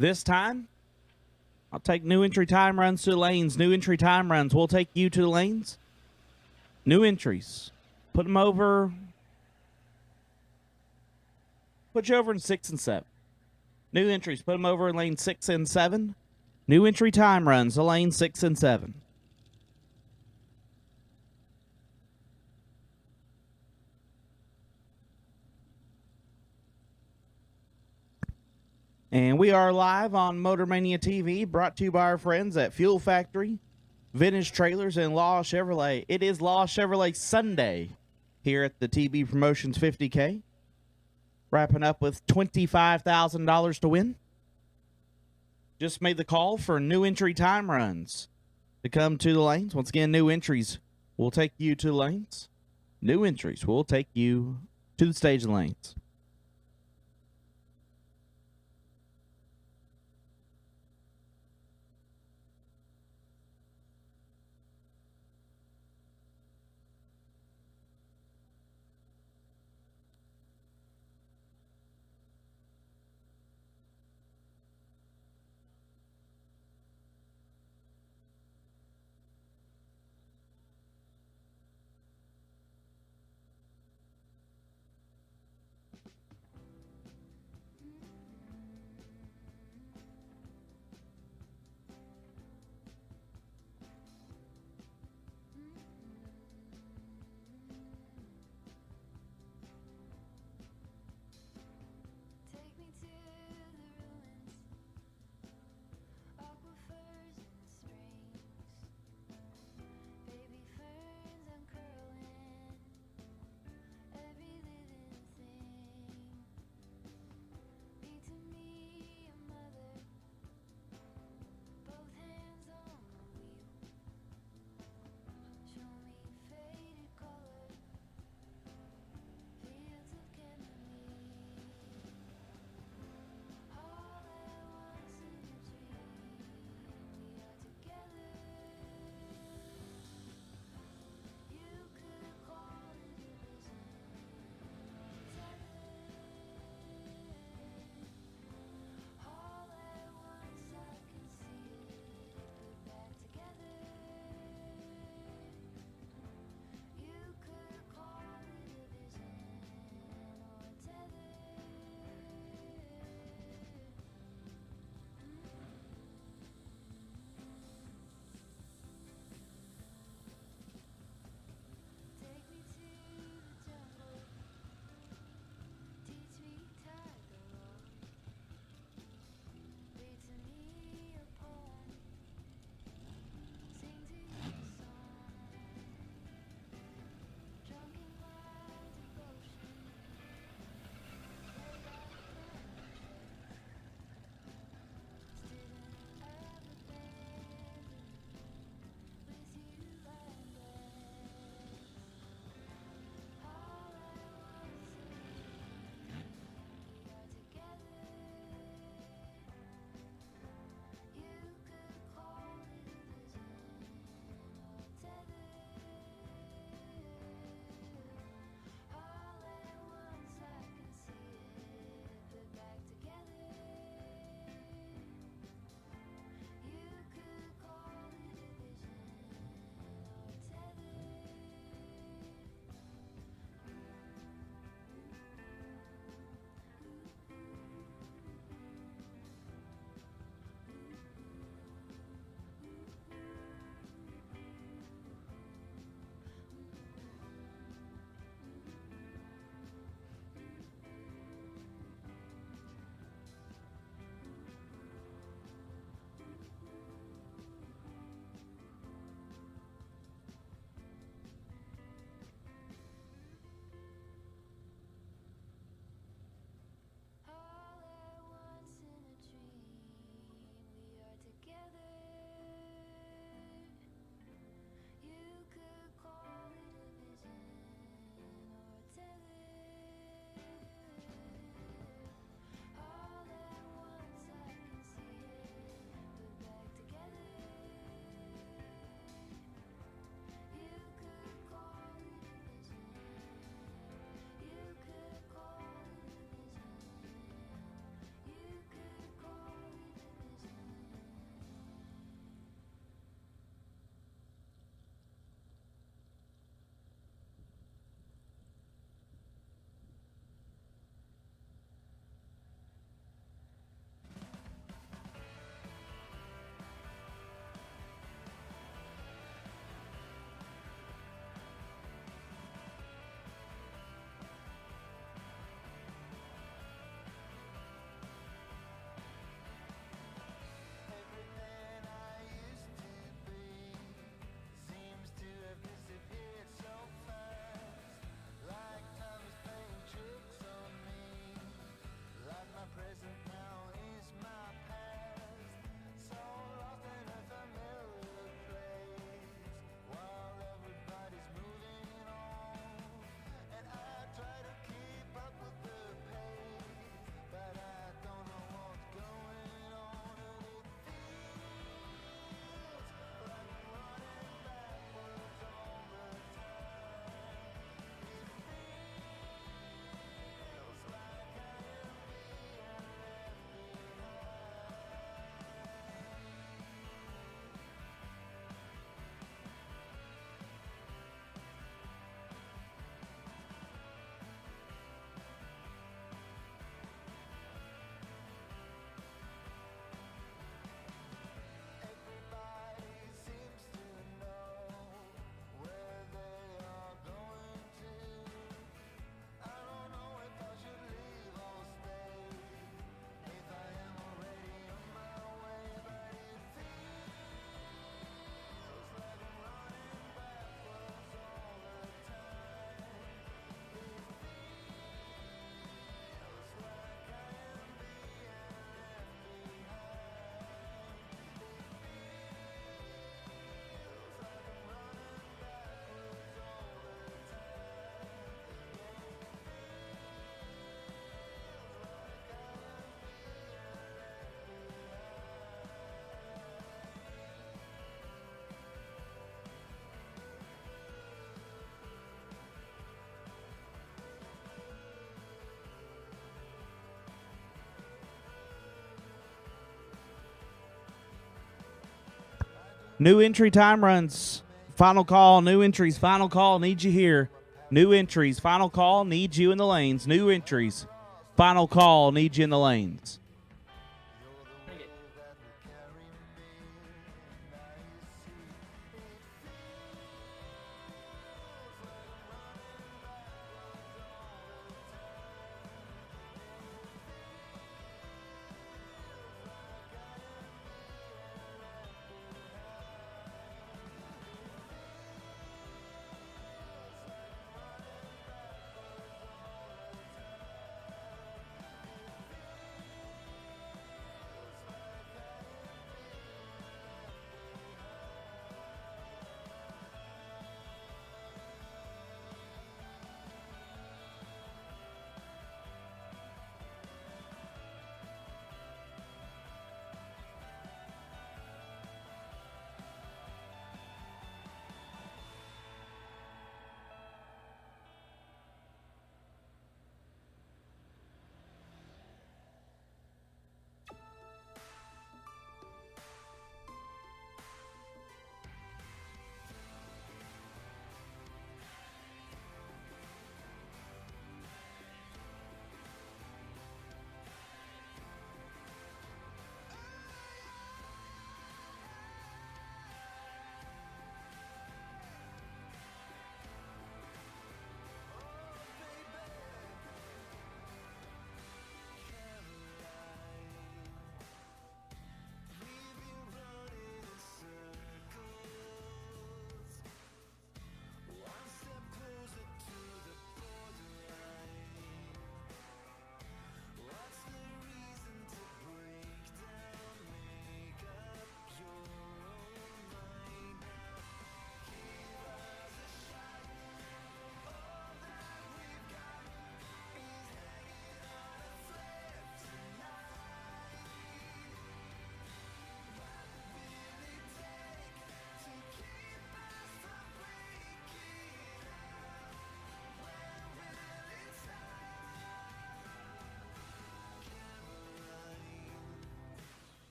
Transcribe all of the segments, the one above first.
This time, I'll take new entry time runs to the lanes. New entry time runs. We'll take you to the lanes. New entries. Put them over. Put you over in 6 and 7. New entries. Put them over in lane 6 and 7. New entry time runs to lane 6 and 7. And we are live on Motor Mania TV, brought to you by our friends at Fuel Factory, Vintage Trailers, and Law Chevrolet. It is Law Chevrolet Sunday here at the TB Promotions 50K. Wrapping up with $25,000 to win. Just made the call for new entry time runs to come to the lanes. Once again, new entries will take you to the lanes. New entries will take you to the stage lanes. New entry time runs. Final call. New entries. Final call. Need you here. New entries. Final call. Need you in the lanes. New entries. Final call. Need you in the lanes.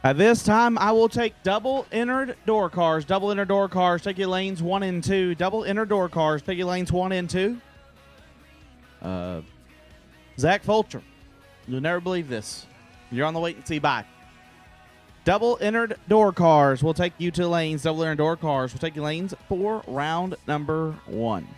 At this time, I will take double entered door cars. Double entered door cars, take your lanes 1 and 2. Double entered door cars, take your lanes 1 and 2. Zach Fulcher, you'll never believe this. You're on the wait and see bye. Double entered door cars will take you to lanes. Double entered door cars will take you lanes for round number 1.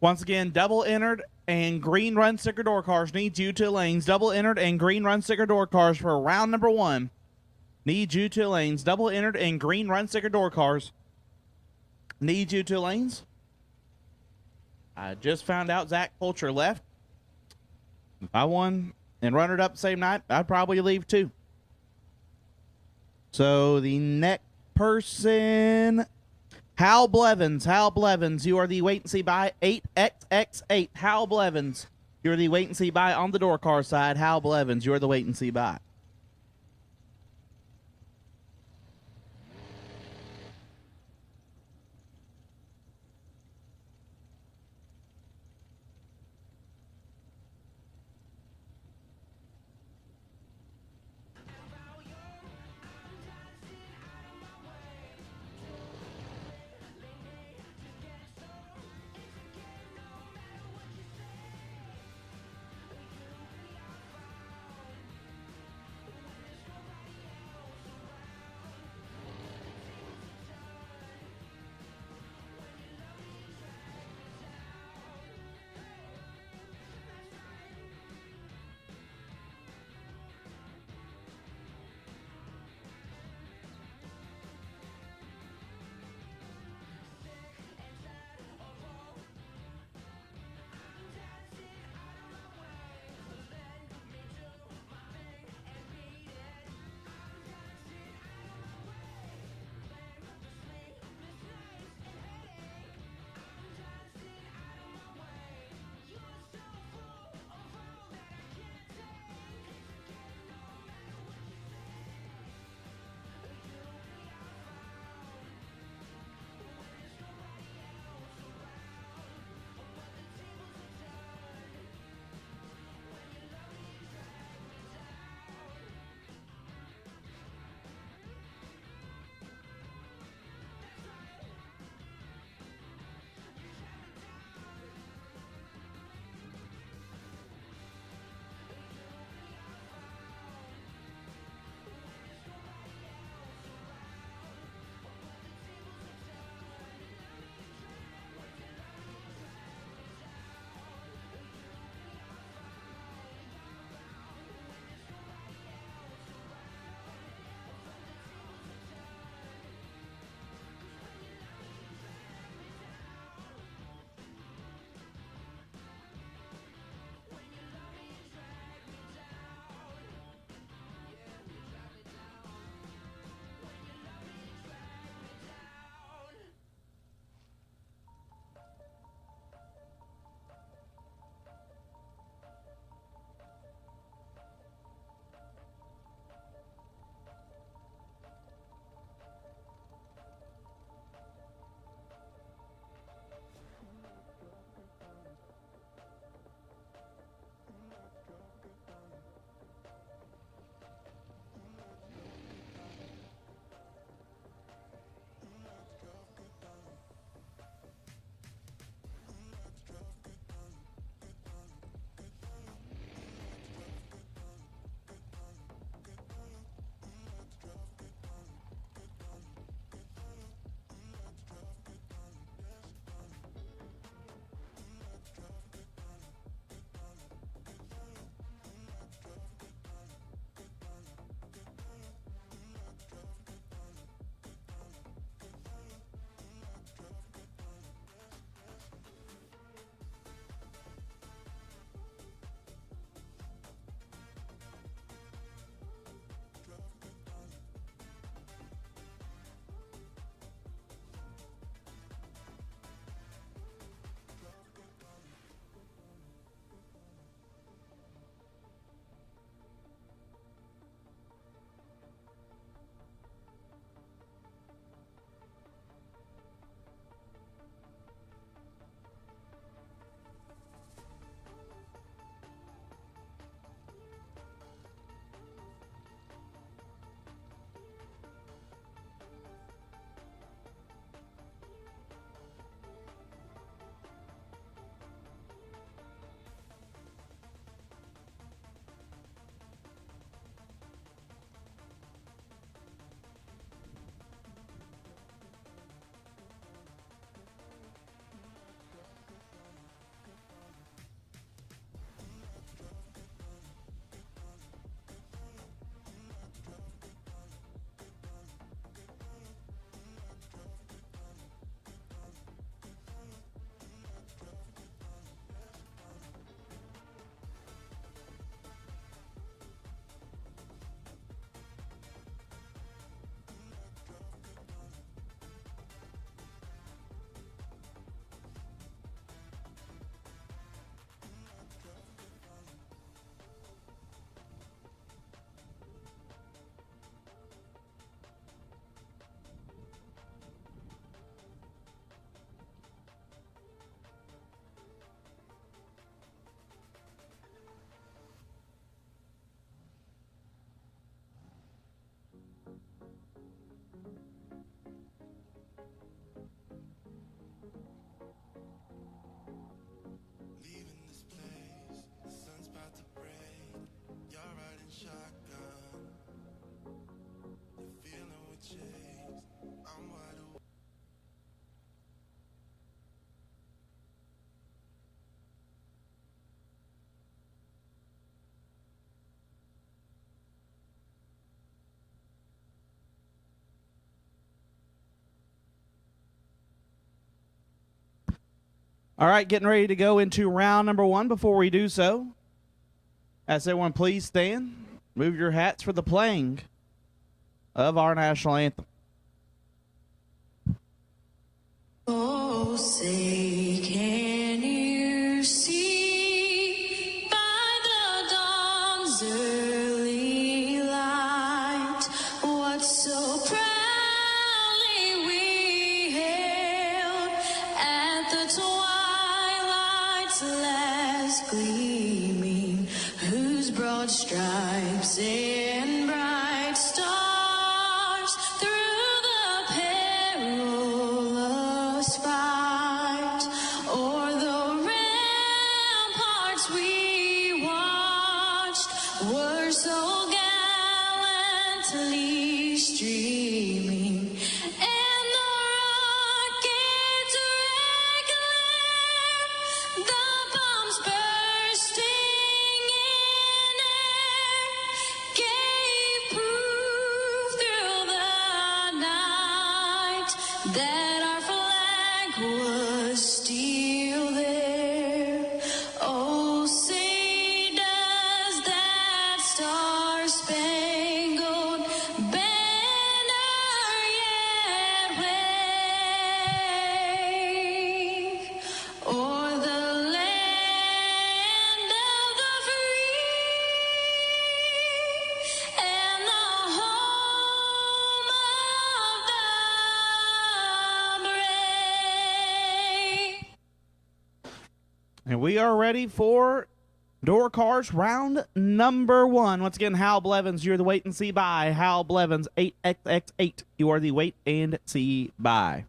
Once again, double entered and green run sticker door cars need you to lanes. Double entered and green run sticker door cars for round number 1. Need you to lanes. Double entered and green run sticker door cars need you to lanes. I just found out Zach Fulcher left. If I won and run it up the same night, I'd probably leave too. So the next person, Hal Blevins. Hal Blevins, you are the wait and see buy 8XX8. Hal Blevins, you're the wait and see buy on the door car side. Hal Blevins, you're the wait and see buy. All right, getting ready to go into round number 1. Before we do so, as everyone please stand, move your hats for the playing of our national anthem. Oh, say, can you see by the dawn's early light what so proudly we hailed at the twilight's last gleaming, whose broad stripes and bright stars through the perilous fight o'er the ramparts we watched were so gallantly streaming, and the rockets' red glare, the bombs bursting in air, gave proof through the night that our flag was still there. Oh, say does that star-spangled banner yet wave o'er the land of the free and the home of the brave? And we are ready for door cars round number 1. Once again, Hal Blevins, you're the wait and see by. Hal Blevins, 8XX8, you are the wait and see by.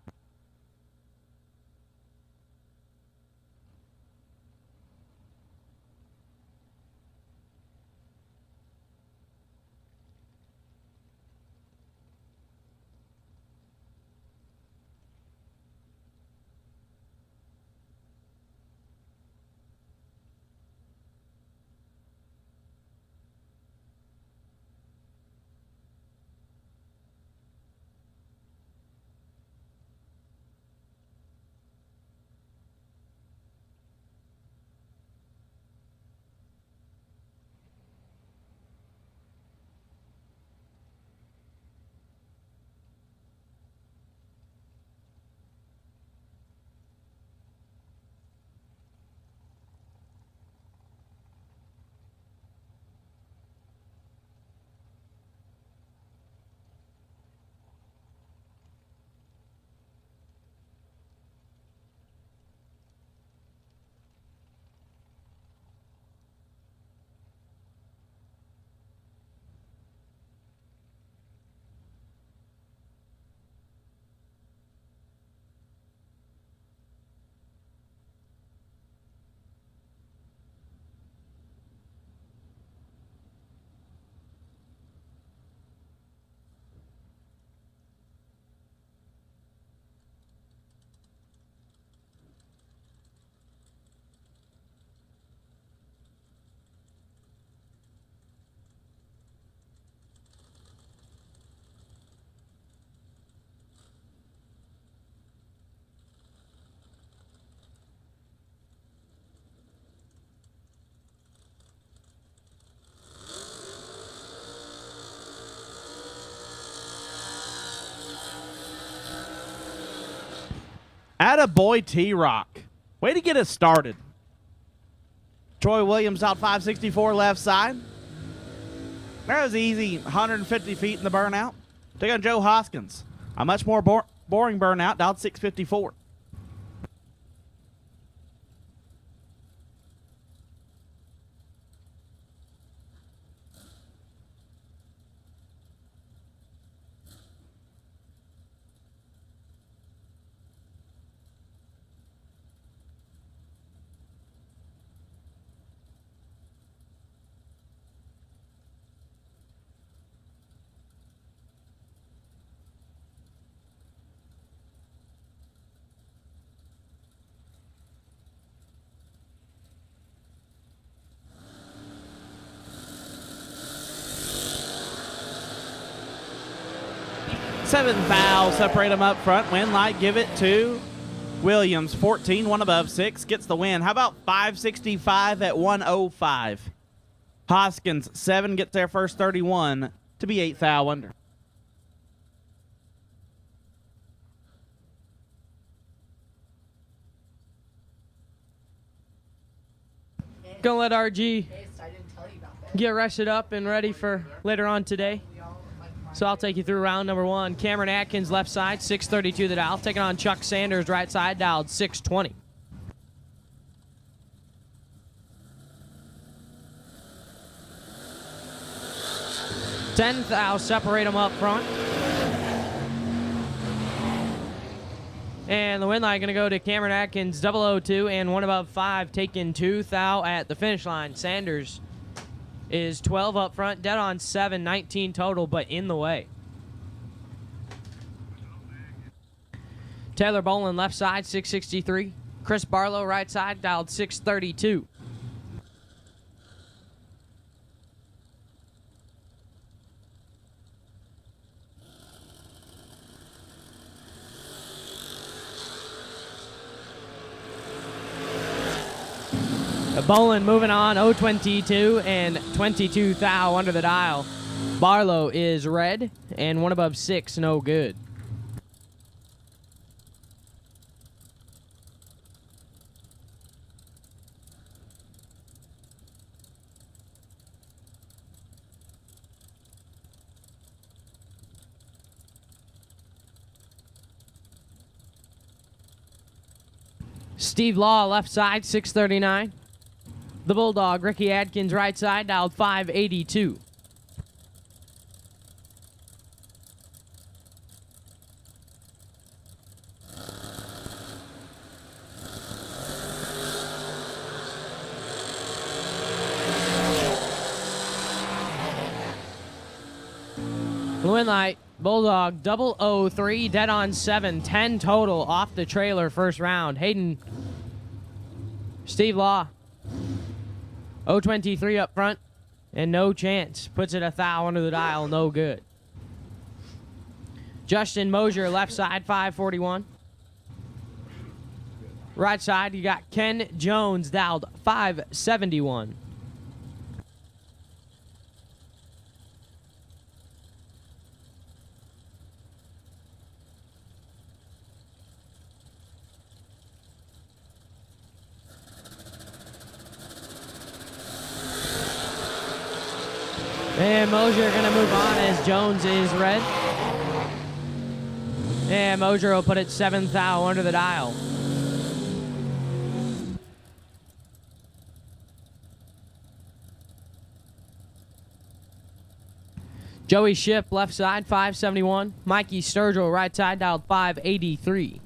Attaboy T-Rock. Way to get us started. Troy Williams out 564 left side. That was easy, 150 feet in the burnout. Take on Joe Hoskins. A much more boring burnout, down 654. Seventh foul, separate them up front. Win light, give it to Williams, 14, one above 6, gets the win. How about 565 at 105? Hoskins, 7, gets their first 31 to be 8th thou under. Gonna let RG get rested up and ready for later on today. So I'll take you through round number 1. Cameron Atkins, left side, 632 the dial. Taking on Chuck Sanders, right side, dialed 620. Tenth thou, separate them up front. And the win line going to go to Cameron Atkins, 002 and 1 above 5, taking 2 thou at the finish line. Sanders is 12 up front, dead on 7, 19 total, but in the way. Taylor Boland, left side, 663. Chris Barlow, right side, dialed 632. Boland moving on, 022 and 22 thou under the dial. Barlow is red and 1 above 6, no good. Steve Law, left side, 639. The Bulldog, Ricky Adkins, right side, dialed 582. Win light, Bulldog, 003, dead on 7, 10 total off the trailer first round. Hayden, Steve Law, 023 up front, and no chance. Puts it 1 thou under the dial, no good. Justin Mosier, left side, 541. Right side, you got Ken Jones, dialed 571. And Mosier going to move on as Jones is red. And Mosier will put it 7 thou under the dial. Joey Ship, left side, 571. Mikey Sturgill, right side, dialed 583.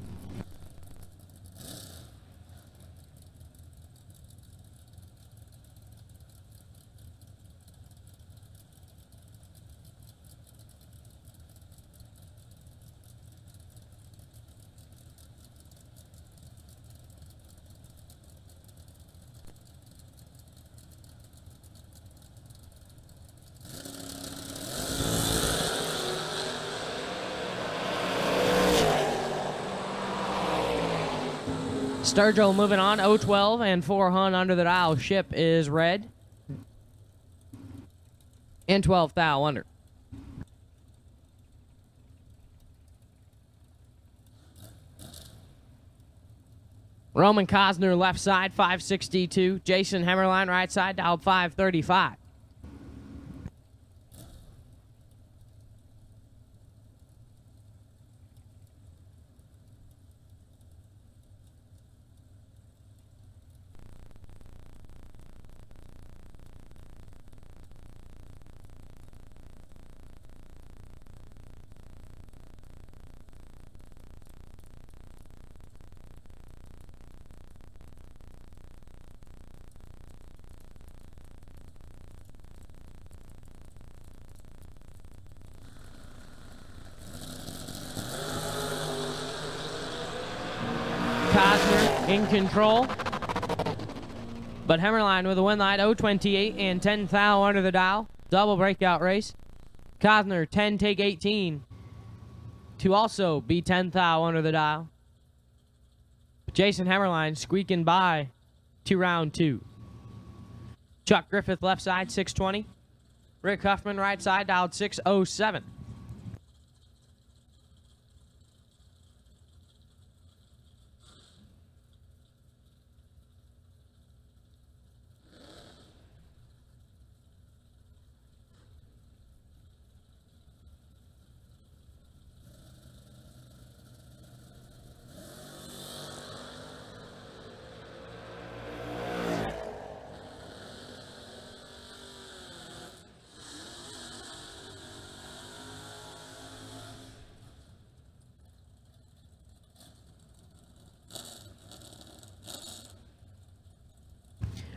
Sturgill moving on, 012 and 400 under the dial. Ship is red. And 12 thou under. Roman Cosner, left side, 562. Jason Hemmerline, right side, dialed 535. Cosner in control. But Hemmerline with a win line, 028 and 10 thou under the dial. Double breakout race. Cosner, 10 take 18 to also be 10 thou under the dial. Jason Hemmerline squeaking by to round 2. Chuck Griffith left side, 620. Rick Huffman right side, dialed 607.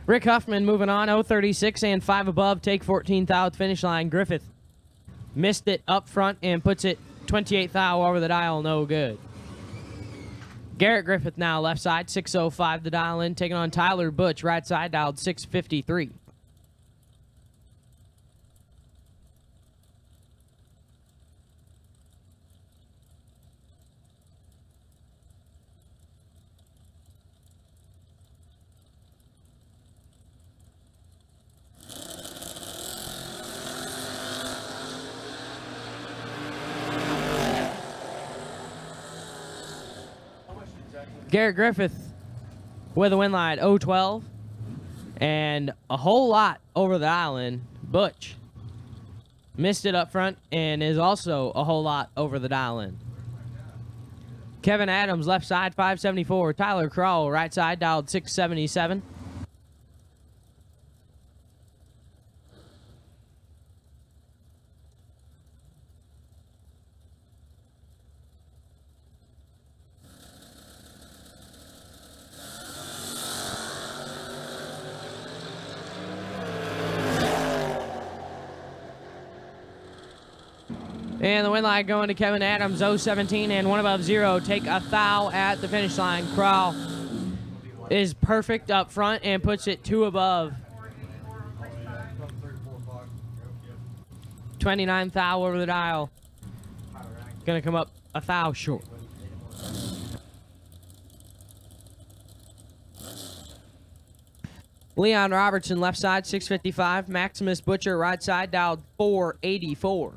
Rick Huffman moving on, 036 and 5 above, take 14th out finish line. Griffith missed it up front and puts it 28th out over the dial, no good. Garrett Griffith now left side, 605 the dial in, taking on Tyler Butch, right side, dialed 653. Garrett Griffith with a win line 012 and a whole lot over the island. Butch missed it up front and is also a whole lot over the island. Kevin Adams left side 574. Tyler Kroll right side dialed 677. And the win line going to Kevin Adams, 017 and 1 above 0. Take a thou at the finish line. Kroll is perfect up front and puts it 2 above. 29 thou over the dial. Gonna come up a thou short. Leon Robertson left side, 655. Maximus Butcher right side, dialed 484.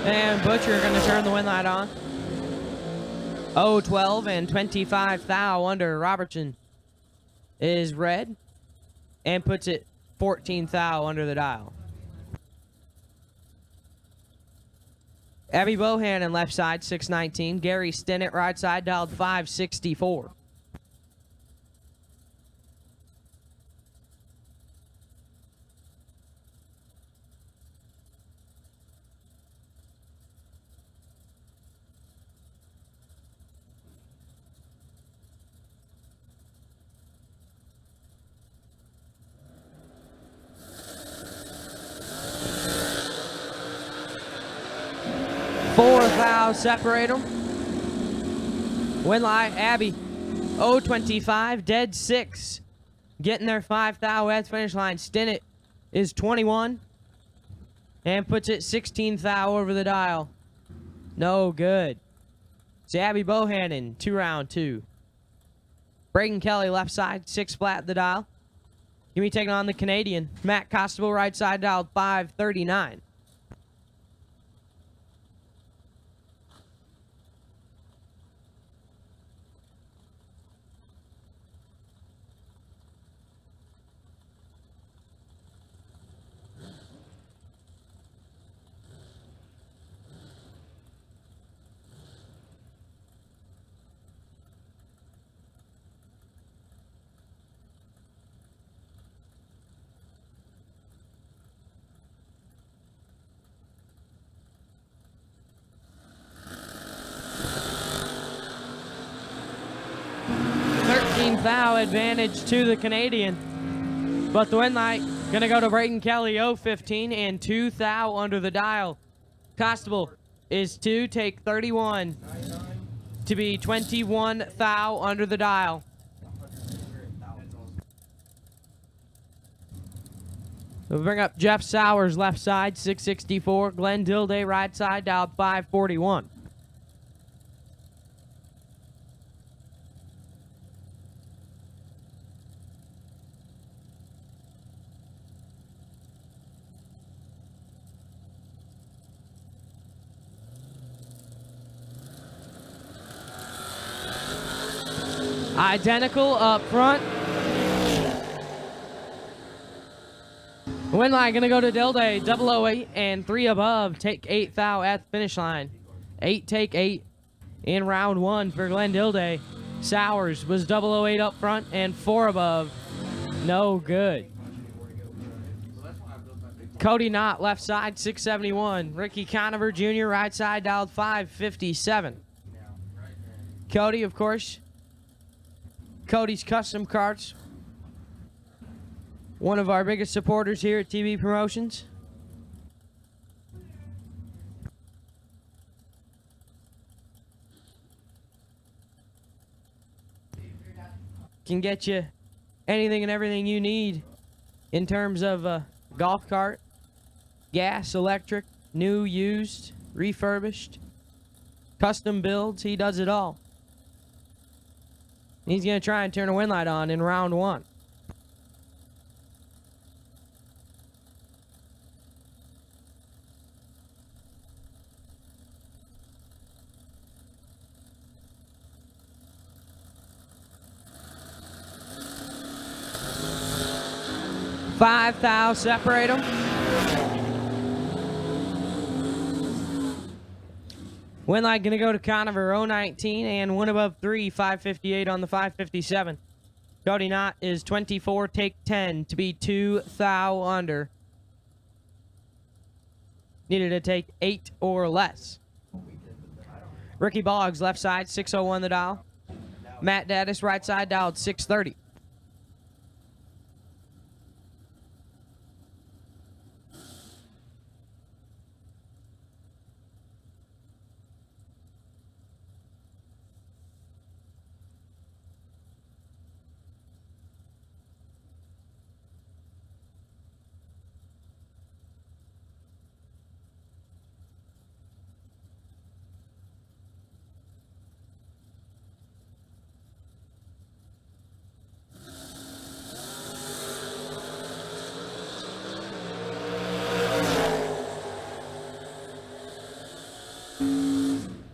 And Butcher going to turn the win light on. 012 and 25 thou under Robertson is red and puts it 14 thou under the dial. Abby Bohannon left side 619. Gary Stinnett right side dialed 564. Four thou separate them. Win light, Abby. 025, dead 6. Getting their 5 thou at the finish line. Stinnett is 21 and puts it 16 thou over the dial. No good. It's Abby Bohannon, 2 round 2. Braden Kelly left side, 6 flat the dial. Give me taking on the Canadian. Matt Costable right side dialed 539. Thou advantage to the Canadian, but the win light Gonna go to Brayton Kelly 015 and 2 thou under the dial. Constable is 2, take 31 to be 21 thou under the dial. We'll bring up Jeff Sowers left side 664. Glenn Dilday right side dialed 541. Identical up front. Win line gonna go to Dilday, 008 and 3 above. Take 8 thou at the finish line. 8 take 8 in round 1 for Glenn Dilday. Sowers was 008 up front and 4 above. No good. Cody Knott left side 671. Ricky Conover Jr. right side dialed 557. Cody, of course. Cody's Custom Carts, one of our biggest supporters here at TV Promotions. Can get you anything and everything you need in terms of a golf cart, gas, electric, new, used, refurbished, custom builds. He does it all. He's going to try and turn a win light on in round 1. Five thou separate them. Win light gonna go to Conover 019 and 1 above 3, 558 on the 557. Cody Knott is 24, take 10 to be 2 thou under. Needed to take 8 or less. Ricky Boggs left side 601 the dial. Matt Daddis right side dialed 630.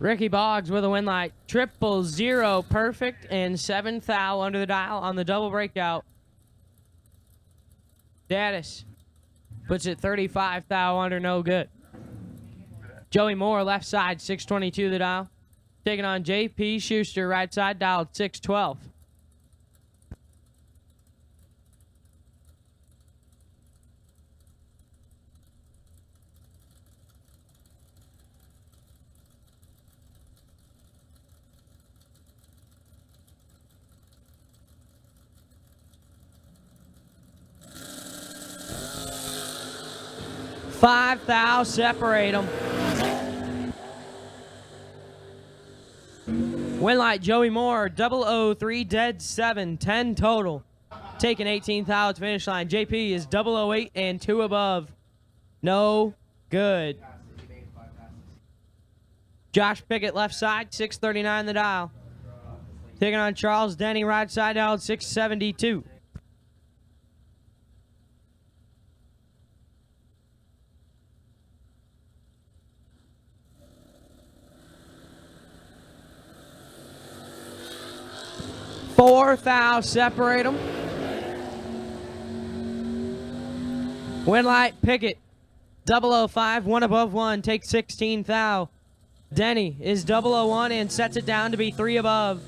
Ricky Boggs with a win light. 000 perfect and 7 thou under the dial on the double breakout. Daddis puts it 35 thou under, no good. Joey Moore left side 622 the dial. Taking on J.P. Schuster right side dialed 612. Five thou separate them. Win light Joey Moore 003 dead 7 10 total. Taking 18 thou at the finish line. JP is 008 and 2 above. No good. Josh Pickett left side 639 the dial. Taking on Charles Denny right side dialed 672. Four thou separate them. Win light Pickett 005 1 above 1 takes 16 thou. Denny is 001 and sets it down to be 3 above.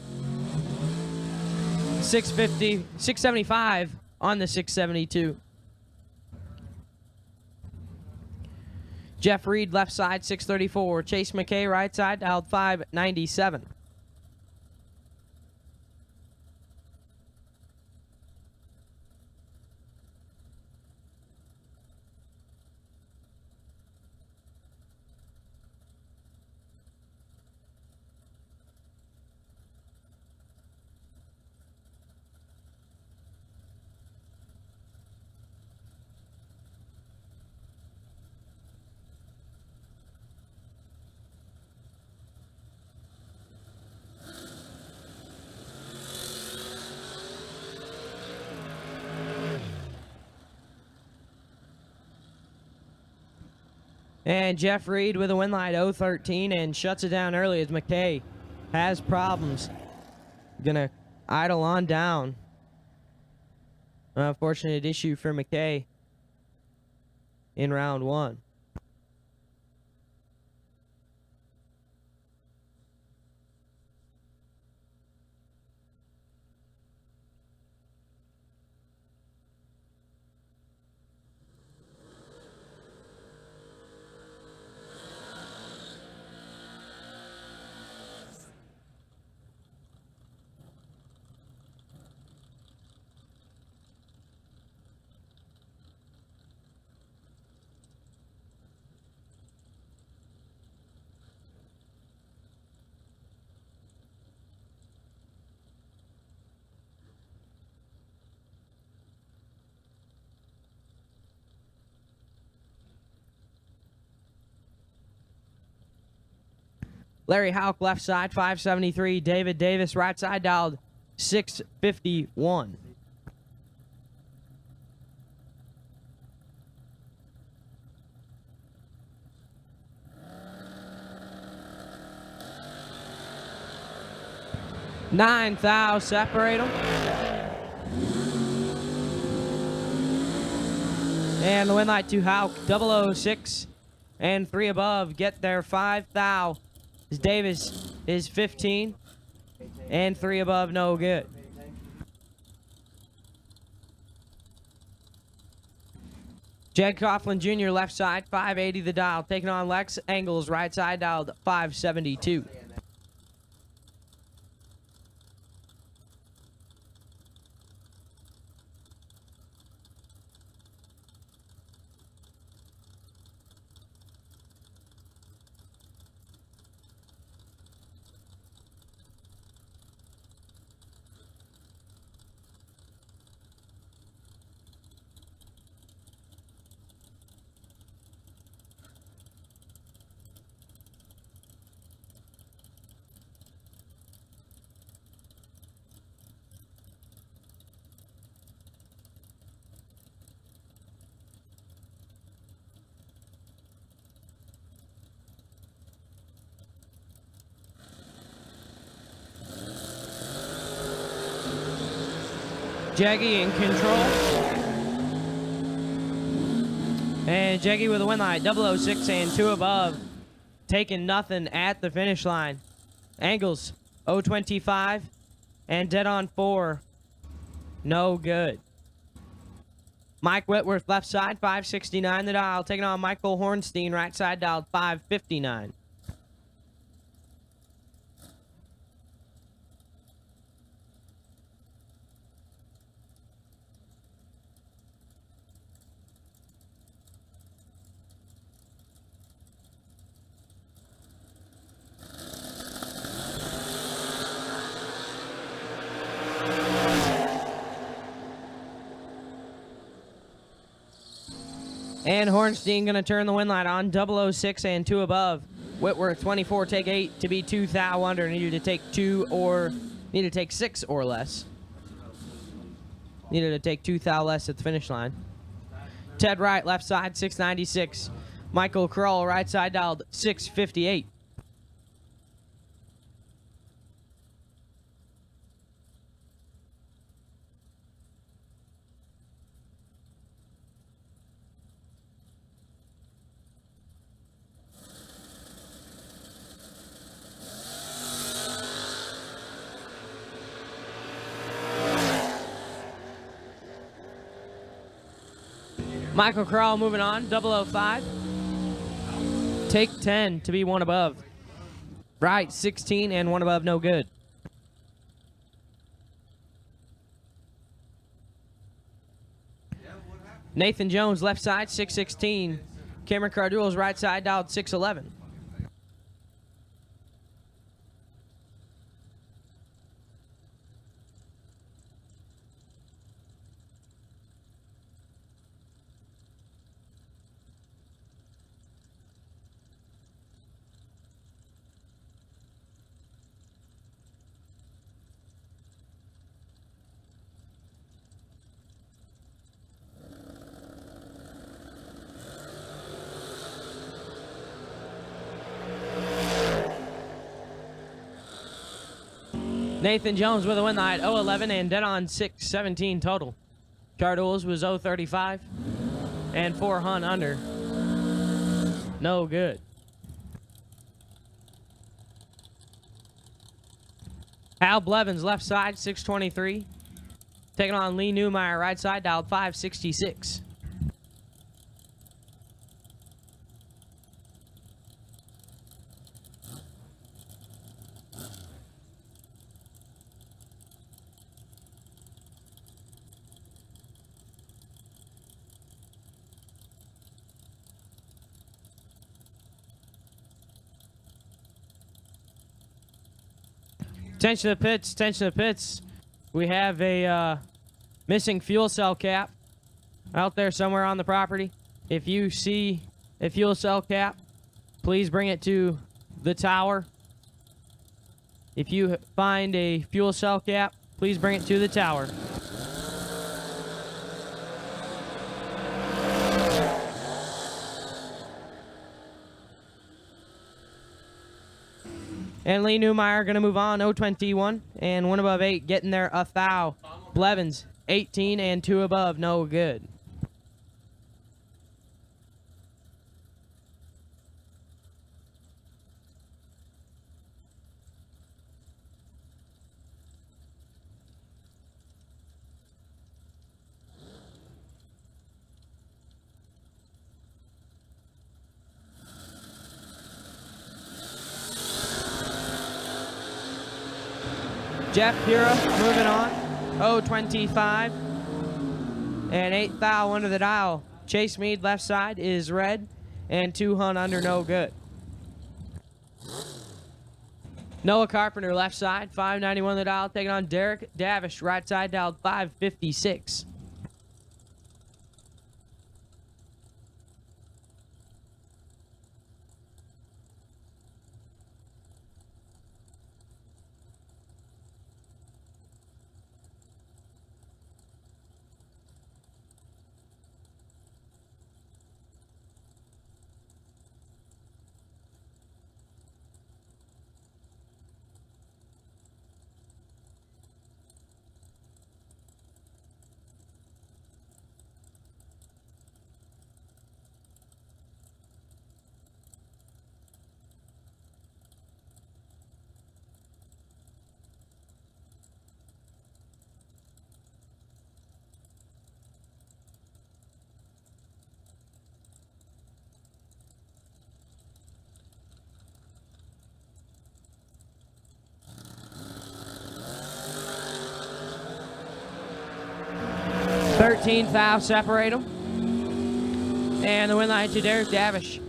675 on the 672. Jeff Reed left side 634. Chase McKay right side dialed 597. And Jeff Reed with a win light 013 and shuts it down early as McKay has problems. Gonna idle on down. Unfortunate issue for McKay in round 1. Larry Hauk left side 573. David Davis right side dialed 651. Nine thou separate them. And the win light to Hauk 006 and 3 above get their 5 thou. Davis is 15 and 3 above, no good. Jed Coughlin Jr. left side 580 the dial, taking on Lex Engels right side dialed 572. Jaggy in control. And Jaggy with a win line, 006 and 2 above. Taking nothing at the finish line. Angles, 025 and dead on 4. No good. Mike Whitworth left side, 569 the dial. Taking on Michael Hornstein, right side dialed 559. And Hornstein going to turn the win light on 006 and 2 above. Whitworth 24 take 8 to be 2 thou under. Needed to take 6 or less. Needed to take 2 thou less at the finish line. Ted Wright left side 696. Michael Kroll right side dialed 658. Michael Kroll moving on, 005. Take 10 to be 1 above. Right, 16 and 1 above, no good. Nathan Jones left side, 616. Cameron Cardullo's right side dialed 611. Nathan Jones with a win line, 0-11 and dead on 6-17 total. Cardinals was 0-35 and 4 hunt under. No good. Al Blevins left side, 623. Taking on Lee Newmeyer right side, dialed 566. Attention to the pits, attention to the pits. We have a missing fuel cell cap out there somewhere on the property. If you see a fuel cell cap, please bring it to the tower. If you find a fuel cell cap, please bring it to the tower. And Lee Newmeyer going to move on, 0-21, and 1 above 8, getting there a thou. Blevins, 18 and 2 above, no good. Jeff Pura moving on, 0-25, and 8 thou under the dial. Chase Mead left side is red, and 2 hunt under, no good. Noah Carpenter left side, 591 the dial, taking on Derek Davish right side, dialed 556. Thirteen thou separate them. And the win line to Derek Davish.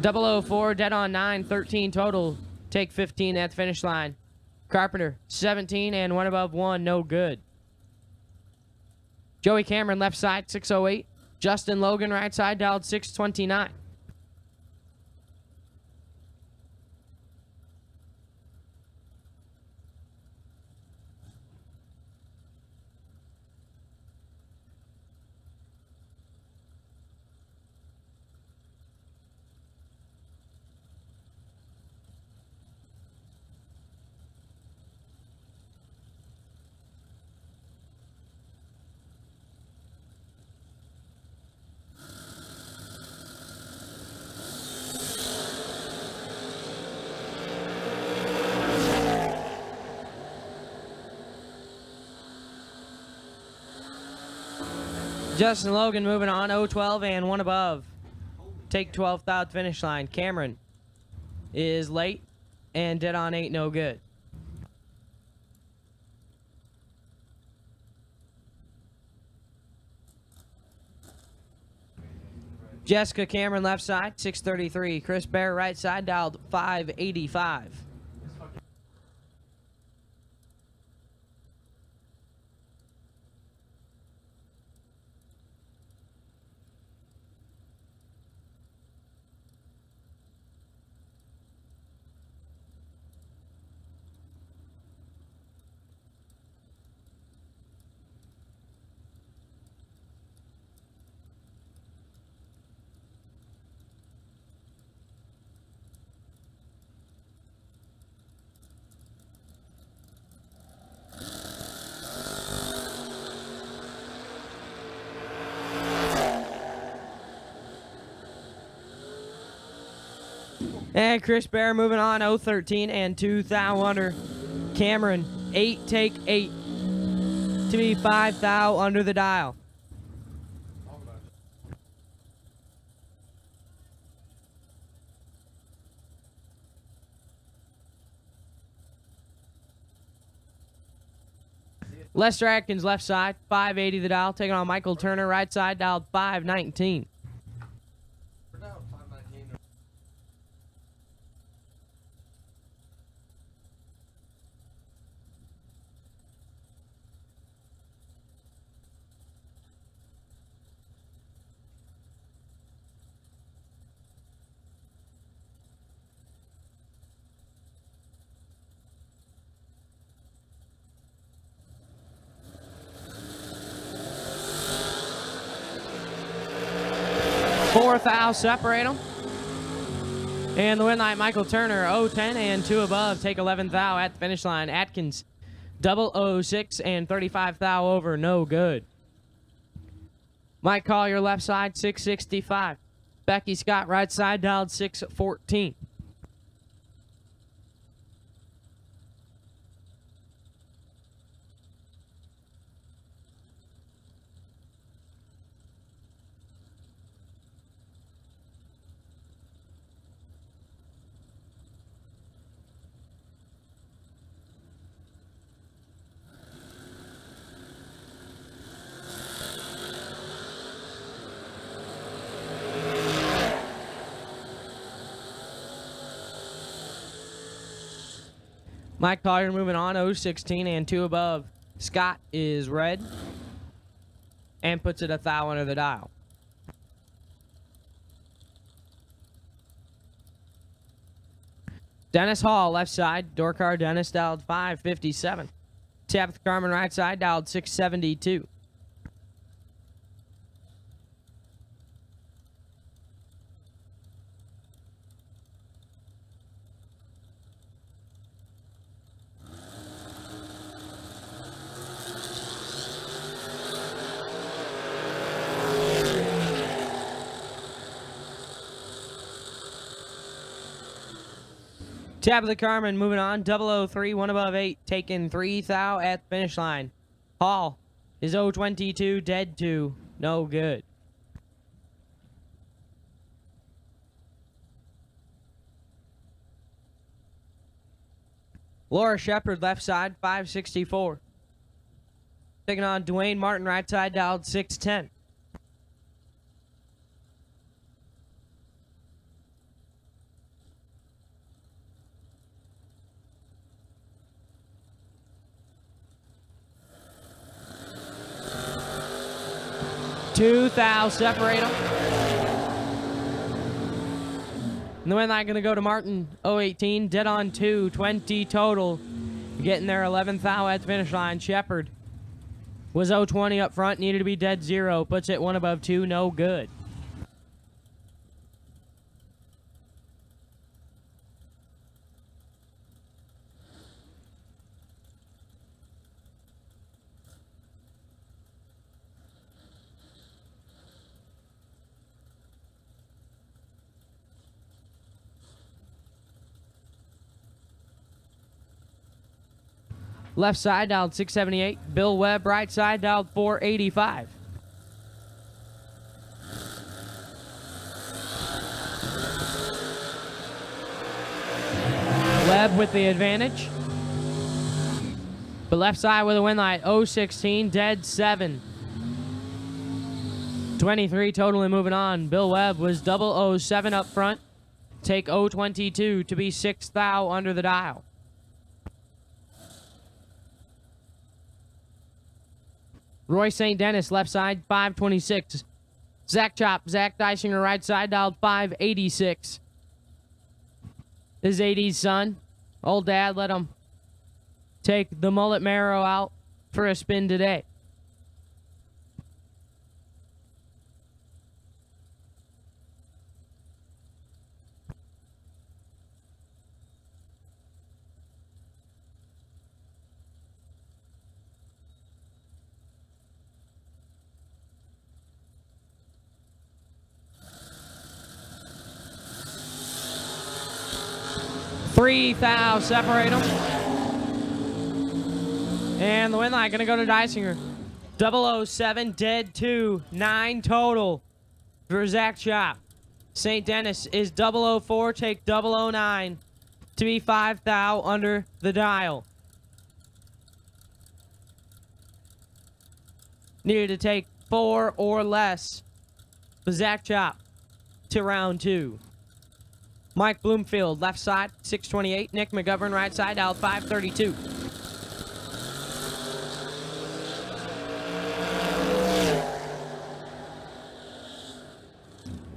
004, dead on 9, 13 total. Take 15 at the finish line. Carpenter, 17 and 1 above 1, no good. Joey Cameron left side, 608. Justin Logan right side, dialed 629. Justin Logan moving on, 0-12 and 1 above. Take 12th out finish line. Cameron is late and dead on 8, no good. Jessica Cameron left side, 633. Chris Bear right side, dialed 585. And Chris Bear moving on, 013 and 2 thou under. Cameron, 8, take 8 to be 5 thou under the dial. Lester Atkins, left side, 580 the dial. Taking on Michael Turner, right side, dialed 519. Four thou separate them. And the win light, Michael Turner, 010 and 2 above. Take 11 thou at the finish line. Atkins, 006 and 35 thou over. No good. Mike Collier, left side, 665. Becky Scott, right side, dialed 614. Mike Collier moving on, 016 and 2 above. Scott is red and puts it a thou under the dial. Dennis Hall, left side. Dorcar Dennis dialed 557. Tabitha Carmen, right side, dialed 672. Tabitha Carmen moving on, 003, 1 above 8, taking 3 thou at the finish line. Hall is 022, dead 2, no good. Laura Shepard, left side, 564. Taking on Dwayne Martin, right side, dialed 610. Two thou separate them. And the win line going to go to Martin, 018, dead on 2, 20 total. Getting there, 11th thou at the finish line. Shepard was 020 up front, needed to be dead 0. Puts it 1 above 2, no good. Left side dialed 678. Bill Webb, right side dialed 485. Webb with the advantage. But left side with a win light, 016, dead 7. 23 totally moving on. Bill Webb was 007 up front. Take 022 to be 6 thou under the dial. Roy St. Dennis, left side, 526. Zach Chop, Zach Dysinger, right side, dialed 586. This is AD's son. Old dad let him take the mullet marrow out for a spin today. 3 thou separate them. And the win line going to go to Dysinger. 007, dead 2, 9 total for Zach Chop. St. Dennis is 004, take 009 to be 5 thou under the dial. Needed to take 4 or less for Zach Chop to round 2. Mike Bloomfield, left side, 628. Nick McGovern, right side, out 532.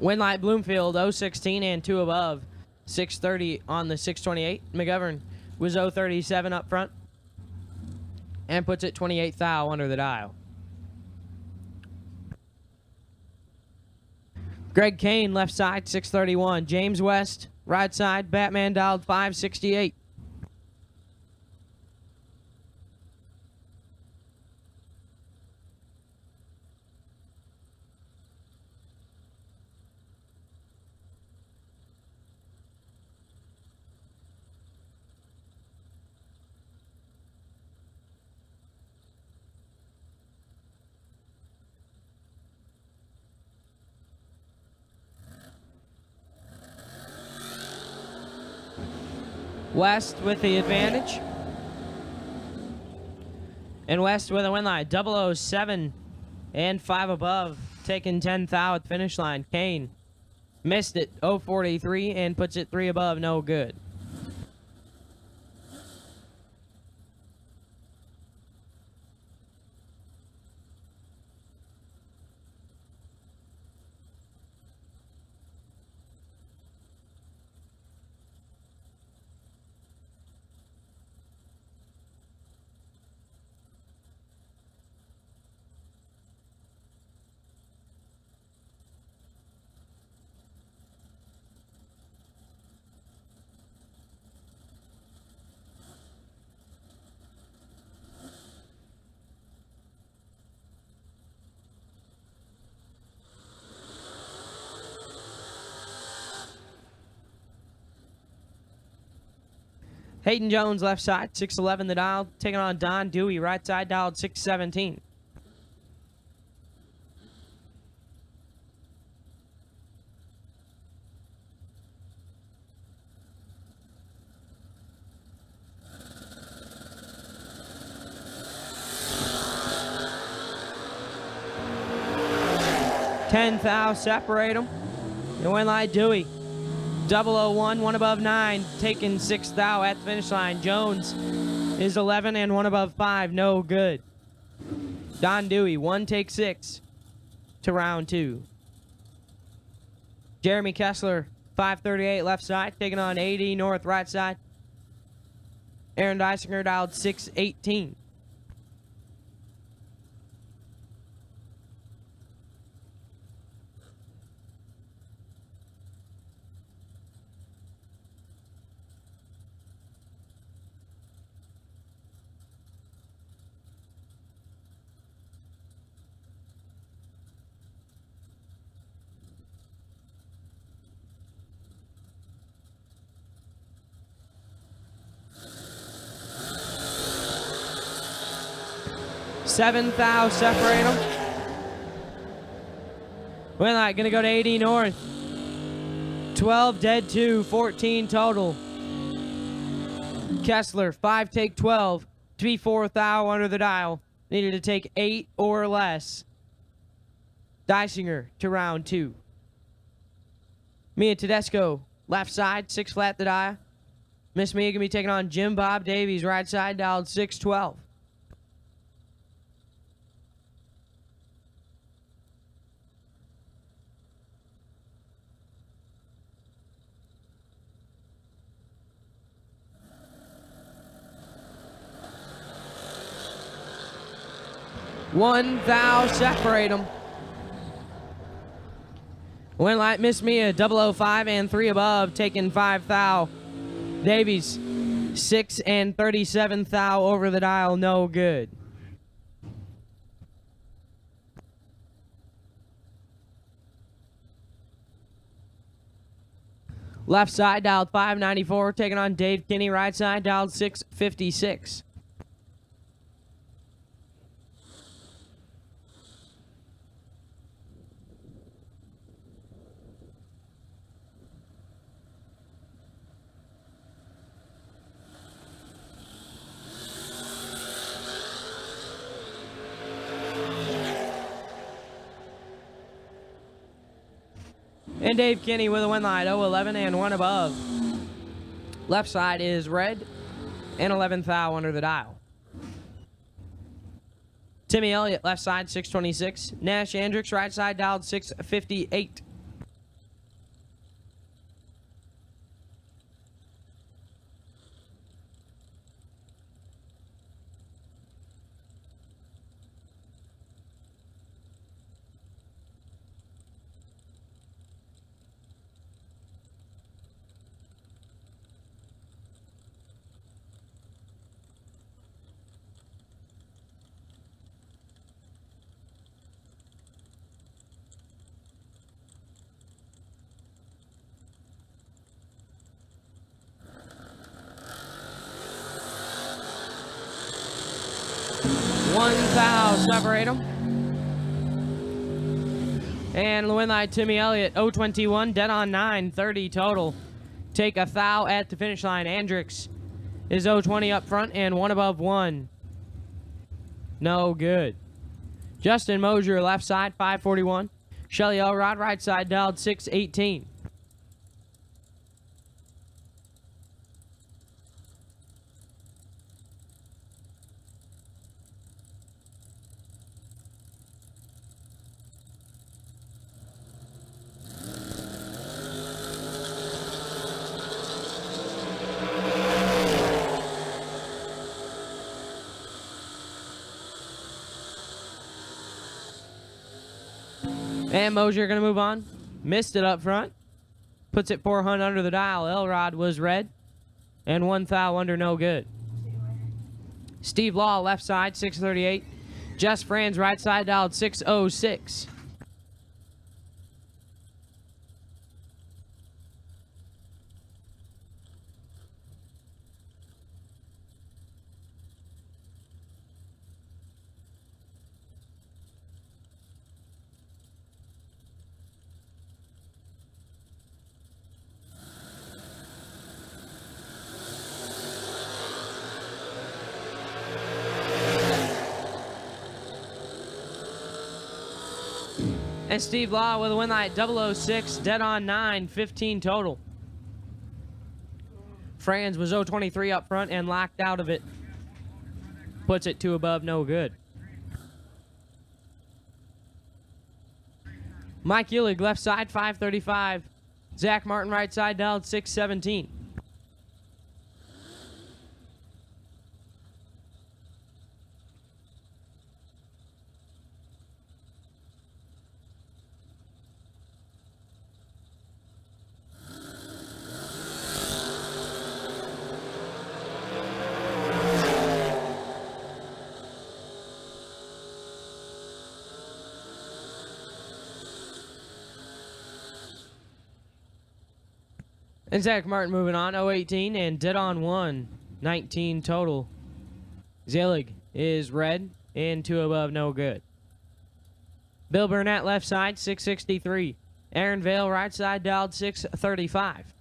Winlight Bloomfield, 016 and 2 above. 630 on the 628. McGovern was 037 up front. And puts it 28 thou under the dial. Greg Kane, left side, 631. James West, right side, Batman dialed 568. West with the advantage. And West with a win line. 007 and 5 above. Taking 10 thou at the finish line. Kane missed it. 043 and puts it 3 above. No good. Hayden Jones, left side, 611 the dial. Taking on Don Dewey, right side, dialed 617. Ten thou separate them. The win line Dewey. 001, 1 above 9, taking 6 thou at the finish line. Jones is 11 and 1 above 5, no good. Don Dewey, 1 take 6 to round 2. Jeremy Kessler, 538 left side, taking on 80 north right side. Aaron Dysinger dialed 618. Seven thou separate them. Win light gonna go to 80 north. 12 dead 2, 14 total. Kessler 5 take 12 to be 4 thou under the dial. Needed to take 8 or less. Dysinger to round 2. Mia Tedesco left side, 6 flat the dial. Miss Mia gonna be taking on Jim Bob Davies right side, dialed 612. One thou separate them. Win light Miss Mia 005 and 3 above, taking 5 thou. Davies 6 and 37 thou over the dial, no good. Left side dialed 594, taking on Dave Kinney. Right side dialed 656. And Dave Kinney with a win line, 0-11 and 1 above. Left side is red and 11th thou under the dial. Timmy Elliott, left side, 626. Nash Andricks, right side, dialed 658. One thou separate them. And the win line, Timmy Elliott, 021, dead on 930 total. Take a thou at the finish line. Andricks is 020 up front and 1 above 1. No good. Justin Mosier, left side, 541. Shelly Elrod, right side, dialed 618. And Mosier going to move on. Missed it up front. Puts it 400 under the dial. Elrod was red. And 1 thou under, no good. Steve Law, left side, 638. Jess Franz, right side, dialed 606. And Steve Law with a win line, 006, dead on 915 total. Franz was 023 up front and locked out of it. Puts it 2 above, no good. Mike Eulig, left side, 535. Zach Martin, right side, dialed 617. And Zach Martin moving on, 018 and dead on 1, 19 total. Zelig is red and 2 above, no good. Bill Burnett, left side, 663. Aaron Vale, right side, dialed 635.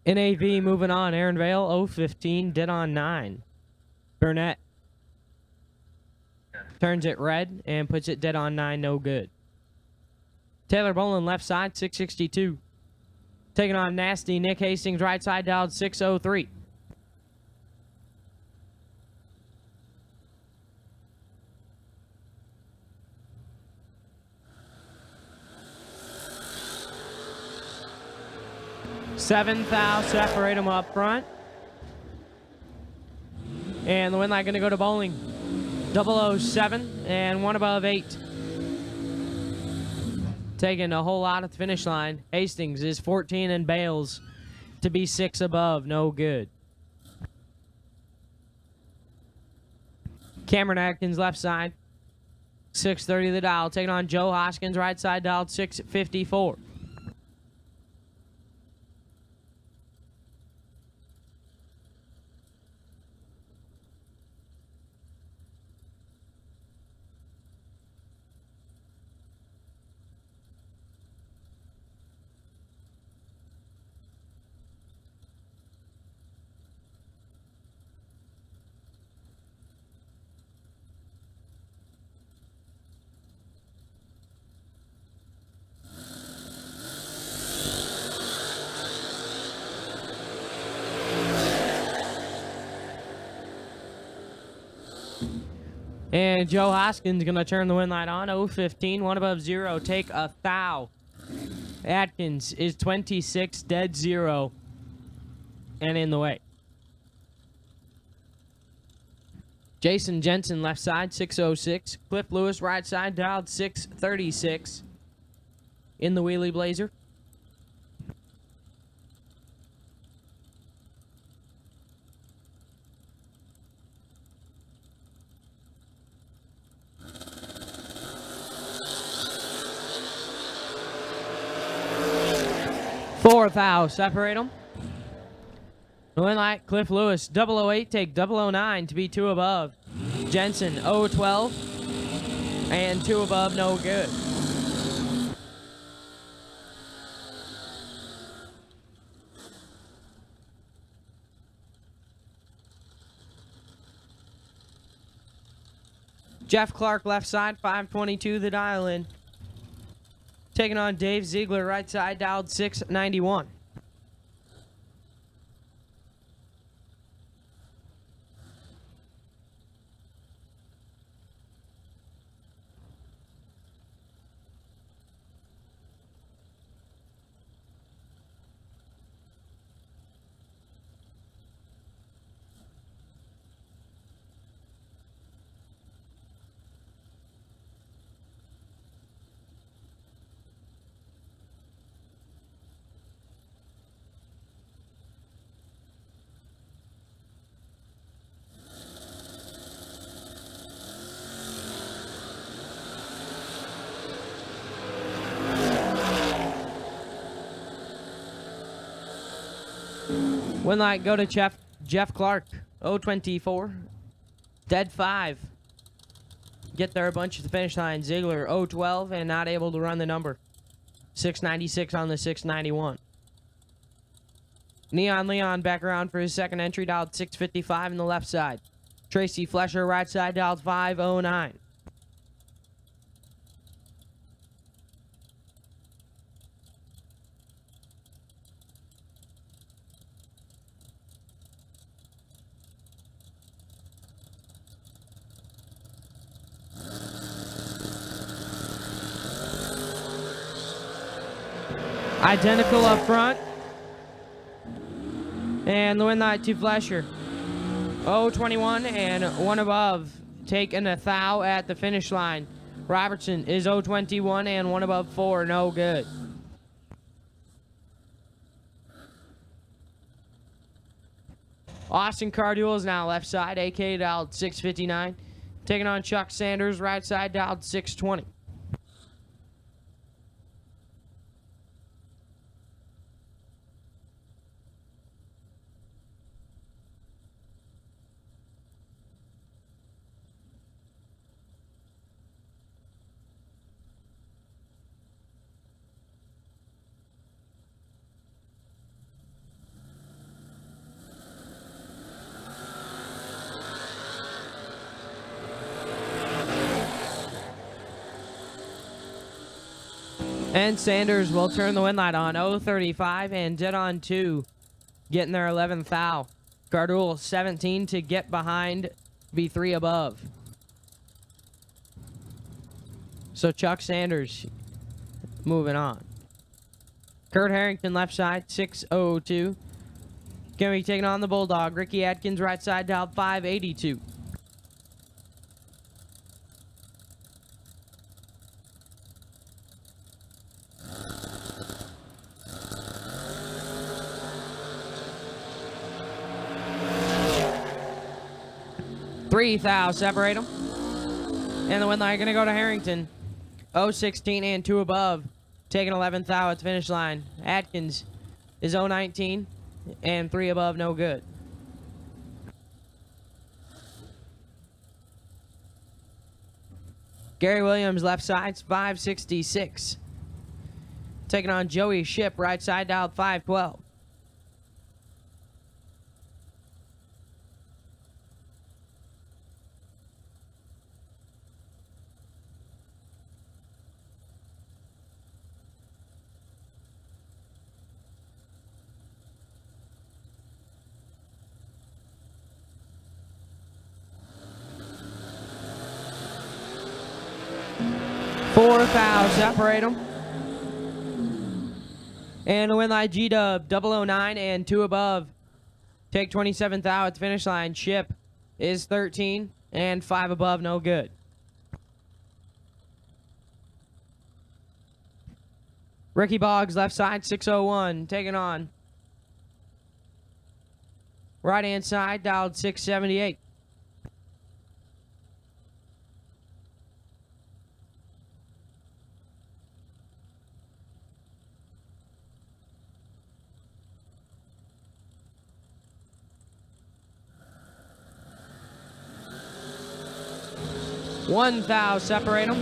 NAV moving on. Aaron Vale, 015, dead on 9. Burnett turns it red and puts it dead on 9, no good. Taylor Bolin, left side, 662. Taking on Nasty Nick Hastings, right side, dialed 603. Seventh foul, separate them up front. And the win line going to go to Bowling. 007 and one above 8. Taking a whole lot at the finish line. Hastings is 14 and Bales to be 6 above. No good. Cameron Atkins, left side. 630 the dial. Taking on Joe Hoskins, right side, dialed 654. And Joe Hoskins going to turn the win light on. 0-15, 1 above 0. Take a thou. Atkins is 26, dead 0. And in the way. Jason Jensen, left side, 606. Cliff Lewis, right side, dialed 636. In the wheelie blazer. Fourth foul, separate them. The win light, Cliff Lewis, 008, take 009 to be 2 above. Jensen, 012, and 2 above, no good. Jeff Clark, left side, 522 the dial in. Taking on Dave Ziegler, right side, dialed 691. Win light go to Jeff Clark, 024, dead 5. Get there a bunch at the finish line. Ziegler, 012, and not able to run the number. 696 on the 691. Neon Leon back around for his second entry, dialed 655 in the left side. Tracy Flesher, right side, dialed 509. Identical up front. And the win light to Flesher. 021 and 1 above. Taking a thou at the finish line. Robertson is 021 and 1 above 4. No good. Austin Carduel is now left side. AK dialed 659. Taking on Chuck Sanders, right side, dialed 620. And Sanders will turn the wind light on 035 and dead on 2, getting their 11th thou. Cardul 17 to get behind, be 3 above. So Chuck Sanders moving on. Kurt Harrington left side 602. Gonna be taking on the Bulldog. Ricky Adkins right side dialed 582. Three thou separate them. And the wind line gonna go to Harrington. 016 and 2 above. Taking 11th thou at the finish line. Atkins is 019 and 3 above, no good. Gary Williams left side 566. Taking on Joey Ship right side dialed 512. Fourth thou separate them. And the win line G-Dub 009 and 2 above. Take 27th thou at the finish line. Ship is 13 and 5 above, no good. Ricky Boggs left side 601 taking on. Right hand side dialed 678. One thou separate them.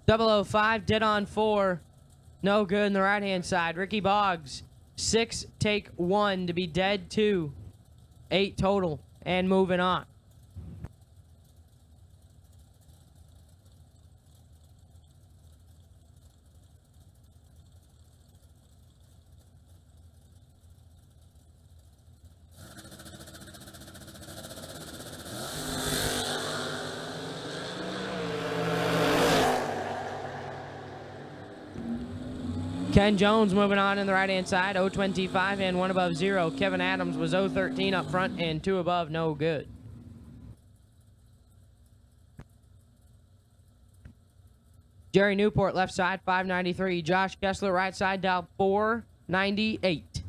.005 dead on 4, no good in the right hand side. Ricky Boggs 6 take 1 to be dead 2, 8 total and moving on. Ken Jones moving on in the right-hand side, 025 and 1 above 0. Kevin Adams was 013 up front and 2 above, no good. Jerry Newport left side, 593. Josh Kessler right side, dial 498.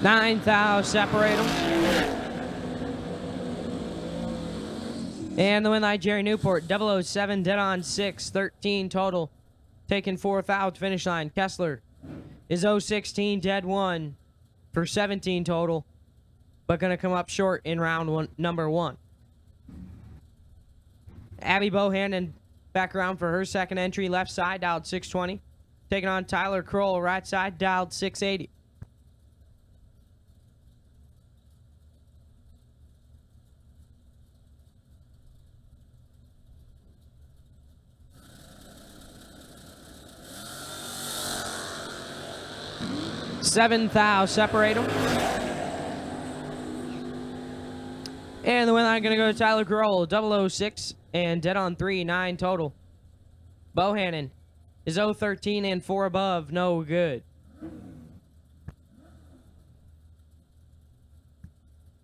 Nine thou separate them. And the win line Jerry Newport, 007 dead on 6, 13 total. Taking 4 thou to finish line. Kessler is 016 dead 1 for 17 total, but gonna come up short in round one, number 1. Abby Bohannon back around for her second entry, left side, dialed 620. Taking on Tyler Kroll, right side, dialed 680. Seven thou separate them. And the win line gonna go to Tyler Kroll, 006 and dead on 3, 9 total. Bohannon is 013 and 4 above, no good.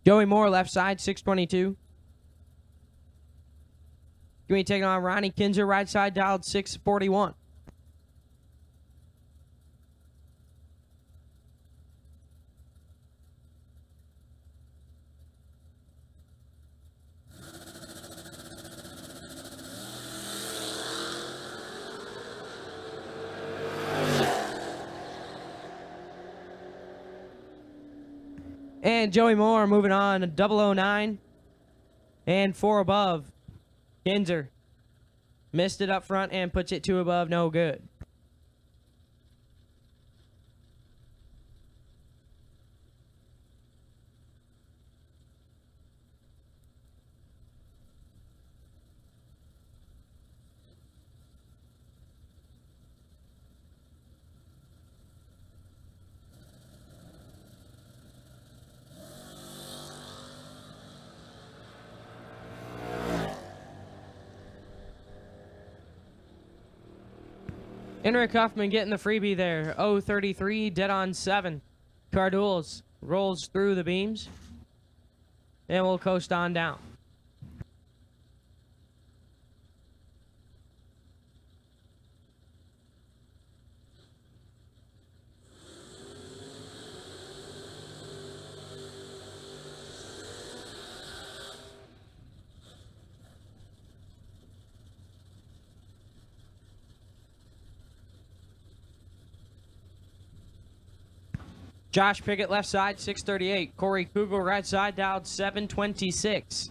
Joey Moore, left side, 622. Going to be taking on Ronnie Kinzer, right side, dialed 641. And Joey Moore moving on, 009 and 4 above. Kinzer missed it up front and puts it 2 above, no good. Henrik Huffman getting the freebie there. 033, dead on 7. Cardules rolls through the beams. And we'll coast on down. Josh Pickett, left side, 638. Corey Kugel, right side, dialed 726.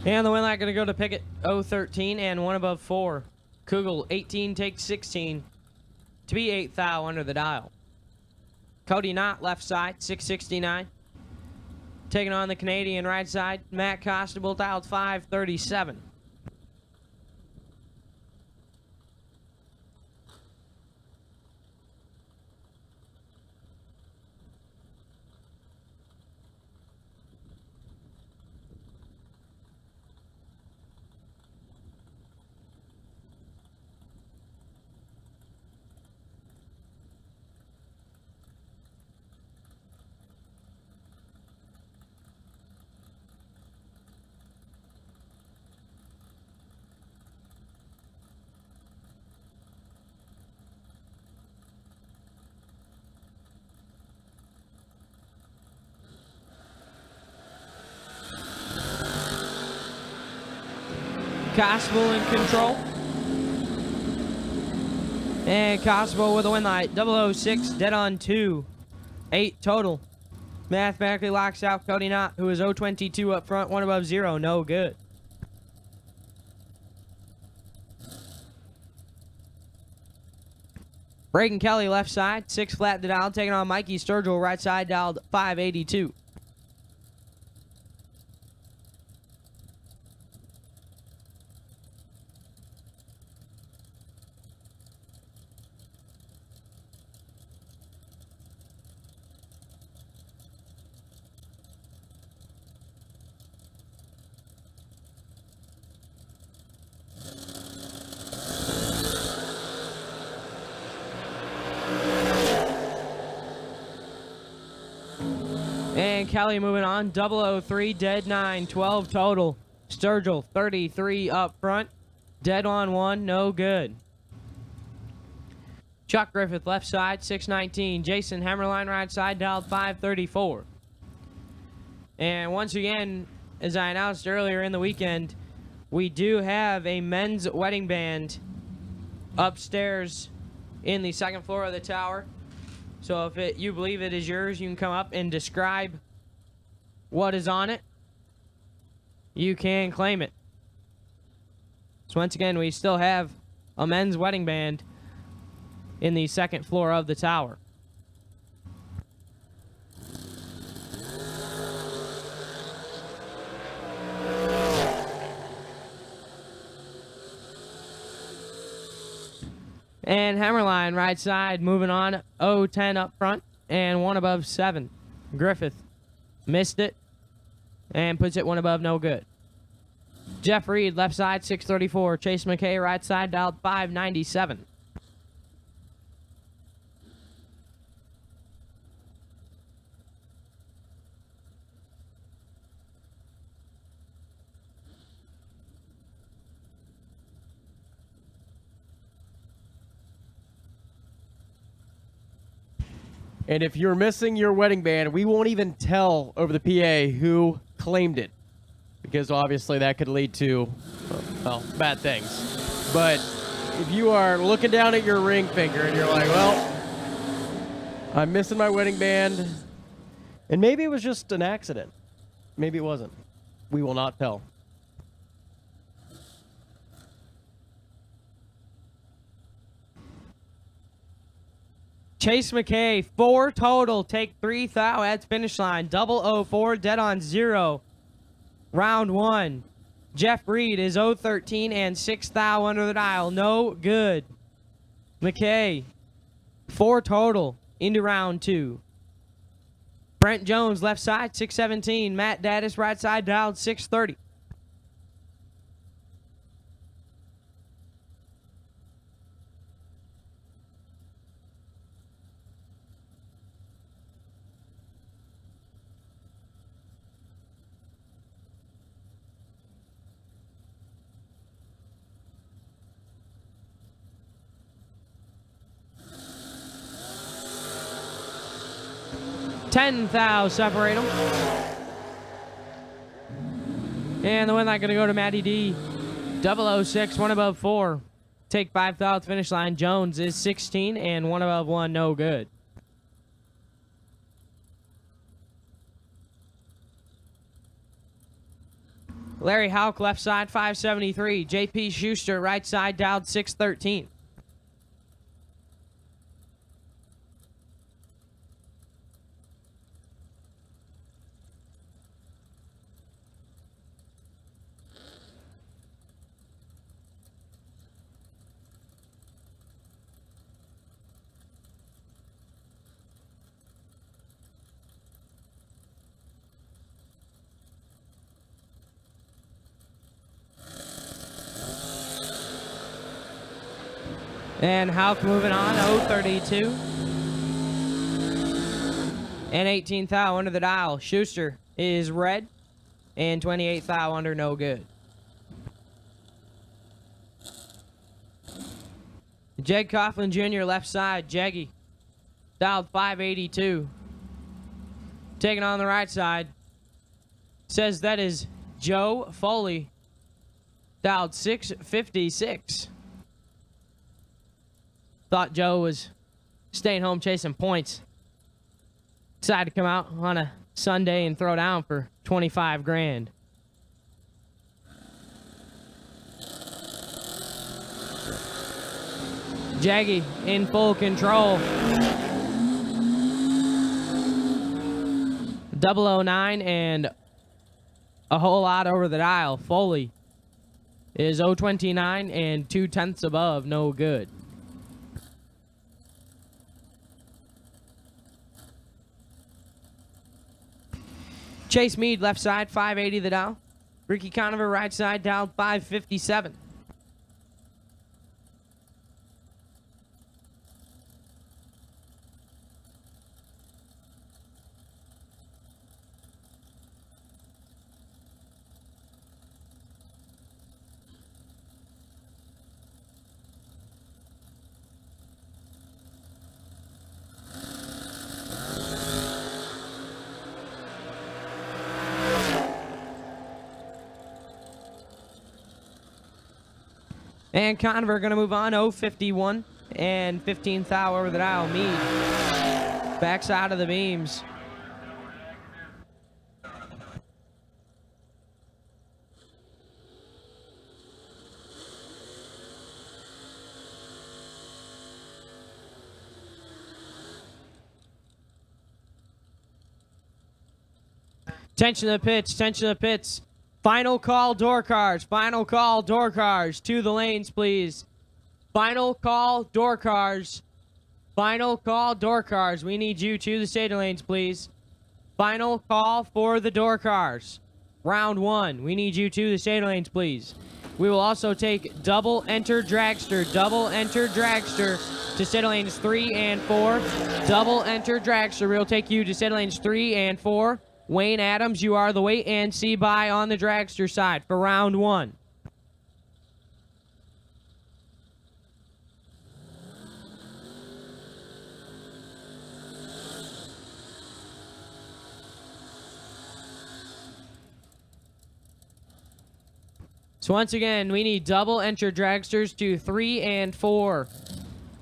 And the win light going to go to Pickett, 013 and 1 above 4. Kugel, 18, takes 16 to be 8th thou under the dial. Cody Knott, left side, 669. Taking on the Canadian right side, Matt Costable, dialed 537. Costable in control. And Costable with a win light. 006, dead on 2. 8 total. Mathematically locks out Cody Knott, who is 022 up front, 1 above 0, no good. Braden Kelly, left side, 6 flat to dial, taking on Mikey Sturgill, right side, dialed 582. And Kelly moving on, 003, dead 9, 12 total. Sturgill, 33 up front, dead on 1, no good. Chuck Griffith, left side, 619. Jason Hammerline, right side, dialed 534. And once again, as I announced earlier in the weekend, we do have a men's wedding band upstairs in the 2nd floor of the tower. So if you believe it is yours, you can come up and describe what is on it. You can claim it. So once again, we still have a men's wedding band in the second floor of the tower. And Hammerline right side moving on. 0-10 up front and 1 above 7. Griffith missed it and puts it 1 above, no good. Jeff Reed left side 634. Chase McKay right side dialed 597. And if you're missing your wedding band, we won't even tell over the PA who claimed it, because obviously that could lead to, well, bad things. But if you are looking down at your ring finger and you're like, well, I'm missing my wedding band, and maybe it was just an accident. Maybe it wasn't. We will not tell. Chase McKay, 4 total, take 3 thou at finish line. 004, dead on 0. Round 1. Jeff Reed is 013 and 6 thou under the dial. No good. McKay, 4 total into round 2. Brent Jones, left side, 617. Matt Daddis, right side, dialed 630. Ten thou separate them. And the win light going to go to Matty D. 006, 1 above 4. Take 5 thou at the finish line. Jones is 16 and 1 above 1, no good. Larry Hauk, left side, 573. JP Schuster, right side, dialed 613. And Hauk moving on, 032. And 18 thou under the dial. Schuster is red. And 28 thou under, no good. Jeg Coughlin Jr. left side, Jeggy. Dialed 582. Taking on the right side. Says that is Joe Foley. Dialed 656. Thought Joe was staying home chasing points. Decided to come out on a Sunday and throw down for 25 grand. Jaggy in full control. 009 and a whole lot over the dial. Foley is 029 and 2/10 above, no good. Chase Mead, left side, 580 the dial. Ricky Conover, right side, dialed 557. And Conover going to move on, 051 and 15 thou over the dial. Mead backs out of the beams. Tension of the pits, tension of the pits. Final call, door cars. Final call, door cars. To the lanes, please. Final call, door cars. Final call, door cars. We need you to the stage lanes, please. Final call for the door cars. Round 1. We need you to the stage lanes, please. We will also take double enter dragster. Double enter dragster to stage lanes 3 and 4. Double enter dragster. We'll take you to stage lanes 3 and 4. Wayne Adams, you are the wait and see by on the dragster side for round 1. So once again, we need double enter dragsters to 3 and 4.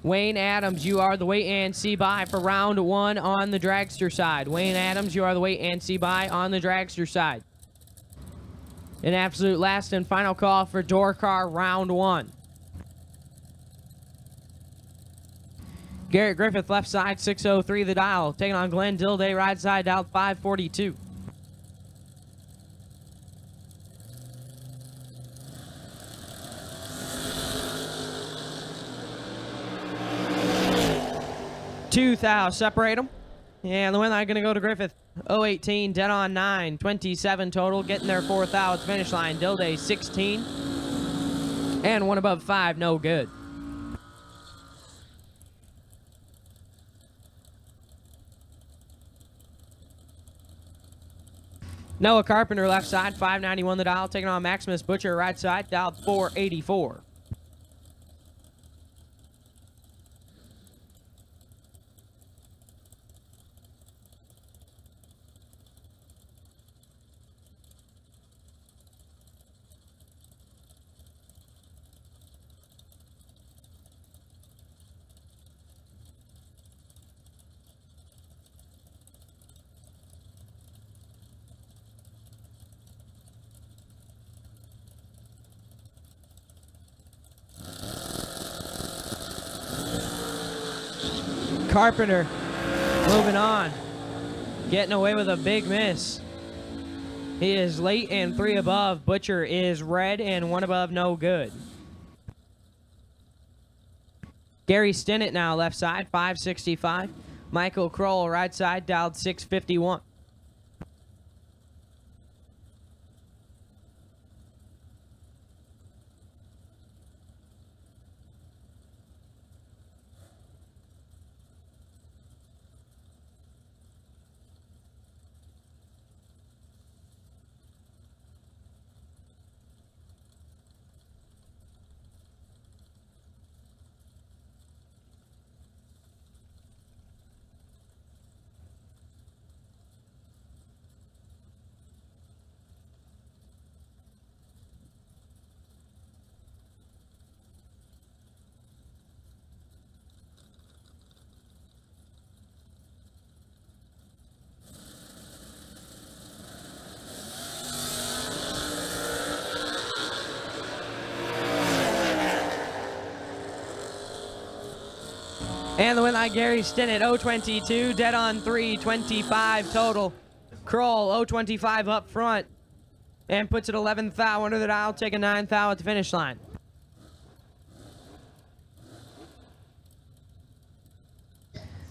Wayne Adams, you are the wait and see by for round 1 on the dragster side. Wayne Adams, you are the wait and see by on the dragster side. An absolute last and final call for door car round 1. Garrett Griffith, left side, 603 the dial. Taking on Glenn Dilday, right side, dial 542. Two thou, separate them. And the win line going to go to Griffith. 018, dead on 9, 27 total. Getting their 4th thou at the finish line. Dilday 16. And one above 5, no good. Noah Carpenter, left side, 591 the dial. Taking on Maximus Butcher, right side, dial 484. Carpenter moving on, getting away with a big miss. He is late and 3 above. Butcher is red and 1 above, no good. Gary Stinnett now left side, 565. Michael Kroll right side, dialed 651. And the win line, Gary Stinnett, 022, dead on 3, 25 total. Kroll, 025 up front, and puts it 11th thou under the dial, taking 9th thou at the finish line.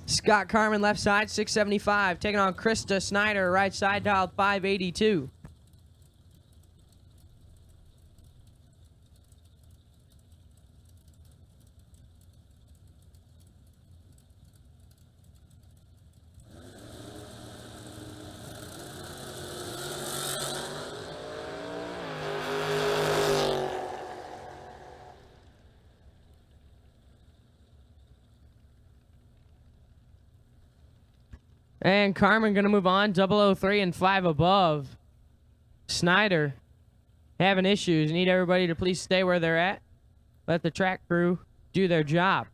Scott Carmen, left side, 675, taking on Krista Snyder, right side, dialed 582. And Carmen going to move on, 003 and 5 above. Snyder having issues. Need everybody to please stay where they're at. Let the track crew do their job.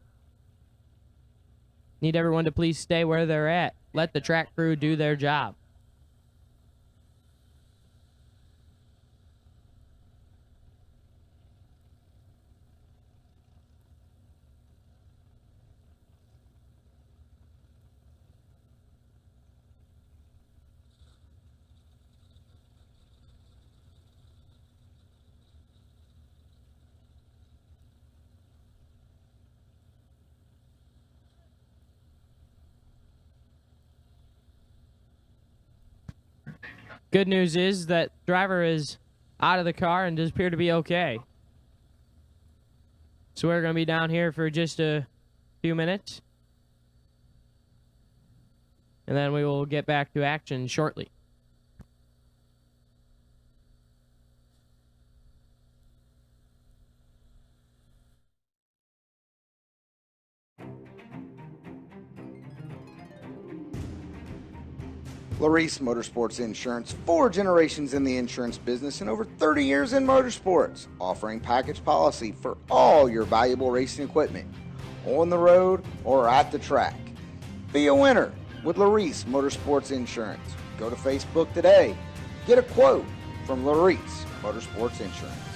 Need everyone to please stay where they're at. Let the track crew do their job. Good news is that driver is out of the car and does appear to be okay. So we're going to be down here for just a few minutes. And then we will get back to action shortly. Larice Motorsports Insurance, 4 generations in the insurance business and over 30 years in motorsports, offering package policy for all your valuable racing equipment, on the road or at the track. Be a winner with Larice Motorsports Insurance. Go to Facebook today. Get a quote from Larice Motorsports Insurance.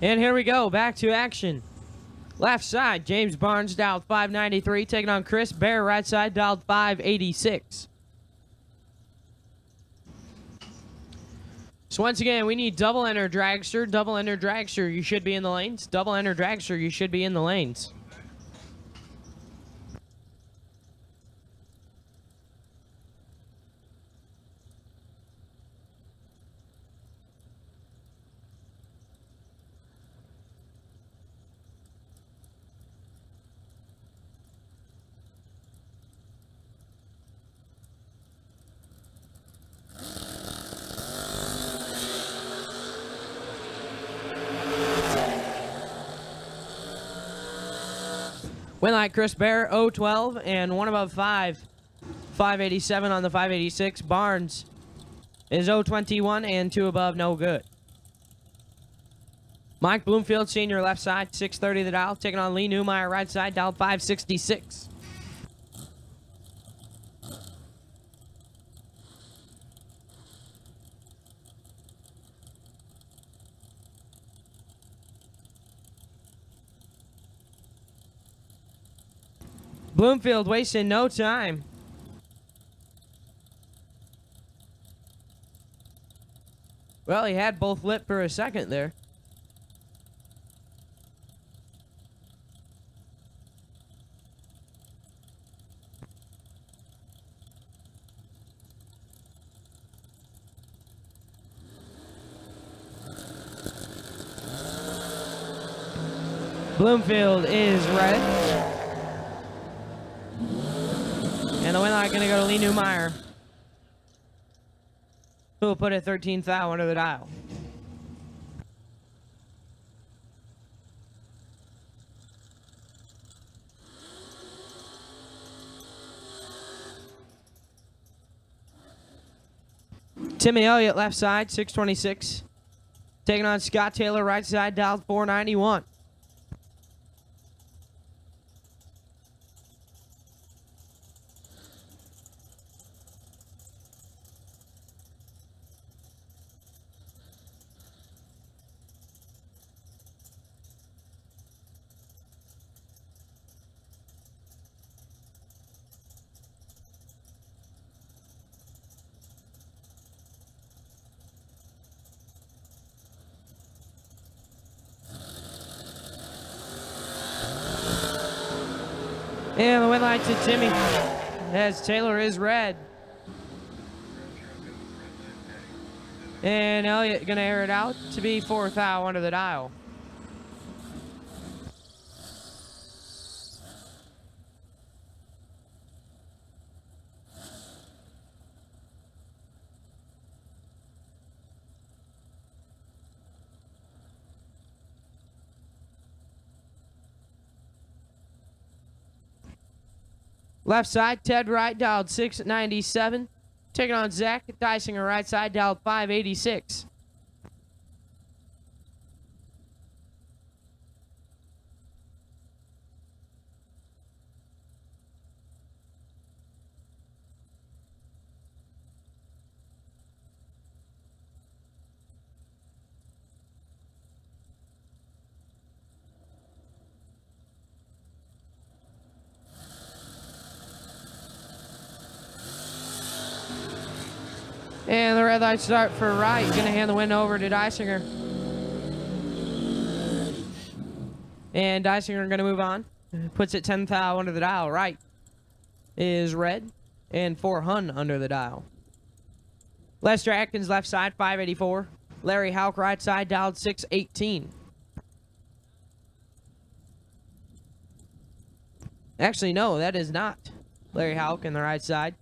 And here we go, back to action. Left side, James Barnes dialed 593, taking on Chris Bear. Right side, dialed 586. So once again, we need double enter dragster, double enter dragster. You should be in the lanes. Double enter dragster. You should be in the lanes. Win light, Chris Bear, 012, and one above 5. 587 on the 586. Barnes is 021, and two above, no good. Mike Bloomfield, senior, left side, 630 the dial, taking on Lee Newmeyer, right side, dial 566. Bloomfield wasting no time. Well, he had both lit for a second there. Bloomfield is red. And the win light going to go to Lee Newmeyer, who will put a 13th thou under the dial. Timmy Elliott, left side, 626. Taking on Scott Taylor, right side, dialed 491. And the win light to Timmy, as Taylor is red. And Elliott gonna air it out to be 4th thou under the dial. Left side, Ted Wright, dialed 697. Taking on Zach Dysinger, right side, dialed 586. And the red light start for Wright. Gonna hand the win over to Dysinger. And Dysinger gonna move on. Puts it 10th thou under the dial. Wright is red. And 4 Hun under the dial. Lester Atkins, left side, 584. Larry Hauk, right side, dialed 618. Actually, no, that is not Larry Hauk in the right side.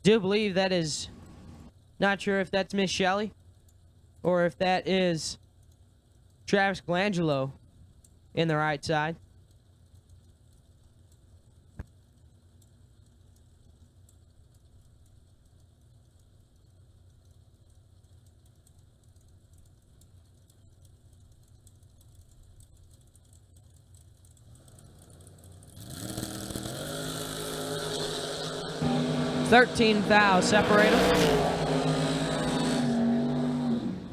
Do believe that is, not sure if that's Miss Shelley or if that is Travis Glangelo in the right side. $13 thou separate them.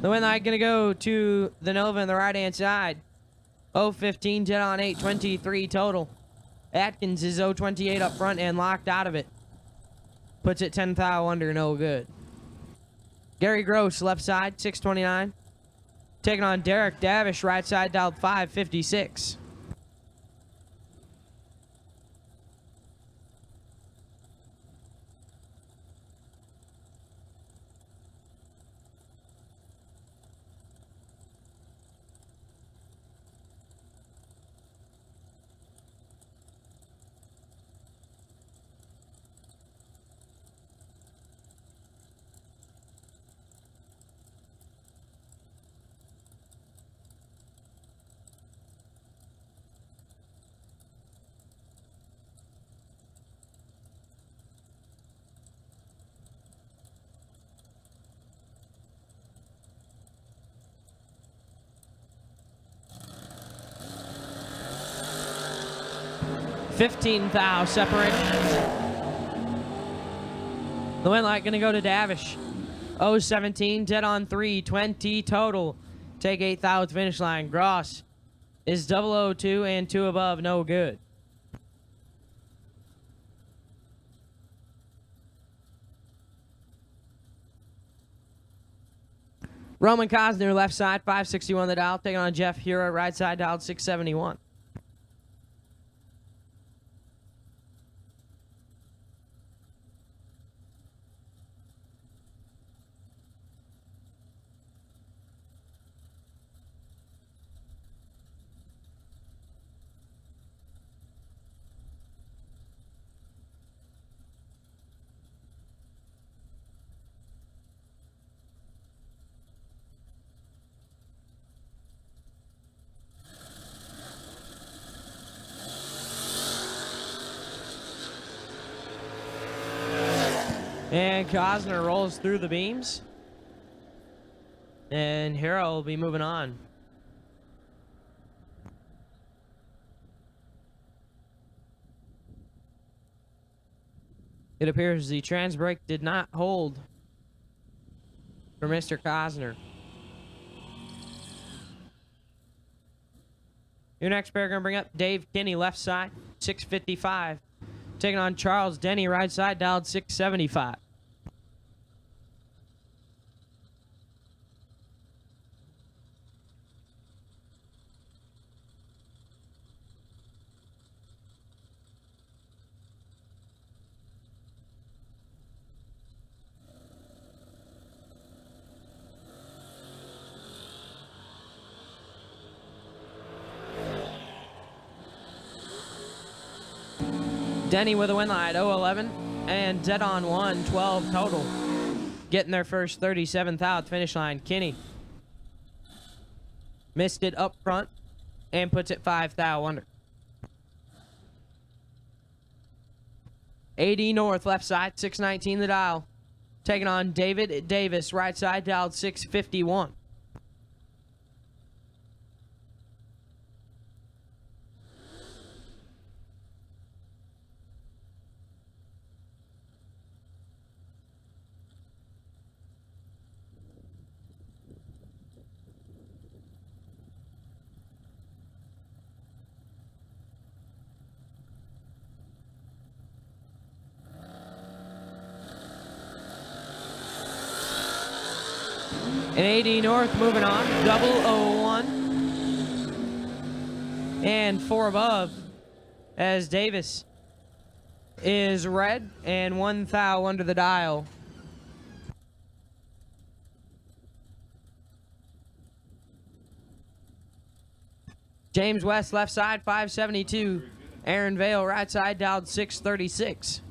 The win light going to go to the Nova on the right-hand side. 0-15, dead on 8-23 total. Atkins is 0-28 up front and locked out of it. Puts it 10 thou under, no good. Gary Gross, left side, 6-29. Taking on Derek Davish, right side, dialed 5-56. $15 thou separation. The win light gonna go to Davish. 0-17, dead on 3-20 total. Take 8 thou at the finish line. Gross is 0-02 and 2 above, no good. Roman Cosner, left side, 561 the dial. Taking on Jeff Hura, right side, dialed 671. And Cosner rolls through the beams. And Hero will be moving on. It appears the trans brake did not hold for Mr. Cosner. Your next pair going to bring up Dave Kinney, left side, 655. Taking on Charles Denny, right side, dialed 675. Denny with a win line, 0-11, and dead on 1, 12 total. Getting their first 37th out finish line. Kinney missed it up front and puts it 5 thou under. 80 north, left side, 619 the dial. Taking on David Davis, right side, dialed 651. And 80 north moving on, 001 and 4 above as Davis is red and 1 thou under the dial. James West left side 572, Aaron Vale right side dialed 636.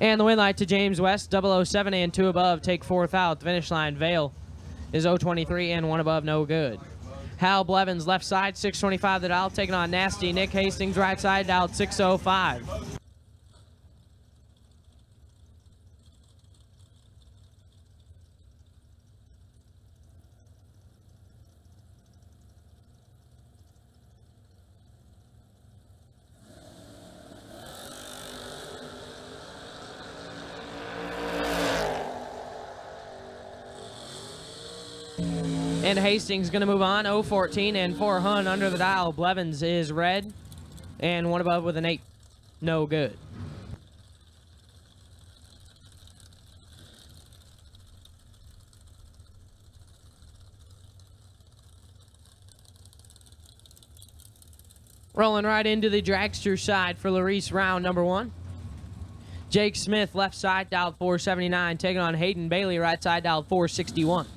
And the win light to James West, 007 and 2 above, take 4th out. The finish line, Vale is 023 and 1 above, no good. Hal Blevins, left side, 625 the dial, taking on Nasty. Nick Hastings, right side, dialed 605. And Hastings going to move on, 014 and 4 Hun under the dial. Blevins is red and 1 above with an 8. No good. Rolling right into the dragster side for Larice, round number 1. Jake Smith, left side, dialed 479, taking on Hayden Bailey, right side, dialed 461.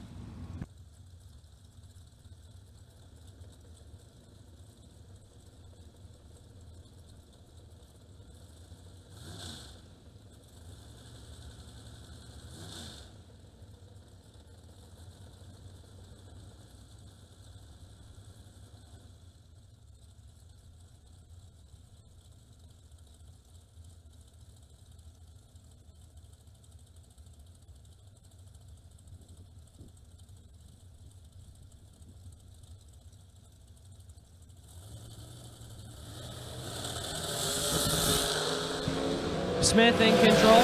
Smith in control.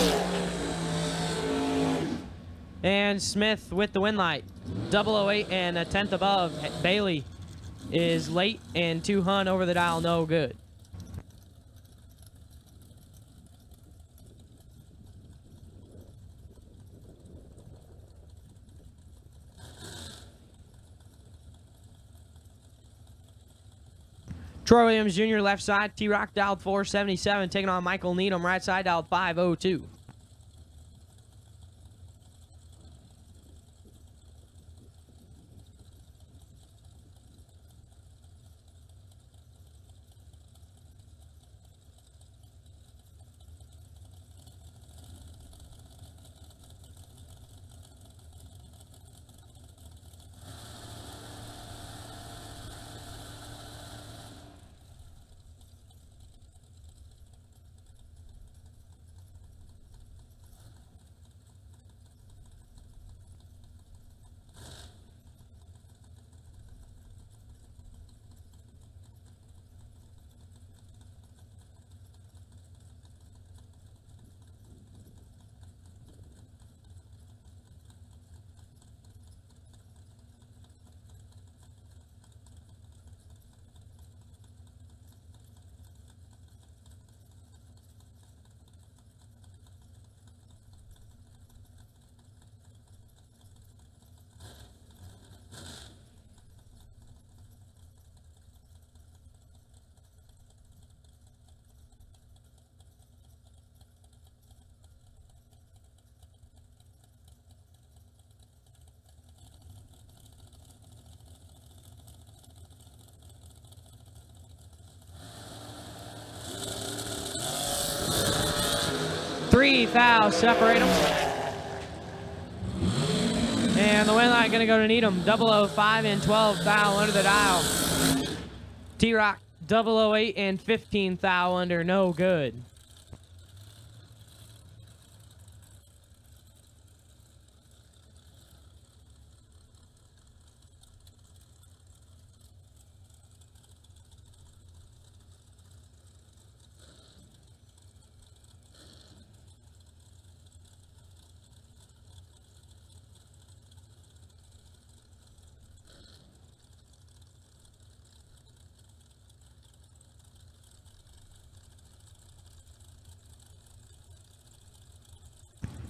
And Smith with the win light. 008 and a 10th above. Bailey is late and 2 Hun over the dial, no good. Troy Williams Jr. left side, T-Rock dialed 477, taking on Michael Needham, right side dialed 502. Three fouls separate them. And the win line going to go to Needham. 005 and 12 foul under the dial. T-Rock 008 and 15 foul under, no good.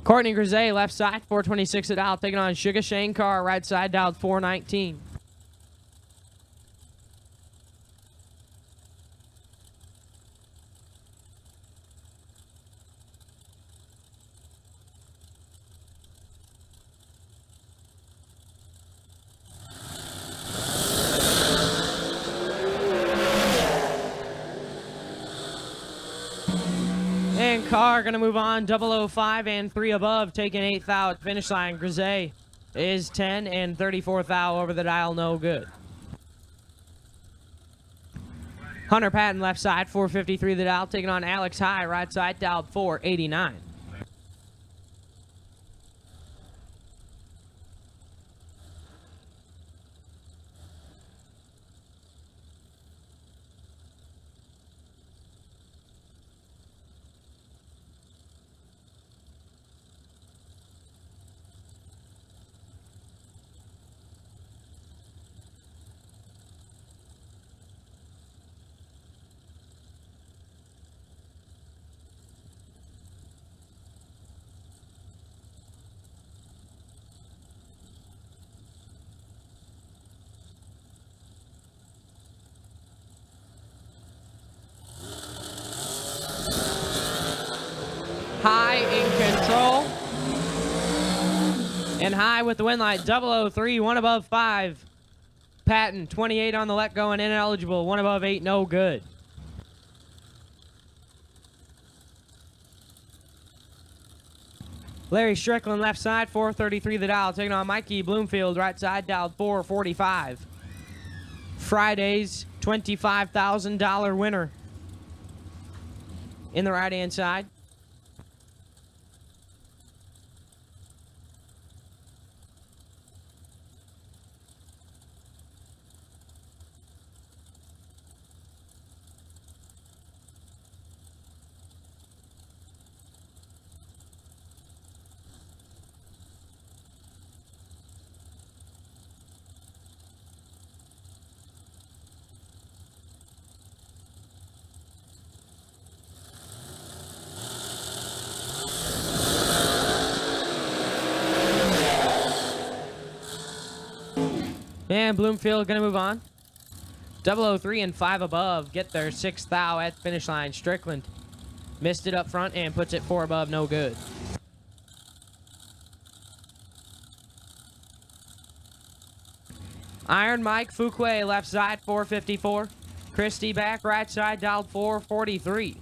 Courtney Grisey, left side, 426 at dial, taking on Sugar Shane Carr, right side, dialed 419. Car going to move on. 005 and 3 above, taking 8th thou at the finish line. Grise is 10 and 34th thou over the dial, no good. Hunter Patton left side, 453 the dial, taking on Alex High, right side, dialed 489. High in control. And High with the win light. 003, 1 above 5. Patton, 28 on the let go and ineligible. 1 above 8, no good. Larry Strickland left side, 433 the dial, taking on Mikey Bloomfield, right side, dialed 445. Friday's $25,000 winner in the right-hand side. And Bloomfield going to move on. 003 and 5 above get their 6th thou at the finish line. Strickland missed it up front and puts it 4 above, no good. Iron Mike Fuquay left side, 454. Christie back right side, dialed 443.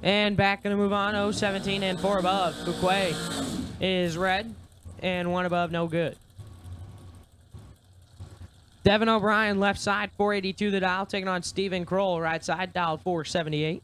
And back going to move on. 017 and 4 above. Fuquay is red and 1 above, no good. Devin O'Brien left side, 482 the dial, taking on Stephen Kroll, right side, dial 478.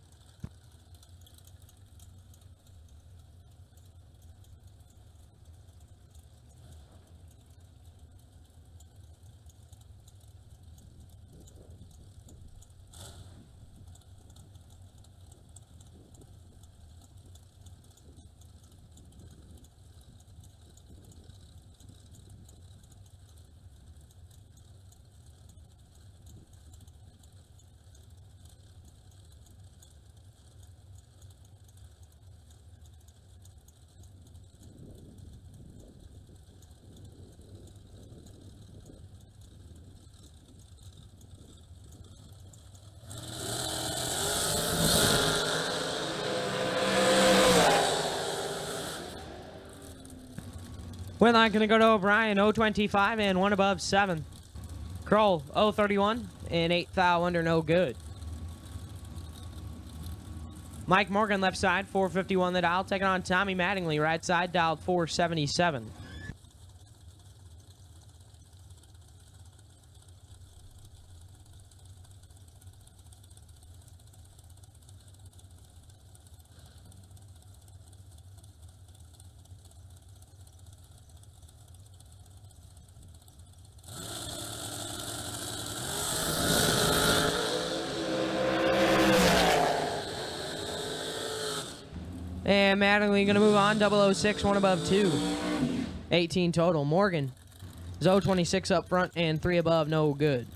Win line going to go to O'Brien, 025 and 1 above 7. Kroll, 031 and 8 thou under, no good. Mike Morgan left side, 451 the dial, taking on Tommy Mattingly, right side, dialed 477. And Mattingly going to move on. 006, 1 above 2. 18 total. Morgan is 026 up front and 3 above, no good.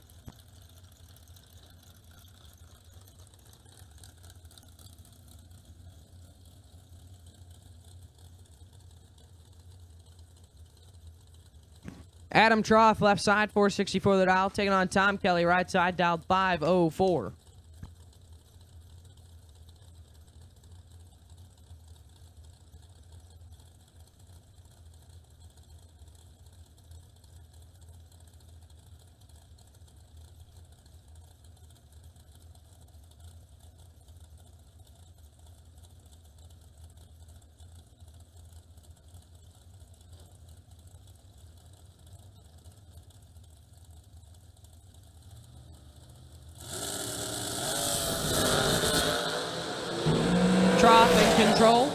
Adam Trough, left side, 464 the dial. Taking on Tom Kelly, right side, dialed 504. Troth in control.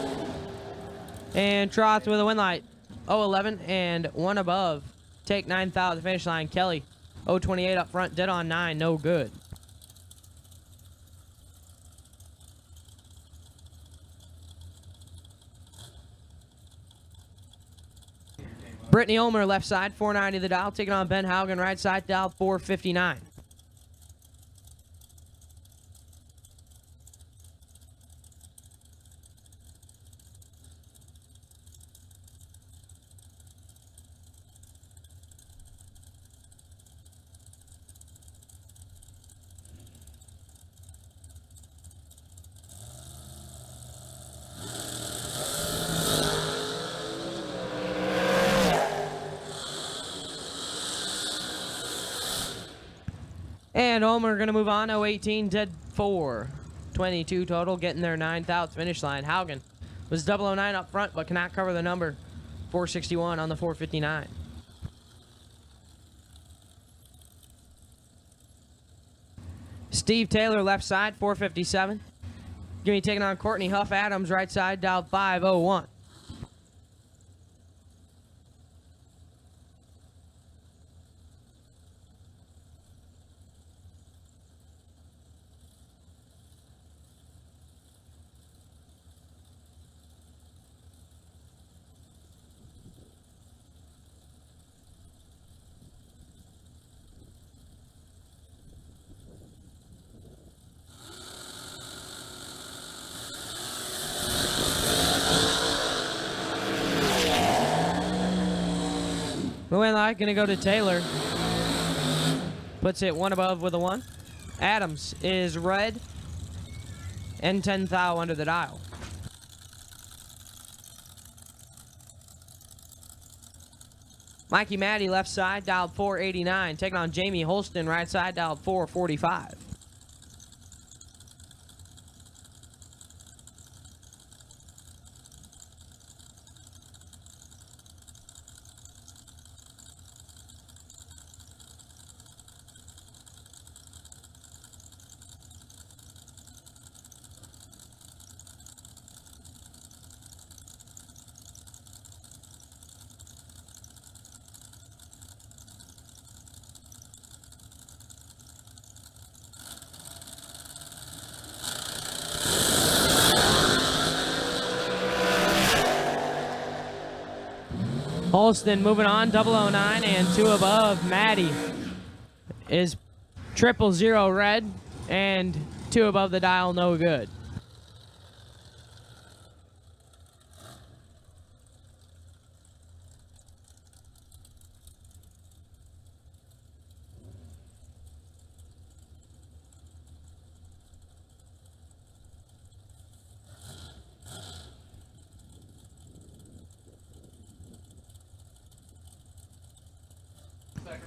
And Troth with a win light. 0-11 and one above. Take 9th out of the finish line. Kelly, 0-28 up front. Dead on 9. No good. Brittany Ulmer, left side, 490 the dial. Taking on Ben Haugen, right side, dial 459. And Ulmer going to move on. 0-18, dead 4. 22 total, getting their 9th out finish line. Haugen was 009 up front, but cannot cover the number. 461 on the 459. Steve Taylor, left side, 457. Going to be taking on Courtney Huff Adams, right side, dialed 501. The win light going to go to Taylor. Puts it one above with a 1. Adams is red and 10th thou under the dial. Mikey Maddie, left side, dialed 489. Taking on Jamie Holston, right side, dialed 445. Holston moving on, 009 and 2 above. Maddie is 000 red and 2 above the dial, no good.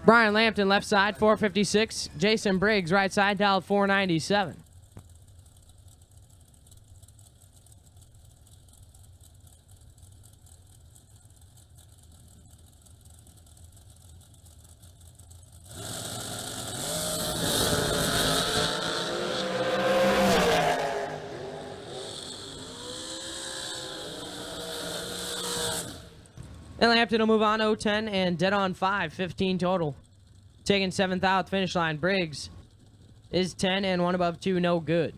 Brian Lampton, left side, 456. Jason Briggs, right side, dialed 497. And Lampton will move on, 0-10 and dead on 5, 15 total. Taking 7th out, finish line. Briggs is 10 and 1 above 2, no good.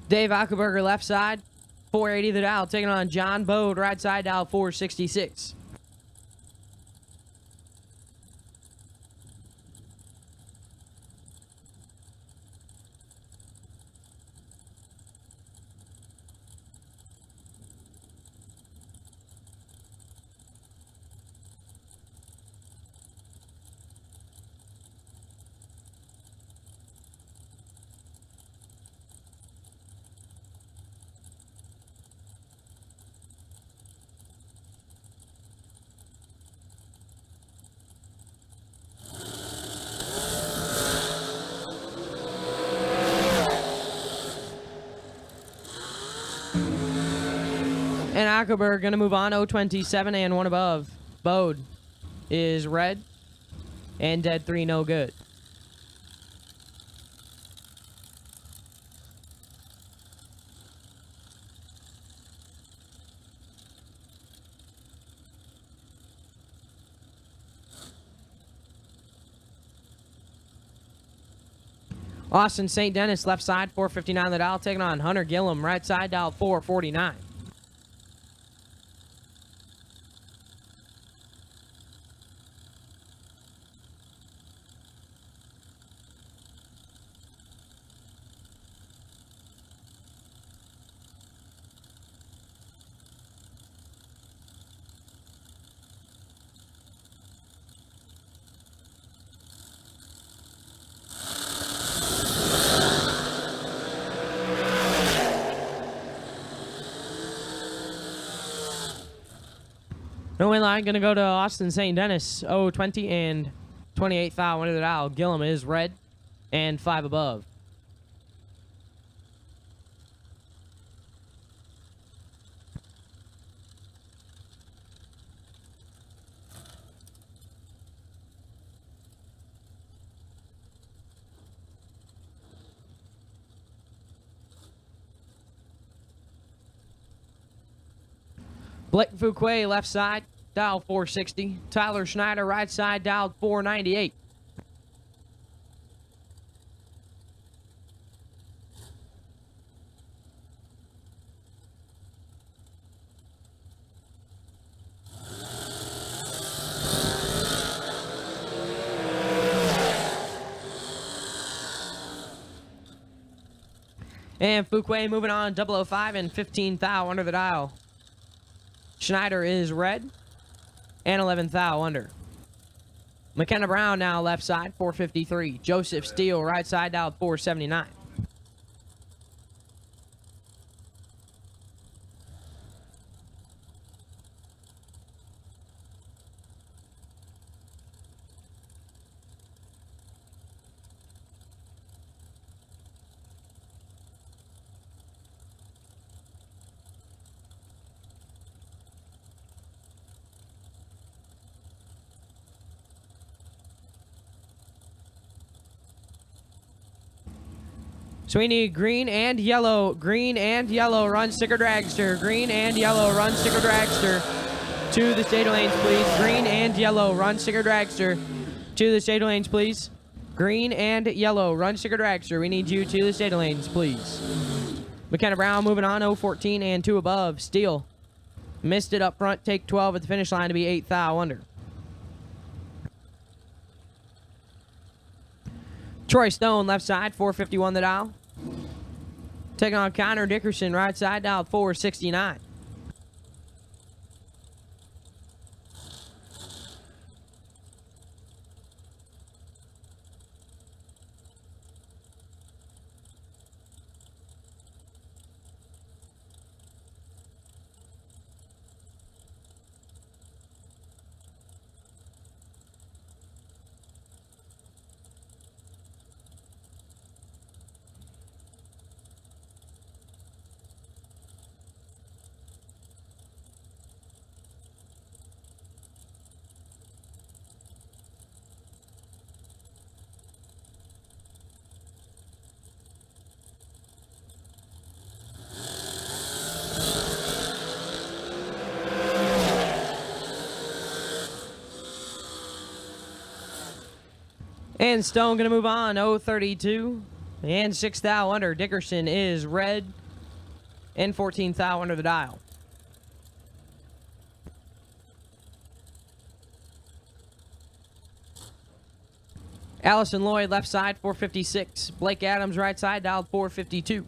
Dave Ackerberger left side, 480 the dial, taking on John Bode, right side dial, 466. And Ackerberg going to move on, 027 and 1 above. Bode is red and dead 3, no good. Austin St. Dennis left side, 459 the dial, taking on Hunter Gillum, right side dial, 449. No win line going to go to Austin St. Dennis, 020 and 28 thou under the dial. Gillum is red and 5 above. Blake Fuquay, left side, dial 460. Tyler Schneider, right side, dialed 498. And Fuquay moving on, 005 and 15 thou under the dial. Schneider is red and 11 thou under. McKenna Brown now left side, 453. Joseph Steele, right side, dialed 479. So we need green and yellow, run sticker dragster, green and yellow, run sticker dragster to the state lanes, please. Green and yellow, run sticker dragster to the state lanes, please. Green and yellow, run sticker dragster. We need you to the state lanes, please. McKenna Brown moving on, 014 and 2 above. Steele missed it up front, take 12 at the finish line to be 8 thou under. Troy Stone, left side, 451 the dial. Taking on Connor Dickerson, right side, dial 469. And Stone going to move on, 032 And 6 thou under. Dickerson is red. And 14 thou under the dial. Allison Lloyd, left side, 456. Blake Adams, right side, dialed 452.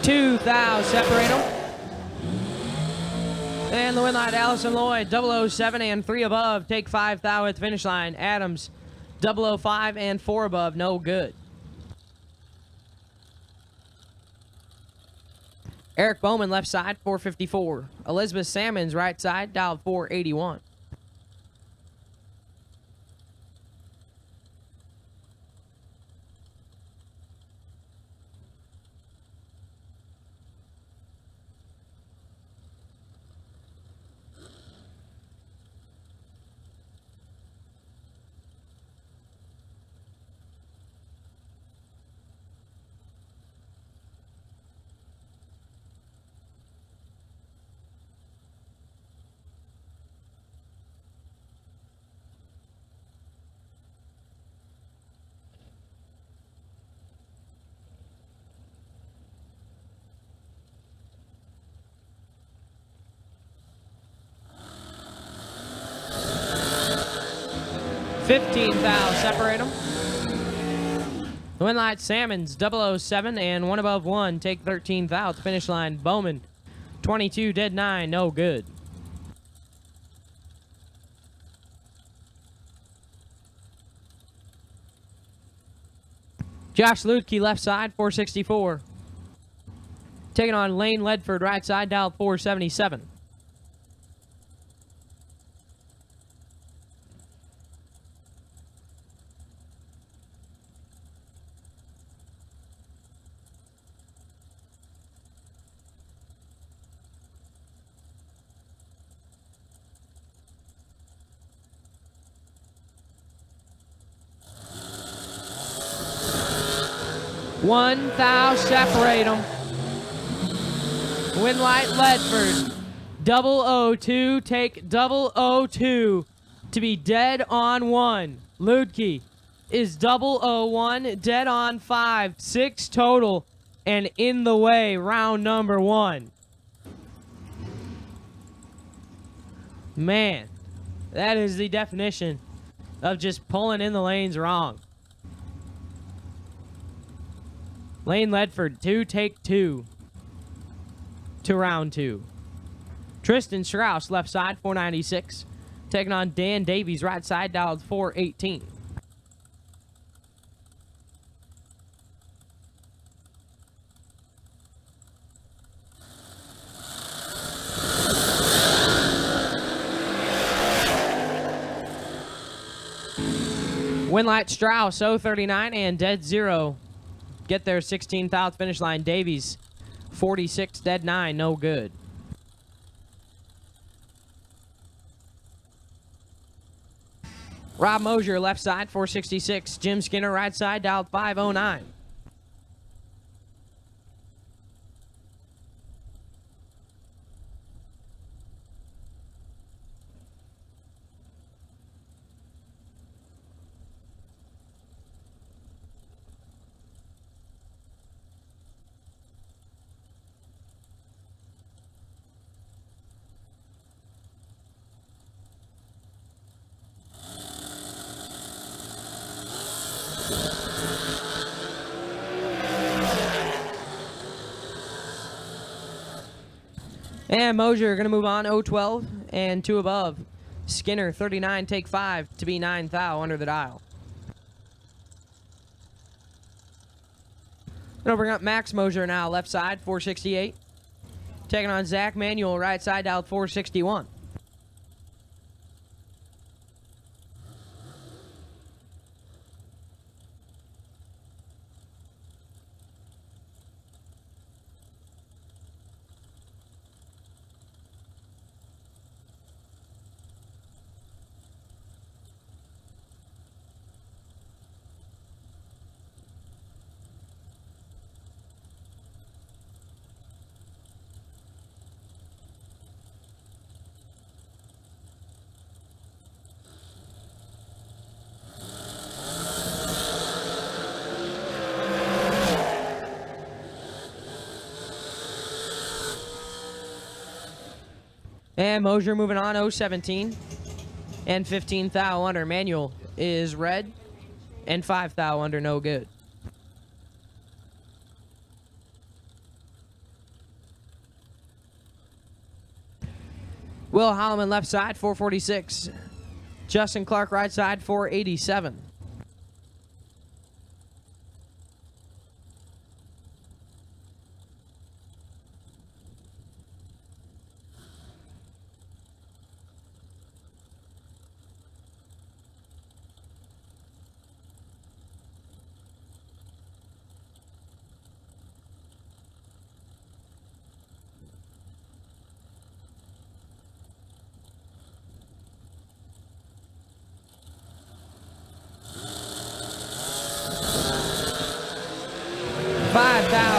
Two thou separate them. And the win line, Allison Lloyd, 007 and 3 above. Take 5 thou at the finish line. Adams, 005 and 4 above. No good. Eric Bowman, left side, 454. Elizabeth Salmons, right side, dialed 481. $15 thou separate them. The win line, Salmons, 007 and 1 above 1. Take 13 thou at the finish line. Bowman, 22 dead 9, no good. Josh Lutke, left side, 464. Taking on Lane Ledford, right side, dialed 477. One thou separate them. Win light Ledford. 002, take 002 to be dead on 1. Ludke is 001, dead on 5, 6 total, and in the way, round number 1. Man, that is the definition of just pulling in the lanes wrong. Lane Ledford, 2, take 2 to round 2. Tristan Strauss, left side, 496. Taking on Dan Davies, right side, dialed 418. Winlight Strauss, 039 and dead 0. Get there 16th out finish line. Davies, 46 dead 9, no good. Rob Mosier, left side, 466. Jim Skinner, right side, dialed 509. And Mosier going to move on, 012 and 2 above. Skinner, 39, take 5 to be 9 thou under the dial. Gonna bring up Max Mosier now, left side, 468. Taking on Zach Manuel, right side, dialed 461. And Mosier moving on, 017 and 15 thou under. Manuel is red and 5 thou under, no good. Will Holloman left side, 446. Justin Clark right side, 487.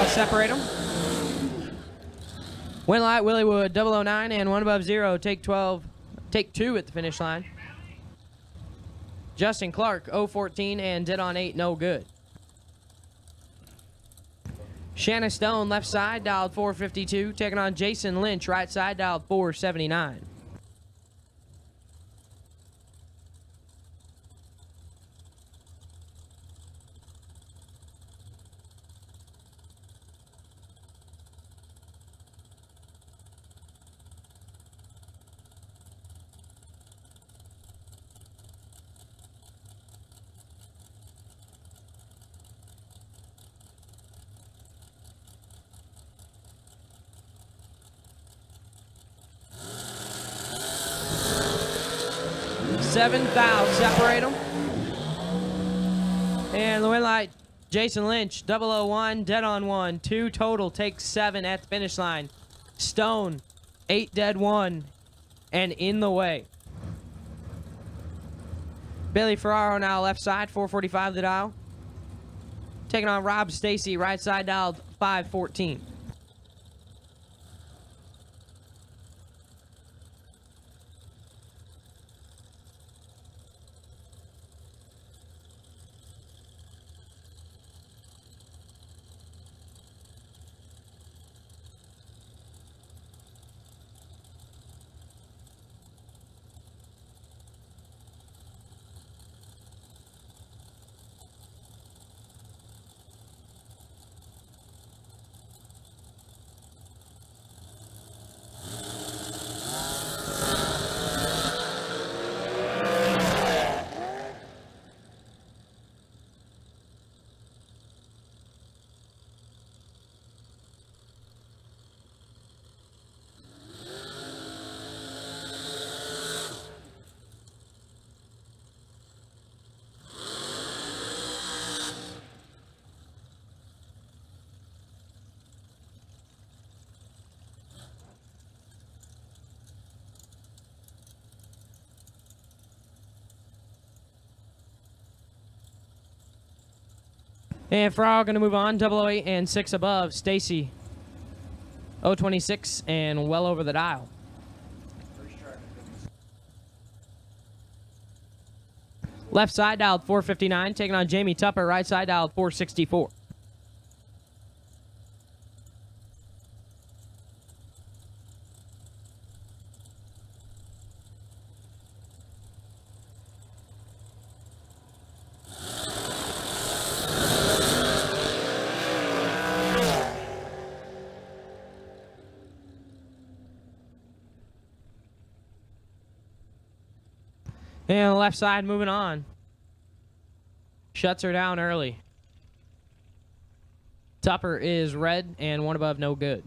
Separate them. Winlight, Willywood, 009 and 1 above 0. Take 12, take 2 at the finish line. Justin Clark, 014 and dead on 8, no good. Shanna Stone, left side, dialed 452. Taking on Jason Lynch, right side, dialed 479. Seven thou, separate them. And the win light, Jason Lynch, 001, dead on 1. 2 total, take 7 at the finish line. Stone, 8 dead 1, and in the way. Billy Ferraro now left side, 445 the dial. Taking on Rob Stacy, right side dialed 514. And Frog going to move on, 008 and 6 above. Stacy, 026 and well over the dial. Left side dialed 459, taking on Jamie Tupper. Right side dialed 464. And the left side moving on. Shuts her down early. Tupper is red and one above no good.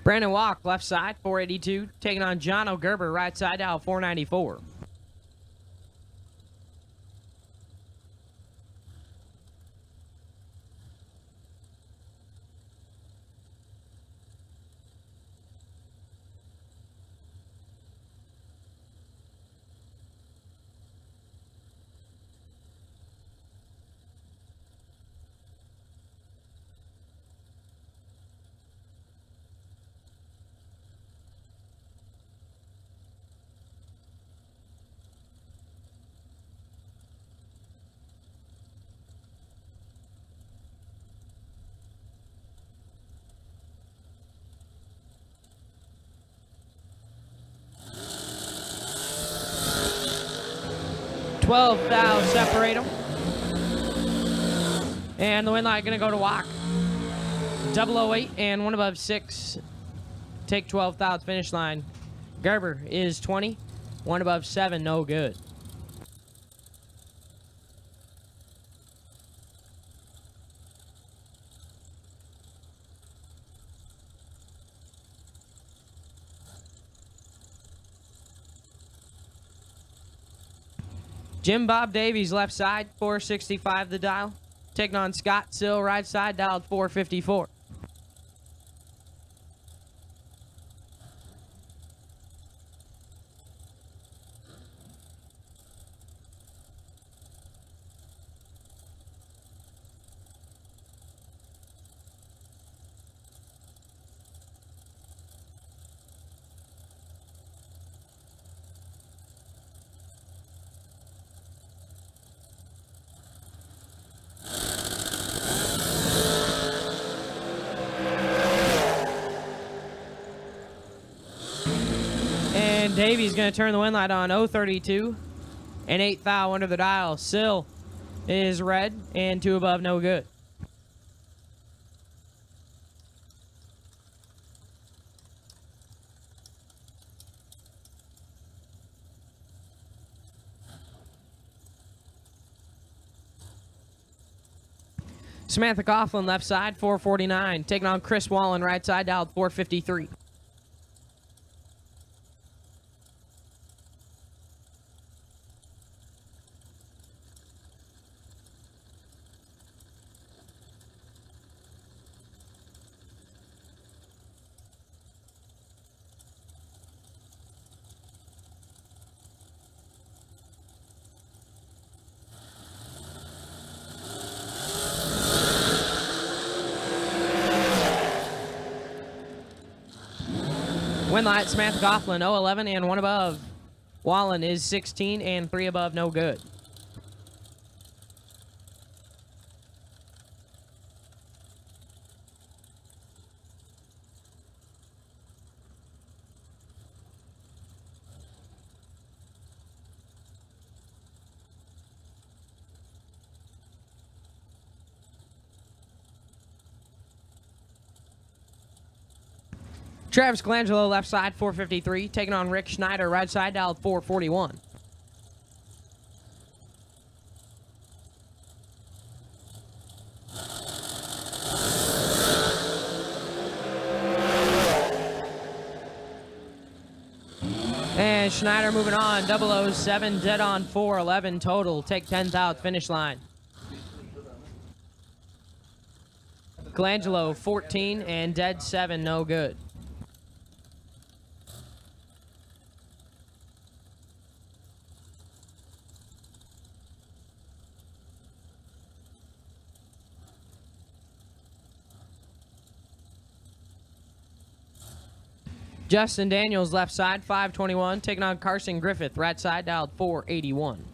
Brandon Walk, left side, 482. Taking on John O'Gerber, right side, down 494. Thou separate them. And the win line going to go to Walk. 008 and one above 6. Take 12 thou finish line. Gerber is 20. One above 7, no good. Jim Bob Davies, left side, 465 the dial. Taking on Scott Sill, right side, dialed 454. And Davies going to turn the wind light on 032 and 8 thou under the dial. Sill is red and 2 above, no good. Samantha Coughlin, left side, 449. Taking on Chris Wallen, right side, dialed 453. Win light, Samantha Coughlin, 011 and 1 above. Wallen is 16 and 3 above, no good. Travis Colangelo, left side, 453. Taking on Rick Schneider, right side, dialed 441. And Schneider moving on, 007, dead on 411 total. Take 10th out, finish line. Colangelo, 14 and dead 7, no good. Justin Daniels, left side, 521. Taking on Carson Griffith, right side, dialed 481.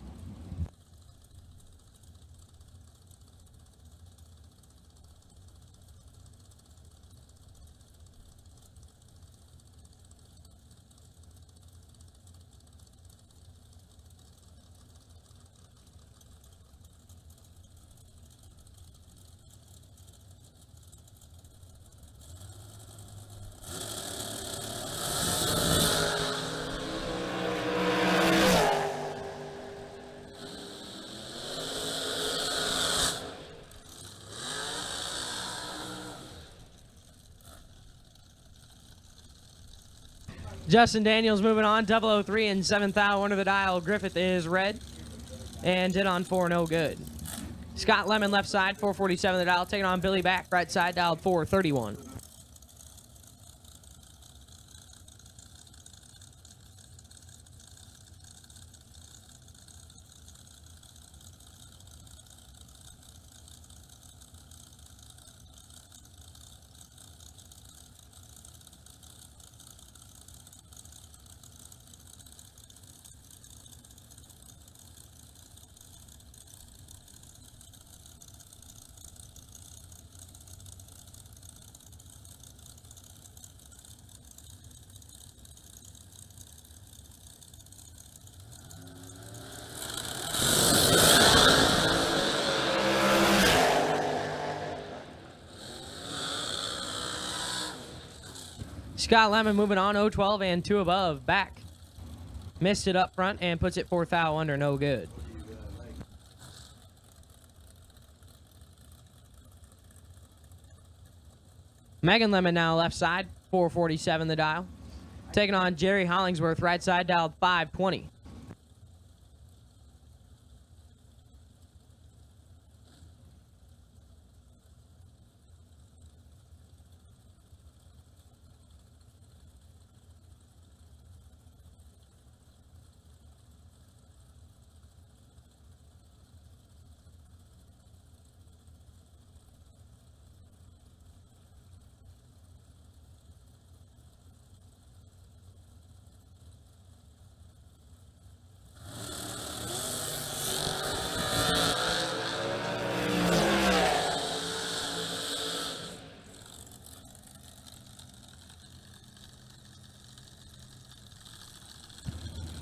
Justin Daniels moving on, 003 and 7th out under the dial. Griffith is red and did on 4, no good. Scott Lemon, left side, 447 the dial. Taking on Billy Back, right side, dialed 431. Scott Lemon moving on, 012 and 2 above. Back. Missed it up front and puts it 4th out under, no good. Megan Lemon now left side, 447 the dial. Taking on Jerry Hollingsworth, right side, dialed 520.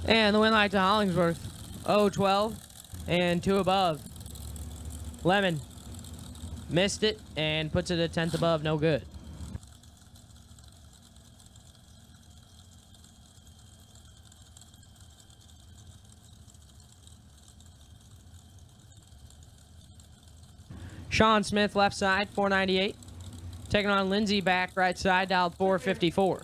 And the win light to Hollingsworth, 012 and 2 above. Lemon missed it and puts it at 10th above, no good. Sean Smith, left side, 498. Taking on Lindsey Back, right side, dialed 454.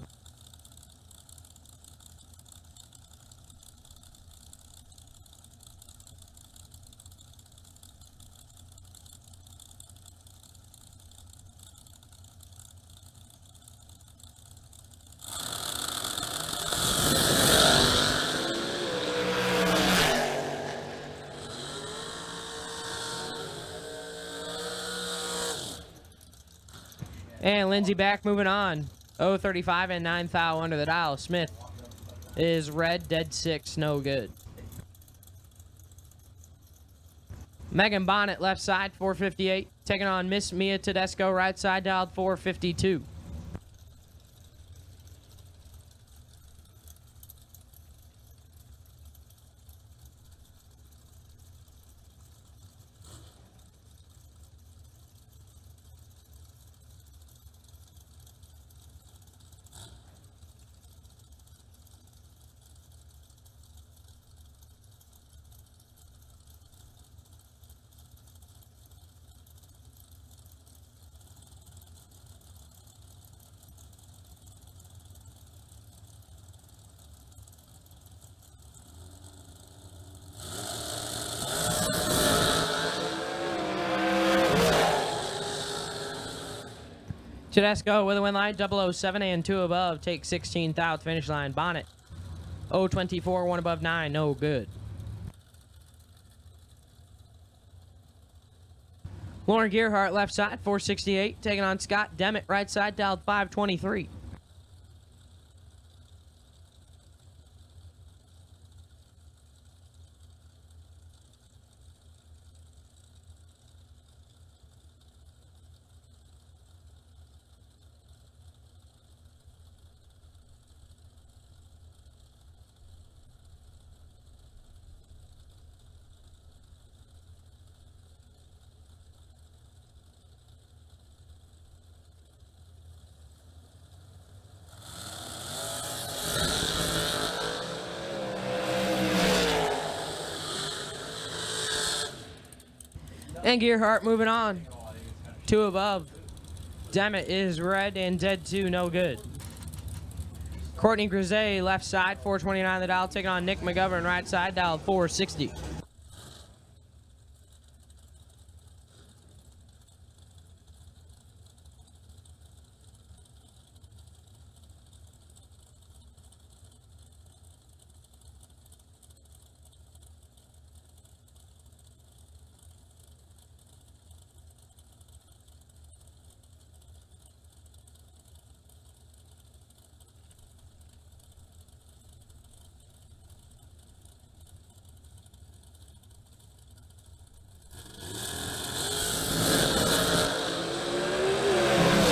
And Lindsey Back moving on. 035 and 9th out under the dial. Smith is red, dead 6, no good. Megan Bonnet, left side, 458. Taking on Miss Mia Tedesco, right side, dialed 452. Tedesco with a win line, 007 and 2 above. Take 16th out, finish line. Bonnet, 024, 1 above 9, no good. Lauren Gearhart, left side, 468. Taking on Scott Demmett, right side, dialed 523. And Gearhart moving on. 2 above. Demmett is red and dead 2, no good. Courtney Grisey, left side, 429 the dial. Taking on Nick McGovern, right side, dial 460.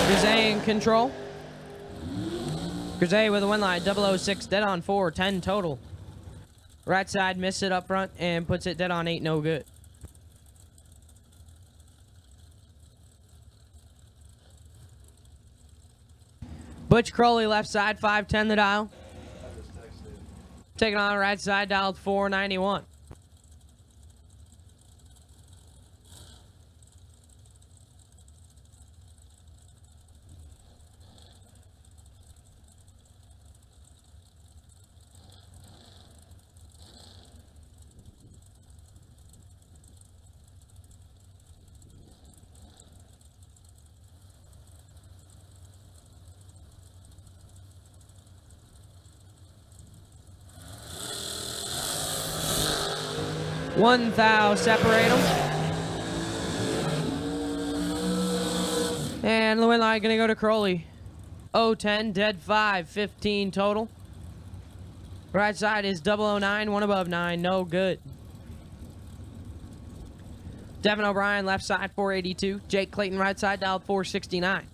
Grisey in control. Grisey with a win line, 006, dead on 4, 10 total. Right side, missed it up front and puts it dead on 8, no good. Butch Crowley, left side, 510 the dial. Taking on the right side, dialed 491. One thou separate them. And the win line gonna go to Crowley. 010, dead 5, 15 total. Right side is 009, 1 above 9, no good. Devin O'Brien, left side, 482. Jake Clayton, right side, dialed 469.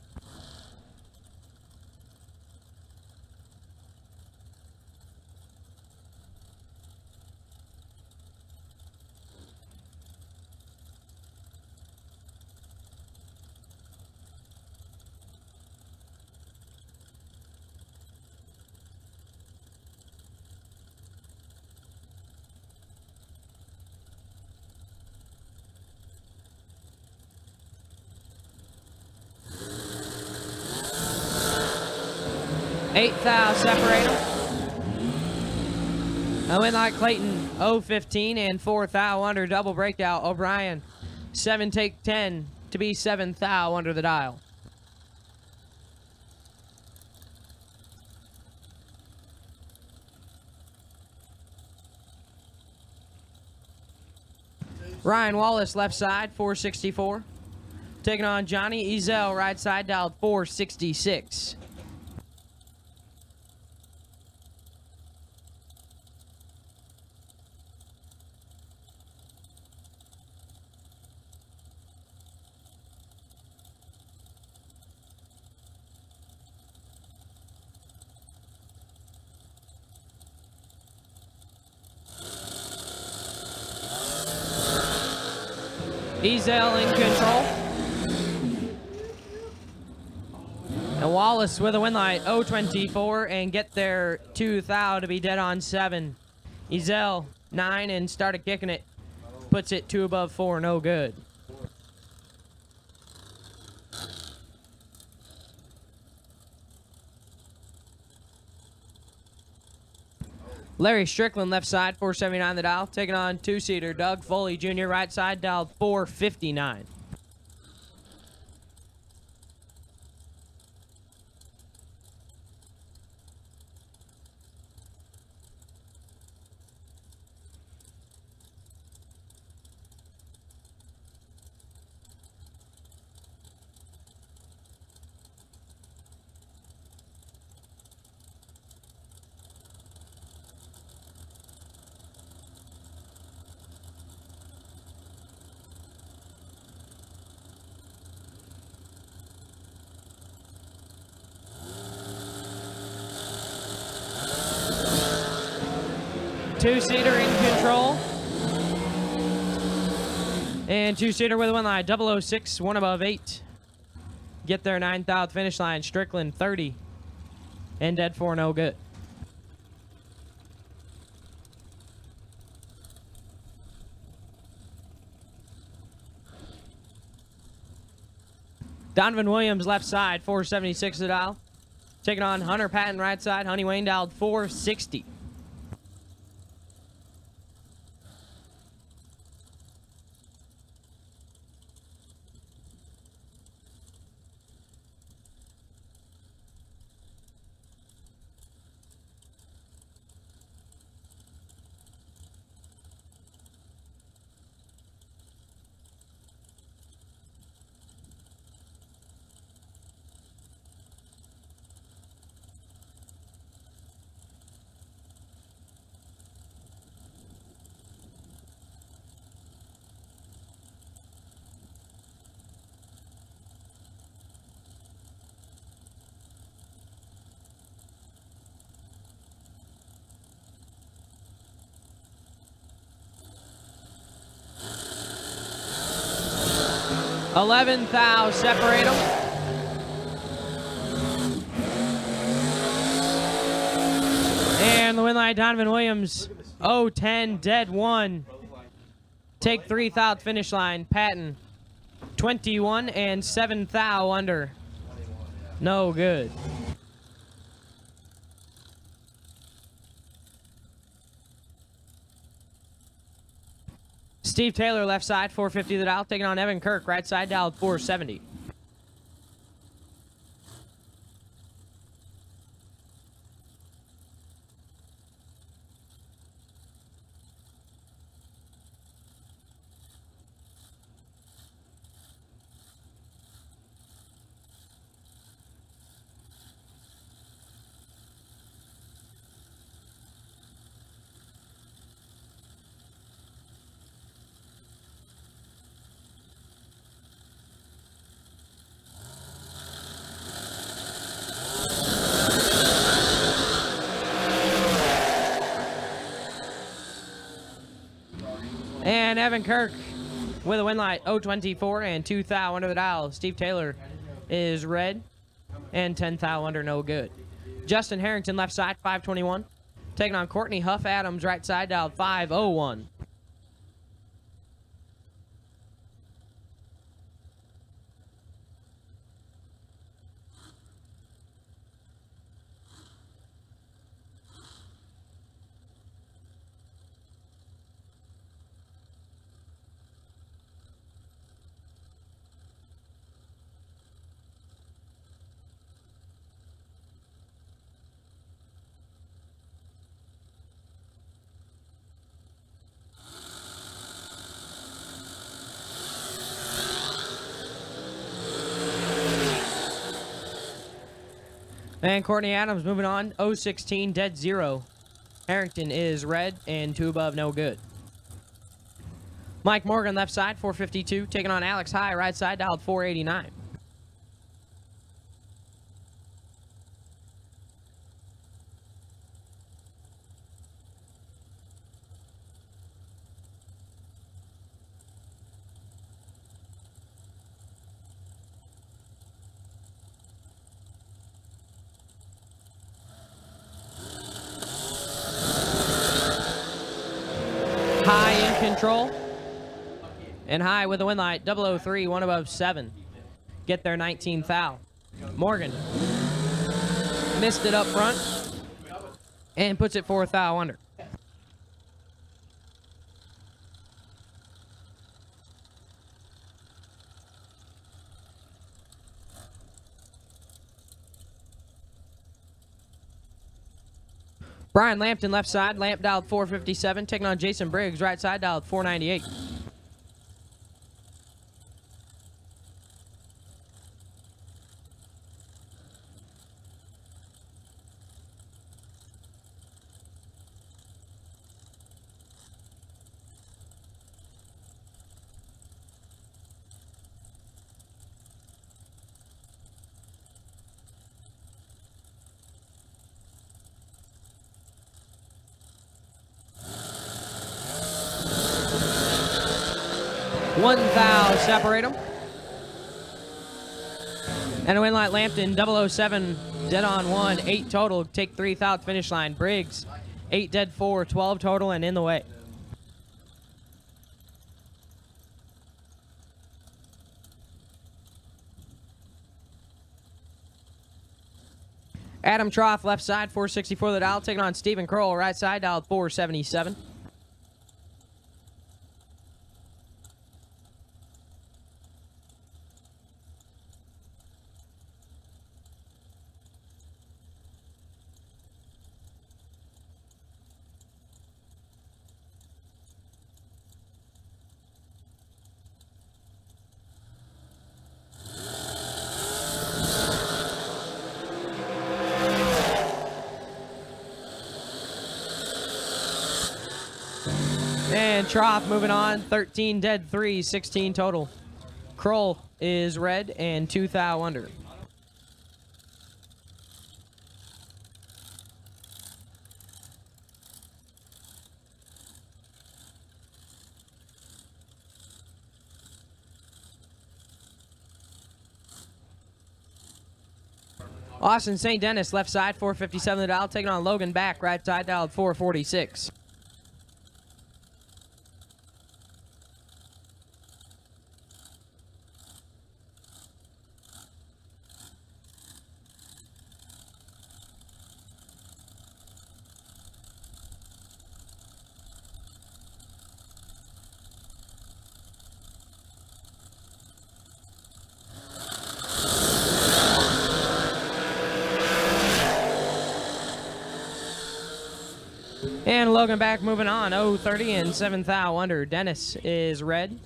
Eighth thou separate them. A win like Clayton, 0-15 and 4th thou under double breakout. O'Brien, 7 take 10 to be 7th thou under the dial. Ryan Wallace, left side, 464. Taking on Johnny Ezel, right side, dialed 466. Ezel in control. And Wallace with a win light, 0-24, and get their 2 thou to be dead on 7. Ezel, 9, and started kicking it. Puts it 2 above 4, no good. Larry Strickland, left side, 479 the dial. Taking on two-seater Doug Foley Jr., right side, dialed 459. Two-seater in control. And two-seater with a win line, 006, one above 8. Get their 9,000th finish line, Strickland 30. And dead 4, no good. Donovan Williams left side, 476 the dial. Taking on Hunter Patton right side, Honey Wayne dialed 460. $11,000 separate them. And the win line, Donovan Williams, 0-10, dead 1. Take 3,000 finish line, Patton, 21 and 7,000 under. No good. Steve Taylor left side, 450 the dial, taking on Evan Kirk, right side dial, 470. And Evan Kirk with a win light, 024 and 2,000 under the dial. Steve Taylor is red and 10,000 under, no good. Justin Harrington left side, 521. Taking on Courtney Huff Adams, right side dial, 501. And Courtney Adams moving on, 016, dead 0. Harrington is red and 2 above, no good. Mike Morgan left side, 452, taking on Alex High, right side, dialed 489. High in control. And High with a win light, 003, 1 above 7. Get their 19,000. Morgan missed it up front and puts it 4,000 under. Brian Lampton left side, Lamp dialed 457, taking on Jason Briggs, right side dialed 498. 1 thou separate them. And a win light Lampton, 007, dead on 1, 8 total. Take 3 thou at the finish line. Briggs, 8 dead 4, 12 total, and in the way. Adam Troff, left side, 464 the dial. Taking on Stephen Kroll, right side, dial 477. And Troff moving on, 13 dead 3, 16 total. Kroll is red and 2 thou under. Austin St. Dennis, left side, 457 the dial. Taking on Logan Back, right side, dialed 446. And Logan Back moving on, 0-30 and 7 thou under. Dennis is red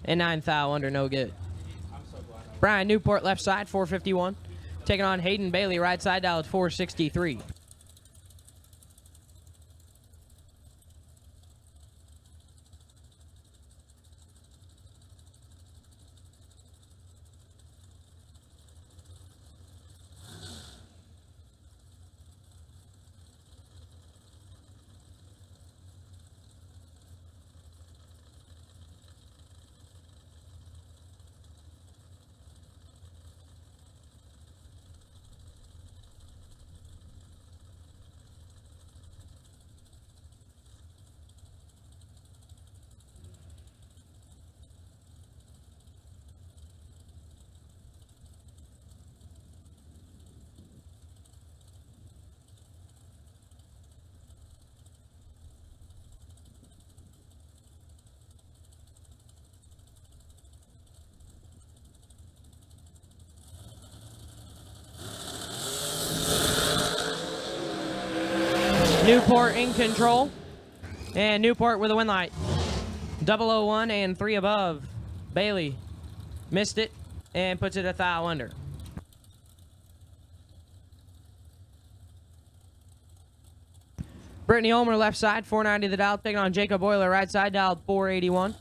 and 9 thou under, no good. Brian Newport, left side, 451. Taking on Hayden Bailey, right side, dialed 463. Newport in control. And Newport with a win light. 001 and 3 above. Bailey missed it and puts it a thou under. Brittany Ulmer, left side, 490 the dial. Taking on Jacob Euler, right side, dialed 481.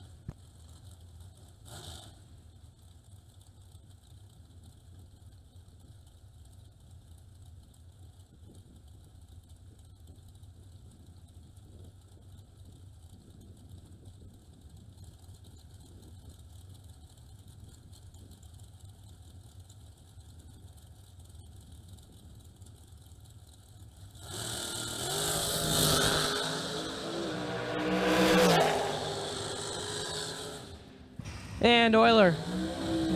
And Euler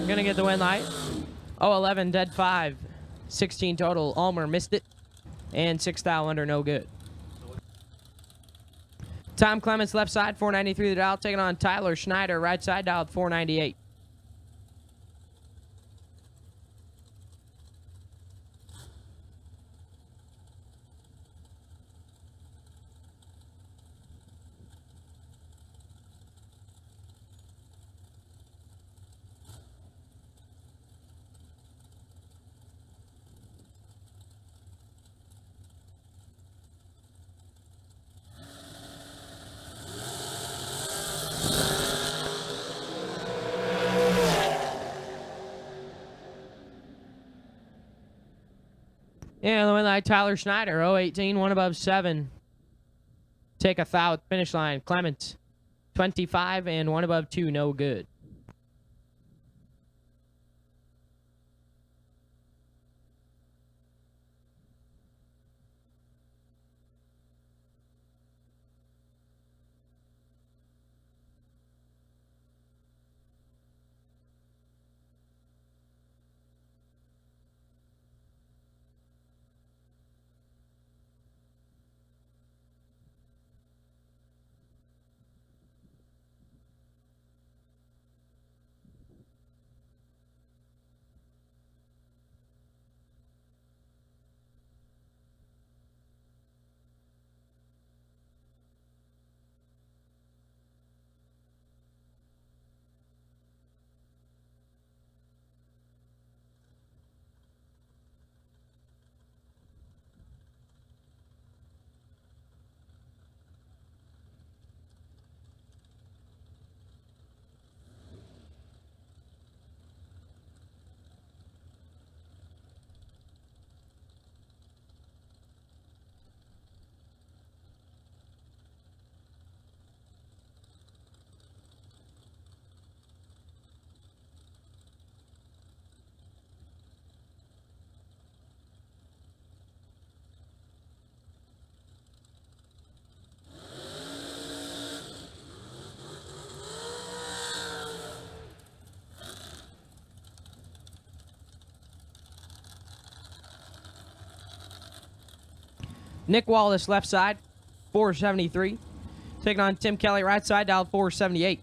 gonna get the win light. 0-11, dead 5, 16 total. Ulmer missed it, and 6 thou under, no good. Tom Clements, left side, 493 the dial. Taking on Tyler Schneider, right side, dialed 498. And the win light, Tyler Schneider, 0-18, 1 above 7. Take a thou at the finish line. Clements, 25 and 1 above 2, no good. Nick Wallace, left side, 473. Taking on Tim Kelly, right side, dialed 478.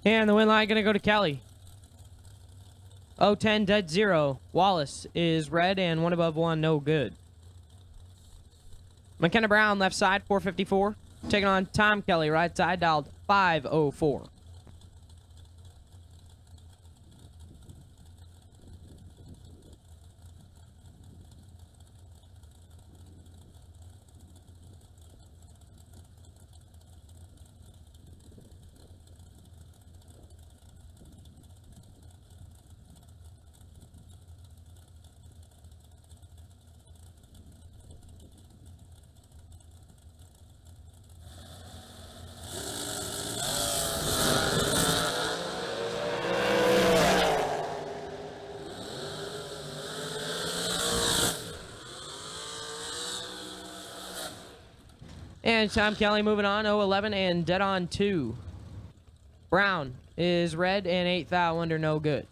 And the win line going to go to Kelly. 0-10, dead 0. Wallace is red and 1 above 1, no good. McKenna Brown, left side, 454. Taking on Tom Kelly, right side, dialed 504. And Tom Kelly moving on, 0-11 and dead on 2. Brown is red and 8th thou under, no good.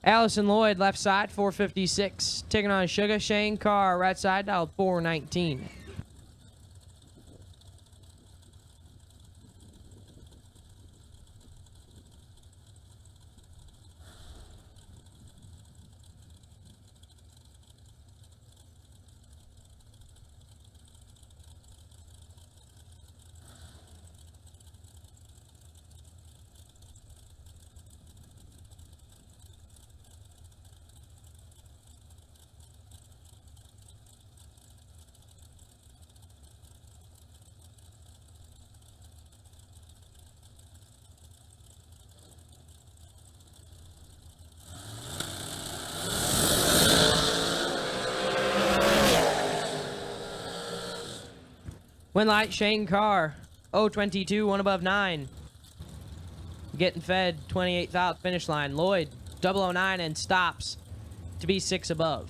Allison Lloyd, left side, 456. Taking on Sugar. Shane Carr, right side, dialed 419. Win light, Shane Carr, 0-22, 1 above 9. Getting fed, 28th out, finish line. Lloyd, 009 and stops to be 6 above.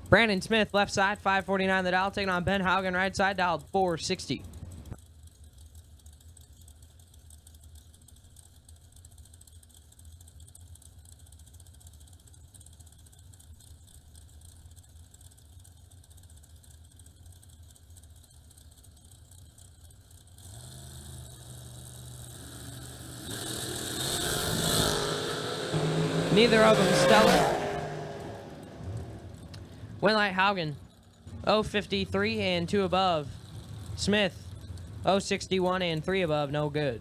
Brandon Smith, left side, 549 the dial, taking on Ben Haugen, right side, dialed 460. Neither of them stellar. Winlight Haugen, 053 and 2 above. Smith, 061 and 3 above, no good.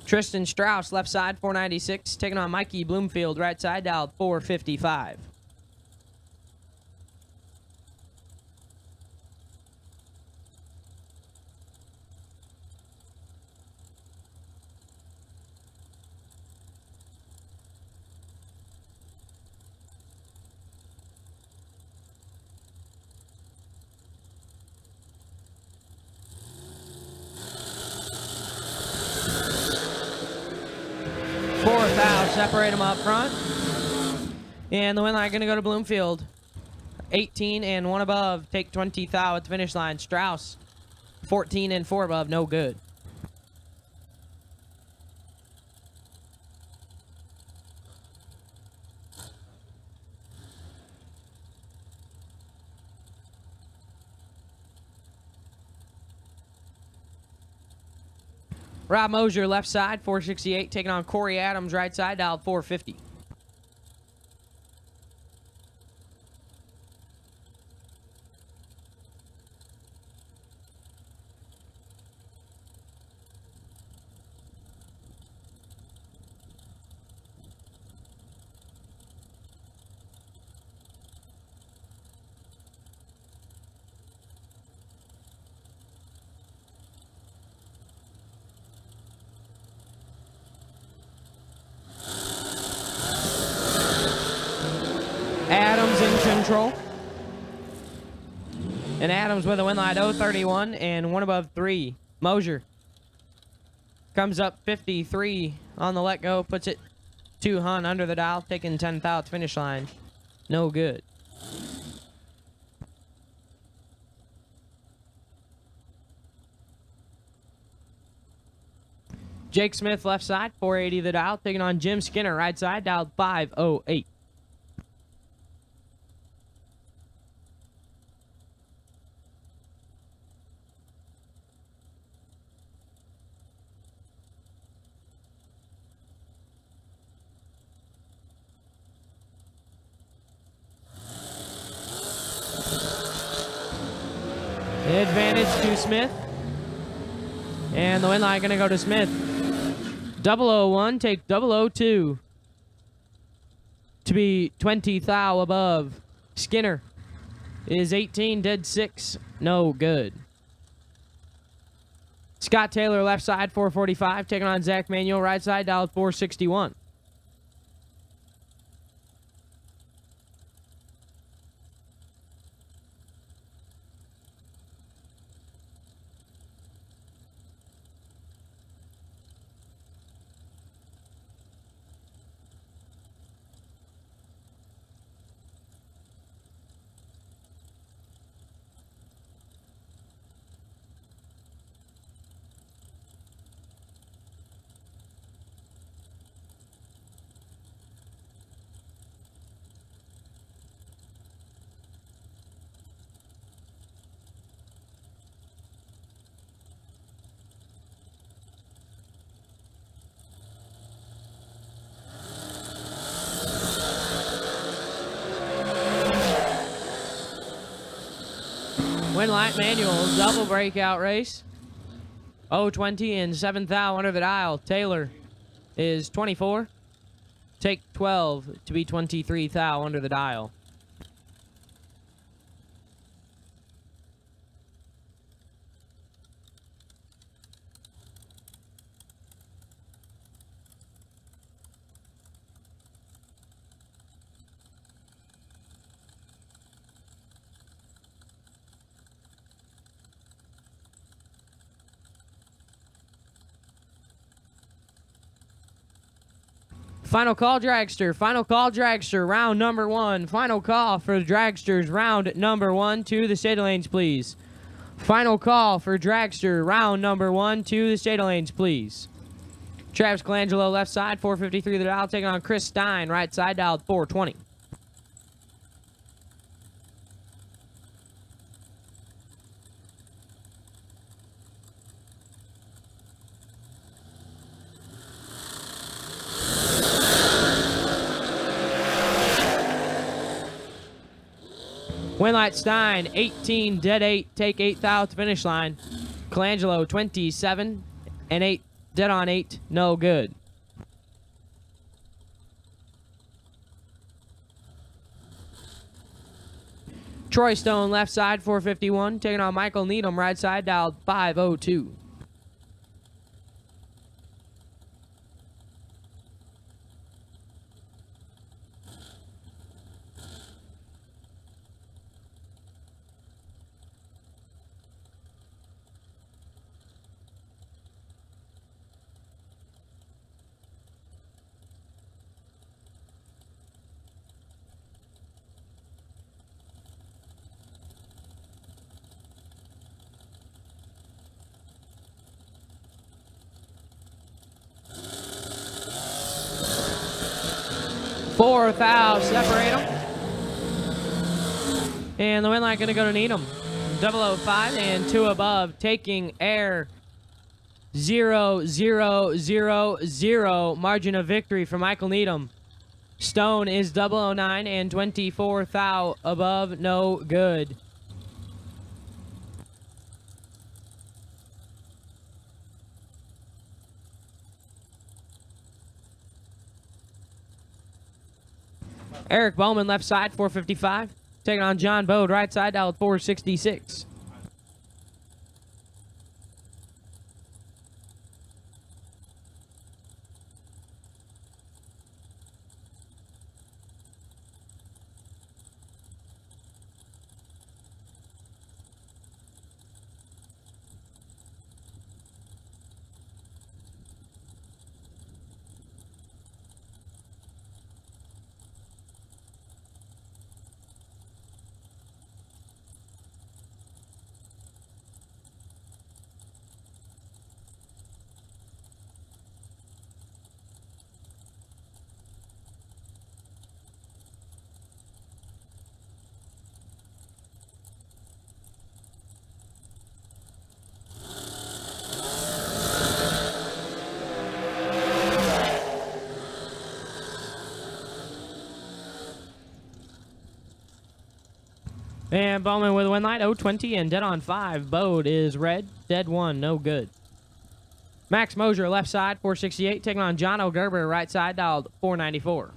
Tristan Strauss, left side, 496, taking on Mikey Bloomfield, right side, dialed 455. Fourth out, separate them up front. And the win line going to go to Bloomfield. 18 and 1 above, take 20 thou at the finish line. Strauss, 14 and 4 above, no good. Rob Mosier, left side, 468, taking on Corey Adams, right side, dialed 450. Adams in control. And Adams with a win line 031 and 1 above 3. Mosier comes up 53 on the let go, puts it to Hunt under the dial, taking 10 thou at the finish line. No good. Jake Smith, left side, 480 the dial, taking on Jim Skinner, right side, dialed 508. Advantage to Smith. And the win line going to go to Smith. 001, take 002. To be 20 thou above. Skinner is 18, dead 6. No good. Scott Taylor, left side, 445. Taking on Zach Manuel, right side, dialed 461. Winlight Manual, double breakout race. 020 and 7 thou under the dial. Taylor is 24. Take 12 to be 23 thou under the dial. Final call, dragster. Final call, dragster. Round number 1. Final call for the dragsters. Round number 1 to the state lanes, please. Final call for dragster. Round number 1 to the state lanes, please. Travis Colangelo, left side, 453 the dial, taking on Chris Stein, right side, dialed 420. Winlight Stein, 18, dead 8, take 8th out to finish line. Colangelo, 27 and 8, dead on 8, no good. Troy Stone, left side, 451, taking on Michael Needham, right side, dialed 502. Fourth out, separate them. And the win line going to go to Needham. 005 and 2 above, taking air. 0, 0, 0, 0. Margin of victory for Michael Needham. Stone is 009 and 24 thou above, no good. Eric Bowman, left side, 455. Taking on John Bode, right side, out 466. And Bowman with a win line, 020 and dead on 5. Bode is red, dead 1, no good. Max Mosier, left side, 468, taking on John O'Gerber, right side, dialed 494.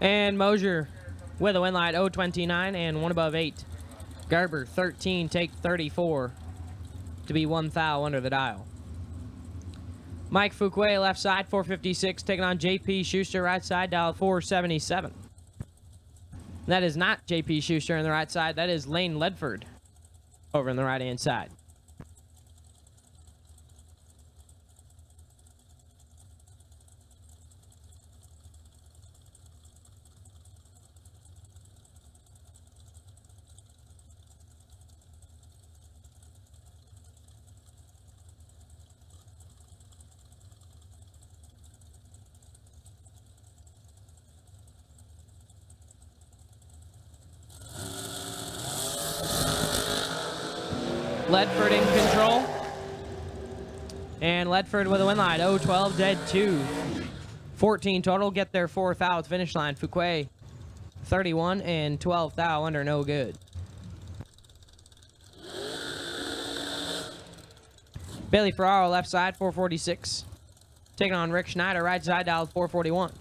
And Mosier with a win line, 029 and 1 above 8. Gerber, 13, take 34 to be 1 thou under the dial. Mike Fuquay, left side, 456, taking on JP Schuster, right side, dial 477. That is not JP Schuster on the right side. That is Lane Ledford over on the right-hand side. Ledford in control. And Ledford with a win line, 012, dead 2. 14 total, get their 4th out finish line. Fuquay, 31 and 12 thou under, no good. Bailey Ferraro, left side, 446. Taking on Rick Schneider, right side, dialed 441.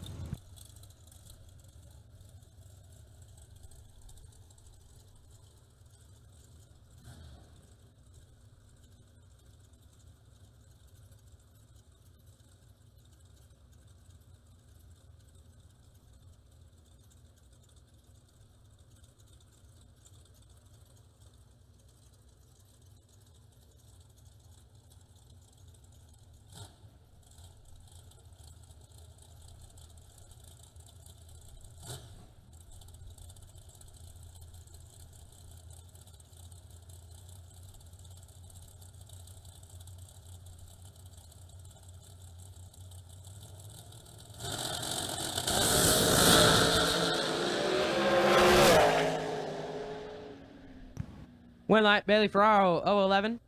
Win light, Bailey Ferraro, 011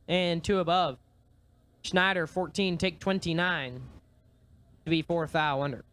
and 2 above. Schneider, 14, take 29 to be 4th thou under.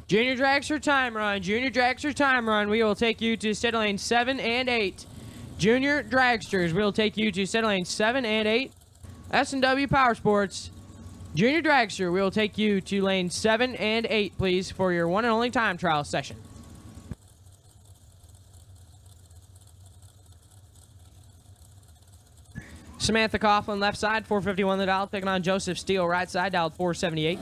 Junior dragster time run. Junior dragster time run. We will take you to set lane 7 and 8. Junior dragsters. We will take you to set lane 7 and 8. S&W Power Sports. Junior dragster. We will take you to lane 7 and 8, please, for your one and only time trial session. Samantha Coughlin, left side, 451 the dial. Taking on Joseph Steele, right side, dialed 478.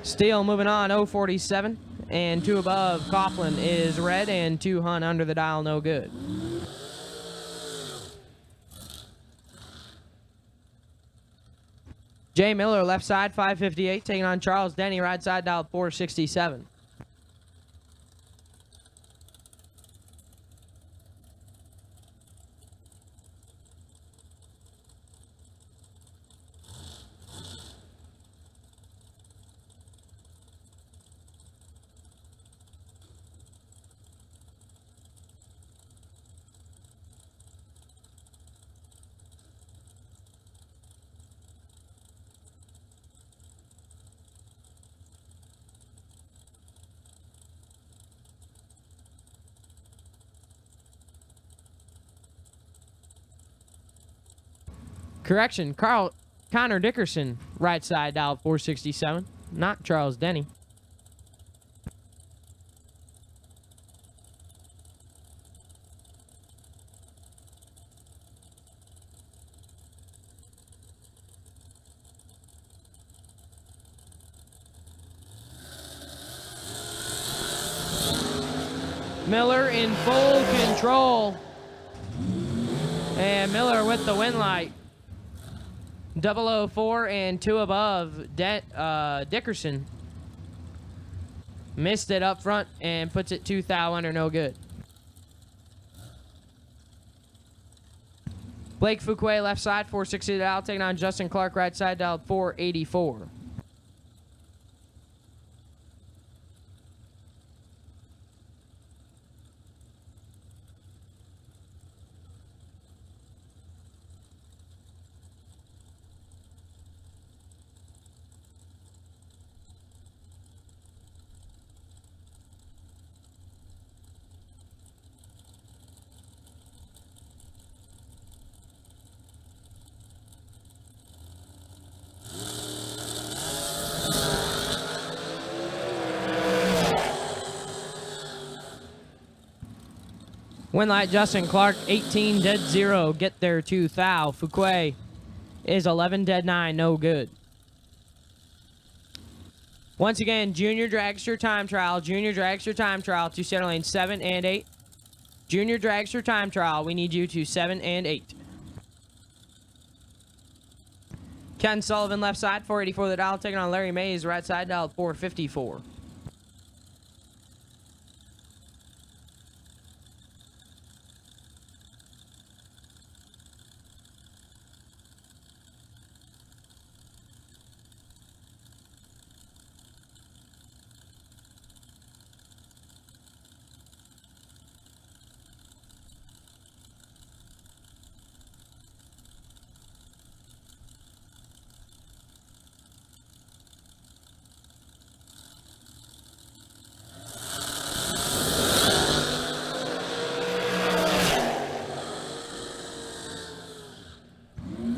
Steele moving on, 047 and 2 above. Coughlin is red and 2 Hunt under the dial, no good. Jay Miller, left side, 558, taking on Charles Denny, right side, dialed 467. Correction, Connor Dickerson, right side, dialed 467, not Charles Denny. Miller in full control. And Miller with the win light. 004 and 2 above. Dickerson missed it up front and puts it 2 thou under, no good. Blake Fuquay, left side, 460 dial, taking on Justin Clark, right side, dialed 484. Win light, Justin Clark, 18 dead 0. Get there 2 thou. Fuquay is 11 dead 9, no good. Once again, Junior Dragster time trial. Junior Dragster time trial to center lane 7 and 8. Junior Dragster time trial. We need you to 7 and 8. Ken Sullivan left side, 484 the dial. Taking on Larry Mays, right side dial, 454.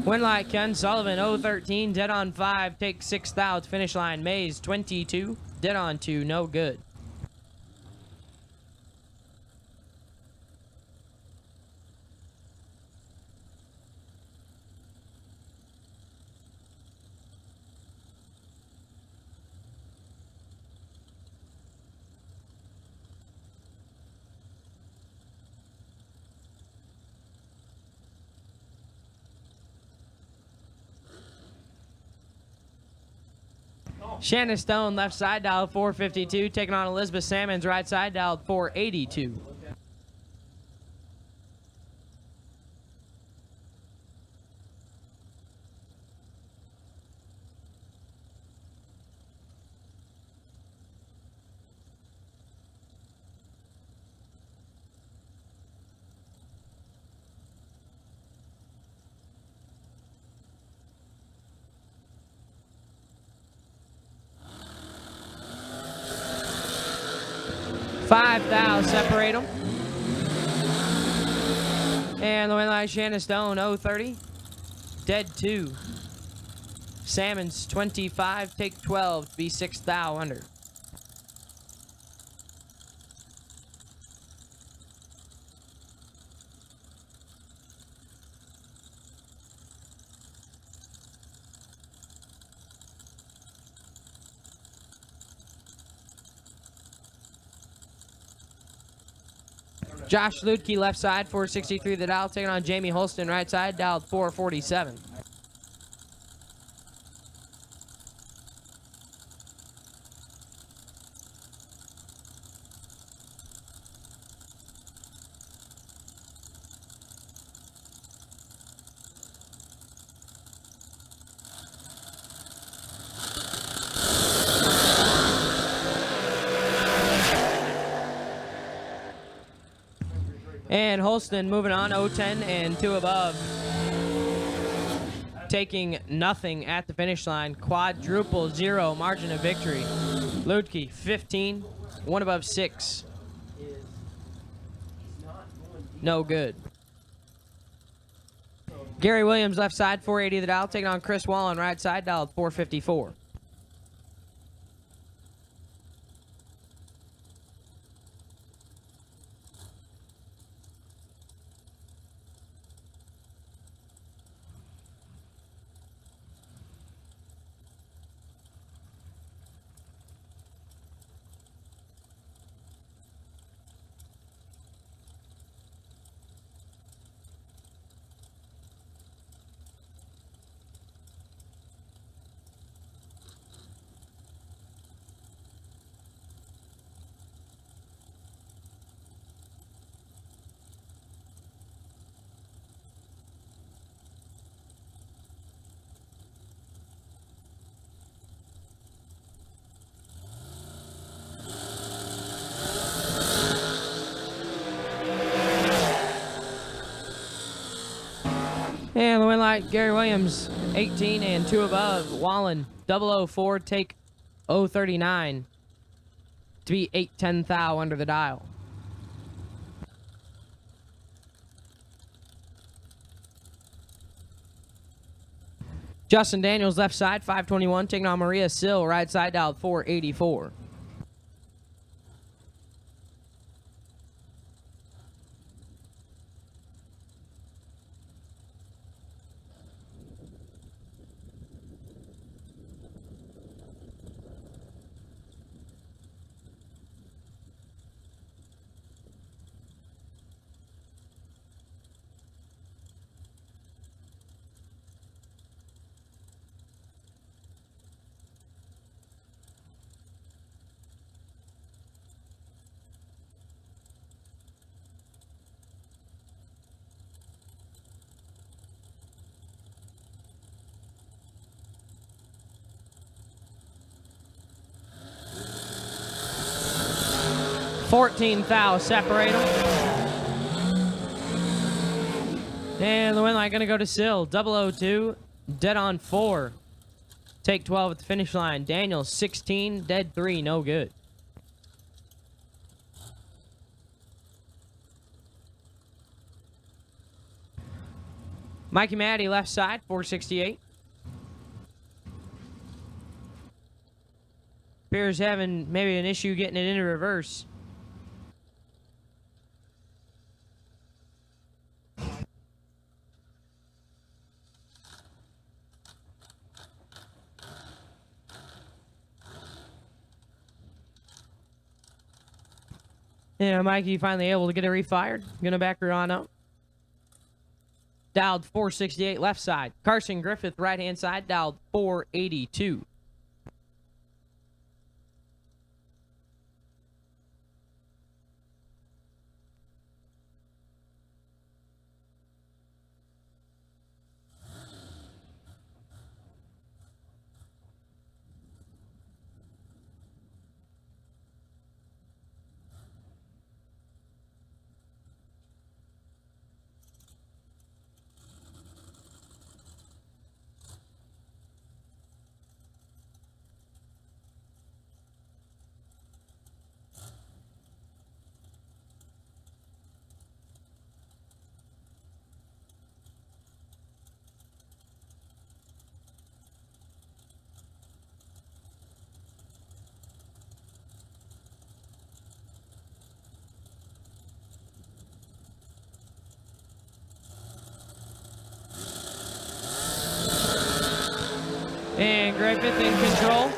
Win light, Ken Sullivan, 013, dead on 5, take 6th out, finish line, Mays, 22, dead on 2, no good. Shannon Stone, left side dial 452, taking on Elizabeth Salmons, right side dial 482. Five thou separate them. And the win line, Shannon Stone, 030. Dead 2. Salmons, 25. Take 12 to be 6 thou under. Josh Ludke, left side, 463 the dial, taking on Jamie Holston, right side, dialed 447. And Holston moving on, 010 and 2 above. Taking nothing at the finish line. Quadruple 0 margin of victory. Ludke, 15, 1 above 6. No good. Gary Williams, left side, 480 the dial, taking on Chris Wallen, right side, dialed 454. And the win light, Gary Williams, 18 and 2 above. Wallen, 004, take 039 to be 8-10 thou under the dial. Justin Daniels, left side, 521, taking on Maria Sill, right side, dialed 484. 14 thou separate them. And the win line gonna go to Sill. 002, dead on 4. Take 12 at the finish line. Daniel 16, dead 3, no good. Mikey Matty left side, 468. Appears having maybe an issue getting it into reverse. Yeah, Mikey finally able to get it refired. Gonna back her on up. Dialed 468 left side. Carson Griffith right hand side. Dialed 482. And Griffith in control.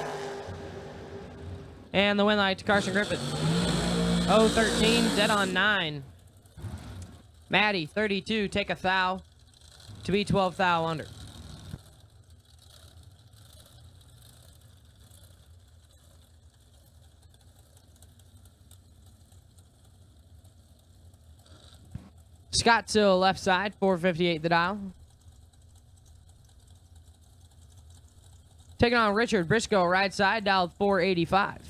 And the win light to Carson Griffith. 013, dead on 9. Maddie, 32, take a thou to be 12 thou under. Scott Sill left side, 458 the dial. Taking on Richard Briscoe, right side, dialed 485.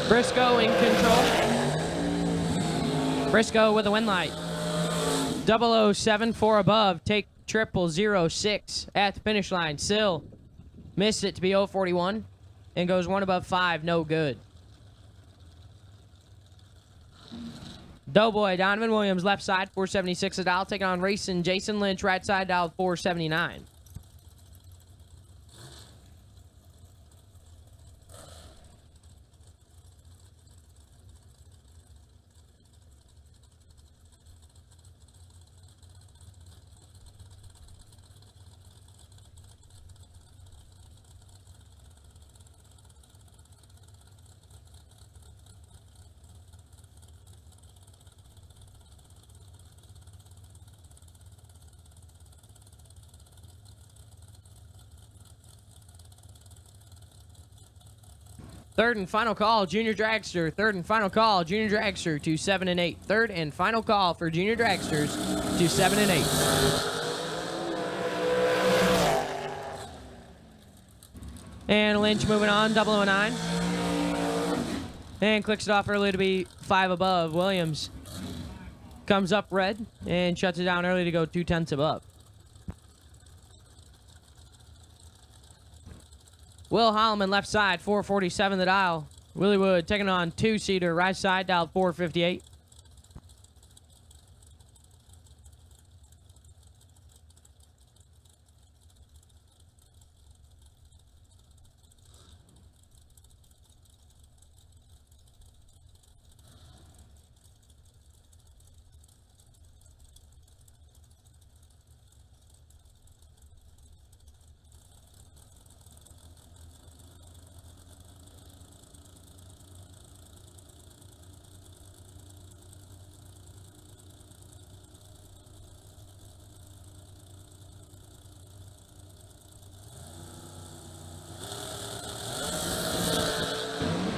Briscoe in control. Briscoe with a win light. 007 4 above. Take 006 at the finish line. Sill missed it to be 041 and goes 1 above 5. No good. Doughboy Donovan Williams left side 476 a dial. Taking on Racing Jason Lynch right side dial 479. Third and final call, Junior Dragster. Third and final call, Junior Dragster to 7 and 8. Third and final call for Junior Dragsters to 7 and 8. And Lynch moving on, 009. And clicks it off early to be 5 above. Williams comes up red and shuts it down early to go 2/10 above. Will Holloman left side, 447 the dial. Willie Wood taking on 2-seater right side, dialed 458.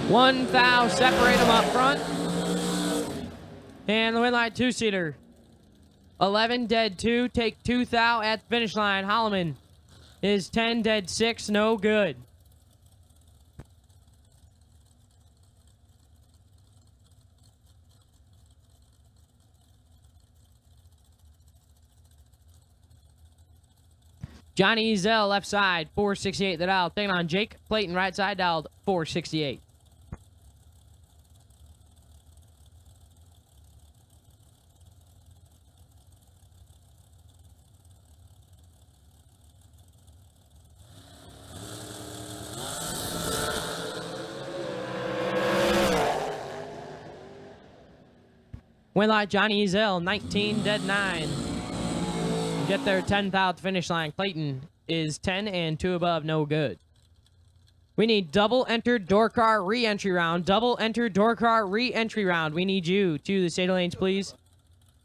1 thou, separate them up front. And the win line 2-seater. 11 dead 2, take 2 thou at the finish line. Holloman is 10 dead 6, no good. Johnny Ezel, left side, 468 the dial. Taking on Jake Clayton, right side, dialed 468. Win light Johnny Ezel, 19 dead 9. Get there 10th out finish line. Clayton is 10 and 2 above, no good. We need double entered door car re-entry round. Double entered door car re-entry round. We need you to the state lanes, please.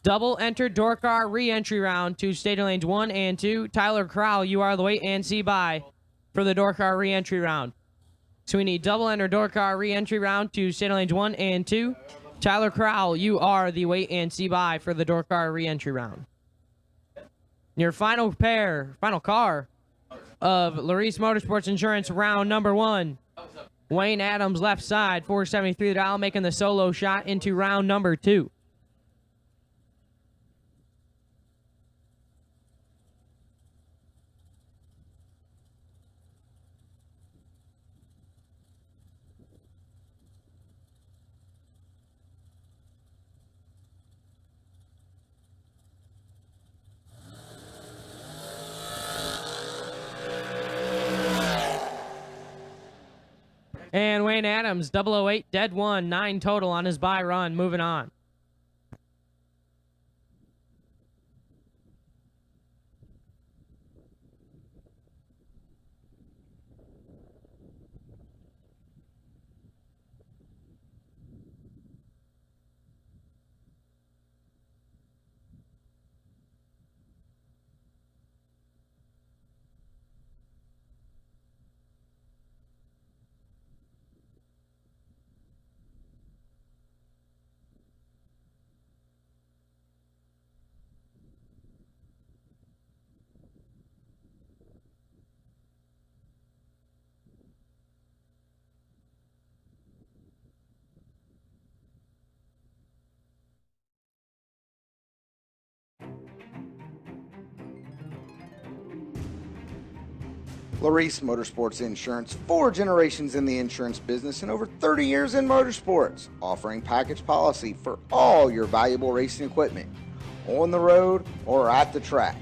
Double entered door car re-entry round to state lanes 1 and 2. Tyler Crowell, you are the wait and see by for the door car re-entry round. So we need double entered door car re-entry round to state lanes 1 and 2. Tyler Crowell, you are the wait and see by for the door car re-entry round. Your final car of Larice Motorsports Insurance round number 1. Wayne Adams, left side, 473 the dial, making the solo shot into round number 2. And Wayne Adams, 008, dead 1, 9 total on his bye run. Moving on. Larice Motorsports Insurance, 4 generations in the insurance business and over 30 years in motorsports, offering package policy for all your valuable racing equipment, on the road or at the track.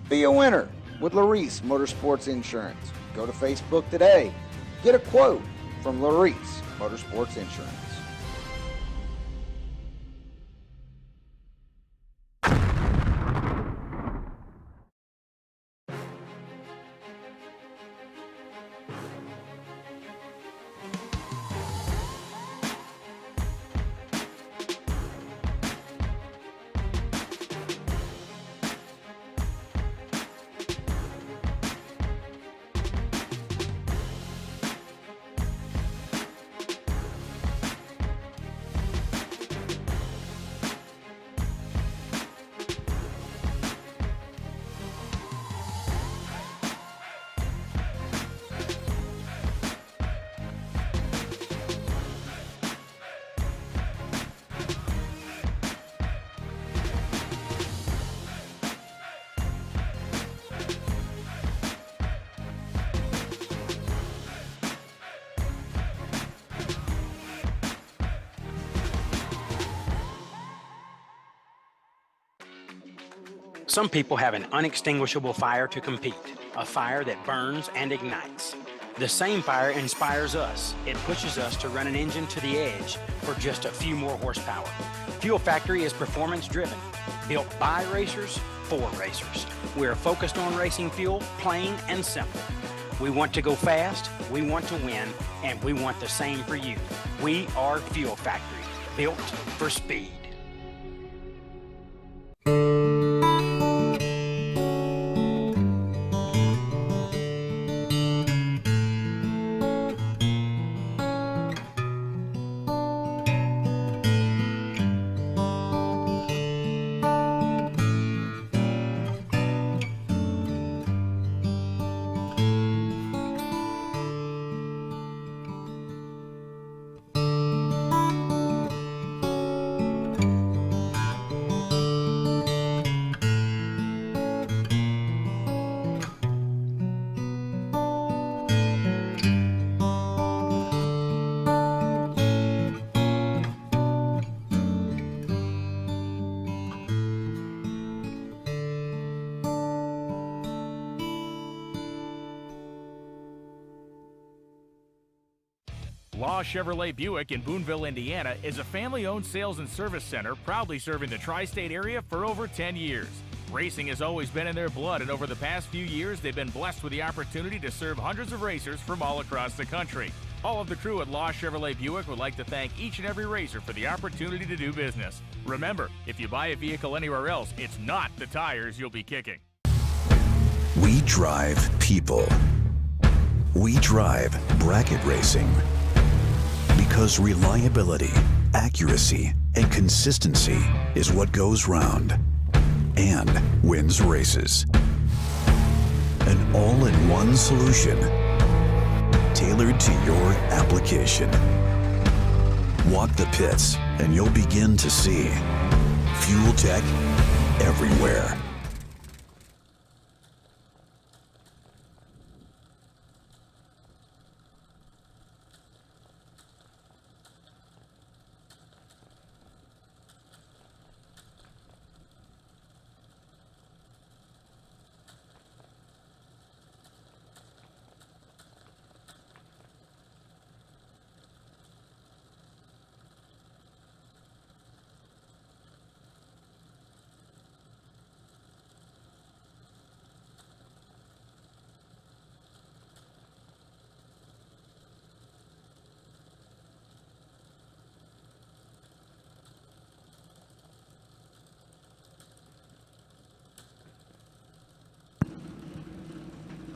Be a winner with Larice Motorsports Insurance. Go to Facebook today. Get a quote from Larice Motorsports Insurance. Some people have an unextinguishable fire to compete, a fire that burns and ignites. The same fire inspires us. It pushes us to run an engine to the edge for just a few more horsepower. Fuel Factory is performance driven, built by racers for racers. We're focused on racing fuel, plain and simple. We want to go fast, we want to win, and we want the same for you. We are Fuel Factory, built for speed. Law Chevrolet Buick in Boonville, Indiana is a family-owned sales and service center proudly serving the tri-state area for over 10 years. Racing has always been in their blood, and over the past few years, they've been blessed with the opportunity to serve hundreds of racers from all across the country. All of the crew at Law Chevrolet Buick would like to thank each and every racer for the opportunity to do business. Remember, if you buy a vehicle anywhere else, it's not the tires you'll be kicking. We drive people. We drive bracket racing. Because reliability, accuracy, and consistency is what goes round and wins races. An all-in-one solution tailored to your application. Walk the pits and you'll begin to see fuel tech everywhere.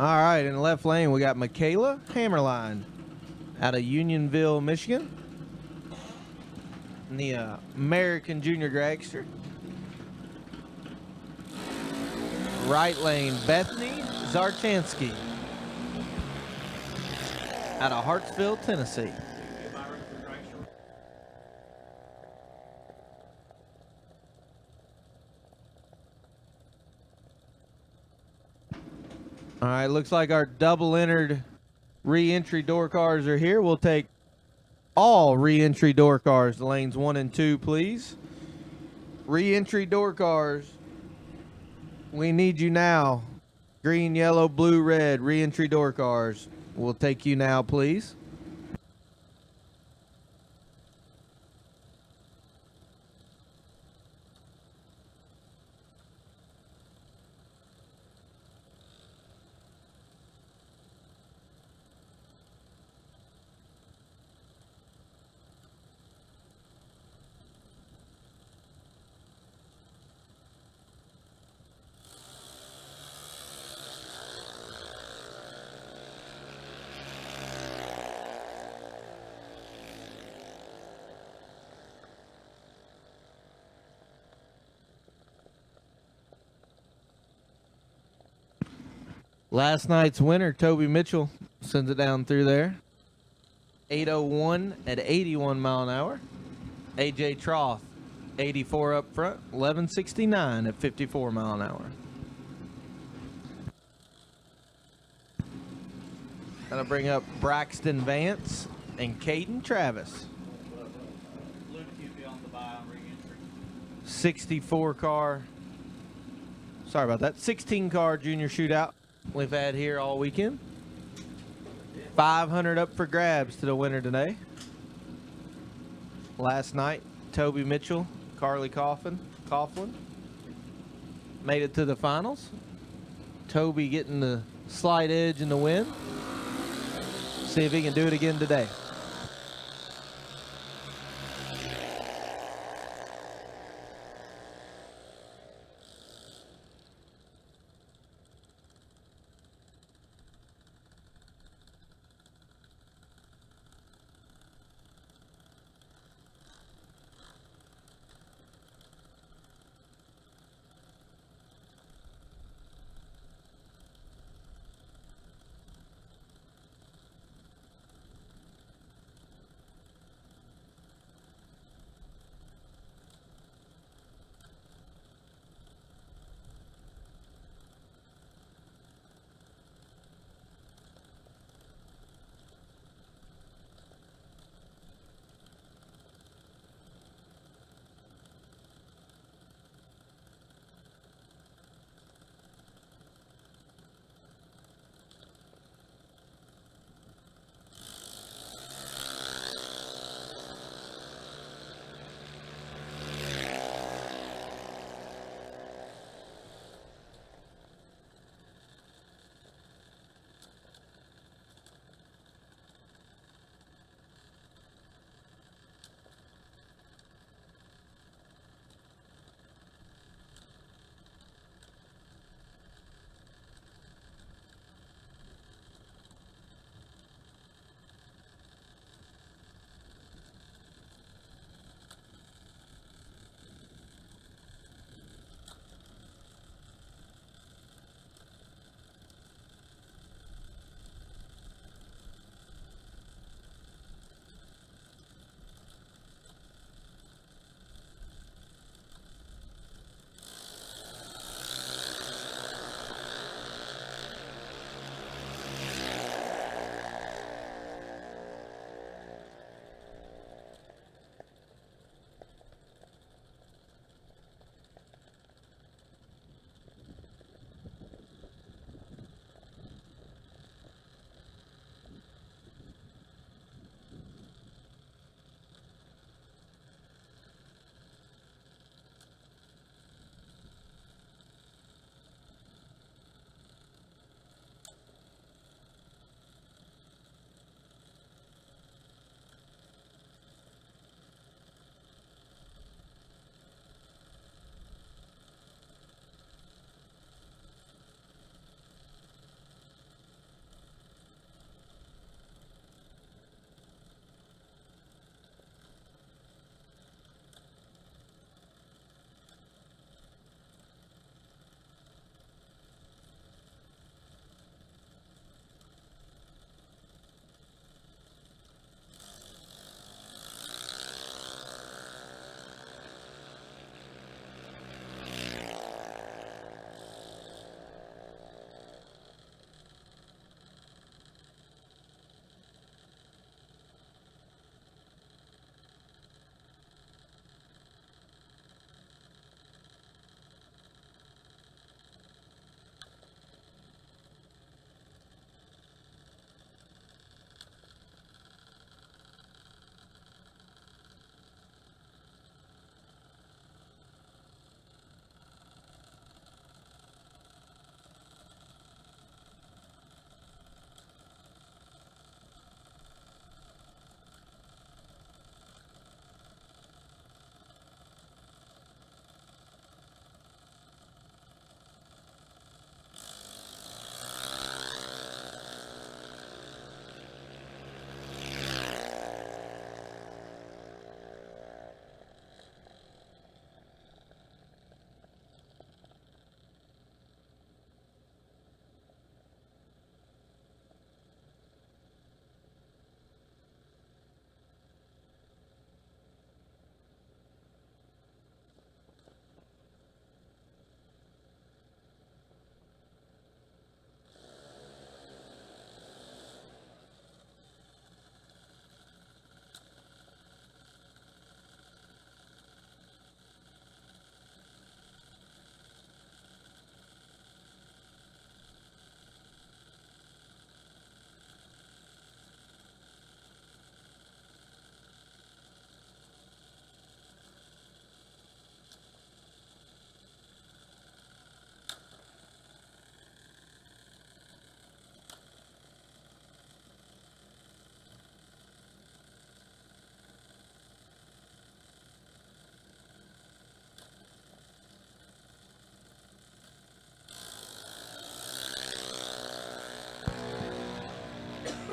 All right, in the left lane, we got Michaela Hammerline out of Unionville, Michigan. In the American Junior Dragster. Right lane, Bethany Zarchansky out of Hartsville, Tennessee. All right, looks like our double entered re-entry door cars are here. We'll take all re-entry door cars to lanes 1 and 2, please. Re-entry door cars, we need you now. Green, yellow, blue, red, re-entry door cars. We'll take you now, please. Last night's winner, Toby Mitchell, sends it down through there. 8:01 at 81 mile an hour. AJ Troth, 84 up front. 11:69 at 54 mile an hour. Gonna bring up Braxton Vance and Caden Travis. 64 car. Sorry about that. 16 car junior shootout we've had here all weekend. 500 up for grabs to the winner today. Last night, Toby Mitchell, Carly Coughlin made it to the finals. Toby getting the slight edge in the win. See if he can do it again today.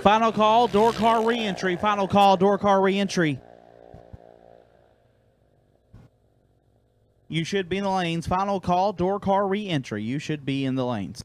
Final call, door car re-entry. Final call, door car re-entry. You should be in the lanes. Final call, door car re-entry. You should be in the lanes.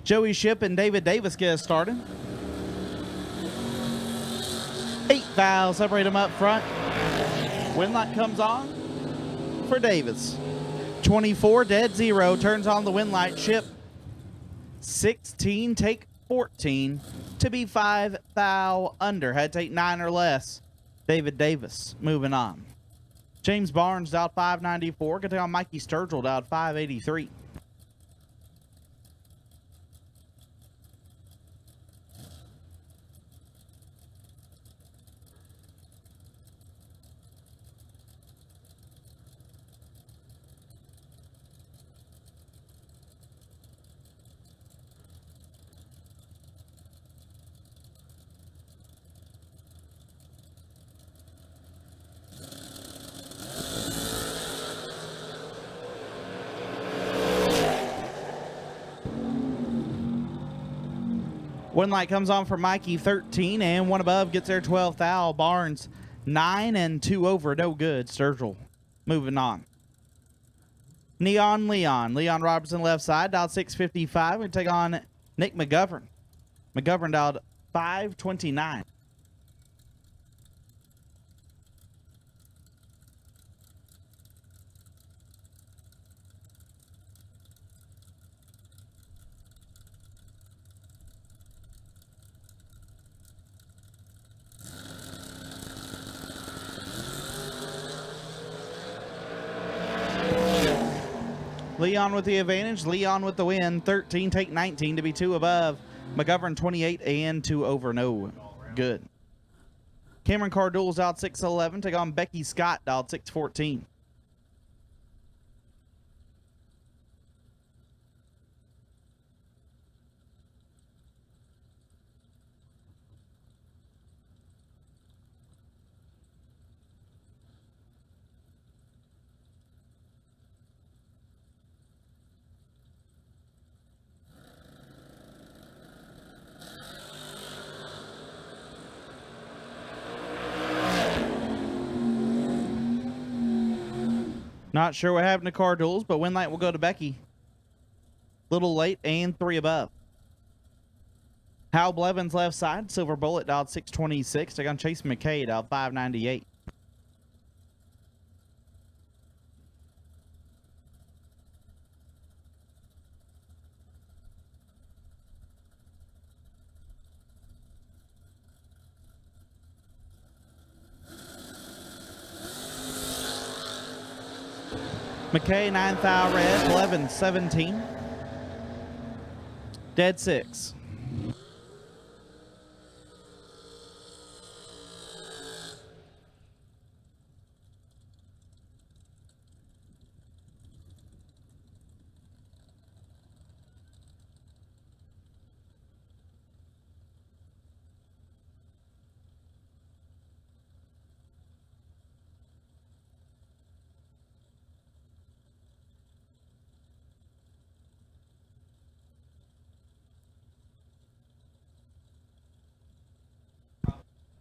Joey Ship and David Davis get us started. 8 valves separate them up front. When light comes on for Davis. 24 dead 0 turns on the wind light. Ship 16 take 14 to be 5 thou under. Had to take 9 or less. David Davis moving on. James Barnes dialed 594. Going to take on Mikey Sturgill dialed 583. One light comes on for Mikey, 13, and one above gets there 12 thou. Barnes, 9 and 2 over, no good. Sturgill moving on. Neon Leon. Leon Robertson left side, dialed 655. We take on Nick McGovern. McGovern dialed 529. Leon with the advantage. Leon with the win. 13, take 19 to be 2 above. McGovern 28 and 2 over. No good. Cameron Cardoul's out 6-11. Take on Becky Scott, dialed 6-14. Not sure what happened to Cardoul's, but win light will go to Becky. Little late and 3 above. Hal Blevins left side. Silver Bullet dialed 626. Take on Chase McKay dialed 598. McKay 9 thou red. Blevins 17. Dead 6.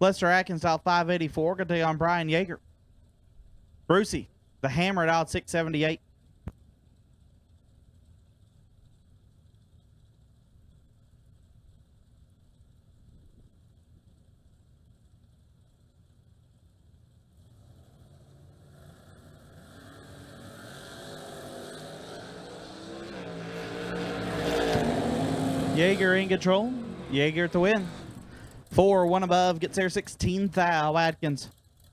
Lester Atkins out 584. Good day on Brian Yeager. Brucey, the hammer out 678. Yeager in control. Yeager at the win. 4, 1 above, gets there 16 thou. Atkins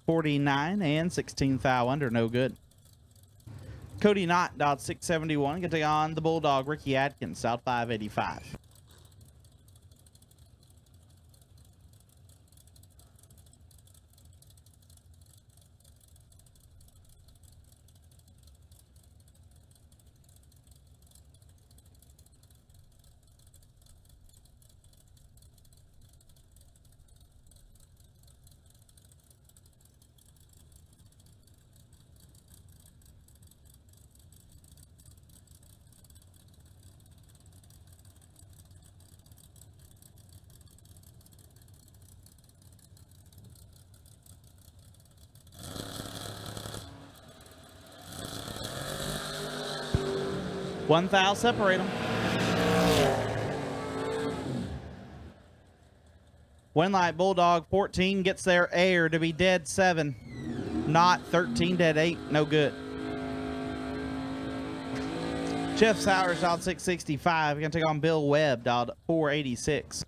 49 and 16 thou under, no good. Cody Knott out 671. Get to on the Bulldog Ricky Atkins out 585. One thou separate them. Winlight Bulldog 14 gets their air to be dead 7. Not 13, dead 8, no good. Jeff Sowers dialed 665. Gonna take on Bill Webb dialed 486.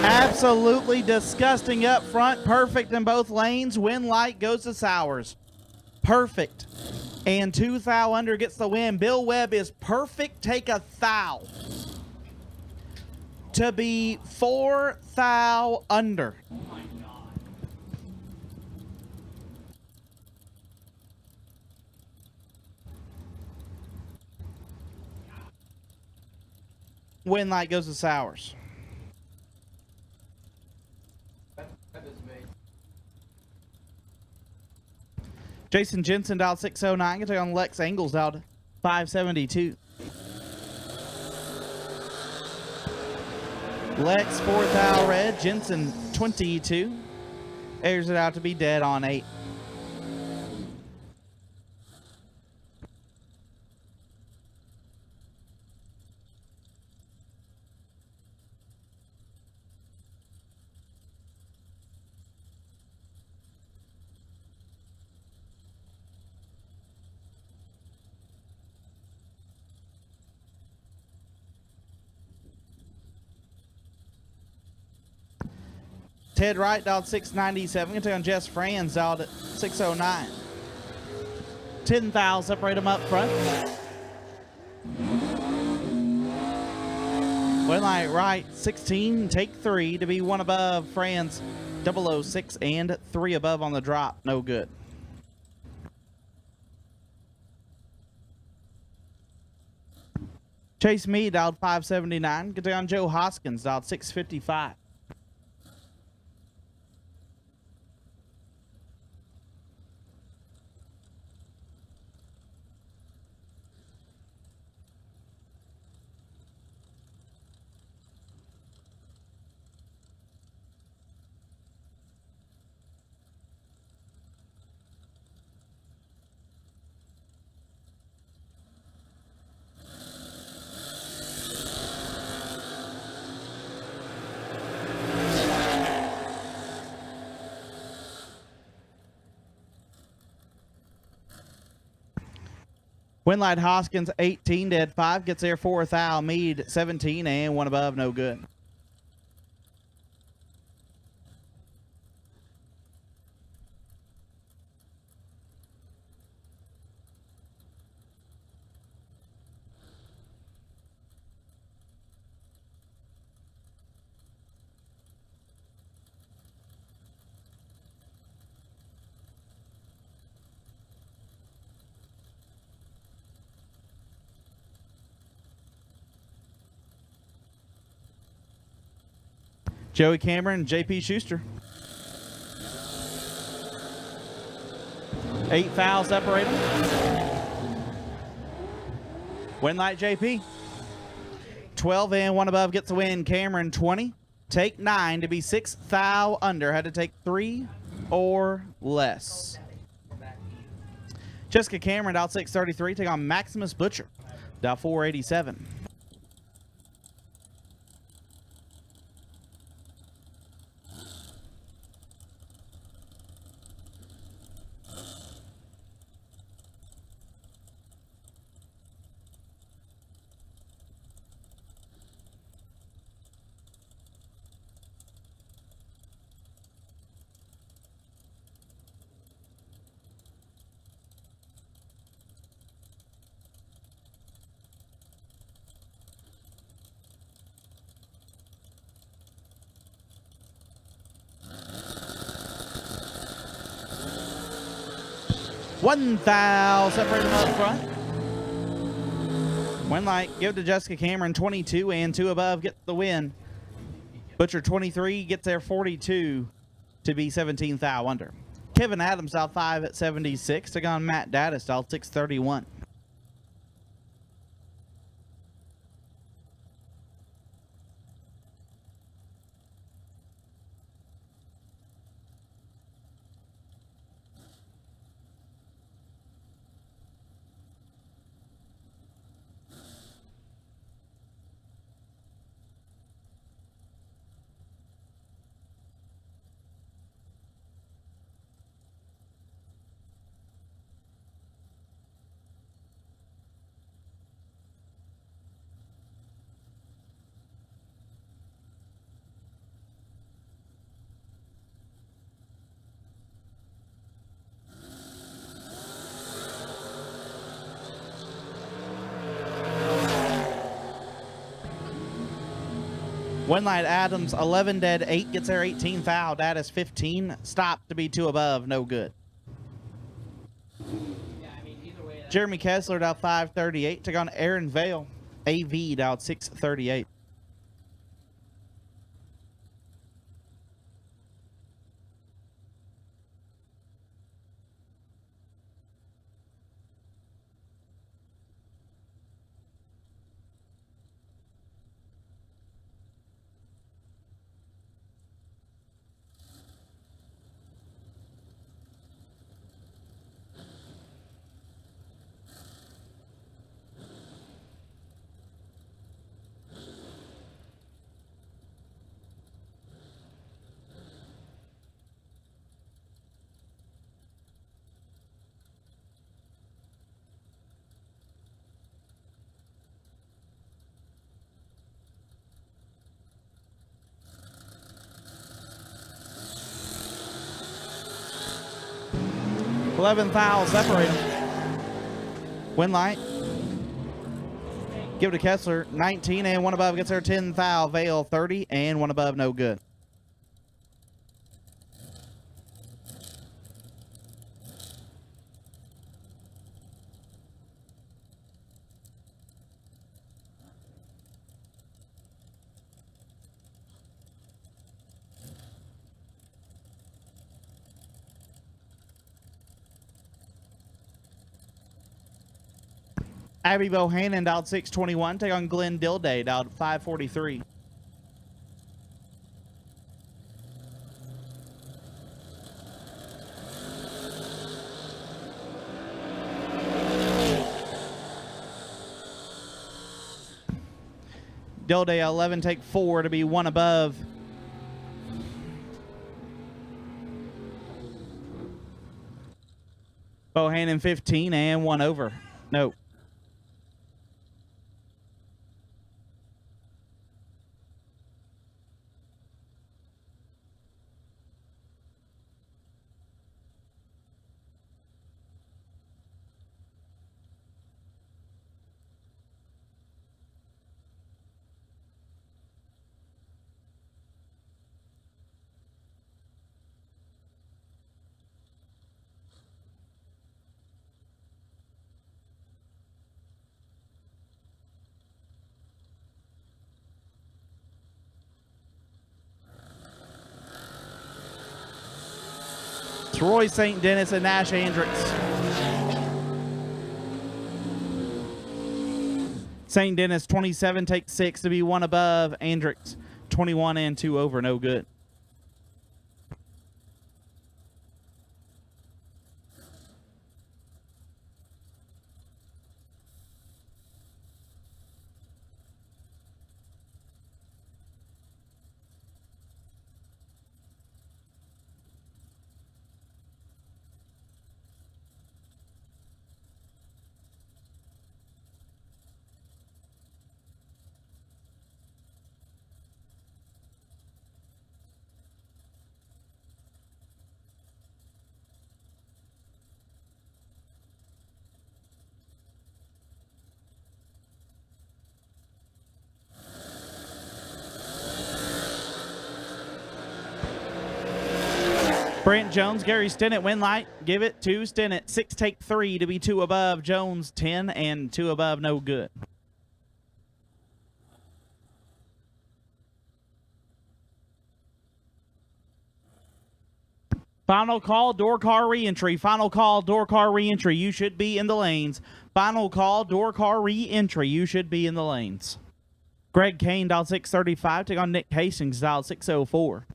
Absolutely disgusting up front. Perfect in both lanes. Win light goes to Sowers. Perfect. And 2 thou under gets the win. Bill Webb is perfect. Take a thou. To be 4 thou under. Win light goes to Sowers. Jason Jensen dialed 609. Gonna take on Lex Angles dialed 572. Lex, fourth thou red. Jensen, 22. Airs it out to be dead on 8. Ted Wright dialed 697. Gonna take on Jess Franz dialed at 609. 10 thou separate them up front. Win light right 16. Take 3 to be 1 above. Franz 006 and 3 above on the drop. No good. Chase Mead dialed 579. Gonna take on Joe Hoskins dialed 655. Winlight Hoskins 18, dead 5, gets there 4 thou. Mead 17 and 1 above, no good. Joey Cameron, JP Schuster. 8 fouls separate them. Winlight JP. 12 and 1 above gets the win. Cameron 20. Take 9 to be 6 thou under. Had to take 3 or less. Jessica Cameron dial 633. Take on Maximus Butcher. Dial 487. One thou separate them up front. Winlight give to Jessica Cameron 22 and 2 above get the win. Butcher 23 gets there 42 to be 17 thou under. Kevin Adams out 5 at 76. Took on Matt Daddis out 631. Winlight Adams 11 dead 8 gets there 18 thou. Daddis 15 stop to be 2 above, no good. Jeremy Kessler out 538. Took on Aaron Vale. AV out 638. 11 thou, separate them. Win light. Give it to Kessler, 19 and one above gets her 10 thou. Vale, 30 and one above, no good. Abby Bohannon dialed 621. Take on Glenn Dilday, dialed 543. Dilday 11, take 4 to be one above. Bohannon 15 and one over. No. Troy St. Dennis and Nash Hendricks. St. Dennis 27, take 6 to be one above. Hendricks 21 and 2 over, no good. Brent Jones, Gary Stinnett, win light. Give it to Stinnett. 6, take 3 to be 2 above. Jones 10 and 2 above, no good. Final call, door car reentry. Final call, door car reentry. You should be in the lanes. Final call, door car reentry. You should be in the lanes. Greg Kane, dial 635. Take on Nick Hastings, dial 604.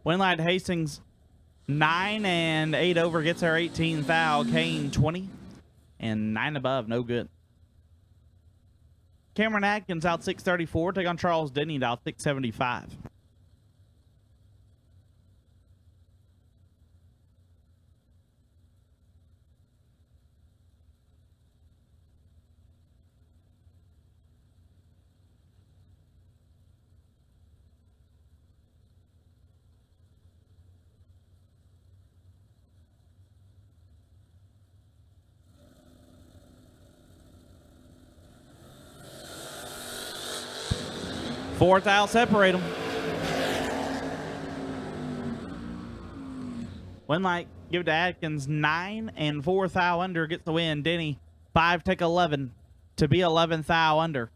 Winlight Hastings 9 and 8 over gets her 18 thou. Kane 20 and 9 above, no good. Cameron Atkins out 634. Take on Charles Denny out 675. Fourth out, separate them. Winlight, give it to Atkins. 9 and 4 thou under gets the win. Denny, 5, take 11 to be 11 thou under.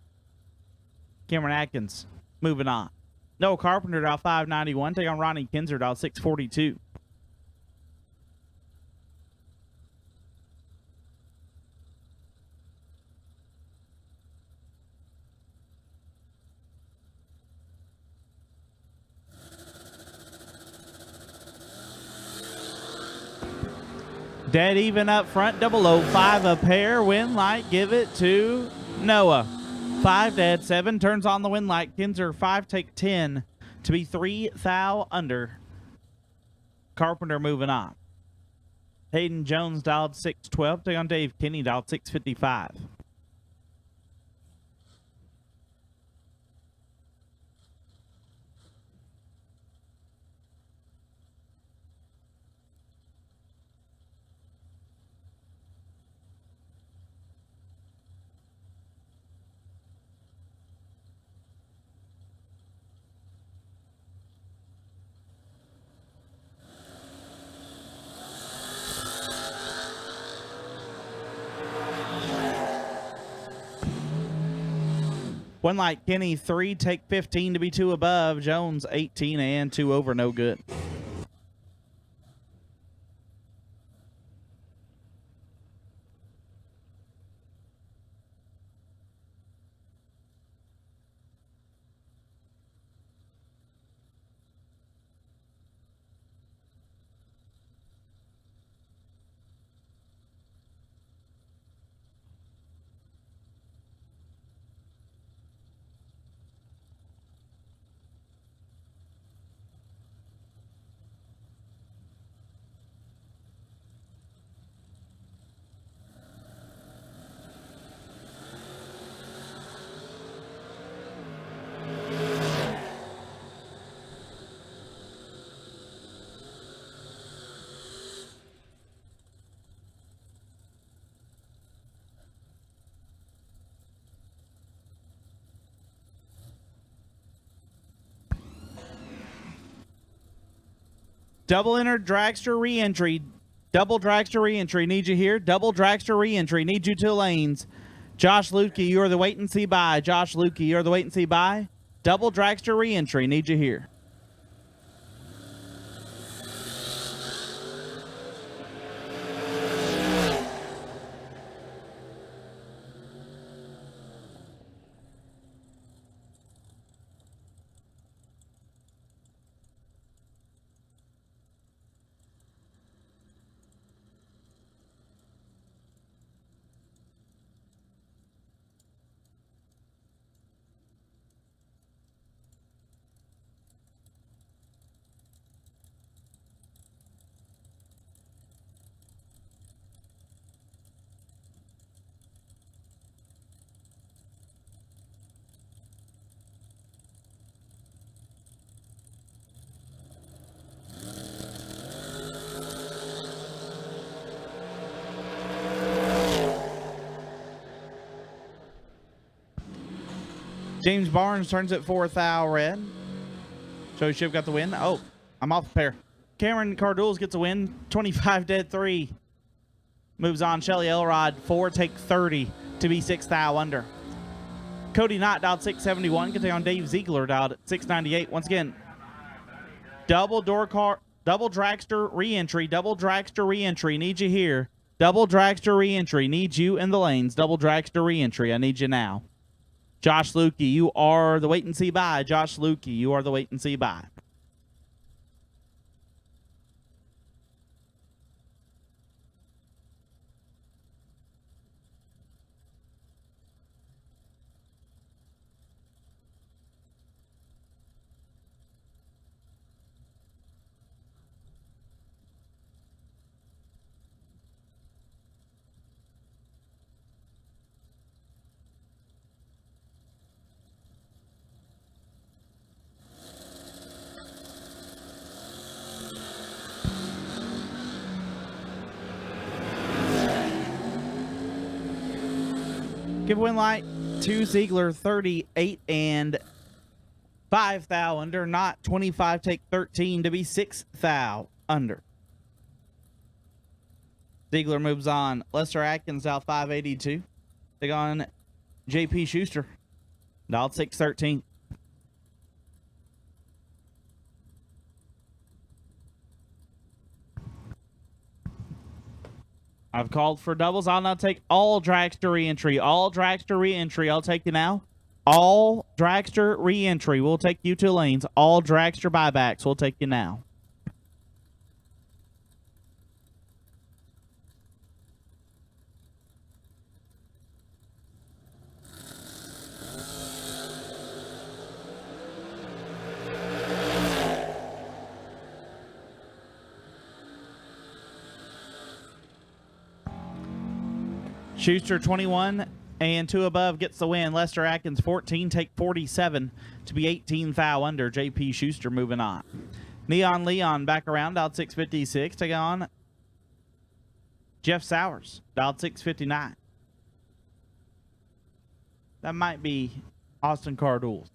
Cameron Atkins, moving on. Noah Carpenter out 591. Take on Ronnie Kinzer out 642. Dead even up front, 005 a pair. Win light, give it to Noah. 5 dead, 7 turns on the win light. Kinzer 5 take 10 to be 3 thou under. Carpenter moving on. Hayden Jones dialed 612. Take on Dave Kinney, dialed 655. One light, Kenny 3, take 15 to be 2 above. Jones 18 and 2 over, no good. Double enter dragster re-entry. Double dragster re-entry. Need you here. Double dragster re-entry. Need you 2 lanes. Josh Lukey, you're the wait and see by. Josh Lukey, you're the wait and see by. Double dragster re-entry. Need you here. James Barnes turns it 4 thou red. Joey Shiv got the win. Oh, I'm off the pair. Cameron Cardules gets a win. 25 dead 3. Moves on. Shelly Elrod 4 take 30 to be 6 thou under. Cody Knott dialed 671. Can take on Dave Ziegler dialed at 698. Once again, double dragster re-entry. Double dragster re-entry. Need you here. Double dragster re-entry. Need you in the lanes. Double dragster re-entry. I need you now. Josh Lukey, you are the wait and see by. Josh Lukey, you are the wait and see by. Give win light to Ziegler 38 and 5 thou under. Not 25 take 13 to be 6 thou under. Ziegler moves on. Lester Atkins out 582. Take on JP Schuster. Dialed 613. I've called for doubles. I'll now take all dragster re-entry. All dragster re-entry. I'll take you now. All dragster re-entry. We'll take you 2 lanes. All dragster buybacks. We'll take you now. Schuster 21 and 2 above gets the win. Lester Atkins 14, take 47 to be 18 thou under. JP Schuster moving on. Neon Leon back around, dialed 656, taking on Jeff Sowers, dialed 659. That might be Austin Cardules.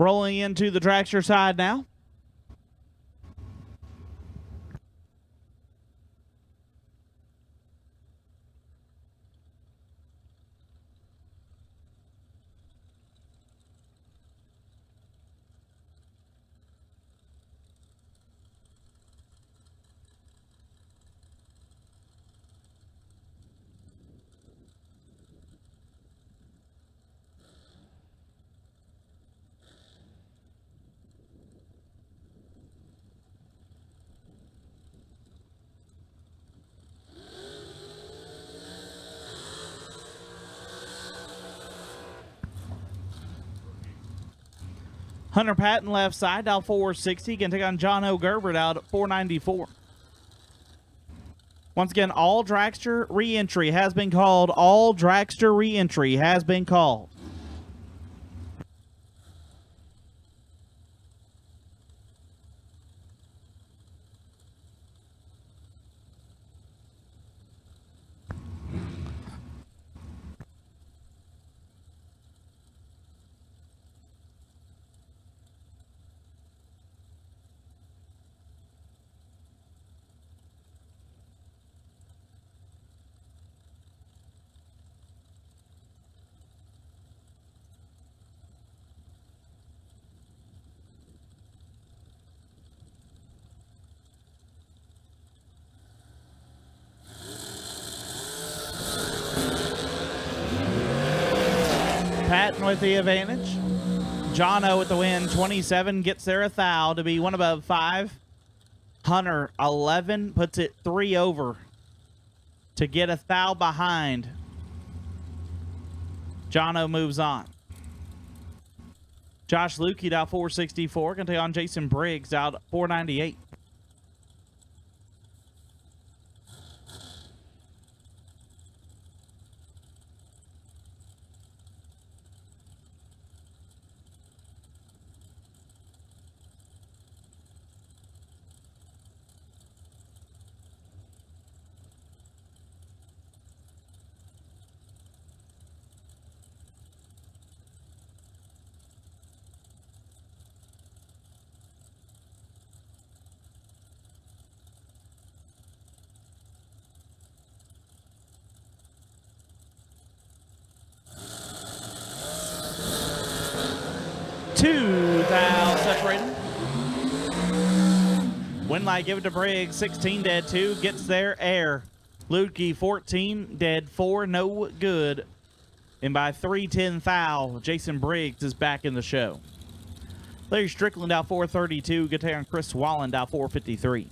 Rolling into the dragster side now. Hunter Patton left side, down 460. Can take on John O'Gerbert out at 494. Once again, all dragster re-entry has been called. All dragster re-entry has been called. Patton with the advantage. Jono with the win. 27 gets there a thou to be one above 5. Hunter 11 puts it 3 over to get a thou behind. Jono moves on. Josh Lukey out 464. Going to take on Jason Briggs out 498. Two thou separated. Winlight give it to Briggs. 16 dead 2. Gets there air. Lukey 14 dead 4. No good. And by 3-10 thou, Jason Briggs is back in the show. Larry Strickland out 432. Good take on Chris Walland out 453.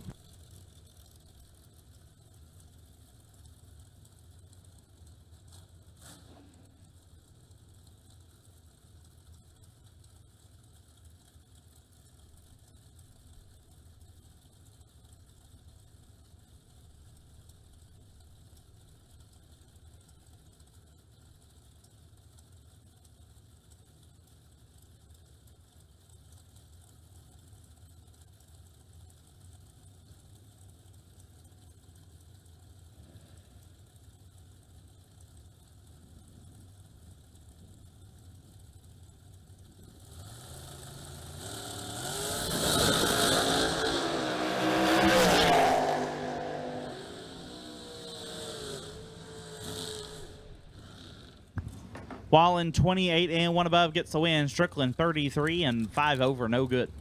Wallen 28 and 1 above gets the win. Strickland 33 and 5 over, no good.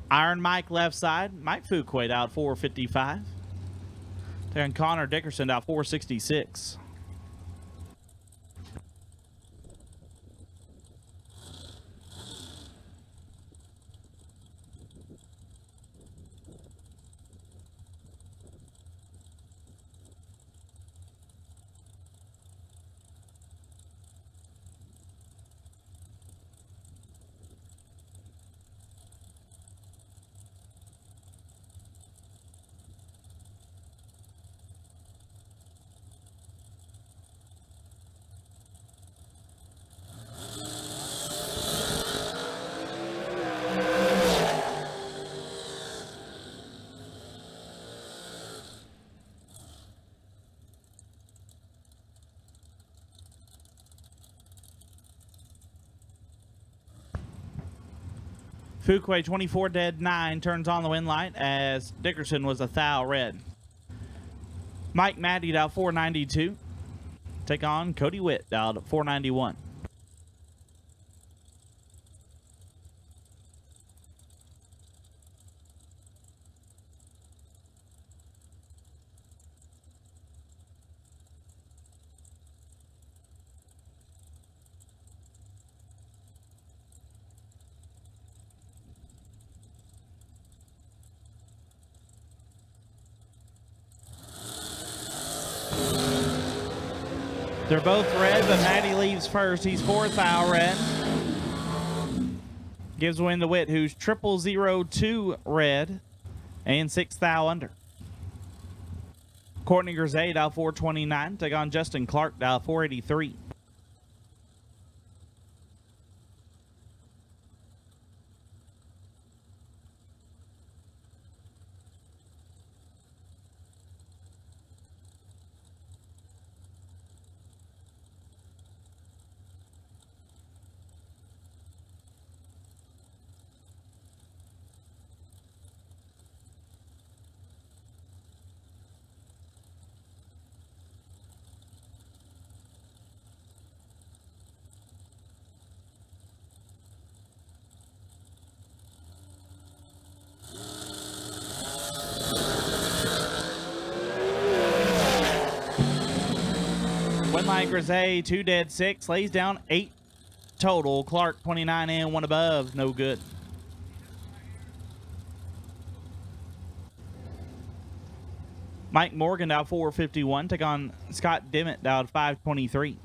Iron Mike left side. Mike Fuquay out 455. Then Connor Dickerson out 466. Fuquay 24 dead 9 turns on the win light as Dickerson was a thou red. Mike Matty dialed 492. Take on Cody Witt dialed 491. They're both red, but Matty leaves first. He's 4th thou red. Gives win to Witt, who's 0002 red and 6th thou under. Courtney Grisey dial 429. Take on Justin Clark dial 483. Winlight Grisey, 2 dead 6, lays down 8 total. Clark 29 and 1 above, no good. Mike Morgan dialed 451. Take on Scott Dimmitt dialed 523.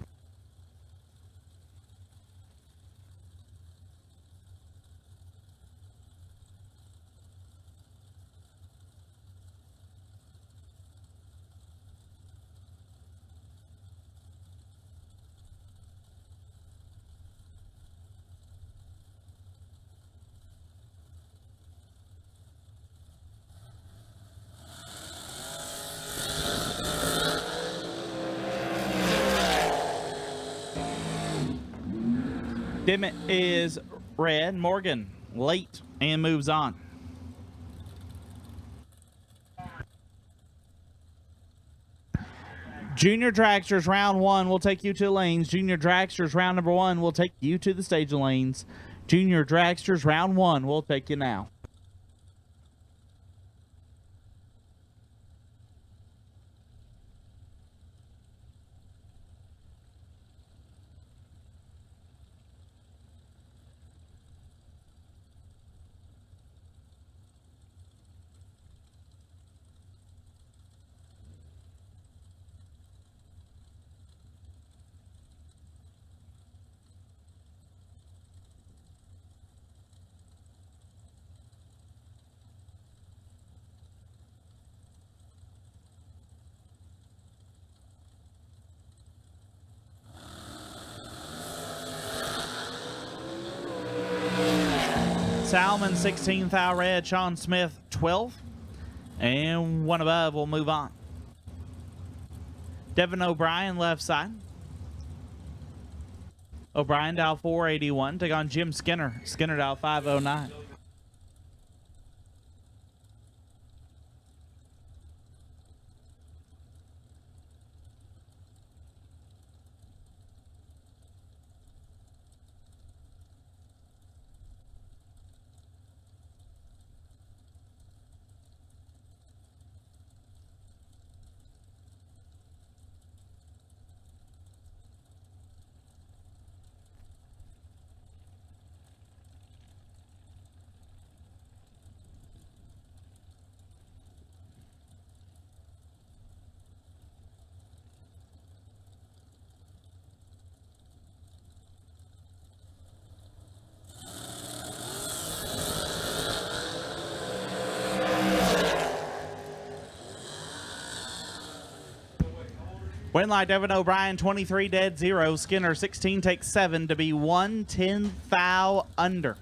Dimmitt is red. Morgan late and moves on. Junior Dragsters round 1 will take you to the lanes. Junior Dragsters round number 1 will take you to the stage lanes. Junior Dragsters round 1 will take you now. Salmon 16th thou red. Sean Smith 12th. And 1 above will move on. Devin O'Brien left side. O'Brien dial 481. Take on Jim Skinner. Skinner dial 509. Winlight Devin O'Brien 23 dead 0. Skinner 16 takes 7 to be 110 thou under.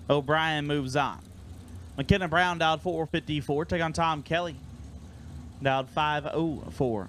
O'Brien moves on. McKenna Brown dialed 454. Take on Tom Kelly. Dialed 504.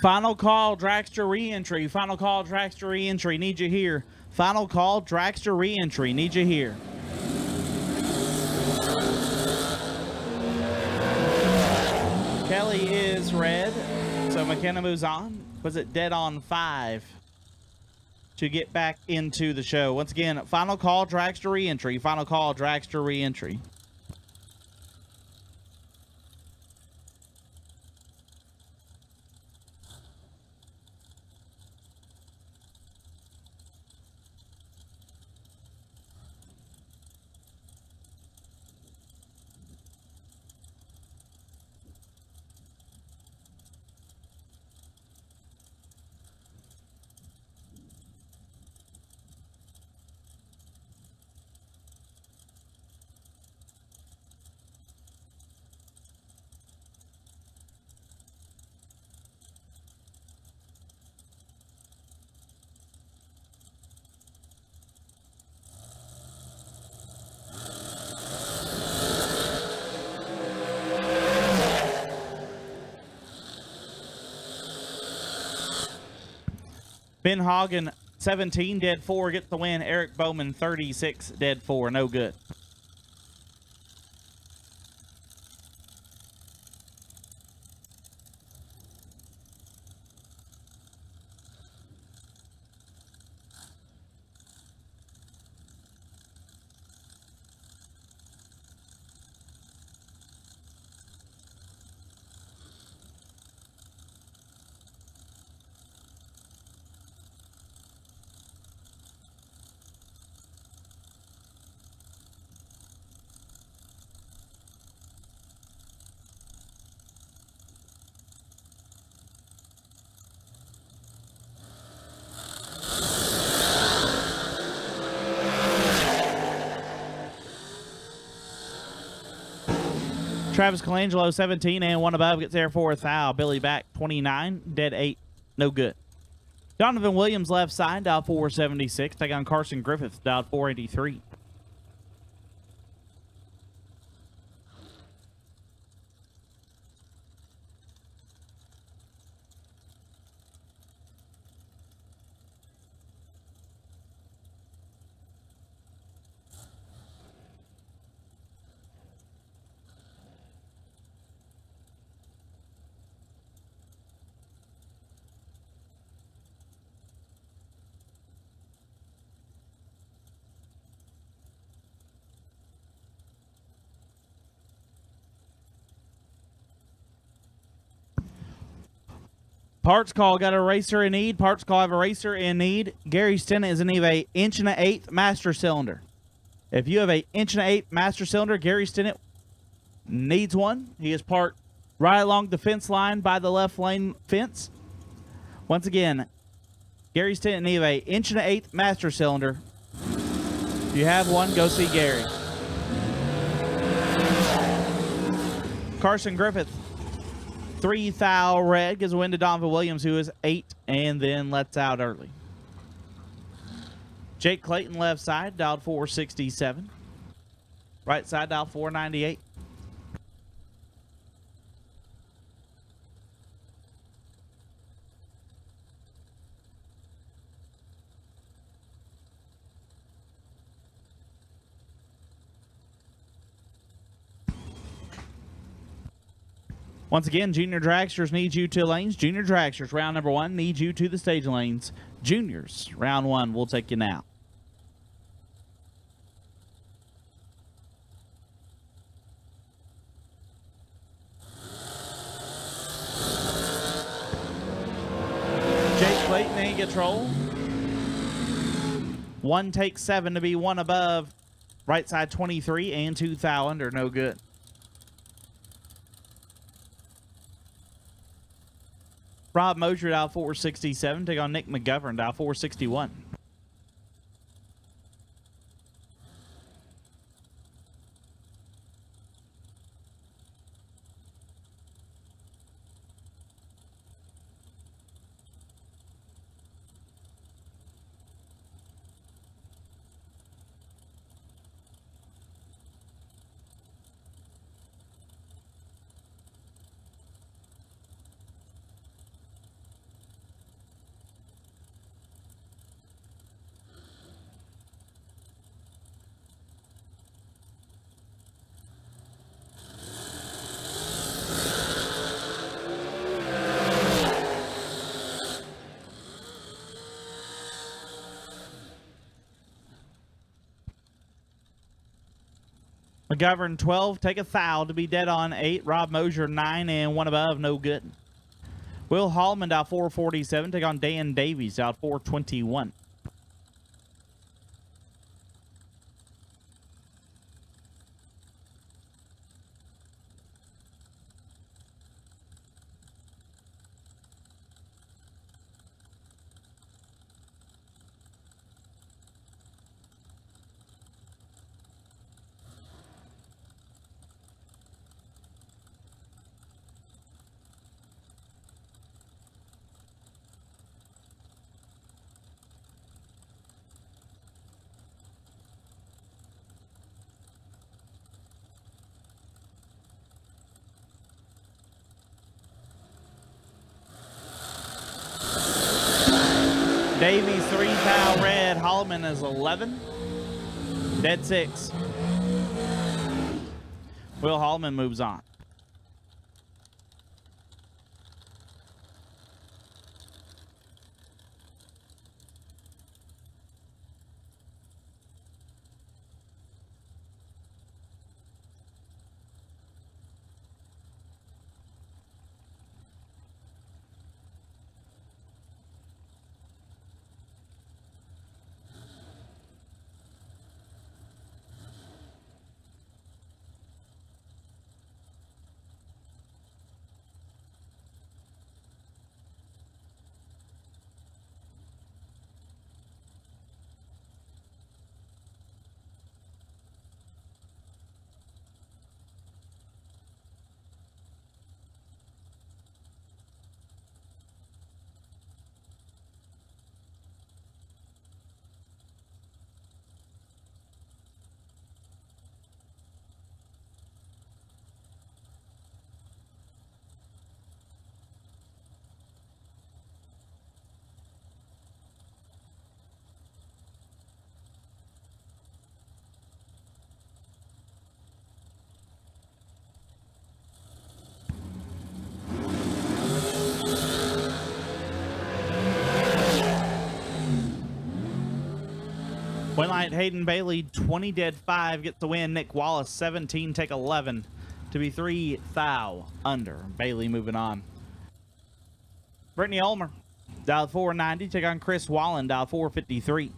Final call, Dragster re-entry. Final call, Dragster re-entry. Need you here. Final call, Dragster re-entry. Need you here. Kelly is red, so McKenna moves on. Was it dead on 5 to get back into the show? Once again, final call, Dragster re-entry. Final call, Dragster re-entry. Ben Hagen, 17, dead 4, gets the win. Eric Bowman, 36, dead 4, no good. Travis Colangelo, 17, and one above, gets there for a foul. Billy back, 29, dead 8, no good. Donovan Williams, left side, dial 476. Take on Carson Griffith, dial 483. Parts call, got a racer in need. Parts call, have a racer in need. Gary Stennett is in need of a 1.1 master cylinder. If you have a 1.1 master cylinder, Gary Stennett needs one. He is parked right along the fence line by the left lane fence. Once again, Gary Stennett needs a 1.1 master cylinder. If you have one, go see Gary. Carson Griffith, 3 thou red, gives a win to Donovan Williams, who is 8, and then lets out early. Jake Clayton, left side, dialed 467. Right side, dialed 498. Once again, junior dragsters need you to lanes. Junior dragsters, round number 1, need you to the stage lanes. Juniors, round 1, we'll take you now. Jake Clayton in control. 1 takes 7 to be 1 above. Right side 23 and 2 thou under, no good. Rob Mosier, dial 467. Take on Nick McGovern, dial 461. McGovern 12, take a foul to be dead on 8. Rob Mosier 9 and 1 above, no good. Will Hallman out 447, take on Dan Davies out 421. Davies 3 foul red. Hallman is 11. Dead 6. Will Hallman moves on. Winlight Hayden Bailey 20 dead 5 gets the win. Nick Wallace 17 take 11 to be 3 thou under. Bailey moving on. Brittany Ulmer dialed 490 take on Chris Wallen dialed 453.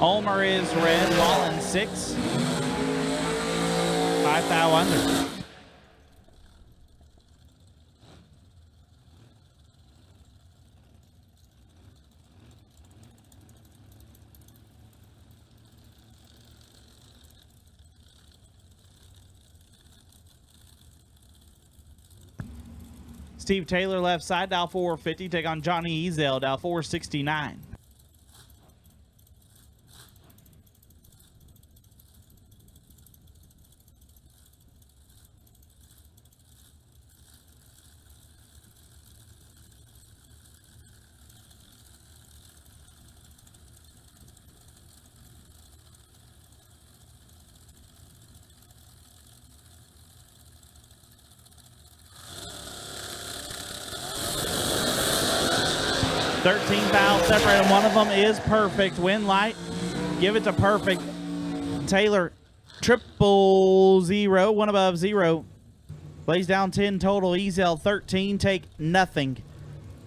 Ulmer is red, Wallen 6. 5 thou under. Steve Taylor left side, dial 450, take on Johnny Ezel, dial 469. Fouls separated. One of them is perfect. Winlight, give it to perfect. Taylor, 000, 1 above 0. Lays down 10 total. Ezel 13, take nothing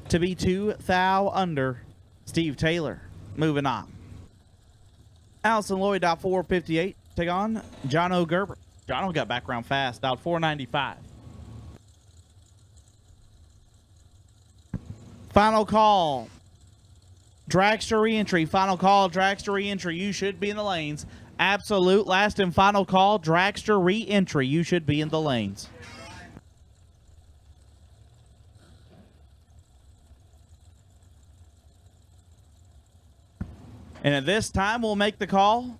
to be 2 thou under. Steve Taylor moving on. Allison Lloyd out 458. Take on Jono Gerber. Jono got back around fast. Out 495. Final call. Dragster re-entry. Final call. Dragster re-entry. You should be in the lanes. Absolute last and final call. Dragster re-entry. You should be in the lanes. And at this time, we'll make the call.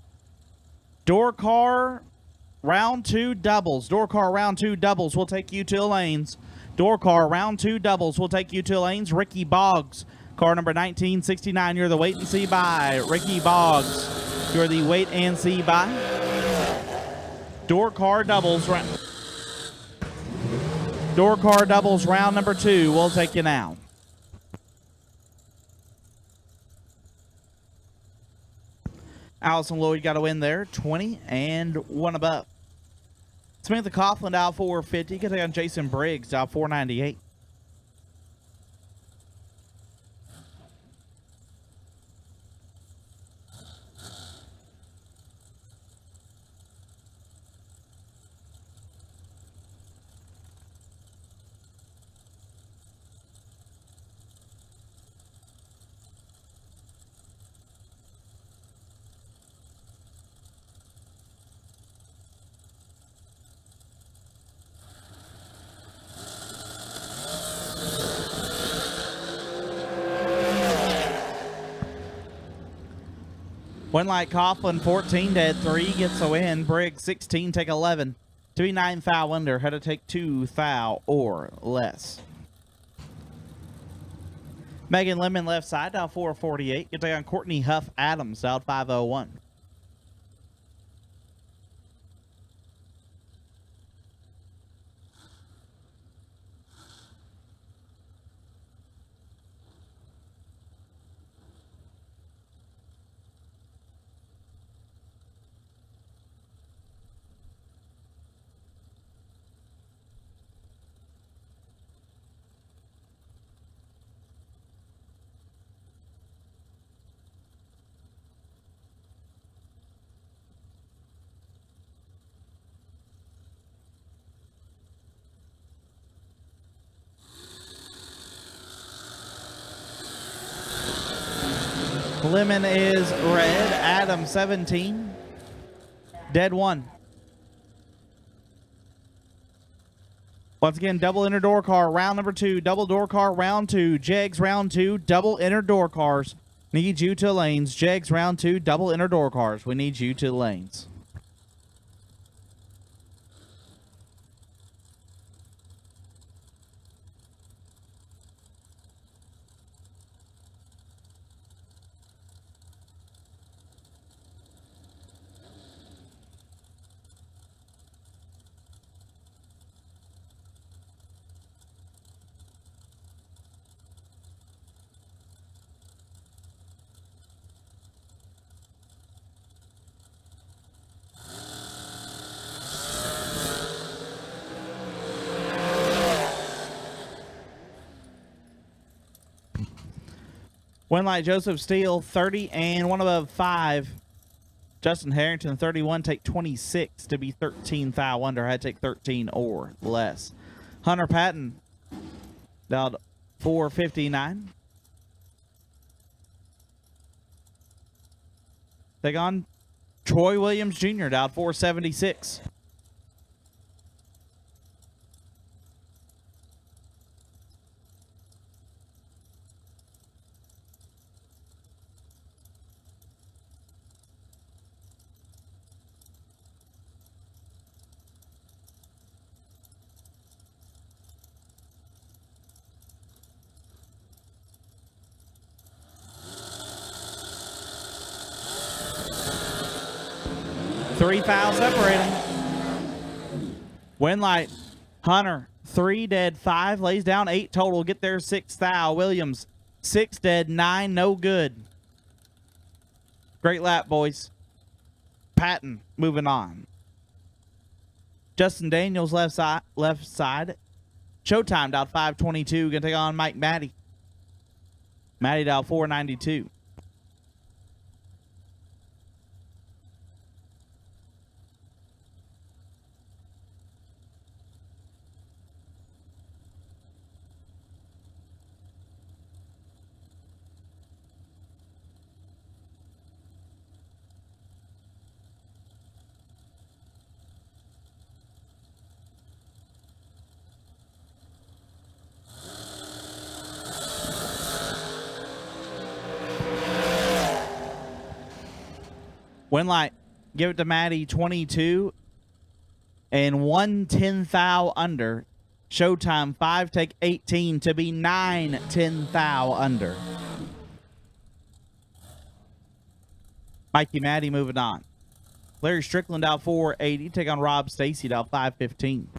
Door car round 2 doubles. Door car round 2 doubles will take you to lanes. Door car round 2 doubles will take you to lanes. Ricky Boggs, car number 1969. You're the wait and see by. Ricky Boggs, you're the wait and see by. Door car doubles. Door car doubles round number 2. We'll take you now. Allison Lloyd got a win there, 20 and 1 above. Samantha Coughlin dial 450. Can take on Jason Briggs dial 498. Winlight Coughlin 14 dead 3 gets a win. Briggs 16 take 11. To be 9 foul under. Had to take 2 foul or less. Megan Lemon left side dial 448. Get on Courtney Huff Adams dial 501. Lemon is red. Adam 17. Dead 1. Once again, double inner door car, round number 2. Double door car, round 2. Jegs, round 2. Double inner door cars. Need you to lanes. Jegs, round 2. Double inner door cars. We need you to lanes. Winlight Joseph Steele 30 and 1 above 5. Justin Harrington 31 take 26 to be 13 foul under. Had to take 13 or less. Hunter Patton dialed 459. Take on Troy Williams Jr. dialed 476. Three fouls separating. Winlight, Hunter, 3 dead, 5, lays down 8 total. Get there 6 foul. Williams, 6 dead, 9, no good. Great lap, boys. Patton, moving on. Justin Daniels, left side. Showtime, dialed 522. Gonna take on Mike Matty. Matty dialed 492. Winlight, give it to Maddie, 22. And 1 thou under. Showtime, 5, take 18 to be 9 thou under. Mikey Maddie moving on. Larry Strickland out 480. Take on Rob Stacy out 515.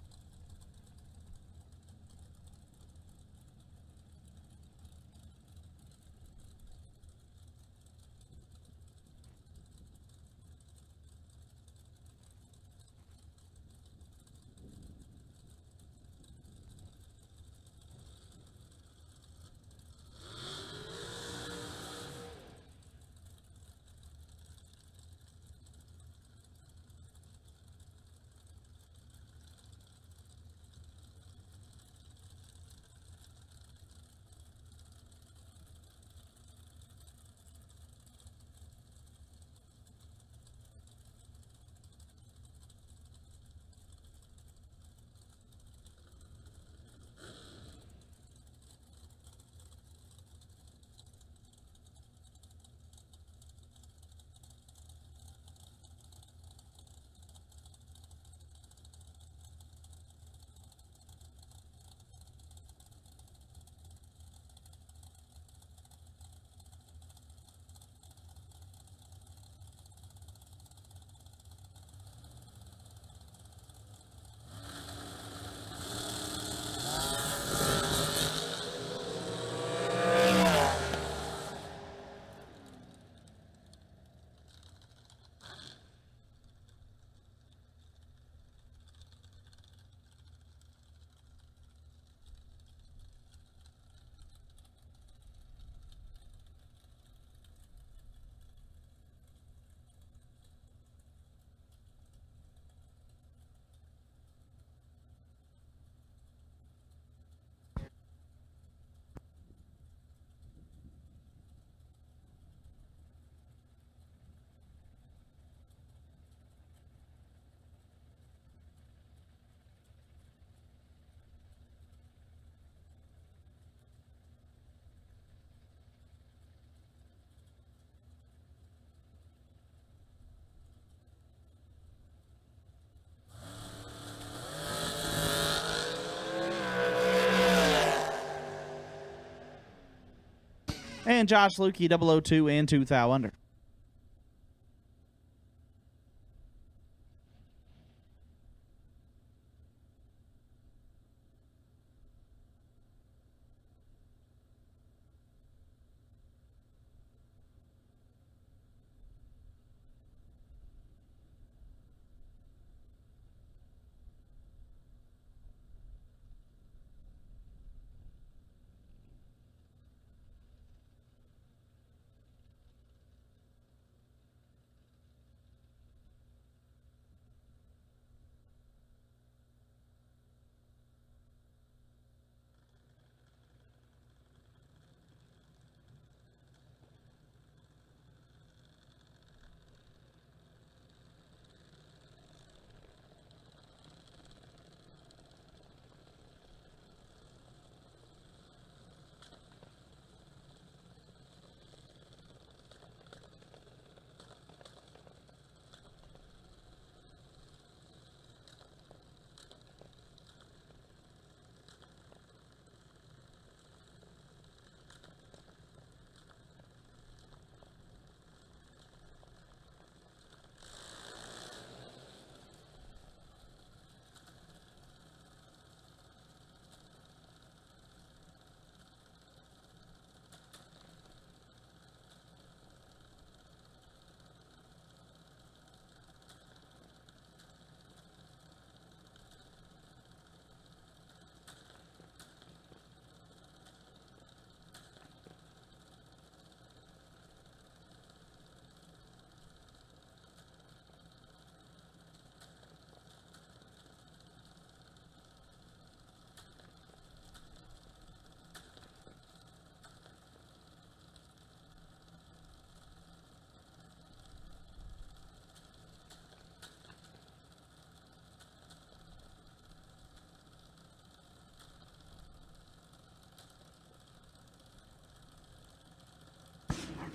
And Josh Lukey, 002 and 2 thou under.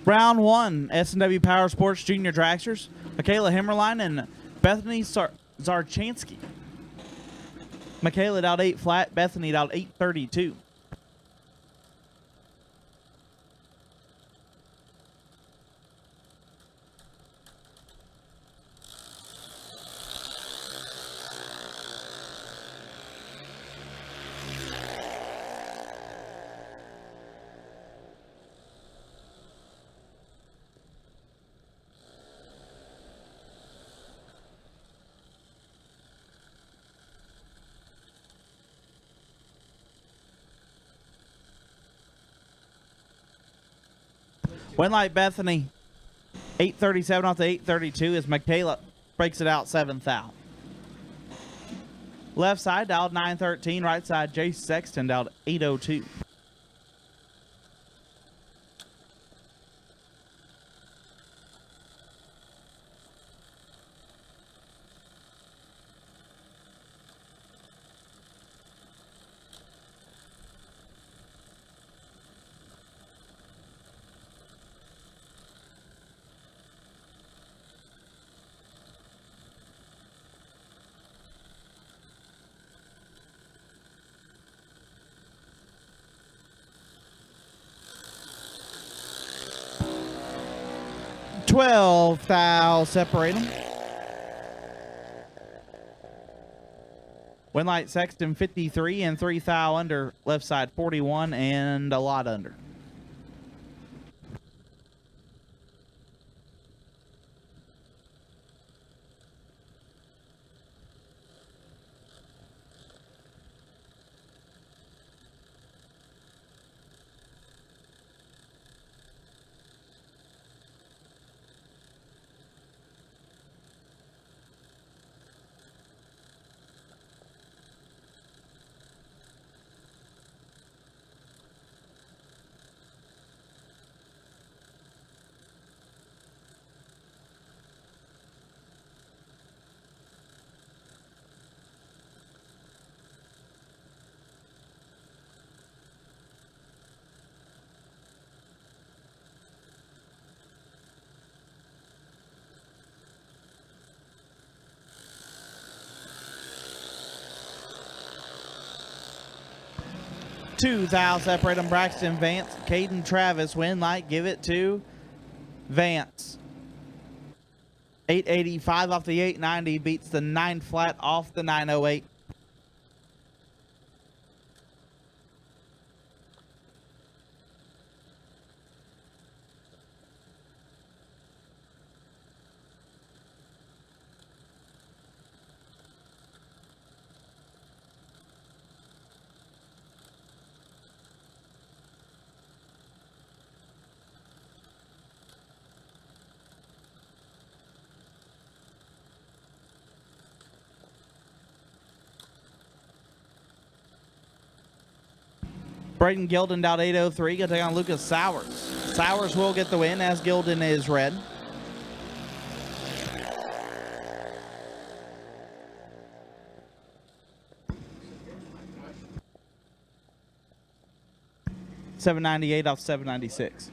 Round one, S&W Power Sports Junior Dragsters. Michaela Himmerline and Bethany Zarchansky. Michaela dialed 8 flat, Bethany dialed 832. Winlight Bethany, 837 off the 832 as Michaela breaks it out 7th out. Left side dialed 913, right side Jace Sexton dialed 802. $12 thou separate them. Winlight Sexton 53 and 3 thou under. Left side 41 and a lot under. $2 thou separate them. Braxton Vance, Caden Travis, Winlight give it to Vance. 885 off the 890 beats the 9 flat off the 908. Braden Gilden dialed 803. Gonna take on Lucas Sowers. Sowers will get the win as Gilden is red. $798 off $796.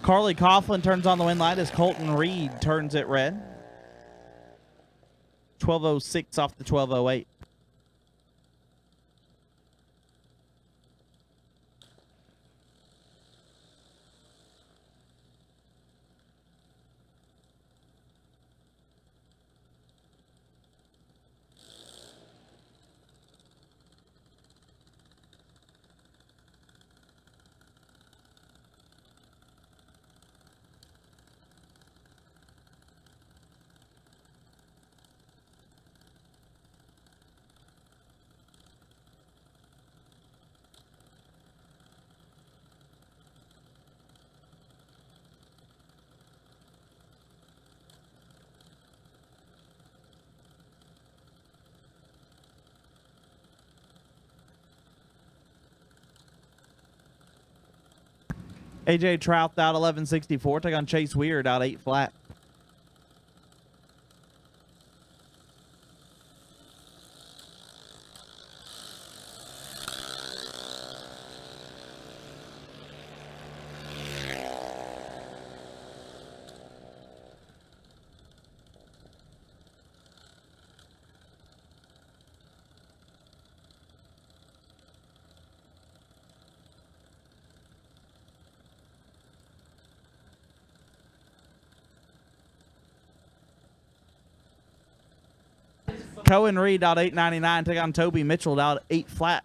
Carly Coughlin turns on the win light as Colton Reed turns it red. 1206 off the 1208. AJ Trout out 1164. Take on Chase Weird out 8 flat. Cohen Reed out 899. Take on Toby Mitchell out 8 flat.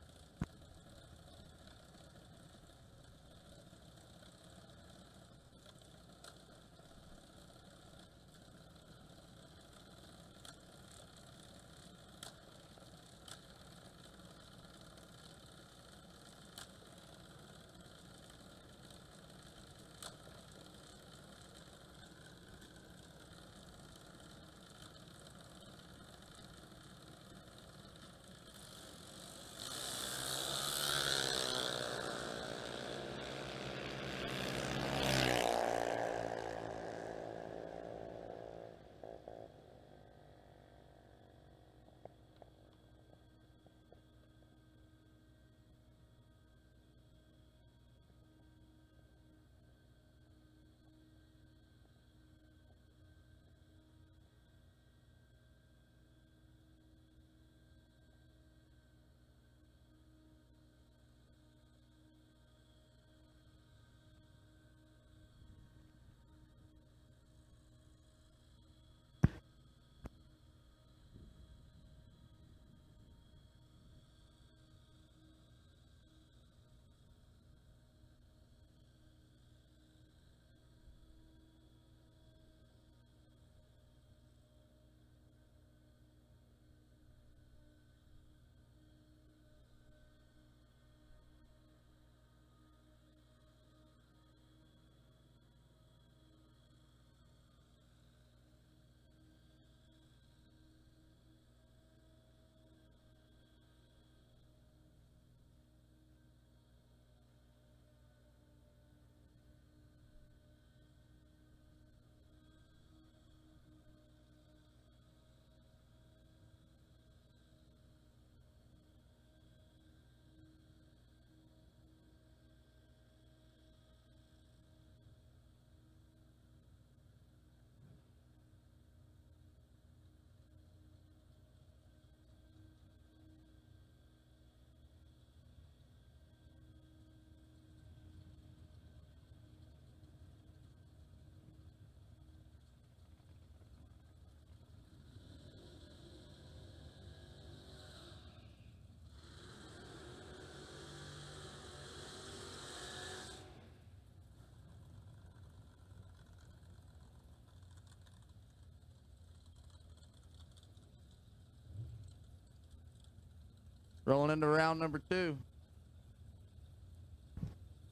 Rolling into round number 2.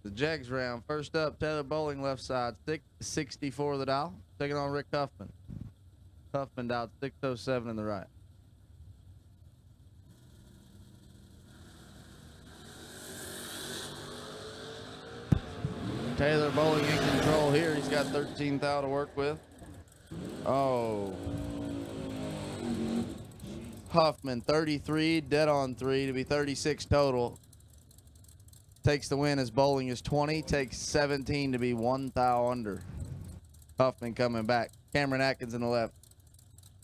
The Jegs round. First up, Taylor Bowling left side, 664 the dial. Taking on Rick Huffman. Huffman dialed 607 in the right. Taylor Bowling in control here. He's got 13 thou to work with. Oh. Huffman, 33, dead on 3 to be 36 total. Takes the win as Bowling is 20, takes 17 to be 1 thou under. Huffman coming back. Cameron Atkins in the left.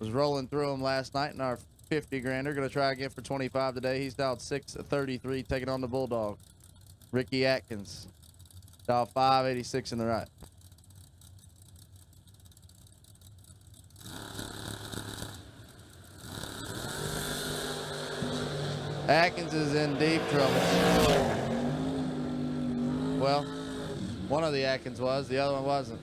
Was rolling through him last night in our 50 grander. Going to try again for 25 today. He's dialed 633, taking on the Bulldog. Ricky Atkins. Dialed 586 in the right. Atkins is in deep trouble. Well, one of the Atkins was, the other one wasn't.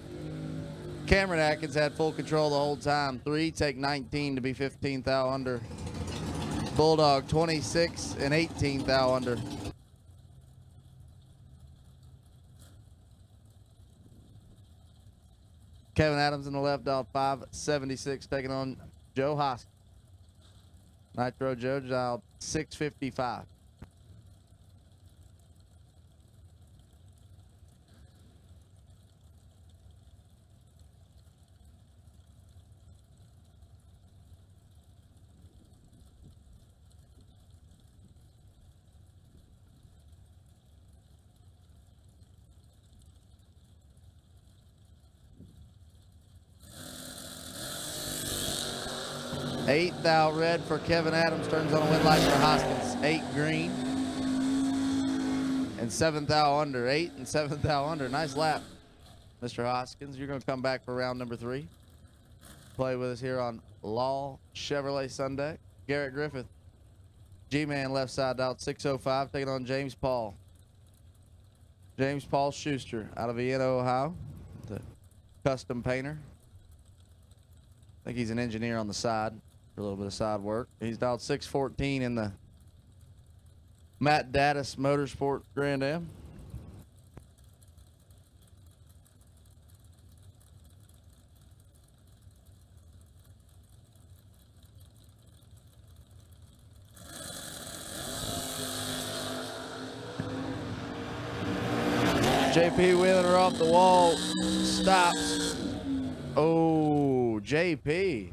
Cameron Atkins had full control the whole time. 3, take 19 to be 15 thou under. Bulldog 26 and 18 thou under. Kevin Adams in the left, dialed 576, taking on Joe Hoskins. Nitro Joe dialed 655. 8th out red for Kevin Adams. Turns on a win light for Hoskins. 8 green. And 7th out under. 8 and 7th out under. Nice lap, Mr. Hoskins. You're going to come back for round number 3. Play with us here on Law Chevrolet Sunday. Garrett Griffith. G-Man left side out 605. Taking on James Paul. James Paul Schuster out of Vienna, Ohio. The custom painter. I think he's an engineer on the side for a little bit of side work. He's dialed 614 in the Matt Daddis Motorsport Grand Am. JP wheeling her off the wall, stops. Oh, JP.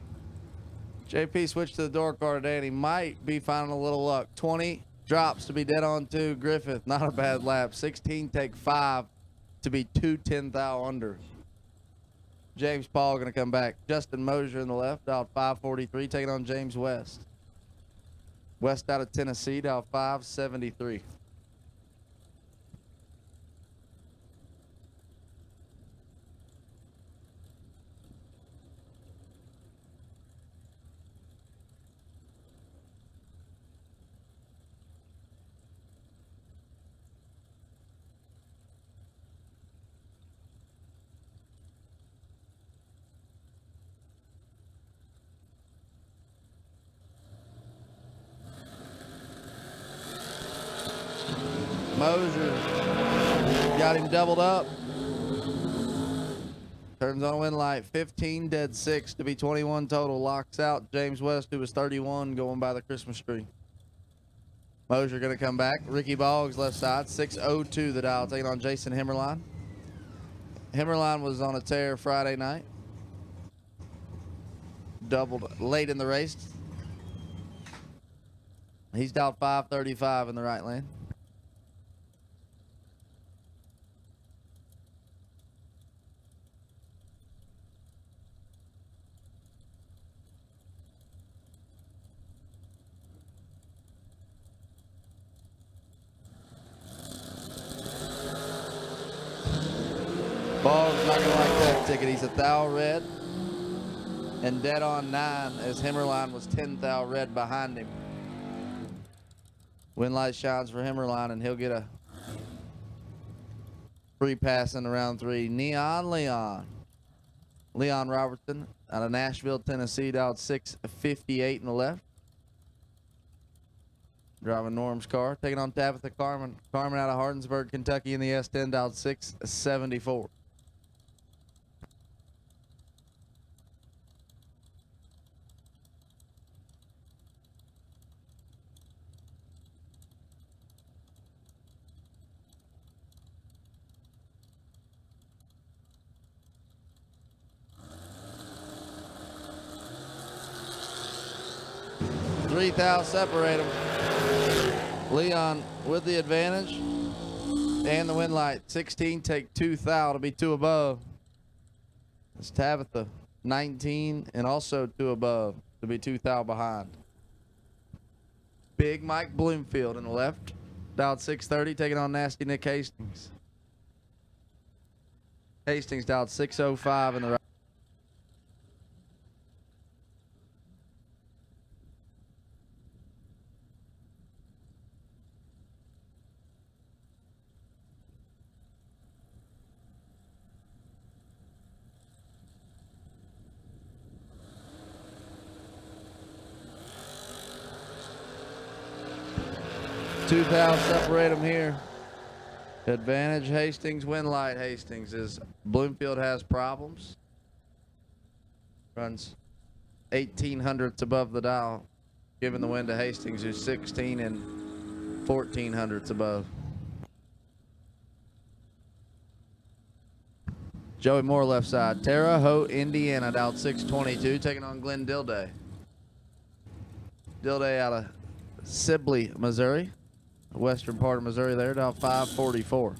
JP switched to the door car today, and he might be finding a little luck. 20 drops to be dead on 2. Griffith, not a bad lap. 16, take 5 to be 2 10th out under. James Paul going to come back. Justin Mosier in the left, out 543, taking on James West. West out of Tennessee, out 573. Mosier got him doubled up. Turns on a win light. 15 dead 6 to be 21 total. Locks out James West, who was 31 going by the Christmas tree. Mosier going to come back. Ricky Boggs left side. 6:02 the dial. Taking on Jason Himmerline. Himmerline was on a tear Friday night. Doubled late in the race. He's dialed 535 in the right lane. Boggs not gonna like that ticket. He's 1st out red and dead on 9 as Himmerline was 10th out red behind him. Win light shines for Himmerline, and he'll get a free pass in round 3. Leon Robertson out of Nashville, Tennessee, dialed 658 in the left. Driving Norm's car. Taking on Tabitha Carmen. Carmen out of Hardinsburg, Kentucky in the S10, dialed 674. Three thou separate them. Leon with the advantage and the win light. 16 take 2 thou to be 2 above. It's Tabitha 19 and also 2 above to be 2 thou behind. Big Mike Bloomfield in the left. Dialed 630, taking on Nasty Nick Hastings. Hastings dialed 605 in the right. Two thou separate them here. Advantage Hastings, win light Hastings as Bloomfield has problems. Runs 18 hundredths above the dial, giving the win to Hastings, who's 16 and 14 hundredths above. Joey Moore left side. Terre Haute, Indiana, dialed 622, taking on Glenn Dilday. Dilday out of Sibley, Missouri. Western part of Missouri there, down 544.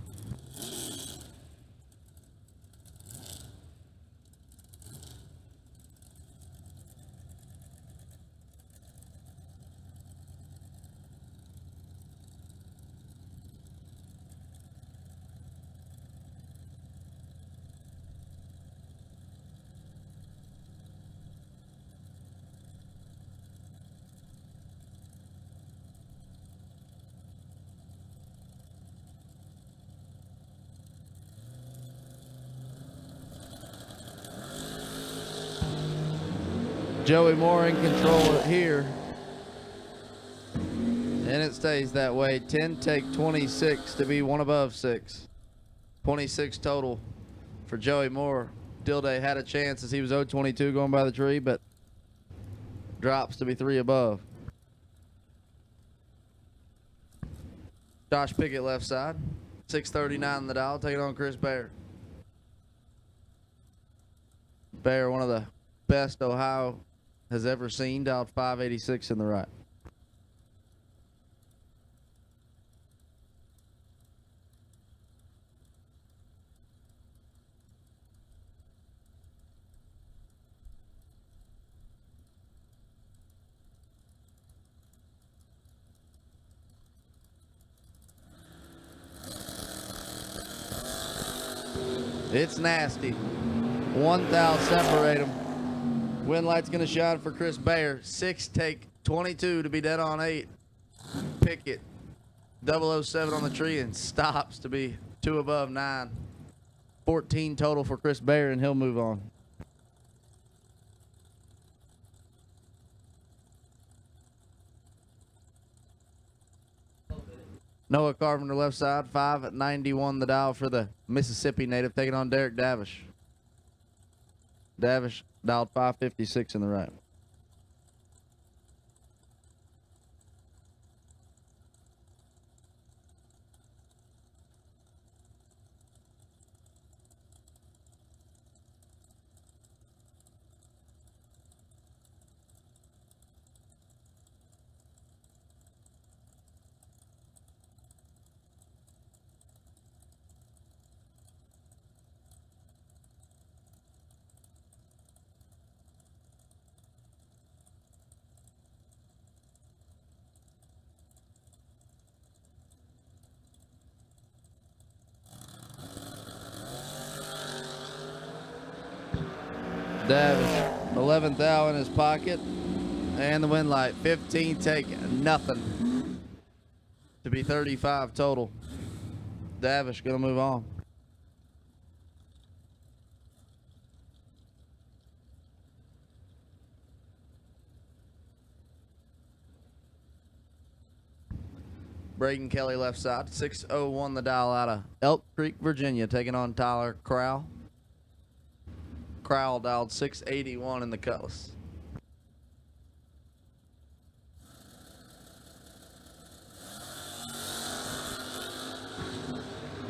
Joey Moore in control here. And it stays that way. 10 take 26 to be one above 6. 26 total for Joey Moore. Dilday had a chance as he was 0-22 going by the tree, but drops to be 3 above. Josh Pickett left side. 6:39 in the dial, taking on Chris Baer. Baer, one of the best Ohio has ever seen, dialed 586 in the right. It's nasty. 1 thou separate them. Wind light's going to shine for Chris Baer. 6 take 22 to be dead on 8. Pickett 007 on the tree and stops to be 2 above 9. 14 total for Chris Baer, and he'll move on. Noah Carpenter left side, 591 the dial for the Mississippi native, taking on Derek Davish. Davish dialed 556 in the right. Davish, 11th thou in his pocket, and the wind light. 15 take nothing to be 35 total. Davish gonna move on. Braden Kelly left side, 601 the dial out of Elk Creek, Virginia, taking on Tyler Crowell. Crowell dialed 681 in the Cutlass.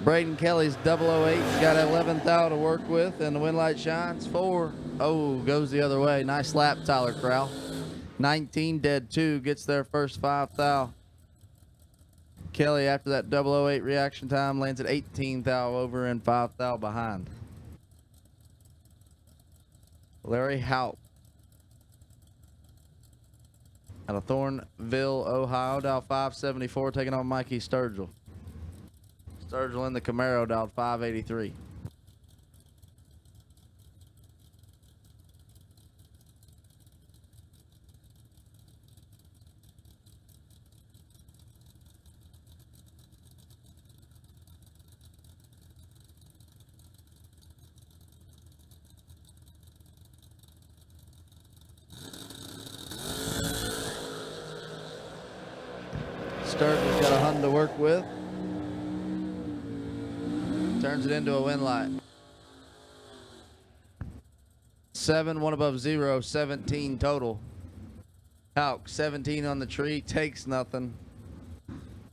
Braden Kelly's 008 got 11th thou to work with, and the wind light shines 4. Oh, goes the other way. Nice lap, Tyler Crowell. 19 dead 2 gets their first 5 thou. Kelly, after that 008 reaction time, lands at 18 thou over and 5 thou behind. Larry Houp out of Thornville, Ohio, dial 574, taking on Mikey Sturgill. Sturgill in the Camaro, dialed 583. Sturgill's got a Hun to work with. Turns it into a wind light. 7, 1 above 0, 17 total. Houck, 17 on the tree, takes nothing.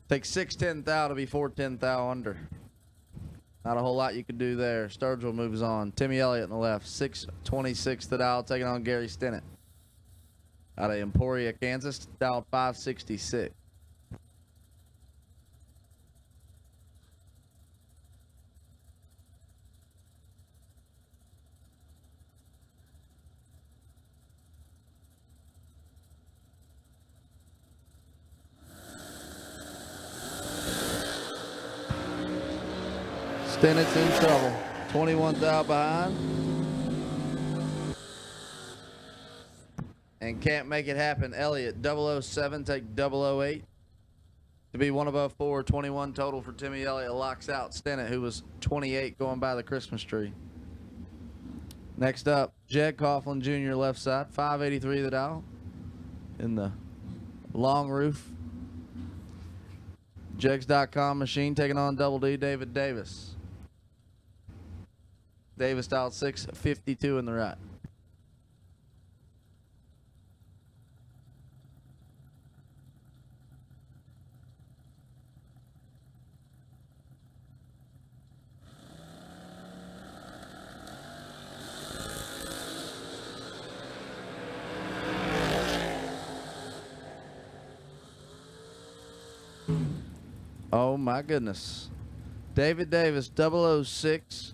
Takes 610 thou to be 410 thou under. Not a whole lot you could do there. Sturgill moves on. Timmy Elliott on the left, 626 the dial, taking on Gary Stinnett. Out of Emporia, Kansas, dialed 566. Stennett's in trouble. 21 thou behind. And can't make it happen. Elliott, 007, take 008. To be 1 above 4, 21 total for Timmy Elliott. Locks out Stennett, who was 28 going by the Christmas tree. Next up, Jed Coughlin Jr. left side, 583 the dial in the long roof. Jegs.com machine taking on Double D, David Davis. Davis dialed 652 in the right. Oh my goodness. David Davis, 006,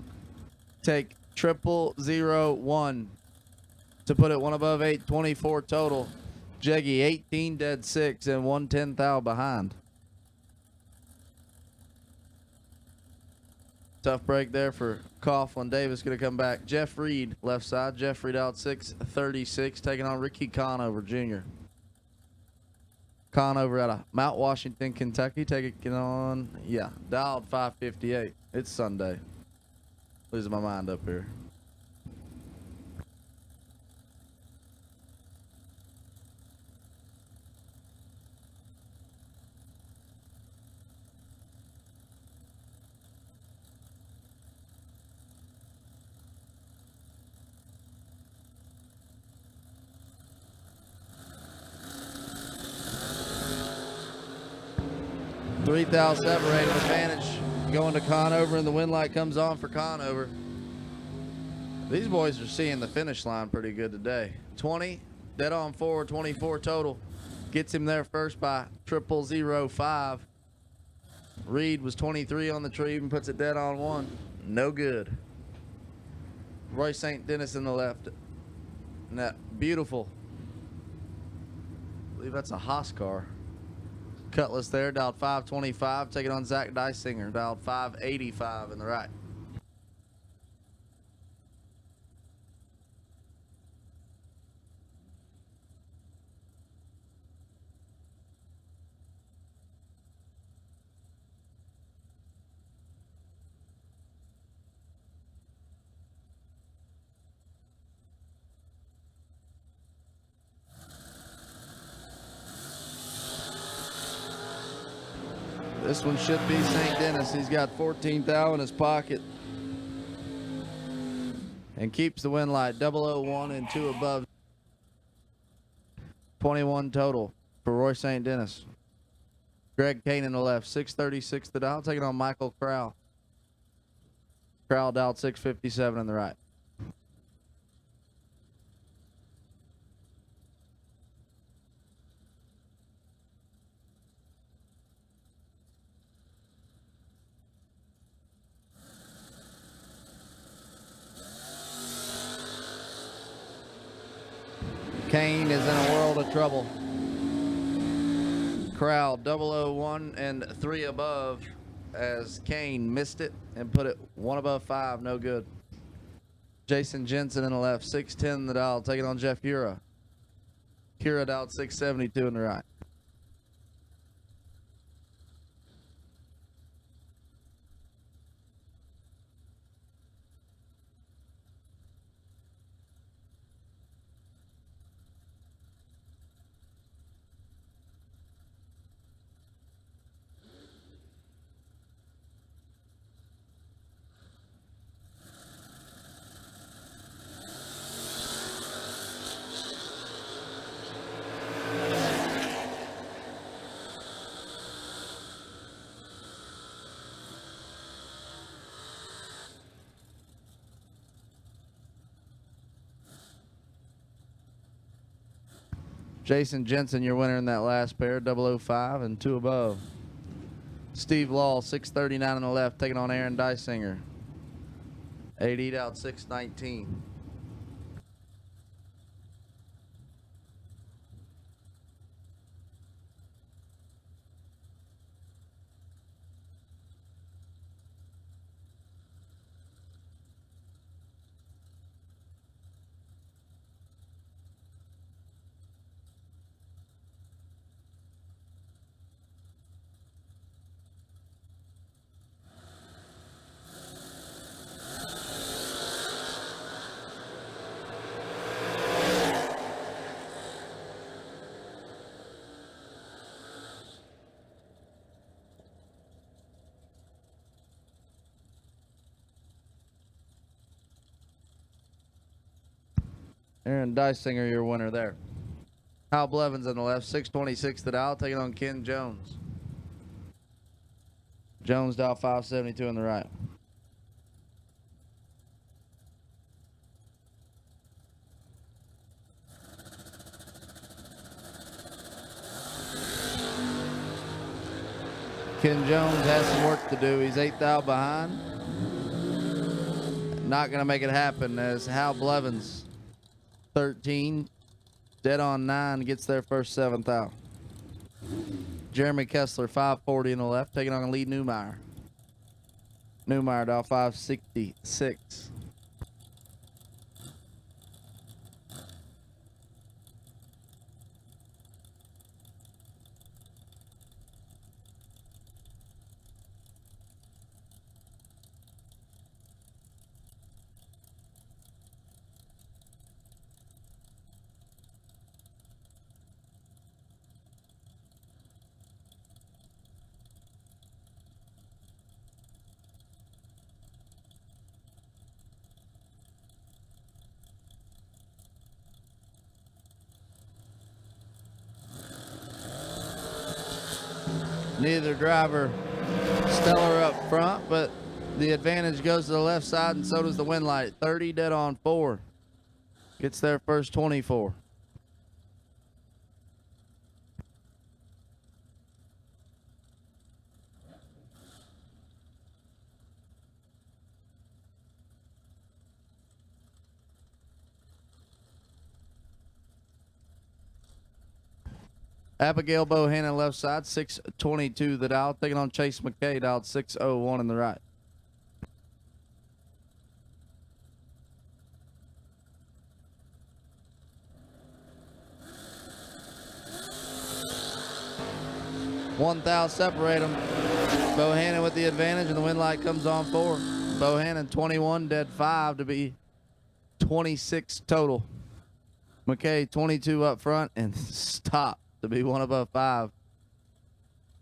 take 0001 to put it one above 824 total. Jeggy 18 dead 6 and 110 thou behind. Tough break there for Coughlin. Davis going to come back. Jeff Reed left side. Jeff Reed out 636 taking on Ricky Conover Jr. Conover out of Mount Washington, Kentucky, taking on, dialed 558. It's Sunday. Losing my mind up here. Three thou separated, advantage going to Conover, and the wind light comes on for Conover. These boys are seeing the finish line pretty good today. 20, dead on forward, 24 total. Gets him there first by 0005. Reed was 23 on the tree and puts it dead on 1. No good. Roy St. Dennis in the left. And that beautiful, I believe that's a Haas car. Cutlass there, dialed 525, taking on Zach Dysinger, dialed 585 in the right. This one should be St. Dennis. He's got 14 thou in his pocket. And keeps the wind light. 001 and 2 above. 21 total for Roy St. Dennis. Greg Kane in the left. 636 the dial. Taking on Michael Crowell. Crowell dialed 657 in the right. Kane is in a world of trouble. Crowd 001 and 3 above as Kane missed it and put it 1 above 5, no good. Jason Jensen in the left, 610 the dial, taking on Jeff Ura. Ura dialed 672 in the right. Jason Jensen, your winner in that last pair, 005 and 2 above. Steve Law, 639 on the left, taking on Aaron Dysinger. 80 out 619. Aaron Dysinger, your winner there. Hal Blevins on the left, 626 the dial, taking on Ken Jones. Jones dial 572 on the right. Ken Jones has some work to do. He's 8 thou behind. Not going to make it happen as Hal Blevins, 13, dead on 9, gets their first 7 thou. Jeremy Kessler, 540 in the left, taking on Lee Newmeyer. Newmeyer dial 566. Neither driver stellar up front, but the advantage goes to the left side, and so does the wind light. 30 dead on 4. Gets their first 24. Abigail Bohannon left side, 622 the dial, taking on Chase McKay, dialed 601 in the right. One thou separate them. Bohannon with the advantage, and the wind light comes on 4. Bohannon 21, dead 5 to be 26 total. McKay 22 up front and stop to be 1 above 5.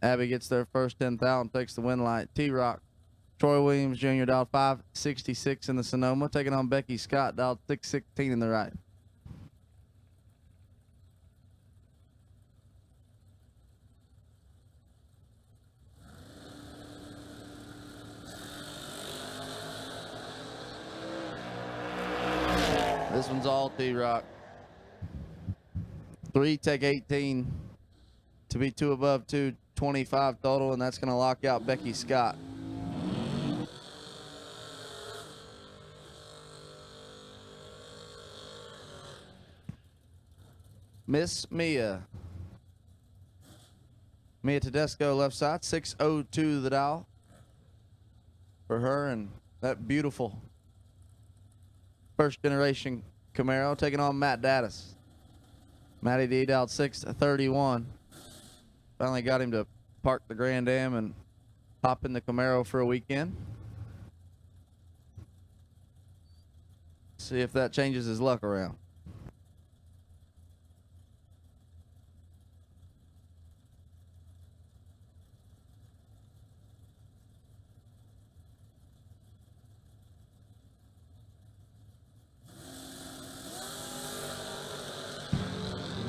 Abby gets their first 10,000, takes the wind light. T-Rock, Troy Williams Jr. dialed 566 in the Sonoma, taking on Becky Scott, dialed 616 in the right. This one's all T-Rock. 3, take 18 to be 2 above 2, 25 total, and that's going to lock out Becky Scott. Miss Mia. Mia Tedesco left side, 602 the dial for her, and that beautiful first generation Camaro taking on Matt Dattis. Matty D dialed 631. Finally got him to park the Grand Am and hop in the Camaro for a weekend. See if that changes his luck around.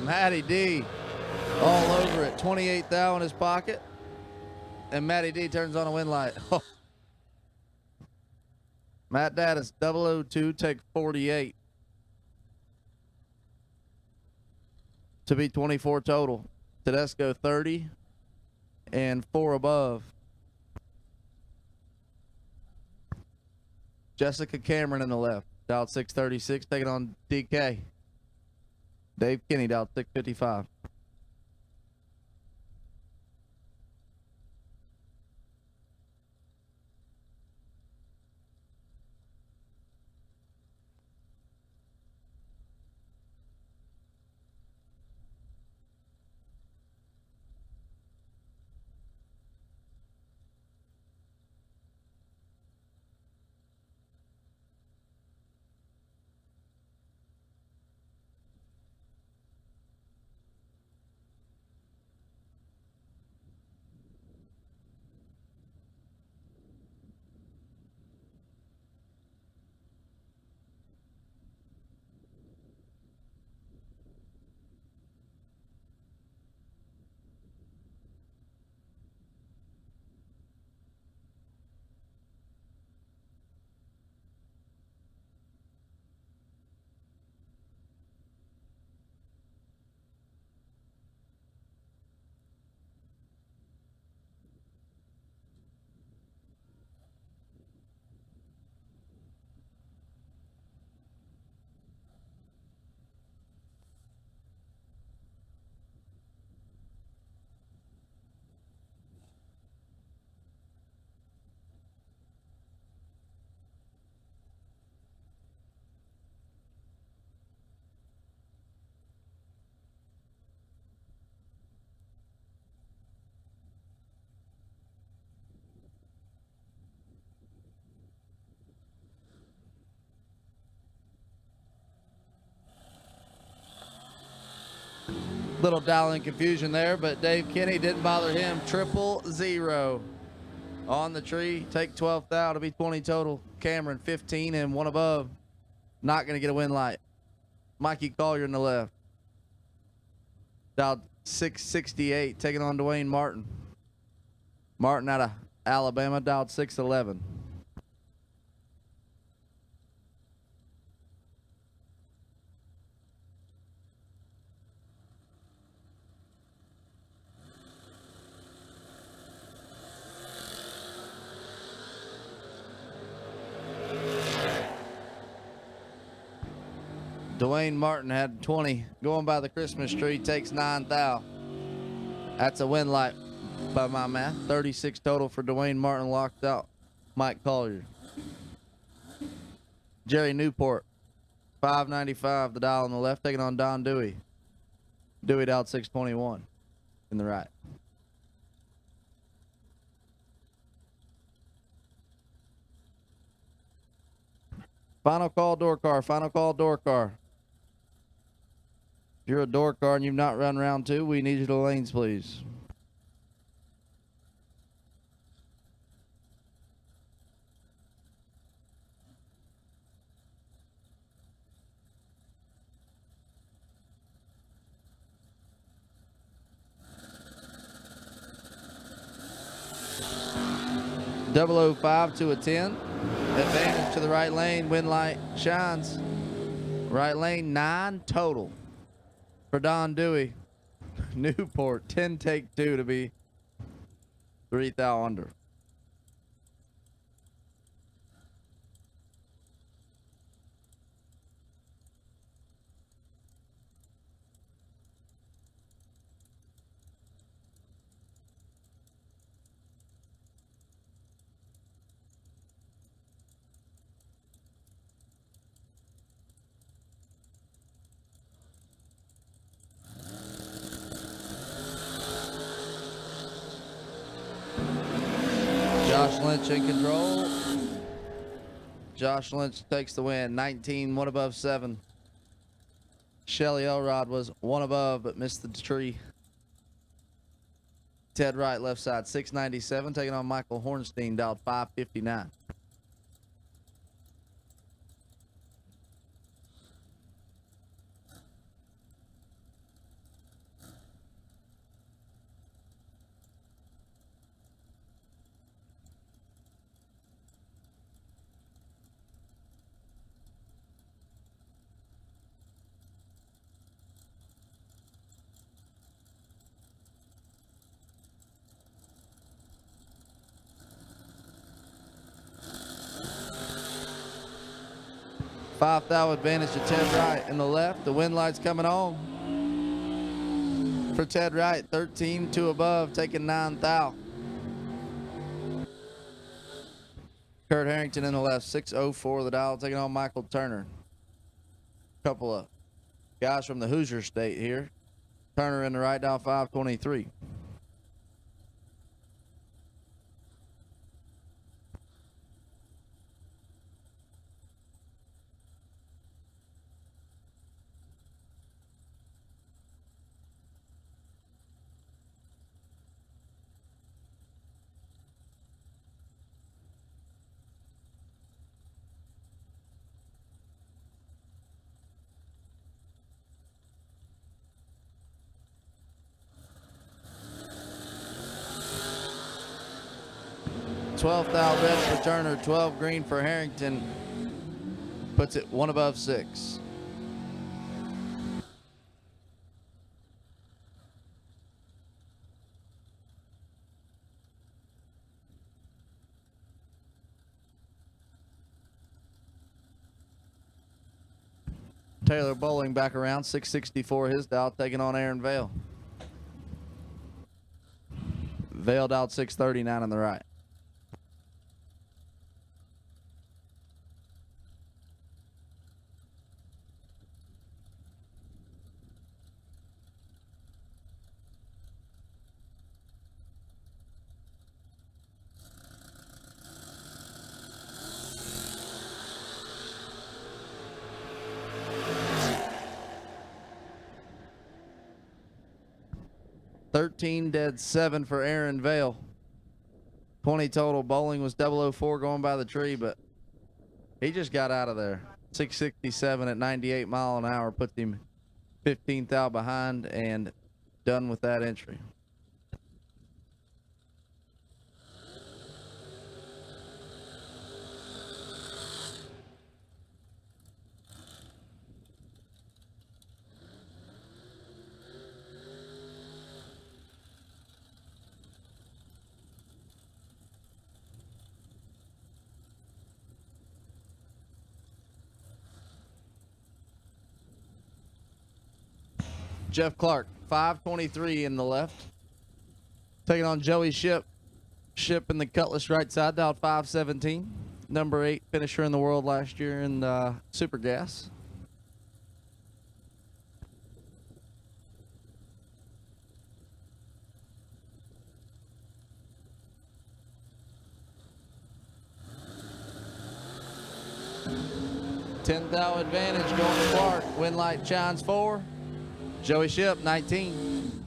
Matty D all over it. 28 thou in his pocket. And Matty D turns on a wind light. Oh. Matt Dattis, 002, take 48. To be 24 total. Tedesco 30 and 4 above. Jessica Cameron in the left. Dialed 636, taking on DK. Dave Kinney dialed 655. Little dialing confusion there, but Dave Kenny didn't bother him. 000 on the tree. Take 12 thou to be 20 total. Cameron 15 and one above. Not going to get a win light. Mikey Collier in the left. Dialed 668, taking on Dwayne Martin. Martin out of Alabama, dialed 611. Dwayne Martin had 20. Going by the Christmas tree, takes 9 thou. That's a win light by my math. 36 total for Dwayne Martin, locked out Mike Collier. Jerry Newport, 595, the dial on the left, taking on Don Dewey. Dewey dialed 621 in the right. Final call, door car. Final call, door car. If you're a door car and you've not run round 2, we need you to lanes, please. .005 to a 10. Advantage to the right lane. Win light shines. Right lane 9 total for Don Dewey. Newport 10 take 2 to be 3 thou under. Josh Lynch in control. Josh Lynch takes the win. 19, one above 7. Shelly Elrod was one above but missed the tree. Ted Wright left side 697, taking on Michael Hornstein, dialed 559. Five thou advantage to Ted Wright in the left. The wind light's coming on for Ted Wright. 13, 2 above, taking 9 thou. Kurt Harrington in the left. 604 the dial, taking on Michael Turner. Couple of guys from the Hoosier State here. Turner in the right, dial 523. $12 thou red for Turner, 12 green for Harrington. Puts it one above 6. Taylor Bowling back around, 664 his dial, taking on Aaron Vale. Vale dialed 639 on the right. 13 dead, 7 for Aaron Vale. 20 total. Bowling was 004 going by the tree, but he just got out of there. 667 at 98 mile an hour puts him 15th out behind and done with that entry. Jeff Clark, 523 in the left. Taking on Joey Ship. Ship in the Cutlass right side, dialed 517. Number 8 finisher in the world last year in Super Gas. Tenth thou advantage going to Clark. Wind light shines 4. Joey Ship, 19.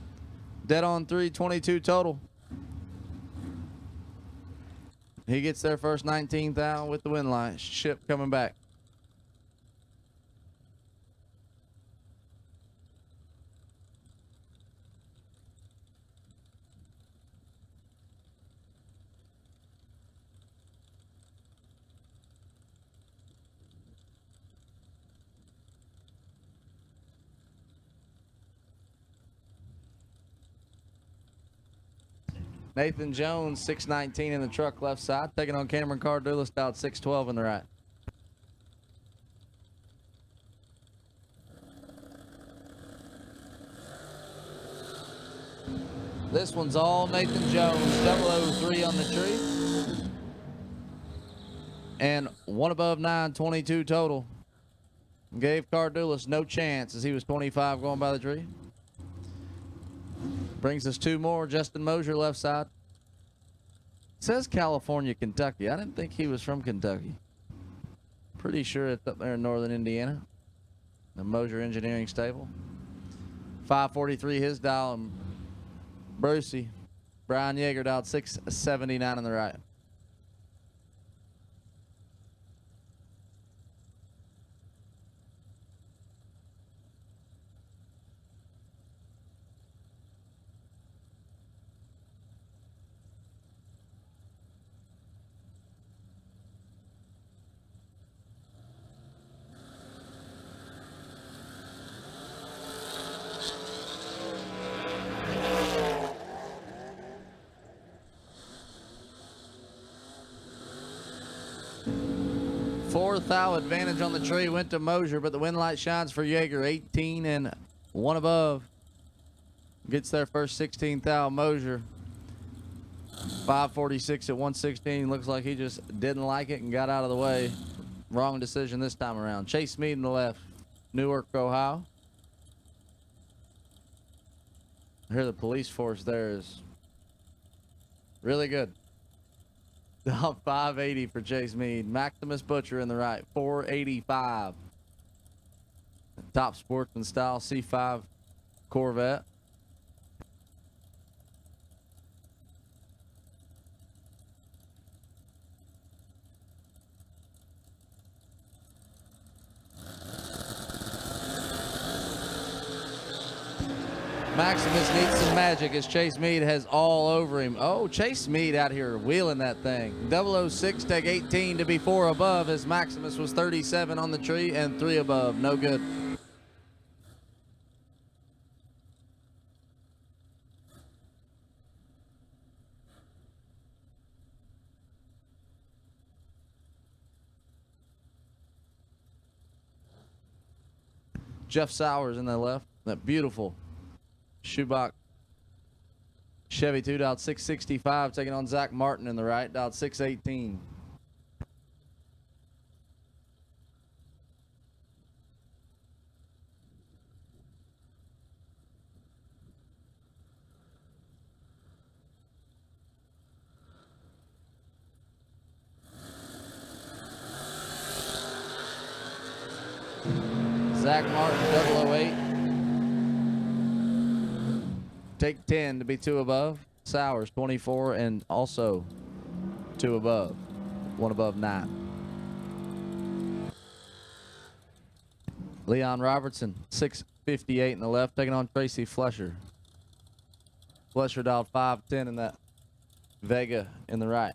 Dead on 3, 22 total. He gets there first 19th out with the wind light. Ship coming back. Nathan Jones, 619 in the truck left side, taking on Cameron Cardulis, out 612 in the right. This one's all Nathan Jones, 003 on the tree. And one above 922 total. Gave Cardulis no chance as he was 25 going by the tree. Brings us 2 more. Justin Mosier, left side. Says California, Kentucky. I didn't think he was from Kentucky. Pretty sure it's up there in northern Indiana. The Mosier Engineering Stable. 543 his dial. And Brucey. Brian Yeager dialed 679 on the right. Fourth thou advantage on the tree went to Mosier, but the wind light shines for Yeager. 18 and 1 above. Gets there first 16th thou. Mosier 546 at 116. Looks like he just didn't like it and got out of the way. Wrong decision this time around. Chase Mead in the left. Newark, Ohio. I hear the police force there is really good. 580 for Chase Mead. Maximus Butcher in the right. 485. Top Sportsman style C5 Corvette. Maximus needs some magic as Chase Mead has all over him. Oh, Chase Mead out here wheeling that thing. 006 take 18 to be 4 above as Maximus was 37 on the tree and 3 above. No good. Jeff Sowers in the left. That beautiful Schubach Chevy 2 dialed 665, taking on Zach Martin in the right, dialed 618. Zach Martin 008. take 10 to be 2 above. Sowers 24 and also 2 above. 1 above 9. Leon Robertson 658 in the left, taking on Tracy Flesher. Flesher dialed 510 in that Vega in the right.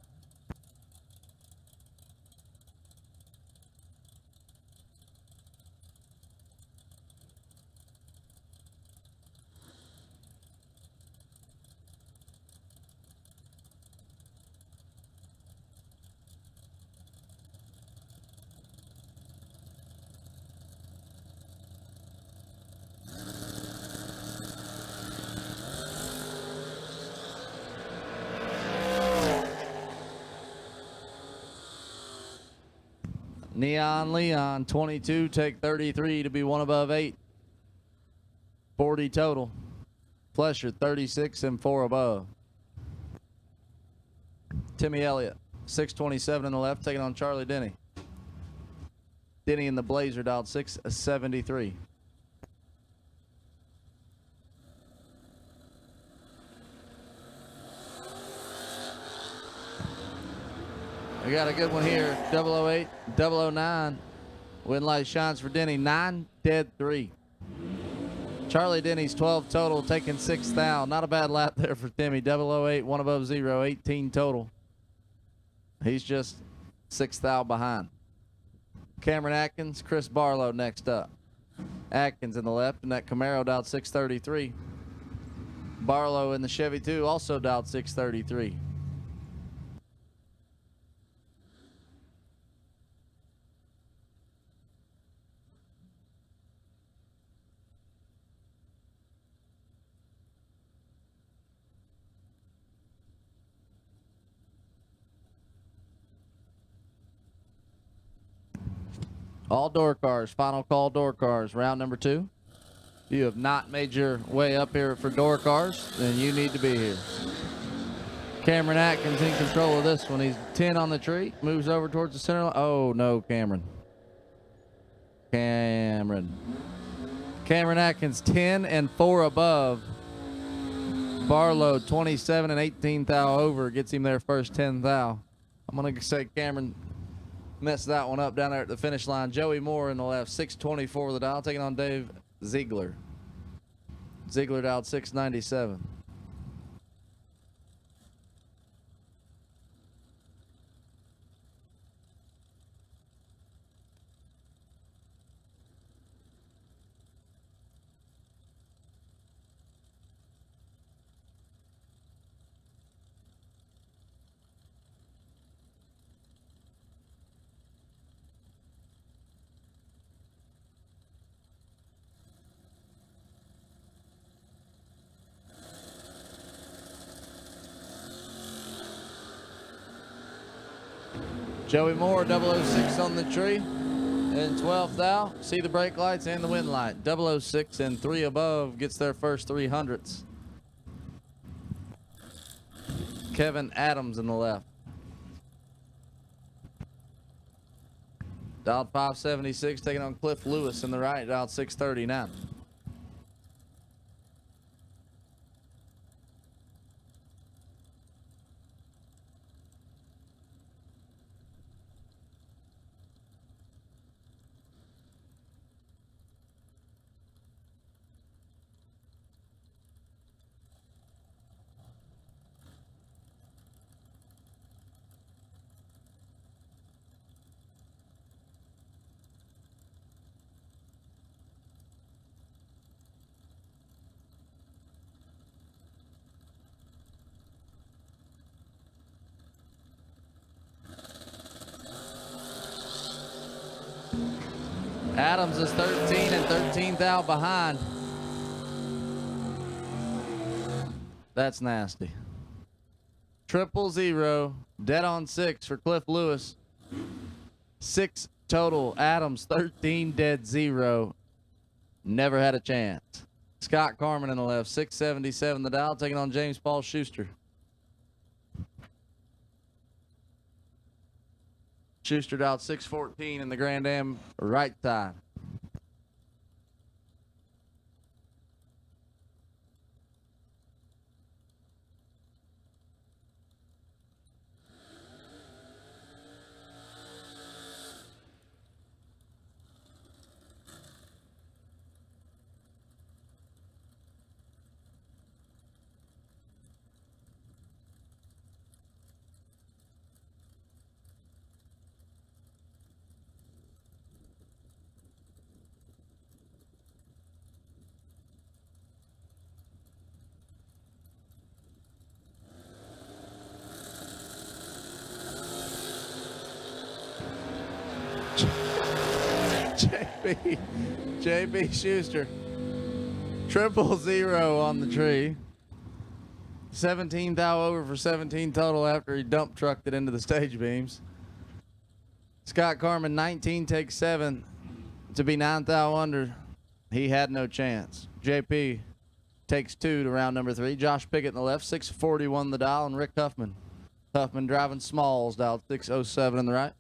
Neon Leon 22, take 33 to be 1 above 8. 40 total. Flesher 36 and 4 above. Timmy Elliott 627 in the left, taking on Charlie Denny. Denny in the Blazer dialed 673. We got a good one here. 008, 009. Wind light shines for Denny. 9, dead 3. Charlie Denny's 12 total, taking 6th thou. Not a bad lap there for Timmy. 008, 1 above 0, 18 total. He's just 6th thou behind. Cameron Atkins, Chris Barlow next up. Atkins in the left, and that Camaro dialed 633. Barlow in the Chevy 2 also dialed 633. All door cars, final call door cars, round number 2. If you have not made your way up here for door cars, then you need to be here. Cameron Atkins in control of this one. He's 10 on the tree, moves over towards the center line. Oh no, Cameron Atkins 10 and 4 above. Barlow 27 and 18 thou over, gets him their first 10 thou. I'm gonna say Cameron messed that one up down there at the finish line. Joey Moore in the left, 624 with the dial, taking on Dave Ziegler. Ziegler dialed 697. Joey Moore, 006 on the tree, and 12th thou. See the brake lights and the wind light. 006 and 3 above gets their first 300s. Kevin Adams in the left. Dialed 576, taking on Cliff Lewis in the right, dialed 639. Adams is 13 and 13 thou behind. That's nasty. 000, dead on 6 for Cliff Lewis. 6 total. Adams 13, dead 0. Never had a chance. Scott Carmen in the left, 677 the dial, taking on James Paul Schuster. Schuster dialed 614 in the Grand Am right side. JB Schuster. 000 on the tree. 17 thou over for 17 total after he dump trucked it into the stage beams. Scott Carmen, 19 takes 7 to be 9 thou under. He had no chance. JP takes 2 to round number 3. Josh Pickett in the left, 641 the dial, and Rick Huffman. Huffman driving Smalls, dialed 607 in the right.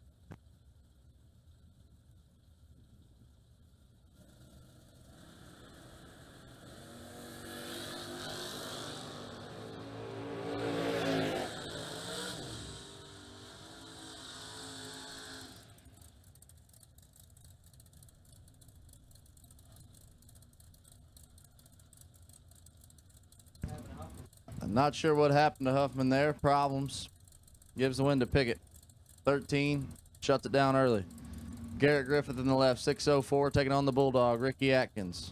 I'm not sure what happened to Huffman there. Problems. Gives the win to Pickett. 13. Shuts it down early. Garrett Griffith in the left. 604. Taking on the Bulldog. Ricky Atkins.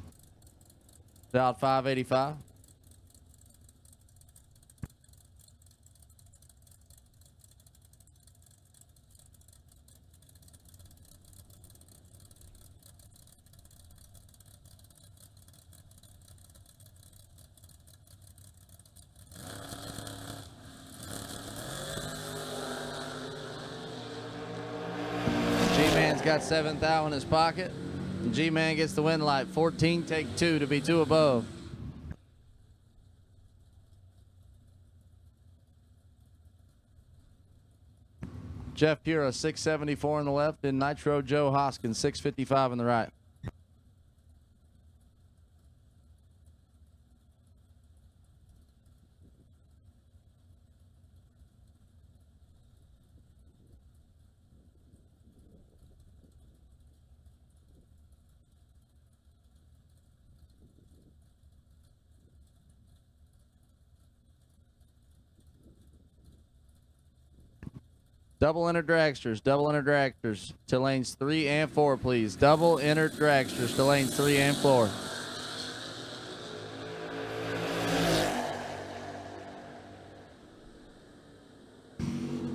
Dialed 585. G-Man's got 7 thou in his pocket. And G-Man gets the win light. 14, take 2 to be 2 above. Jeff Pura, 674 in the left. And Nitro Joe Hoskins, 655 in the right. Double inner dragsters to lanes 3 and 4, please. Double inner dragsters to lanes 3 and 4.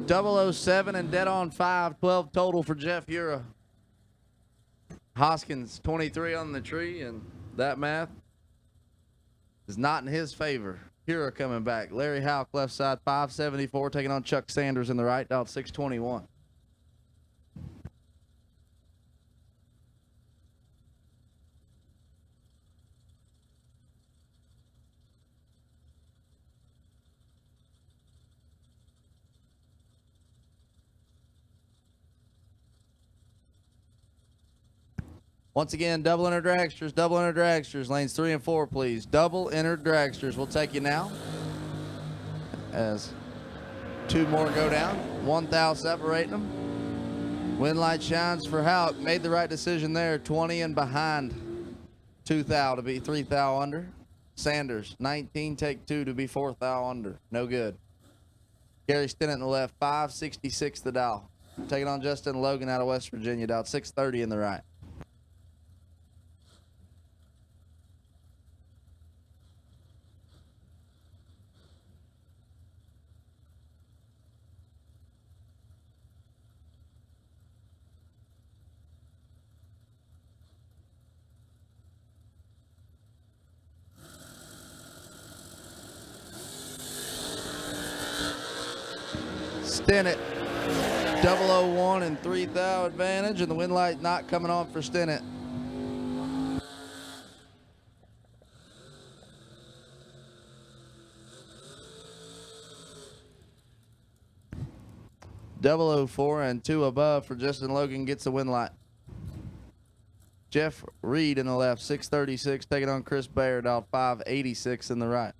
.007 and dead on 5, 12 total for Jeff Ura. Hoskins 23 on the tree, and that math is not in his favor. Hura coming back. Larry Houck left side, 574, taking on Chuck Sanders in the right, dialed 621. Once again, double inner dragsters, lanes 3 and 4, please. Double inner dragsters. We'll take you now as 2 more go down. 1 thou separating them. Wind light shines for Houck. Made the right decision there. 20 and behind. 2 thou to be 3 thou under. Sanders, 19, take 2 to be 4 thou under. No good. Gary Stinnett in the left, 566 the dial. Taking on Justin Logan out of West Virginia, dialed 630 in the right. Stinnett, 001 and 3 thou advantage, and the wind light not coming on for Stinnett. .004 and 2 above for Justin Logan gets the wind light. Jeff Reed in the left, 636, taking on Chris Baird, out 586 in the right.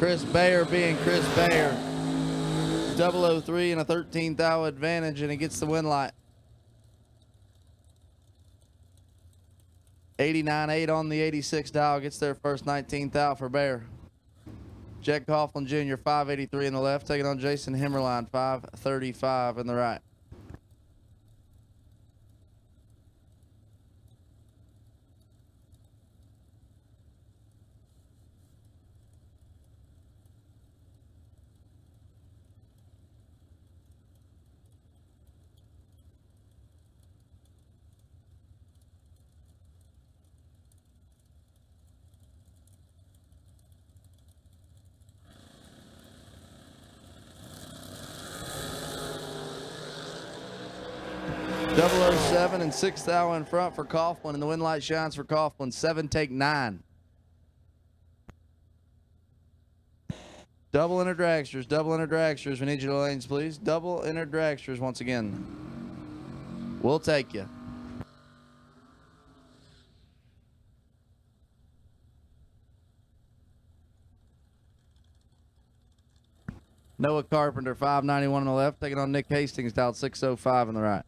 Chris Bayer being Chris Bayer. 003 and a 13 thou advantage, and he gets the win light. 89.8 on the 86 dial, gets their first 19 thou for Bayer. Jack Coughlin Jr., 583 in the left, taking on Jason Himmerline, 535 in the right. .007 and 6 thou in front for Coughlin, and the win light shines for Coughlin. 7 take 9. Double inner dragsters, double inner dragsters. We need you to lanes, please. Double inner dragsters once again. We'll take you. Noah Carpenter, 591 on the left, taking on Nick Hastings, dialed 605 on the right.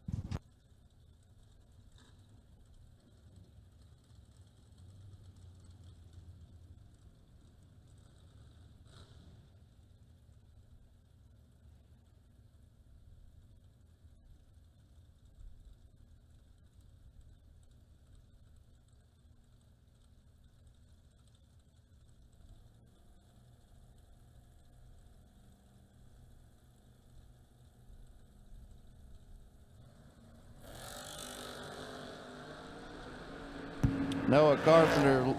Noah Carpenter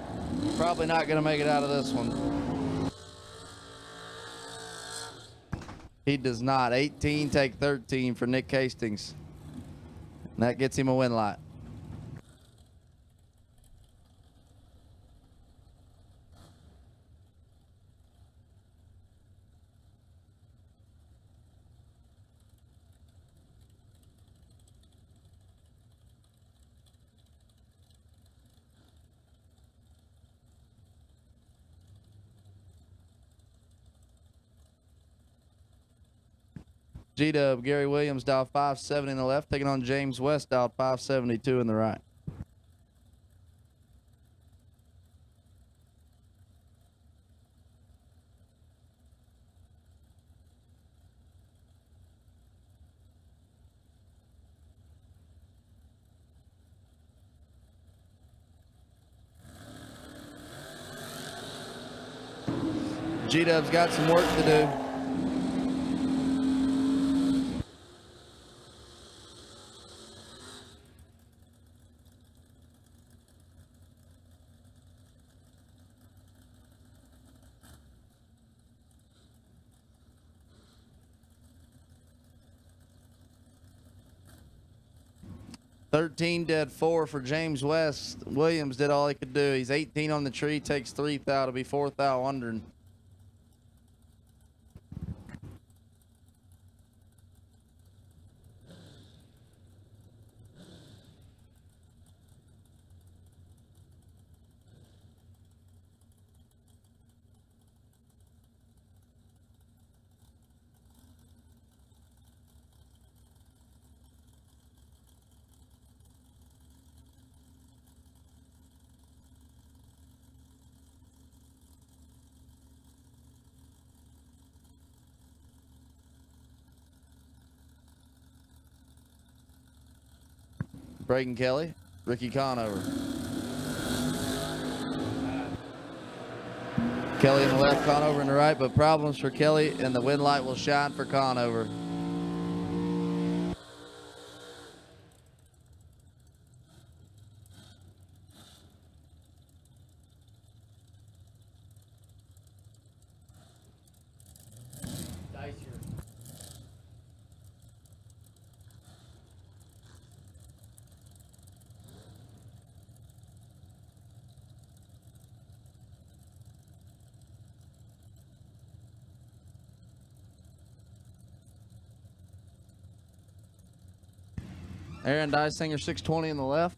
probably not going to make it out of this one. He does not. 18 take 13 for Nick Hastings. And that gets him a win light. G-Dub, Gary Williams, dial 570 in the left, taking on James West, dial 572 in the right. G-Dub's got some work to do. $13 dead 4 for James West. Williams did all he could do. He's 18 on the tree, takes 3 thou to be 4 thou under. Braden Kelly, Ricky Conover. Kelly in the left, Conover in the right, but problems for Kelly, and the win light will shine for Conover. Aaron Dysinger, 620 in the left.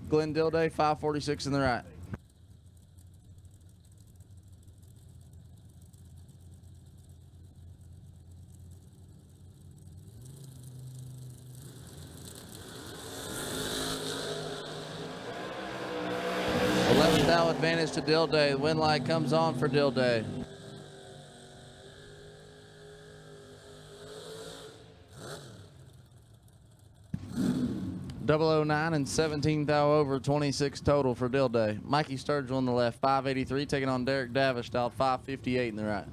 Glenn Dilday, 546 in the right. thou advantage to Dill Day. The win light comes on for Dill Day. .009 and 17 thou over, 26 total for Dill Day. Mikey Sturgill on the left, 583, taking on Derek Davish, out 558 in the right.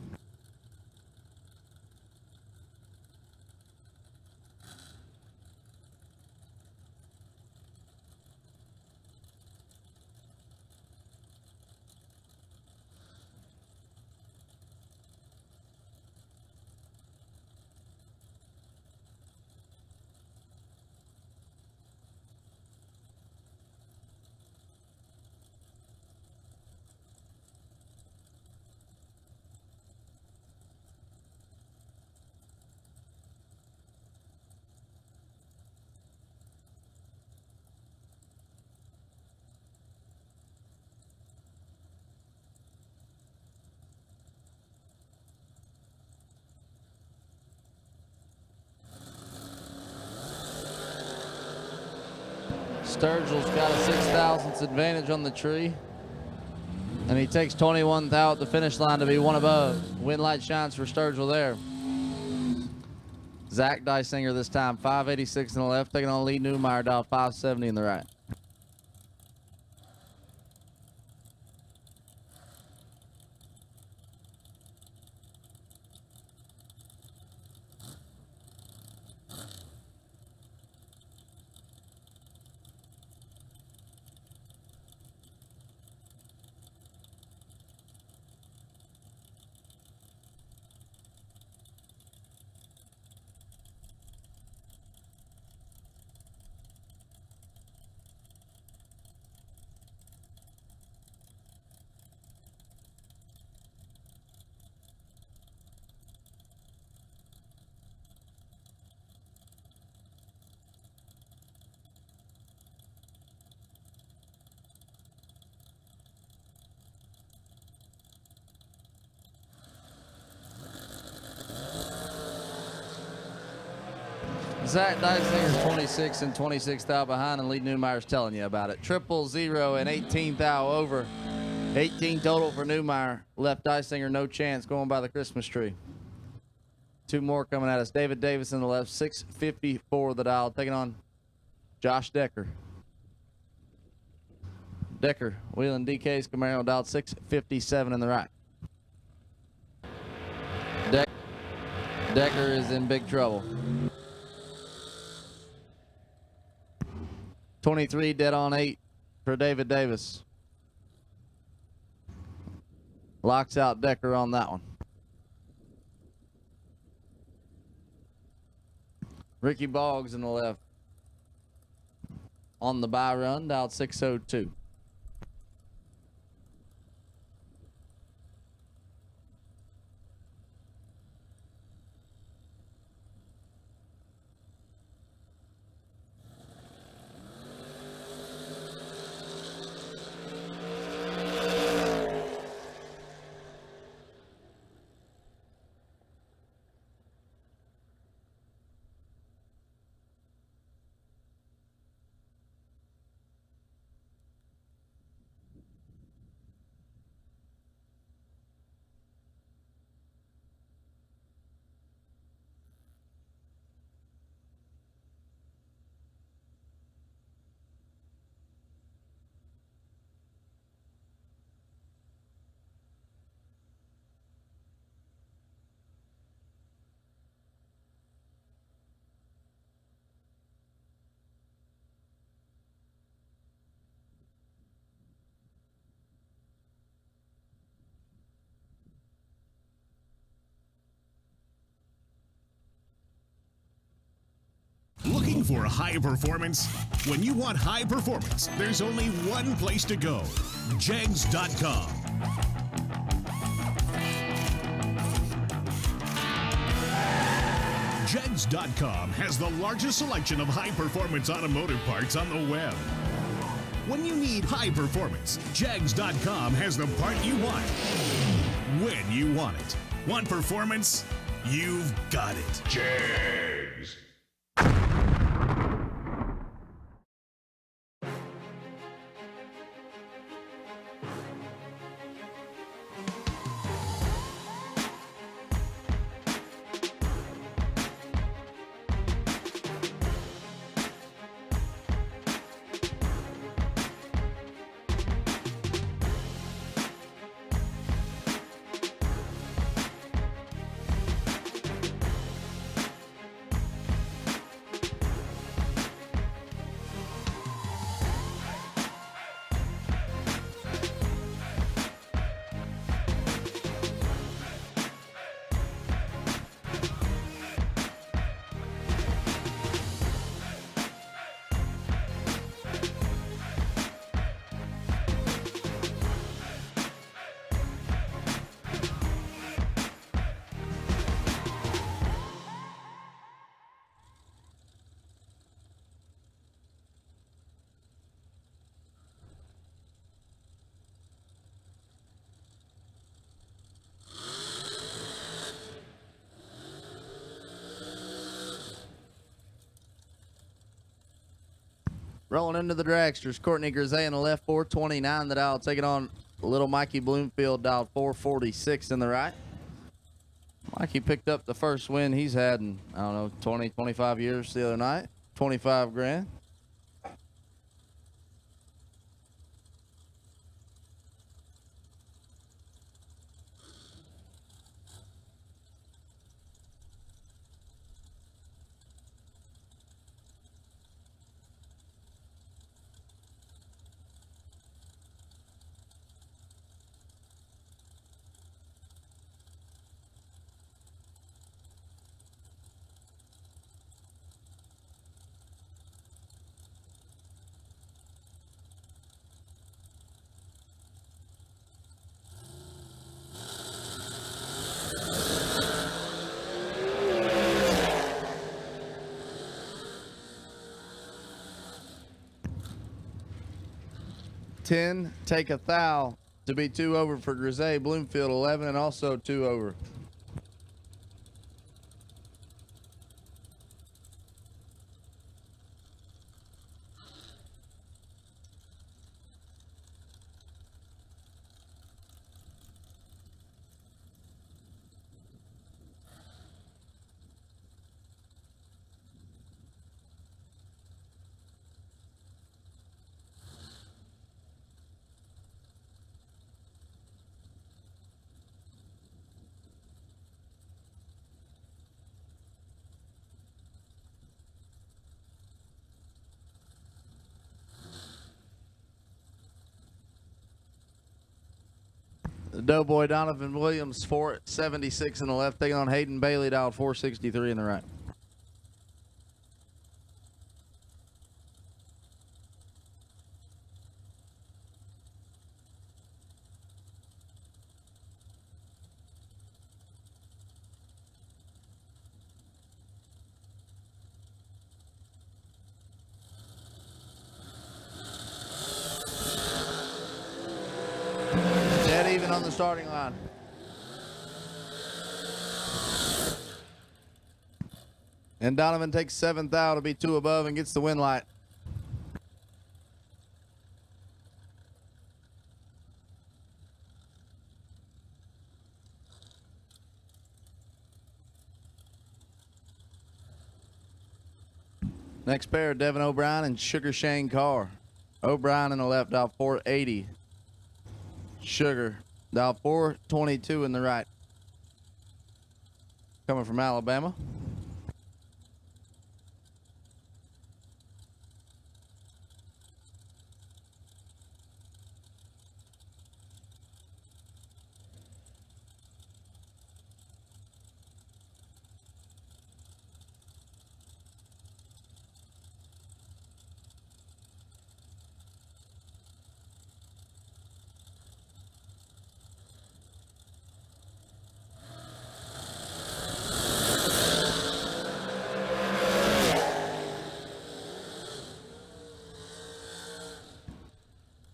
Sturgill's got a 6,000ths advantage on the tree. And he takes 21 thou at the finish line to be one above. Win light shines for Sturgill there. Zach Dysinger this time, 586 in the left, taking on Lee Newmeyer, dial 570 in the right. Zach Dysinger's 26 and 26 thou behind, and Lee Newmeyer's telling you about it. 000 and 18 thou over. 18 total for Newmeyer. Left Dysinger, no chance, going by the Christmas tree. Two more coming at us. David Davis in the left, 654 the dial, taking on Josh Decker. Decker wheeling DK's Camaro, dialed 657 in the right. Decker is in big trouble. 23 dead on 8 for David Davis. Locks out Decker on that one. Ricky Boggs in the left. On the bye run, dialed 602. Looking for high performance? When you want high performance, there's only one place to go. Jegs.com. Jegs.com has the largest selection of high-performance automotive parts on the web. When you need high performance, Jegs.com has the part you want, when you want it. Want performance? You've got it. Jegs. Rolling into the dragsters, Courtney Grisey in the left, 429 the dial, taking on little Mikey Bloomfield, dialed 446 in the right. Mikey picked up the first win he's had in, I don't know, 20, 25 years the other night. 25 grand. Take a thou to be 2 over for Grisey. Bloomfield 11 and also 2 over. The Doughboy Donovan Williams, 476 in the left, taking on Hayden Bailey, dialed 463 in the right. Dead even on the starting line. And Donovan takes 7th out to be 2 above and gets the win light. Next pair, Devin O'Brien and Sugar Shane Carr. O'Brien in the left, dial 480. Sugar, dial 422 in the right. Coming from Alabama.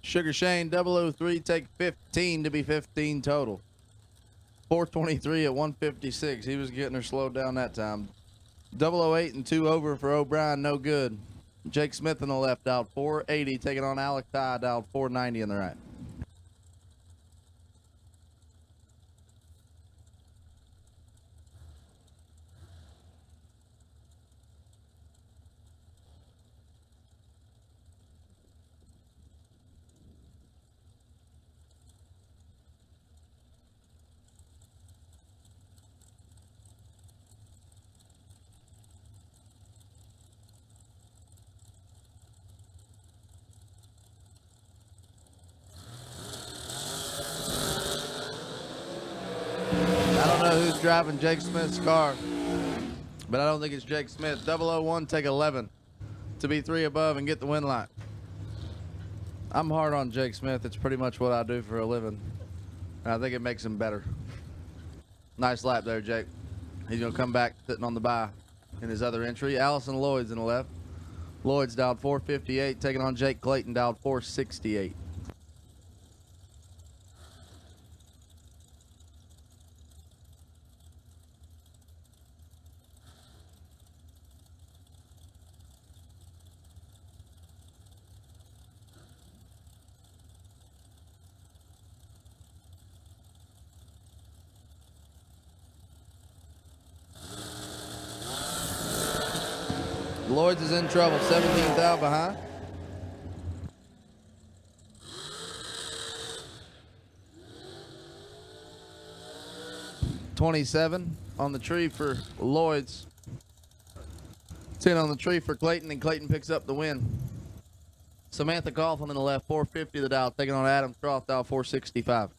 Sugar Shane 003 take 15 to be 15 total. 423 at 156. He was getting her slowed down that time. 008 and 2 over for O'Brien, no good. Jake Smith in the left, dialed 480, taking on Alec Ty, dialed 490 in the right. Who's driving Jake Smith's car, but I don't think it's Jake Smith. 001 take 11 to be 3 above and get the win line. I'm hard on Jake Smith. It's pretty much what I do for a living, and I think it makes him better. Nice lap there, Jake. He's gonna come back sitting on the bye in his other entry. Allison Lloyd's in the left. Lloyd's dialed 458, taking on Jake Clayton, dialed 468. Lloyd's is in trouble. 17th out behind. $27 on the tree for Lloyd's. 10 on the tree for Clayton, and Clayton picks up the win. Samantha Coughlin in the left, 450 the dial, taking on Adam Croft, dial 465.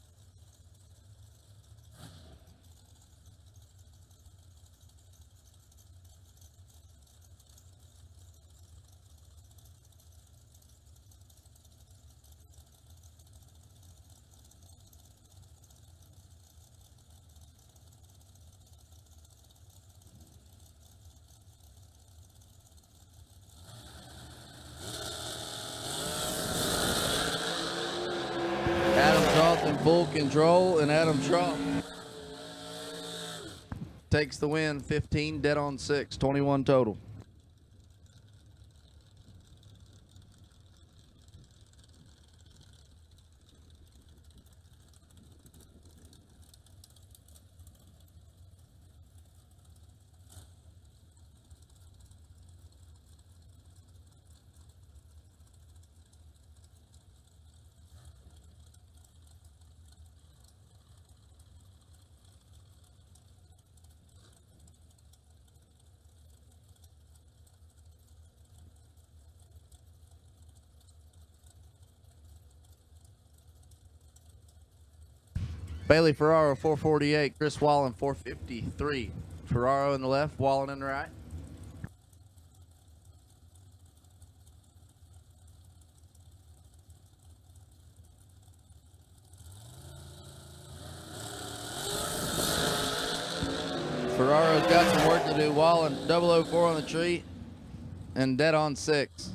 In full control, and Adam Trout takes the win. 15 dead on 6, 21 total. Bailey Ferraro, 448. Chris Wallen, 453. Ferraro in the left, Wallen in the right. Ferraro's got some work to do. Wallen, 004 on the tree, and dead on 6.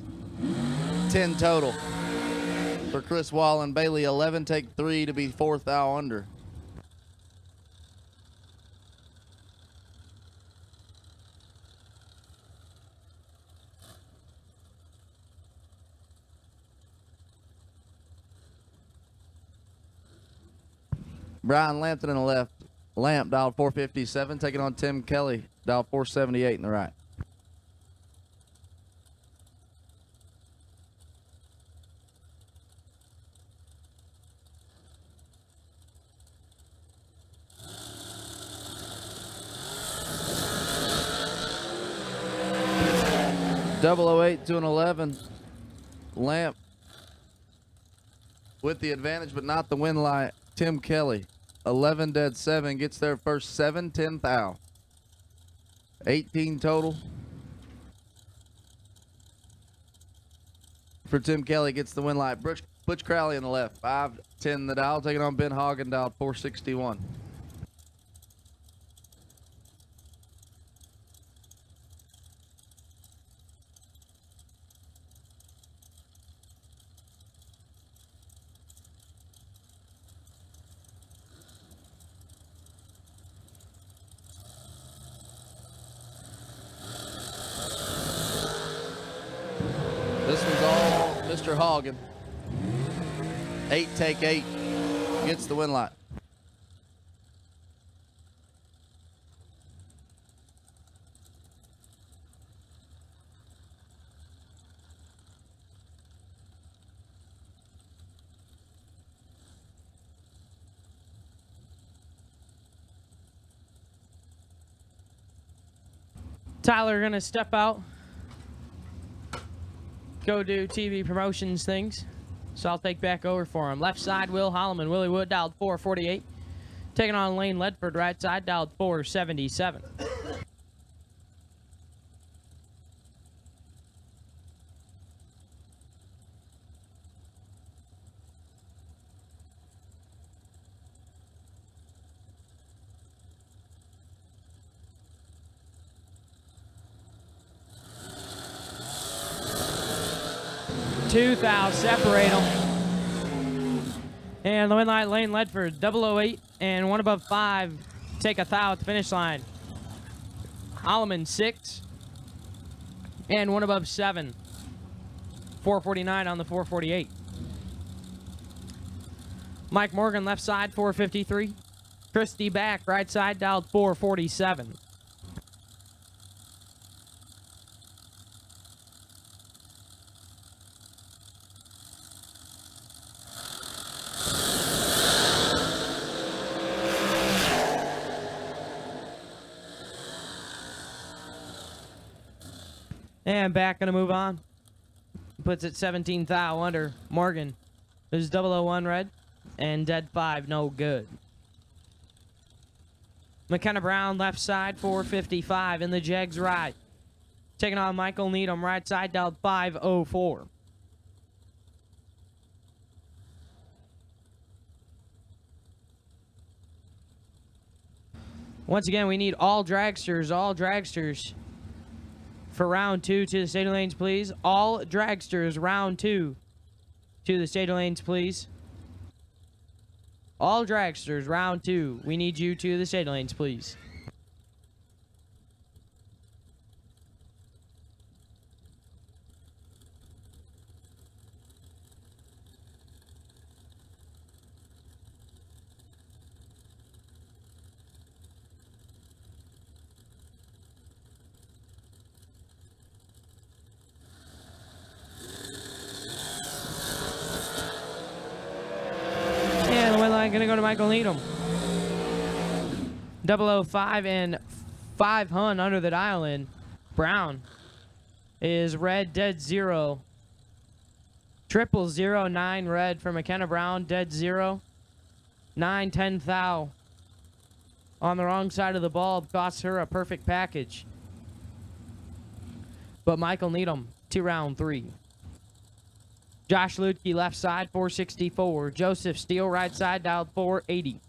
10 total for Chris Wallen. Bailey, 11, take 3 to be 4th thou under. Brian Lampton in the left. Lamp dialed 457, taking on Tim Kelly, dialed 478 in the right. Double 08 to an 11. Lamp with the advantage, but not the win line. Tim Kelly, 11 dead 7, gets their first 7, 10 thou. 18 total. For Tim Kelly, gets the win light. Butch Crowley in the left, 5, 10 the dial, taking on Ben Hagen, dialed 461. This one's all Mr. Hagen. 8, take 8. Gets the win light. Tyler gonna step out, go do TV promotions things, so I'll take back over for him. Left side, Will Holloman, Willie Wood, dialed 448. Taking on Lane Ledford, right side, dialed 477. Two thou separate them. And the win line, Lane Ledford, 008 and 1 above 5. Take a thou at the finish line. Holloman, 6 and 1 above 7. 449 on the 448. Mike Morgan, left side, 453. Christy back, right side, dialed 447. And back gonna move on. Puts it 17 thou under Morgan. There's 001 red and dead 5 no good. McKenna Brown left side 455 in the Jags right. Taking on Michael Needham right side down 504. Once again, we need all dragsters for round 2 to the state lanes, please. All dragsters, round 2 to the state lanes, please. All dragsters, round 2. We need you to the state lanes, please. Gonna go to Michael Needham. 005 and 5 Hun under the dial in. Brown is red, dead 0. 00009 red for McKenna Brown, dead 0. 910 thou on the wrong side of the ball costs her a perfect package. But Michael Needham to round 3. Josh Ludke left side 464. Joseph Steele right side dialed 480.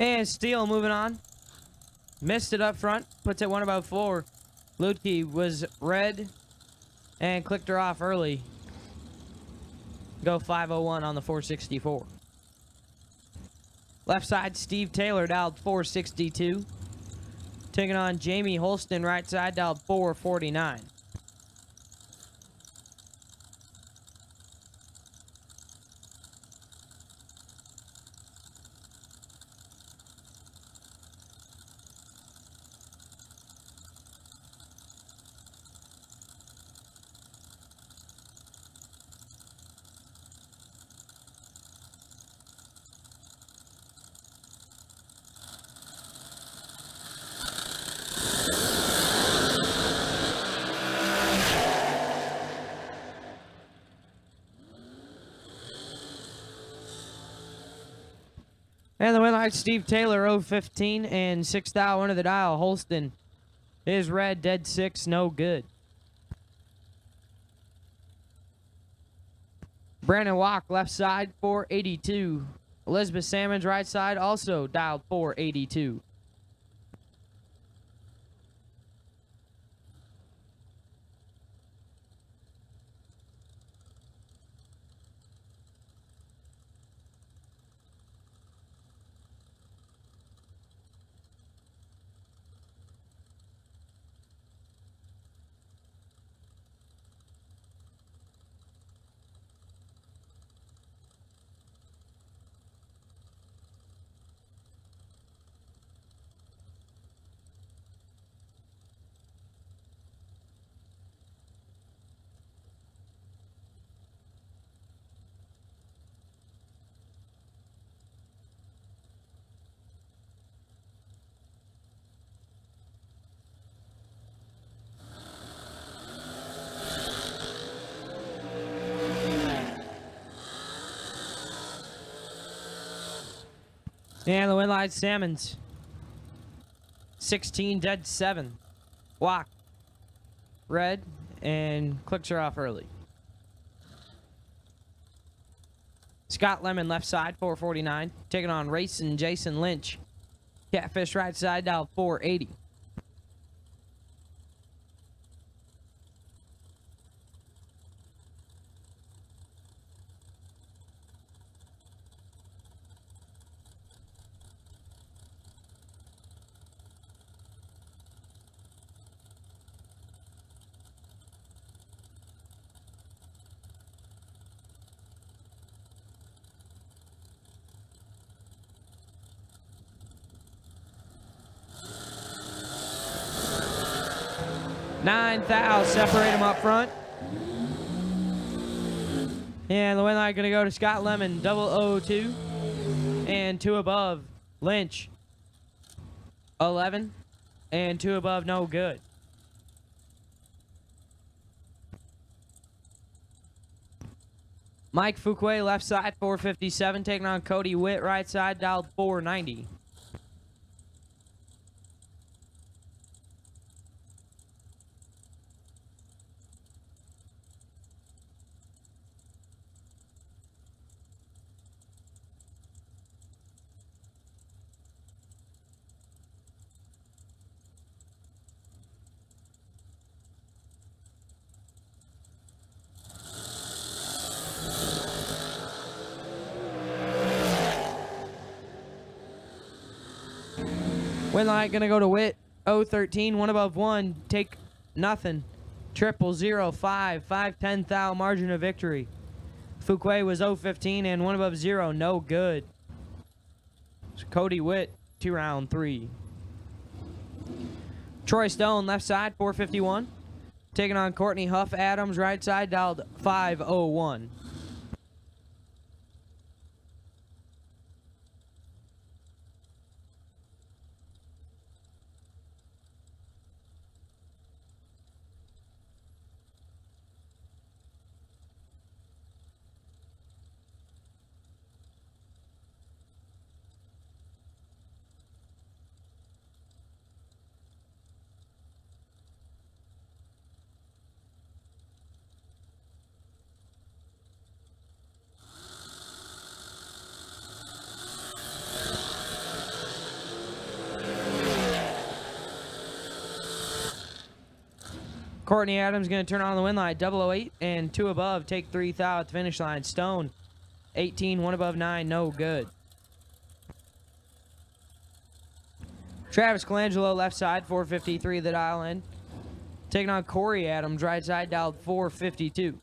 And Steele moving on. Missed it up front. Puts it 1 above 4. Ludke was red and clicked her off early. Go 501 on the 464. Left side, Steve Taylor dialed 462. Taking on Jamie Holston right side dialed 449. And the win light, Steve Taylor, 015 and 6 thou under the dial. Holston is red, dead 6, no good. Brandon Walk, left side, 482. Elizabeth Salmon's right side, also dialed 482. And the win light, Salmons. 16, dead 7. Walk. Red, and clicks her off early. Scott Lemon, left side, 449. Taking on Racing Jason Lynch. Catfish right side, dial 480. 9 thou, separate them up front. And the win line going to go to Scott Lemon, 002. And 2 above, Lynch, 11. And 2 above, no good. Mike Fuquay, left side, 457, taking on Cody Witt, right side, dialed 490. Win line gonna go to Witt, 013, 1 above 1, take nothing. 000, 5, 510 thou, margin of victory. Fuquay was 015 and 1 above 0, no good. So Cody Witt, 2 round 3. Troy Stone, left side, 451. Taking on Courtney Huff Adams, right side, dialed 501. Courtney Adams going to turn on the win line, 008 and 2 above, take 3 thou at the finish line. Stone, 18, 1 above 9, no good. Travis Colangelo, left side, 453, the dial in. Taking on Corey Adams, right side, dialed 452.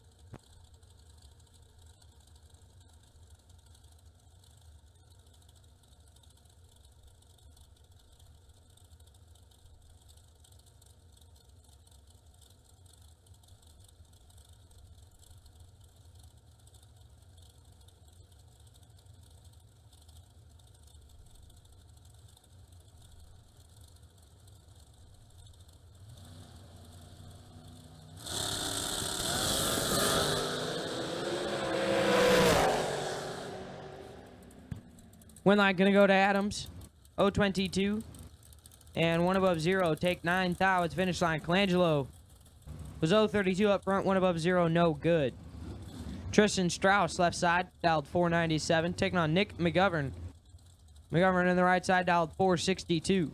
Win line gonna go to Adams, 022, and 1 above 0, take 9 thou at finish line. Colangelo was 032 up front, 1 above 0, no good. Tristan Strauss, left side, dialed 497, taking on Nick McGovern. McGovern on the right side, dialed 462.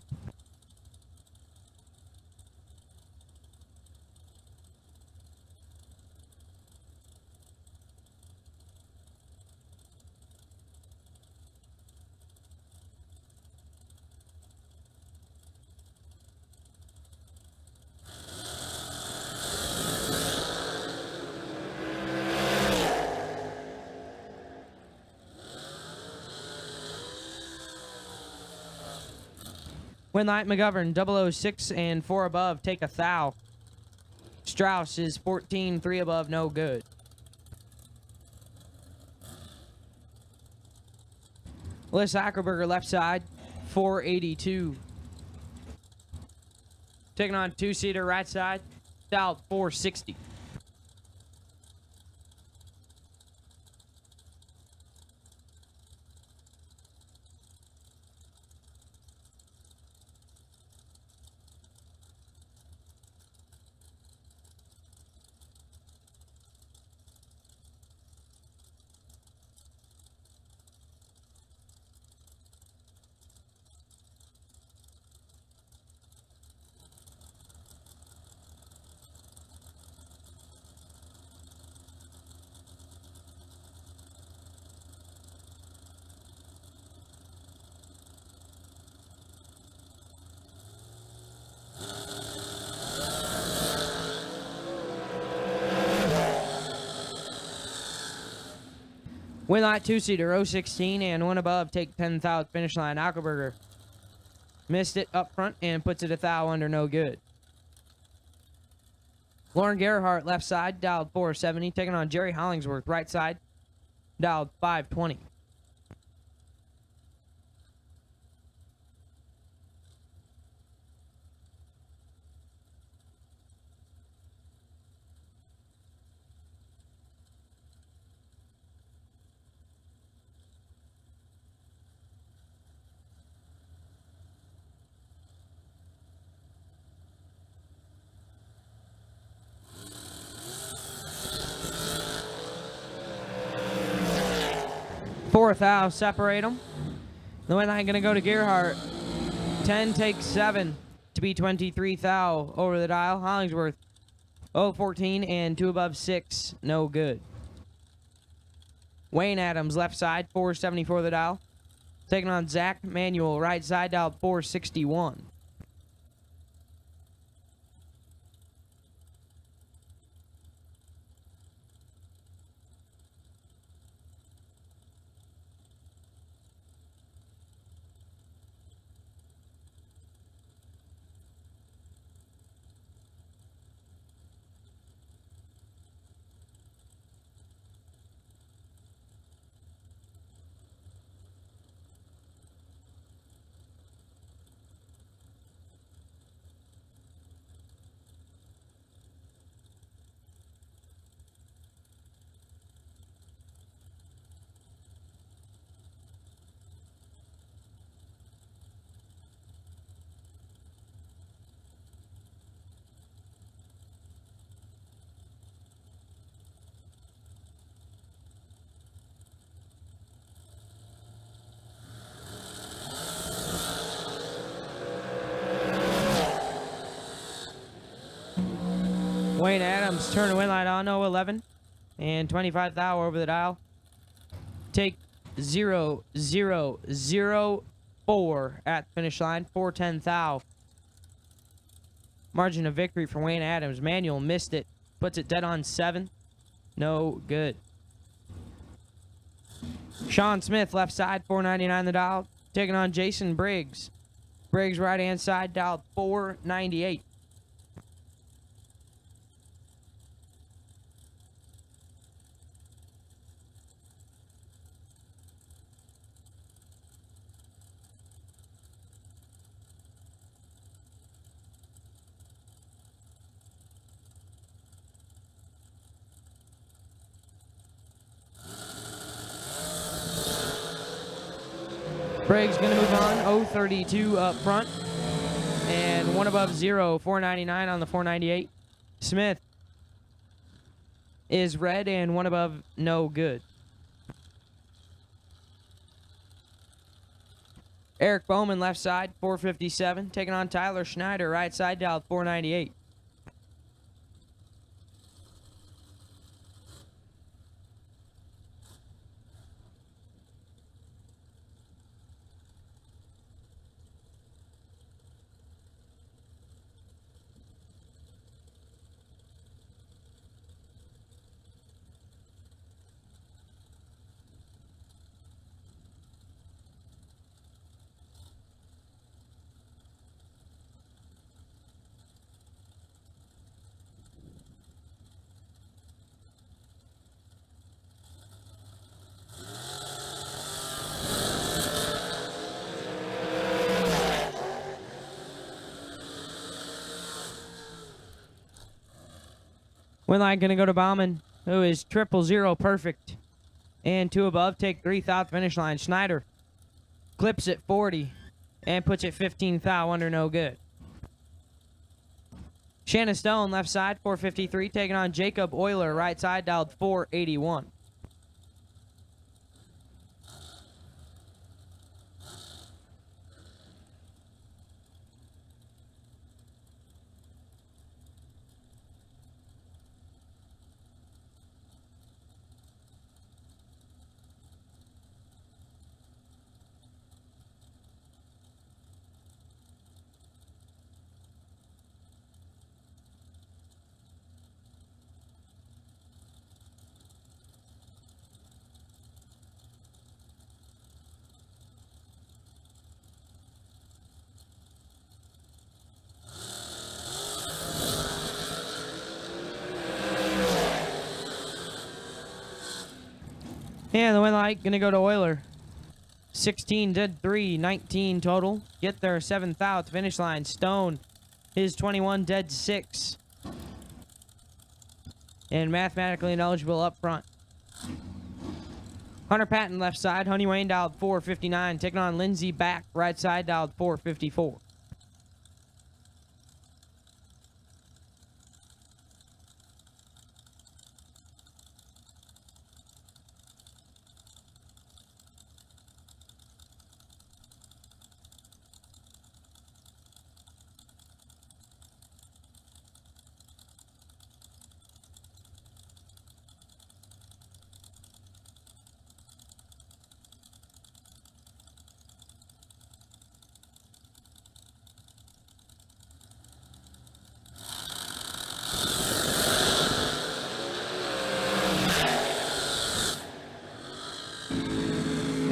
Win line McGovern, 006 and 4 above, take a thou. Strauss is 14, 3 above, no good. Liz Ackerberger, left side, 482. Taking on 2-seater, right side, dialed 460. Win line 2-seater, 016 and 1 above, take 10 thou at finish line. Ackerberger missed it up front and puts it a thou under, no good. Lauren Gerhardt, left side, dialed 470. Taking on Jerry Hollingsworth, right side, dialed 520. Fourth out, separate them. The win line going to go to Gerhardt. 10 takes 7 to be 23 thou over the dial. Hollingsworth 0-14 and 2 above 6, no good. Wayne Adams, left side, 474 the dial. Taking on Zach Manuel, right side, dialed 461. Wayne Adams, turn the win light on, 0-11 and 25 thou over the dial. Take 0-0-0-0-4 at the finish line, 410 thou. Margin of victory for Wayne Adams. Manuel missed it, puts it dead on 7, no good. Sean Smith, left side, 499 the dial, taking on Jason Briggs. Briggs, right hand side, dialed 498. Briggs going to move on, 032 up front, and 1 above 0, 499 on the 498. Smith is red and 1 above, no good. Eric Bowman, left side, 457, taking on Tyler Schneider, right side, dialed 498. Win line going to go to Bauman, who is 000 perfect. And 2 above, take 3 thou finish line. Schneider clips it 40 and puts it 15 thou under, no good. Shannon Stone, left side, 453, taking on Jacob Euler, right side, dialed 481. And the win light going to go to Euler. 16 dead 3, 19 total. Get there 7th out, finish line. Stone is 21 dead 6. And mathematically ineligible up front. Hunter Patton left side. Honey Wayne dialed 459. Taking on Lindsey back right side dialed 454.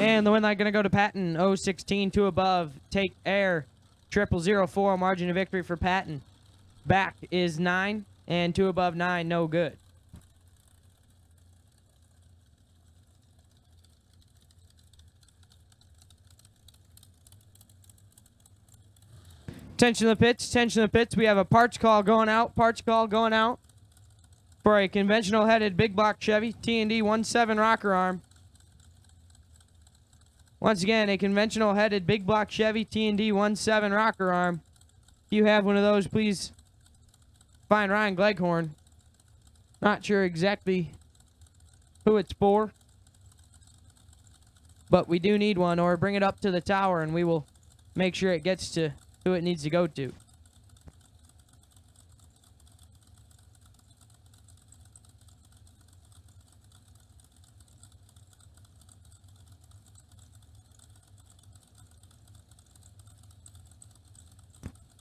And the win light going to go to Patton. 016, 2 above. Take air. 0004. Margin of victory for Patton. Back is 9. And 2 above 9. No good. Tension of the pits. Tension of the pits. We have a parts call going out. Parts call going out for a conventional headed big block Chevy T&D 17 rocker arm. Once again, a conventional headed big block Chevy T&D 17 rocker arm. If you have one of those, please find Ryan Gleghorn. Not sure exactly who it's for, but we do need one, or bring it up to the tower and we will make sure it gets to who it needs to go to.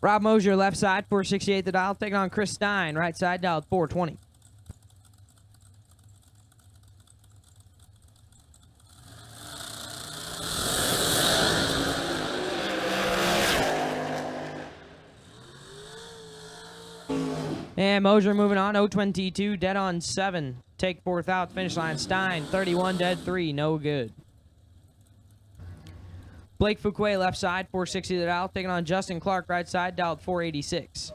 Rob Mosier, left side, 468 the dial. Taking on Chris Stein, right side, dialed 420. And Mosier moving on, 022, dead on 7. Take 4th out, finish line. Stein, 31, dead 3, no good. Blake Fuquay, left side, 460 the dial. Taking on Justin Clark, right side, dialed 486.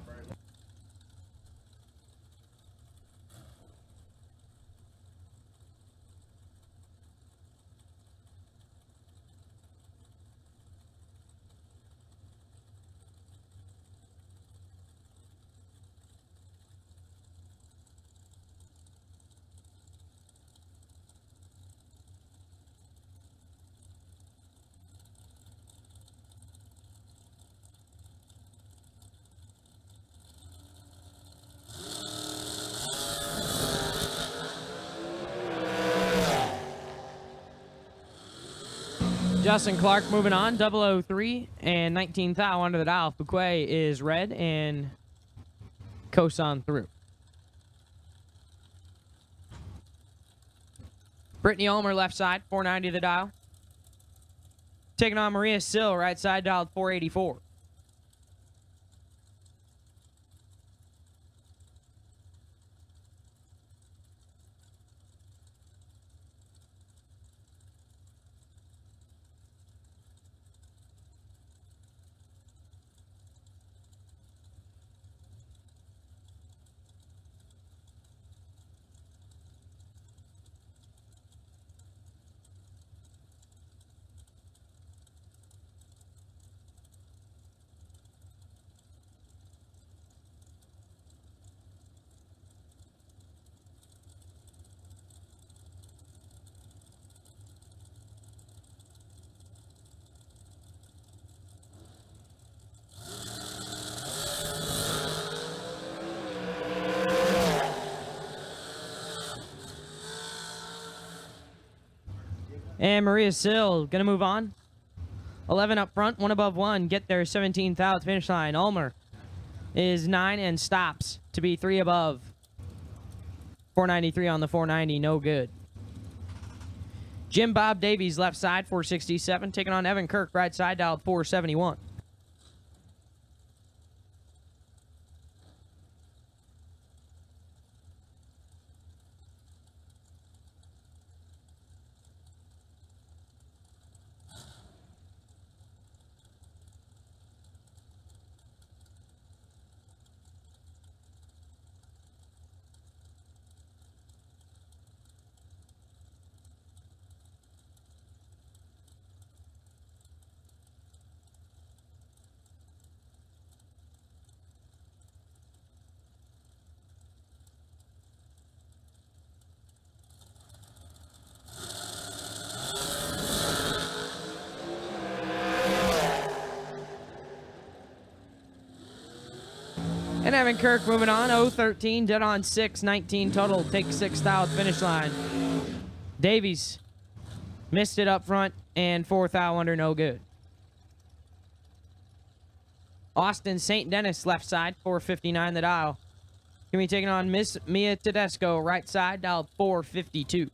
Justin Clark moving on, 003 and 19 thou under the dial. Fuquay is red and coast on through. Brittany Ulmer, left side, 490 the dial. Taking on Maria Sill, right side, dialed 484. And Maria Sill going to move on. 11 up front, 1 above 1. Get there, 17th out, finish line. Ulmer is 9 and stops to be 3 above. 493 on the 490, no good. Jim Bob Davies, left side, 467. Taking on Evan Kirk, right side, dialed 471. And Evan Kirk moving on, 0-13, dead on 6, 19 total, take 6th out, finish line. Davies missed it up front, and 4th out under, no good. Austin St. Denis, left side, 459 the dial. Gonna be taking on Miss Mia Tedesco, right side, dialed 452.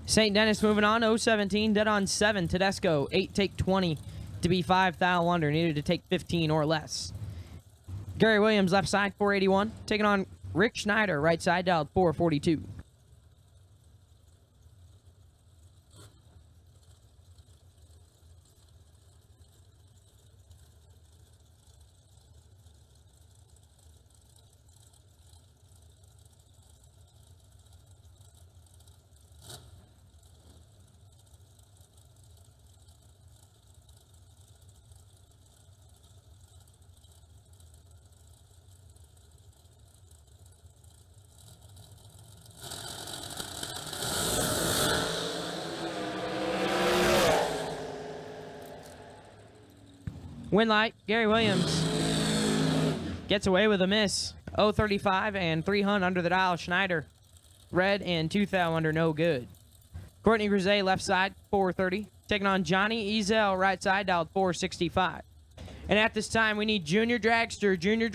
St. Denis moving on, 0-17, dead on 7. Tedesco, 8 take 20 to be 5 thou under. Needed to take 15 or less. Gary Williams, left side, 481. Taking on Rick Schneider, right side, dialed 442. Win light, Gary Williams gets away with a miss. 0-35 and 300 under the dial. Schneider, red and 2 thou under, no good. Courtney Grisey, left side, 430. Taking on Johnny Ezel, right side, dialed 465. And at this time, we need Junior Dragster. Junior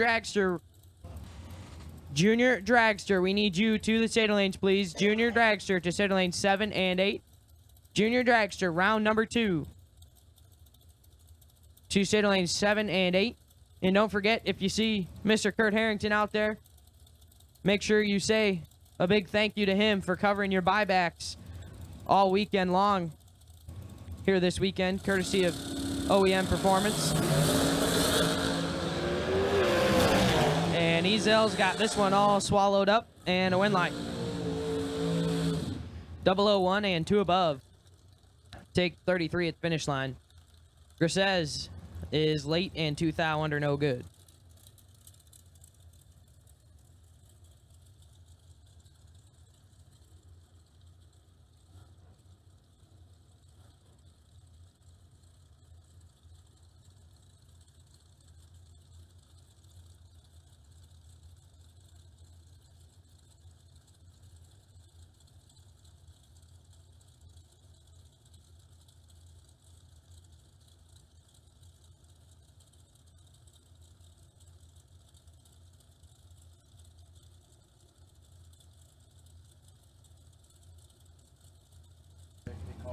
Dragster, we need you to the state lanes, please. Junior Dragster to state lanes 7 and 8. Junior Dragster, round number 2. To state lanes 7 and 8. And don't forget, if you see Mr. Kurt Harrington out there, make sure you say a big thank you to him for covering your buybacks all weekend long here this weekend, courtesy of OEM Performance. And Ezel's got this one all swallowed up and a win line. 001 and 2 above. Take 33 at the finish line. Grisez is late and 2 thou under, no good.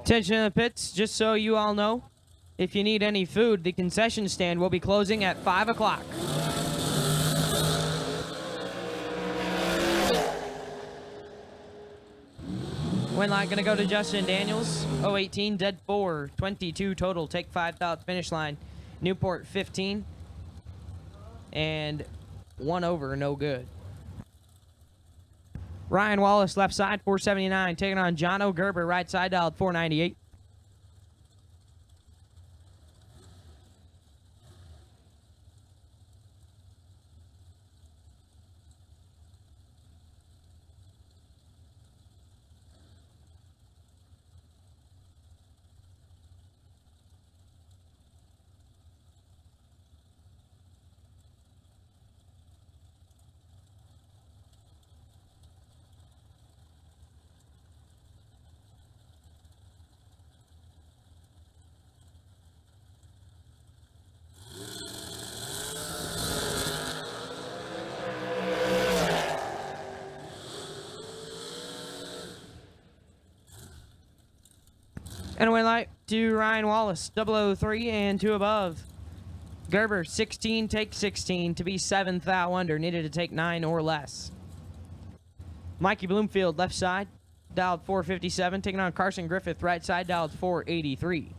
Attention in the pits, just so you all know, if you need any food, the concession stand will be closing at 5 o'clock. Win light gonna go to Justin Daniels, 018, dead 4, 22 total, take 5 thou at finish line. Newport 15, and 1 over, no good. Ryan Wallace, left side, 479, taking on John O'Gerber, right side, dialed 498. And a win light to Ryan Wallace, 003 and 2 above. Gerber, 16, take 16 to be 7 thou under. Needed to take 9 or less. Mikey Bloomfield, left side, dialed 457. Taking on Carson Griffith, right side, dialed 483.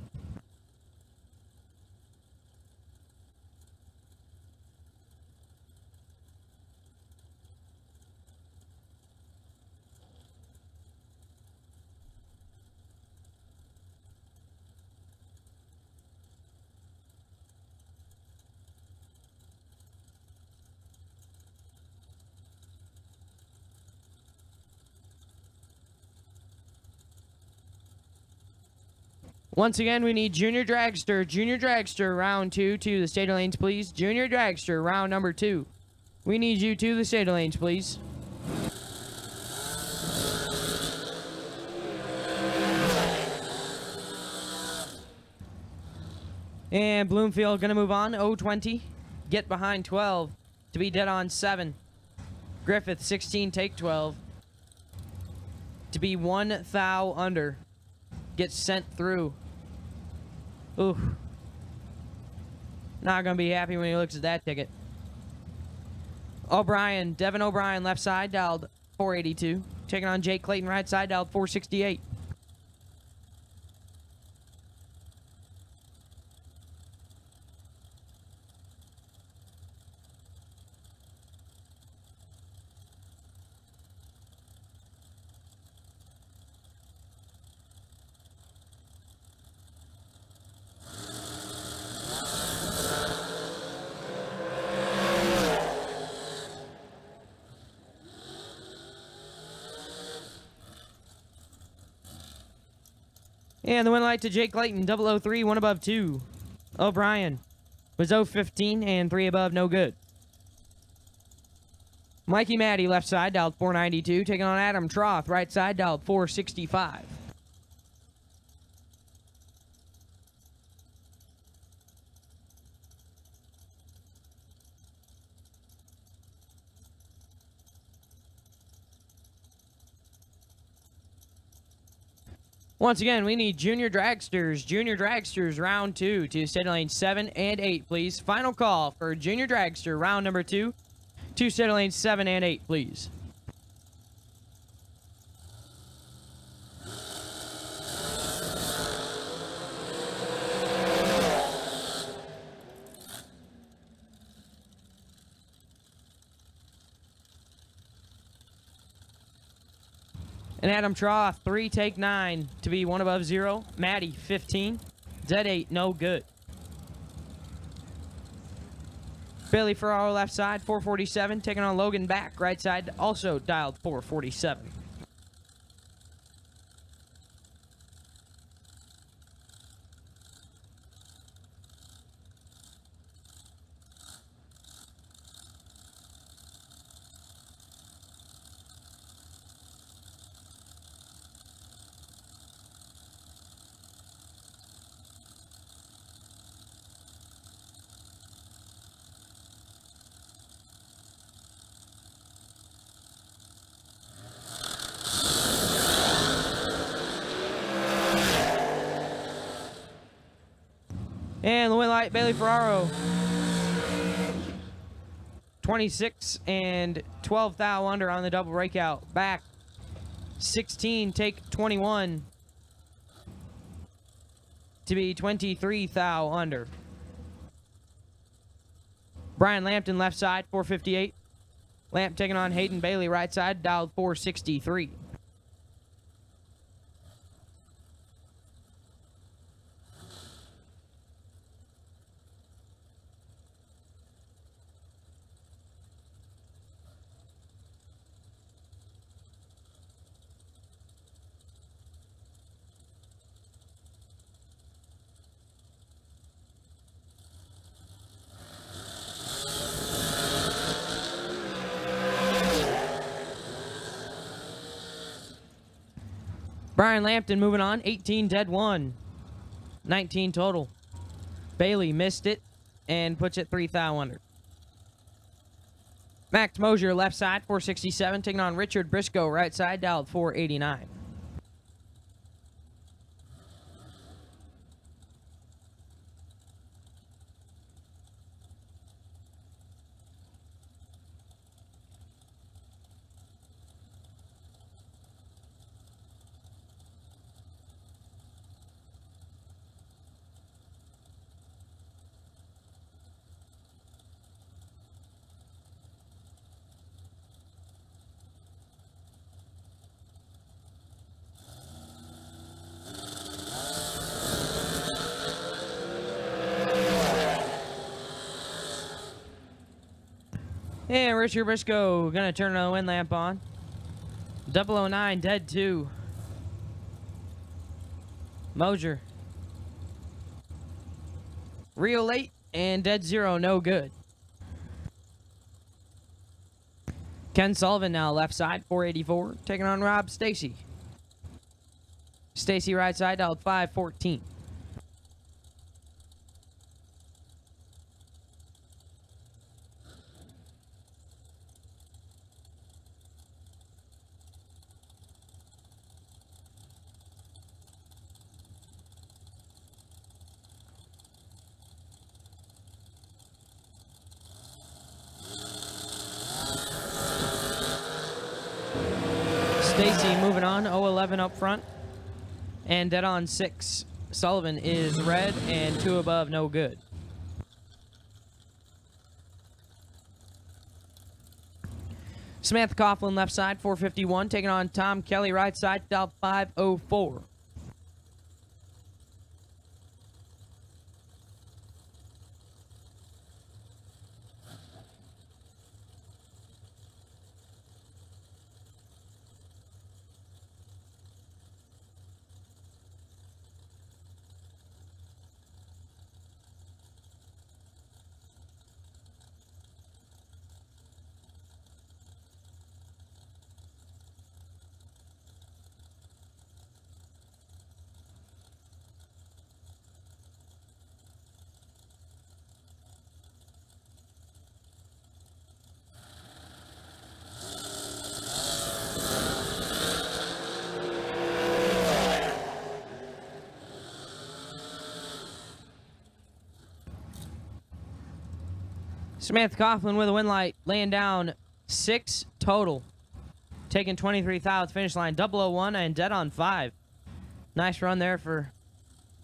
Once again, we need Junior Dragster. Junior Dragster, round 2 to the state lanes, please. Junior Dragster, round number 2. We need you to the state lanes, please. And Bloomfield going to move on. 0-20. Get behind 12 to be dead on 7. Griffith, 16, take 12 to be 1 thou under. Gets sent through. Ooh. Not going to be happy when he looks at that ticket. O'Brien, Devin O'Brien, left side, dialed 482. Taking on Jake Clayton, right side, dialed 468. And the win light to Jake Clayton, 003, 1 above 2. O'Brien was 015 and 3 above, no good. Mikey Maddie, left side, dialed 492. Taking on Adam Troth, right side, dialed 465. Once again, we need Junior Dragsters. Junior Dragsters, round 2 to state lane 7 and 8, please. Final call for Junior Dragster, round number 2 to state lane 7 and 8, please. And Adam Troth, 3, take 9 to be 1 above 0. Maddie, 15. Z8, no good. Bailey Ferraro, left side, 447. Taking on Logan back, right side, also dialed 447. And the win light, Bailey Ferraro. 26 and 12 thou under on the double breakout. Back 16, take 21 to be 23 thou under. Brian Lampton, left side, 458. Lamp taking on Hayden Bailey, right side, dialed 463. Brian Lampton moving on, 18 dead 1, 19 total. Bailey missed it and puts it 3 thou under. Max Mosier, left side, 467, taking on Richard Briscoe, right side, dialed 489. And Richard Briscoe gonna turn the wind lamp on. 009, dead 2. Mosier. Real late and dead 0, no good. Ken Sullivan now left side, 484, taking on Rob Stacy. Stacy right side, dialed 514. Stacy moving on, 011 up front. And dead on 6. Sullivan is red and 2 above, no good. Samantha Coughlin left side, 451, taking on Tom Kelly right side, dialed 504. Samantha Coughlin with a win light, laying down 6 total. Taking 23 thou at the finish line, 001 and dead on 5. Nice run there for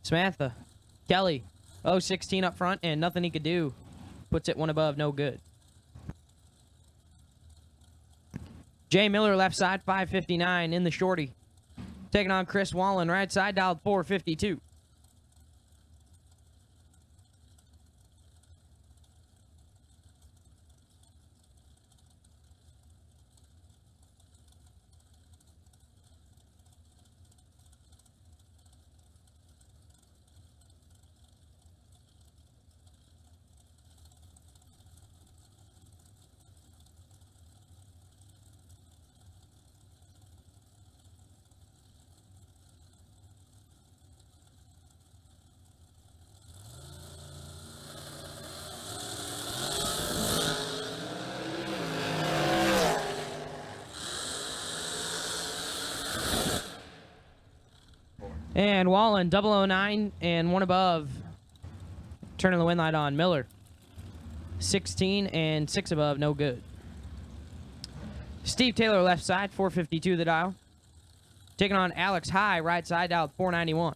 Samantha. Kelly, 016 up front and nothing he could do. Puts it 1 above, no good. Jay Miller left side, 559 in the shorty. Taking on Chris Wallen, right side, dialed 452. And Wallen, 009 and 1 above. Turning the wind light on. Miller, 16 and 6 above, no good. Steve Taylor left side, 452 the dial. Taking on Alex High, right side, dialed 491.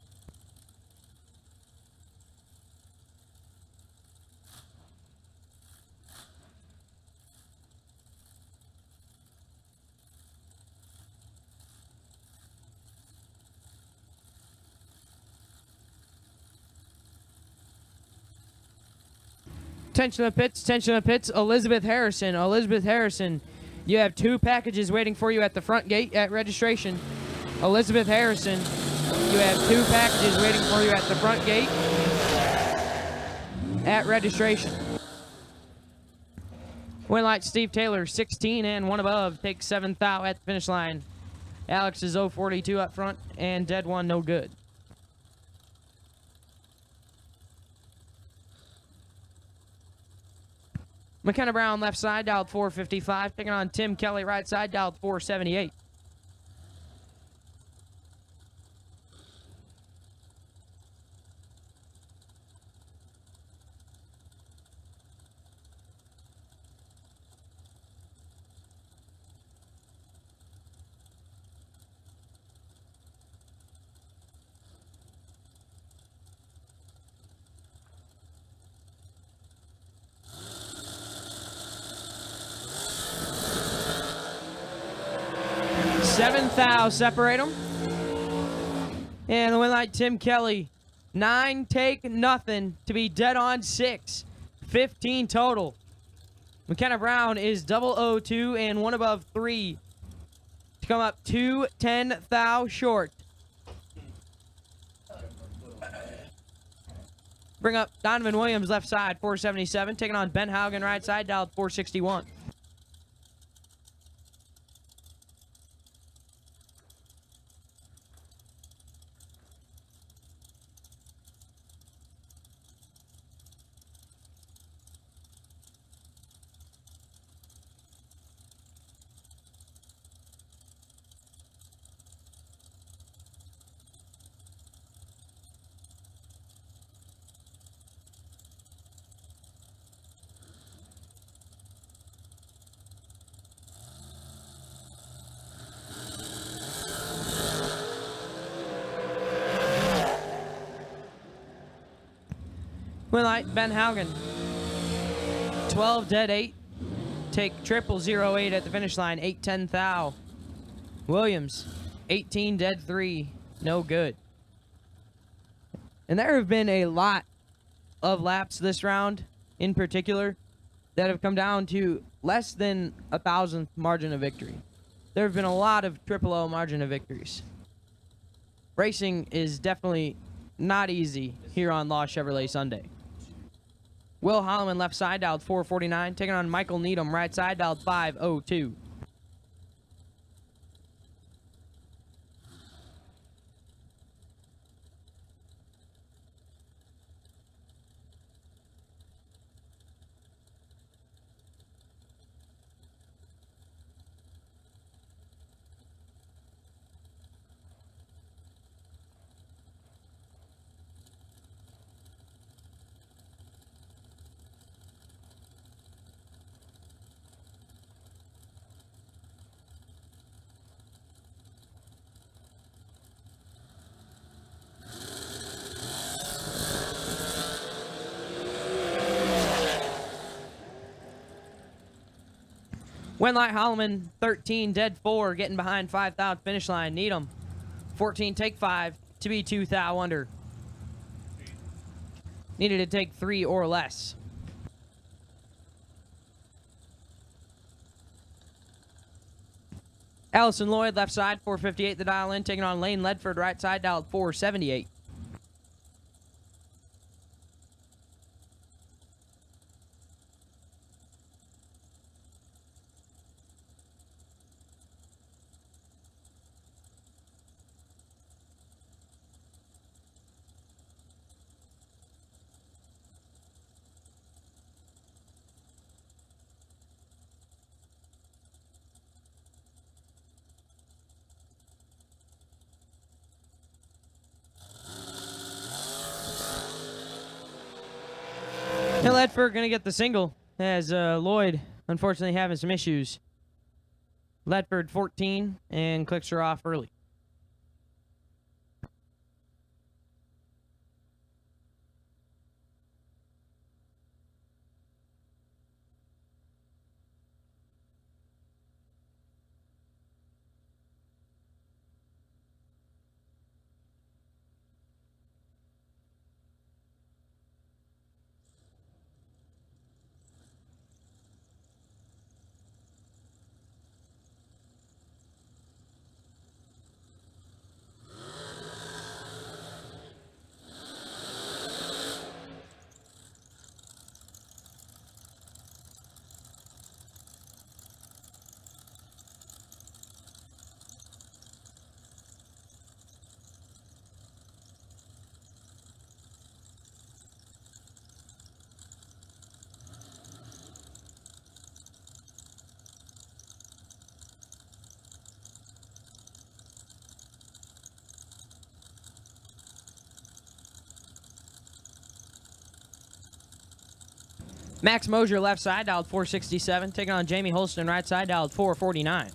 Attention to the pits, attention to the pits. Elizabeth Harrison, you have 2 packages waiting for you at the front gate at registration. Elizabeth Harrison, you have 2 packages waiting for you at the front gate at registration. Win light Steve Taylor, 16 and 1 above, takes 7 thou at the finish line. Alex is 042 up front and dead 1, no good. McKenna Brown left side, dialed 455. Taking on Tim Kelly right side, dialed 478. Seventh thou separate them. And the win light, Tim Kelly. 9 take nothing to be dead on 6. 15 total. McKenna Brown is 002 and 1 above 3 to come up 210 thou short. Bring up Donovan Williams left side, 477, taking on Ben Haugen right side, dialed 461. Win light, Ben Haugen. 12 dead 8. Take 0008 at the finish line, 810 thou. Williams, 18 dead 3. No good. And there have been a lot of laps this round in particular that have come down to less than a 1,000th margin of victory. There have been a lot of 000 margin of victories. Racing is definitely not easy here on Lost Chevrolet Sunday. Will Holloman left side, dialed 449, taking on Michael Needham right side, dialed 502. Winlight Holloman, 13, dead 4, getting behind 5 thou finish line. Needham, 14, take 5 to be 2 thou under. Needed to take 3 or less. Allison Lloyd, left side, 458 the dial in, taking on Lane Ledford, right side, dialed 478. Now Ledford going to get the single as Lloyd, unfortunately, having some issues. Ledford 14 and clicks her off early. Max Mosier left side, dialed 467. Taking on Jamie Holston right side, dialed 449.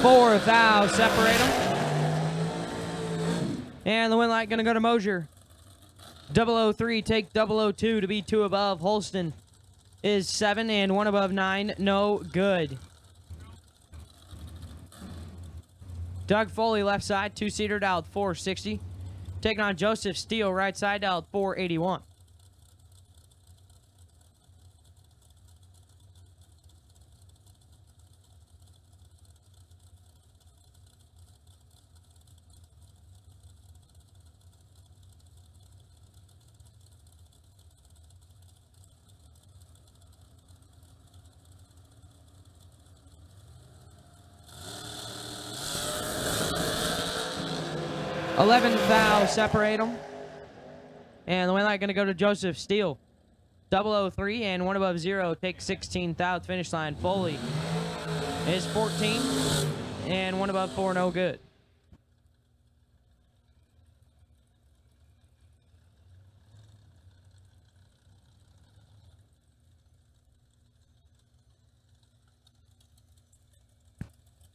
Four thou separate them. And the win light going to go to Mosier. 003, take 002 to be 2 above. Holston is 7, and one above 9, no good. Doug Foley, left side, two-seater, dialed 460. Taking on Joseph Steele, right side, dialed 481. Eleven thou separate them. And the win light going to go to Joseph Steele. 003 and one above 0 takes 16 thou finish line. Foley is 14 and one above 4, no good.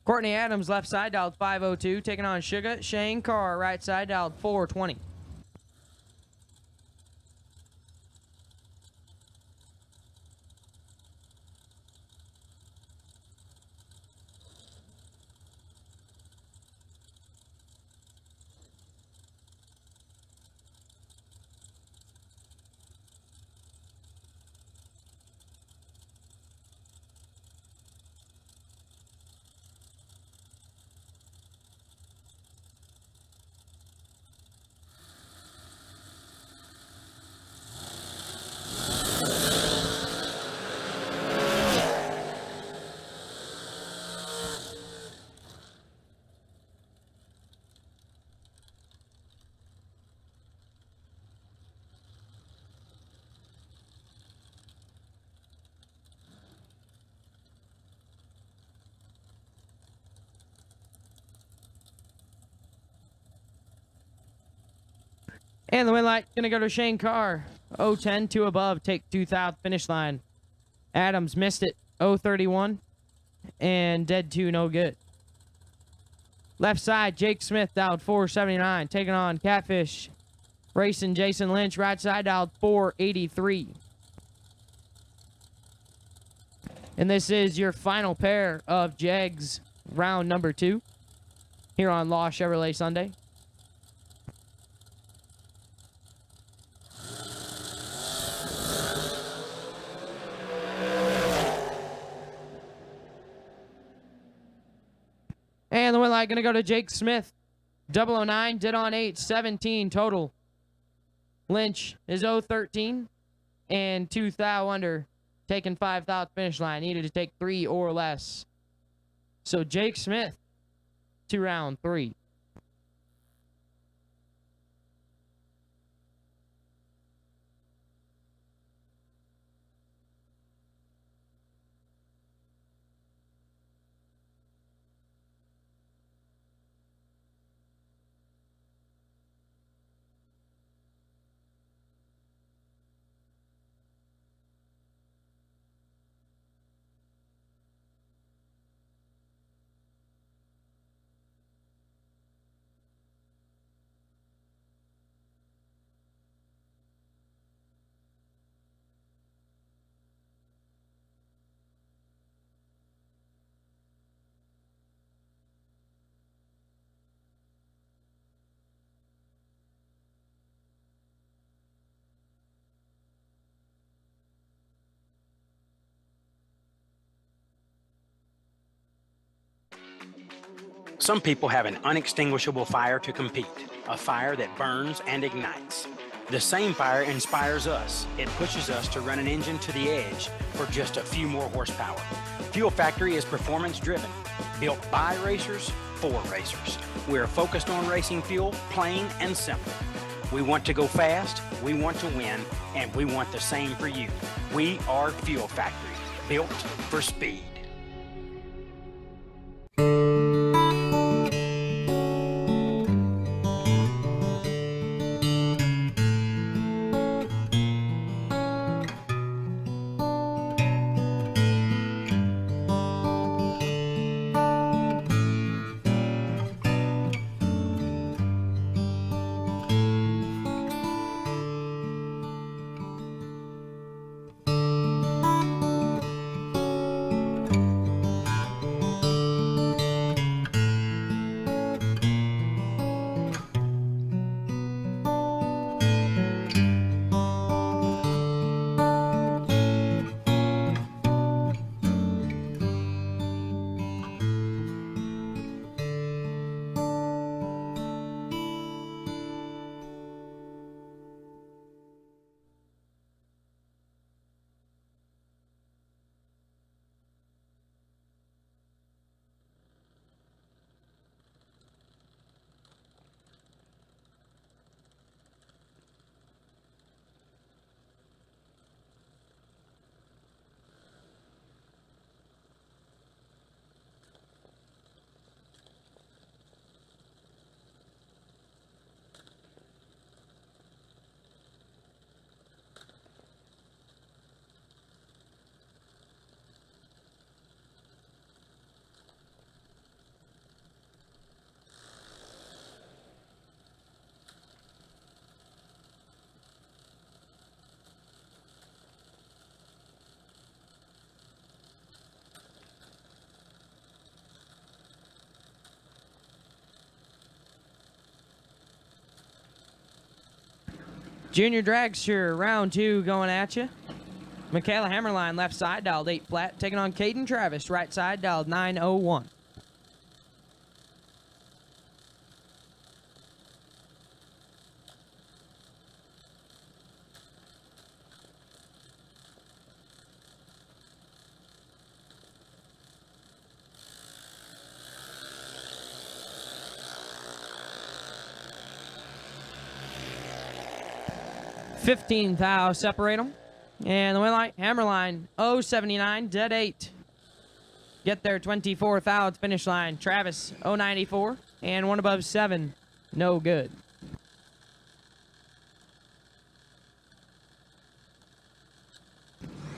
Courtney Adams, left side, dialed 502. Taking on Sugar. Shane Carr, right side, dialed 420. And the win light going to go to Shane Carr. 010, 2 above, take 2,000 finish line. Adams missed it. 031 and dead 2, no good. Left side, Jake Smith dialed 479, taking on Catfish Racing Jason Lynch. Right side dialed 483. And this is your final pair of Jegs round number 2 here on Law Chevrolet Sunday. And the win light going to go to Jake Smith. 009, did on 8, 17 total. Lynch is 013 and 2 thou under, taking 5 thou finish line. Needed to take 3 or less. So Jake Smith to round 3. Some people have an unextinguishable fire to compete, a fire that burns and ignites. The same fire inspires us. It pushes us to run an engine to the edge for just a few more horsepower. Fuel Factory is performance driven, built by racers for racers. We're focused on racing fuel, plain and simple. We want to go fast, we want to win, and we want the same for you. We are Fuel Factory, built for speed. Junior dragster, round 2 going at you. Michaela Hammerline, left side, dialed 8 flat. Taking on Caden Travis, right side, dialed 901. $15 thou separate them. And the win light, Hammerline, 079, dead 8. Get there, 24 thou at the finish line. Travis, 094, and one above 7, no good.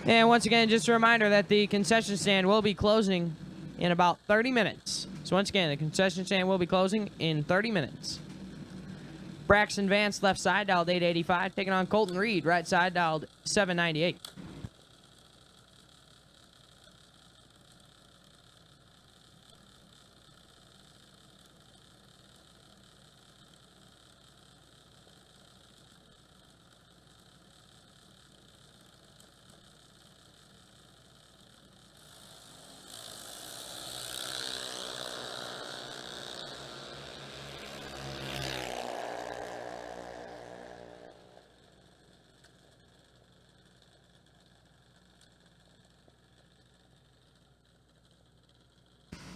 And once again, just a reminder that the concession stand will be closing in about 30 minutes. So once again, the concession stand will be closing in 30 minutes. Braxton Vance, left side, dialed 885. Taking on Colton Reed, right side, dialed 798.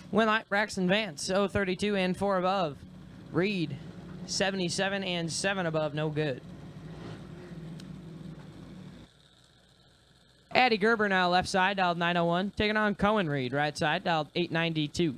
Win light, Braxton Vance, 032 and 4 above. Reed, 77 and 7 above, no good. Addie Gerber now left side, dialed 901. Taking on Cohen Reed, right side, dialed 892.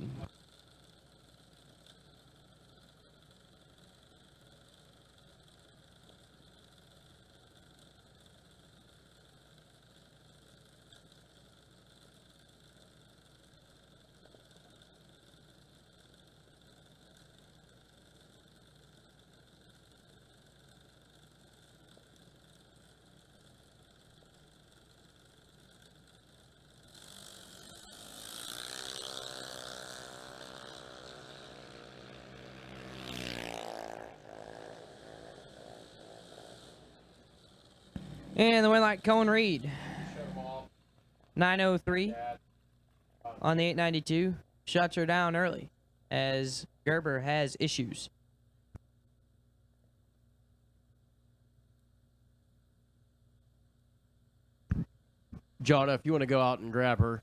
And the win light, Cohen Reed, 903 on the 892. Shuts her down early as Gerber has issues. Jonna, if you want to go out and grab her.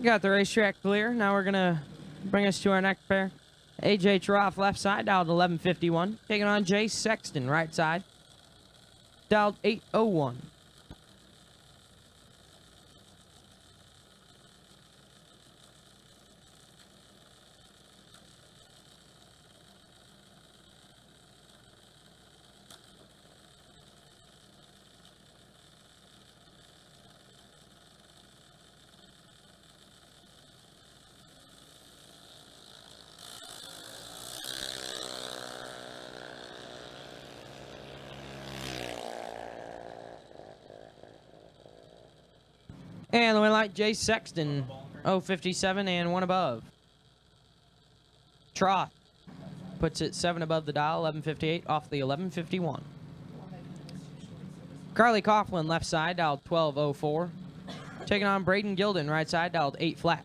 Got the racetrack clear. Now we're going to bring us to our next pair. AJ Troff, left side, dialed 1151. Taking on Jay Sexton, right side, dialed 801. And the win light, Jay Sexton, 057 and 1 above. Troth puts it 7 above the dial, 1158 off the 1151. Carly Coughlin, left side, dialed 1204. Taking on Braden Gilden, right side, dialed 8 flat.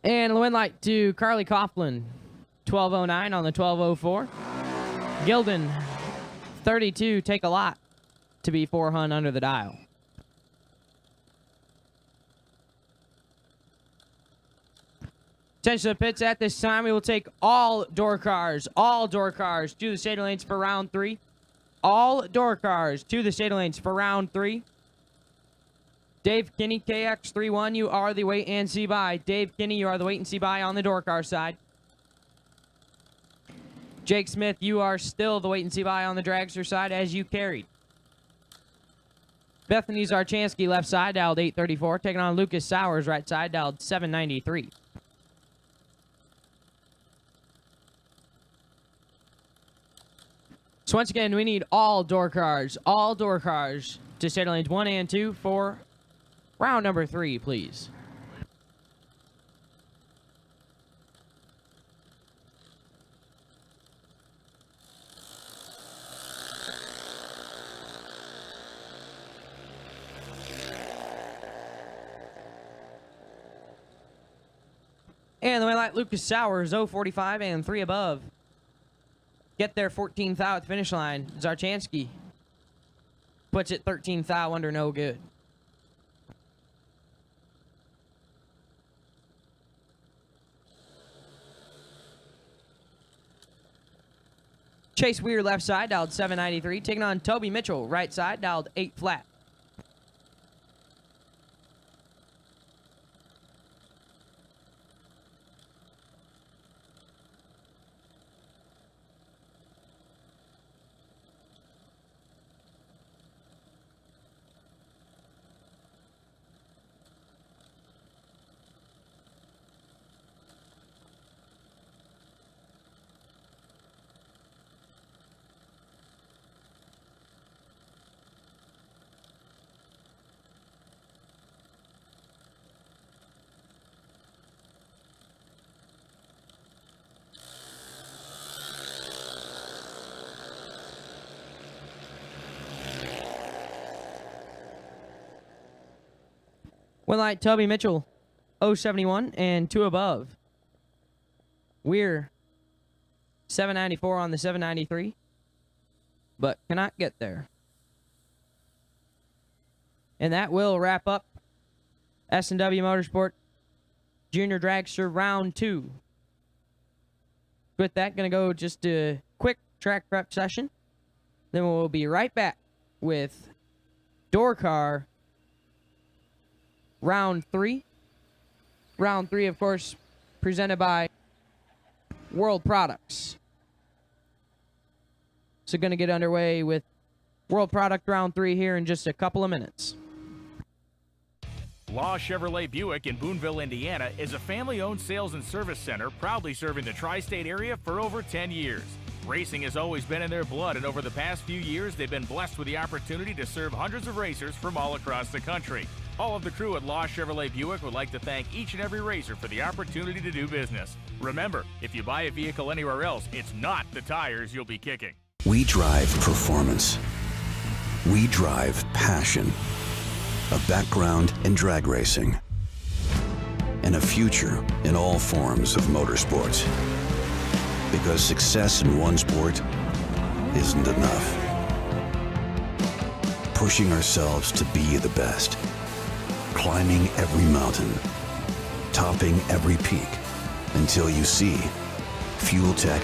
And the win light to Carly Coughlin, 1209 on the 1204. Gilden, 32, take a lot to be 400 under the dial. Attention to the pits at this time. We will take all door cars to the state lanes for round 3. All door cars to the state lanes for round 3. Dave Kinney, KX31, you are the wait and see by. Dave Kinney, you are the wait and see by on the door car side. Jake Smith, you are still the wait and see by on the dragster side as you carried. Bethany Zarchansky, left side, dialed 834. Taking on Lucas Sowers, right side, dialed 793. So once again, we need all door cars to state lanes 1 and 2 for round number 3, please. And the way light, Lucas Sowers, 045 and 3 above. Get there 14th out at the finish line. Zarchansky puts it 13th out under no good. Chase Weir, left side, dialed 793. Taking on Toby Mitchell, right side, dialed 8 flat. One light, Toby Mitchell, 071 and 2 above. Weir, 794 on the 793, but cannot get there. And that will wrap up S&W Motorsport Junior Dragster Round 2. With that, going to go just a quick track prep session. Then we'll be right back with Door Car Round 3. Round 3, of course, presented by World Products. So going to get underway with World Product Round 3 here in just a couple of minutes. Law Chevrolet Buick in Boonville, Indiana is a family-owned sales and service center proudly serving the tri-state area for over 10 years. Racing has always been in their blood, and over the past few years, they've been blessed with the opportunity to serve hundreds of racers from all across the country. All of the crew at Law Chevrolet Buick would like to thank each and every racer for the opportunity to do business. Remember, if you buy a vehicle anywhere else, it's not the tires you'll be kicking. We drive performance. We drive passion. A background in drag racing. And a future in all forms of motorsports. Because success in one sport isn't enough. Pushing ourselves to be the best. Climbing every mountain. Topping every peak. Until you see Fuel Tech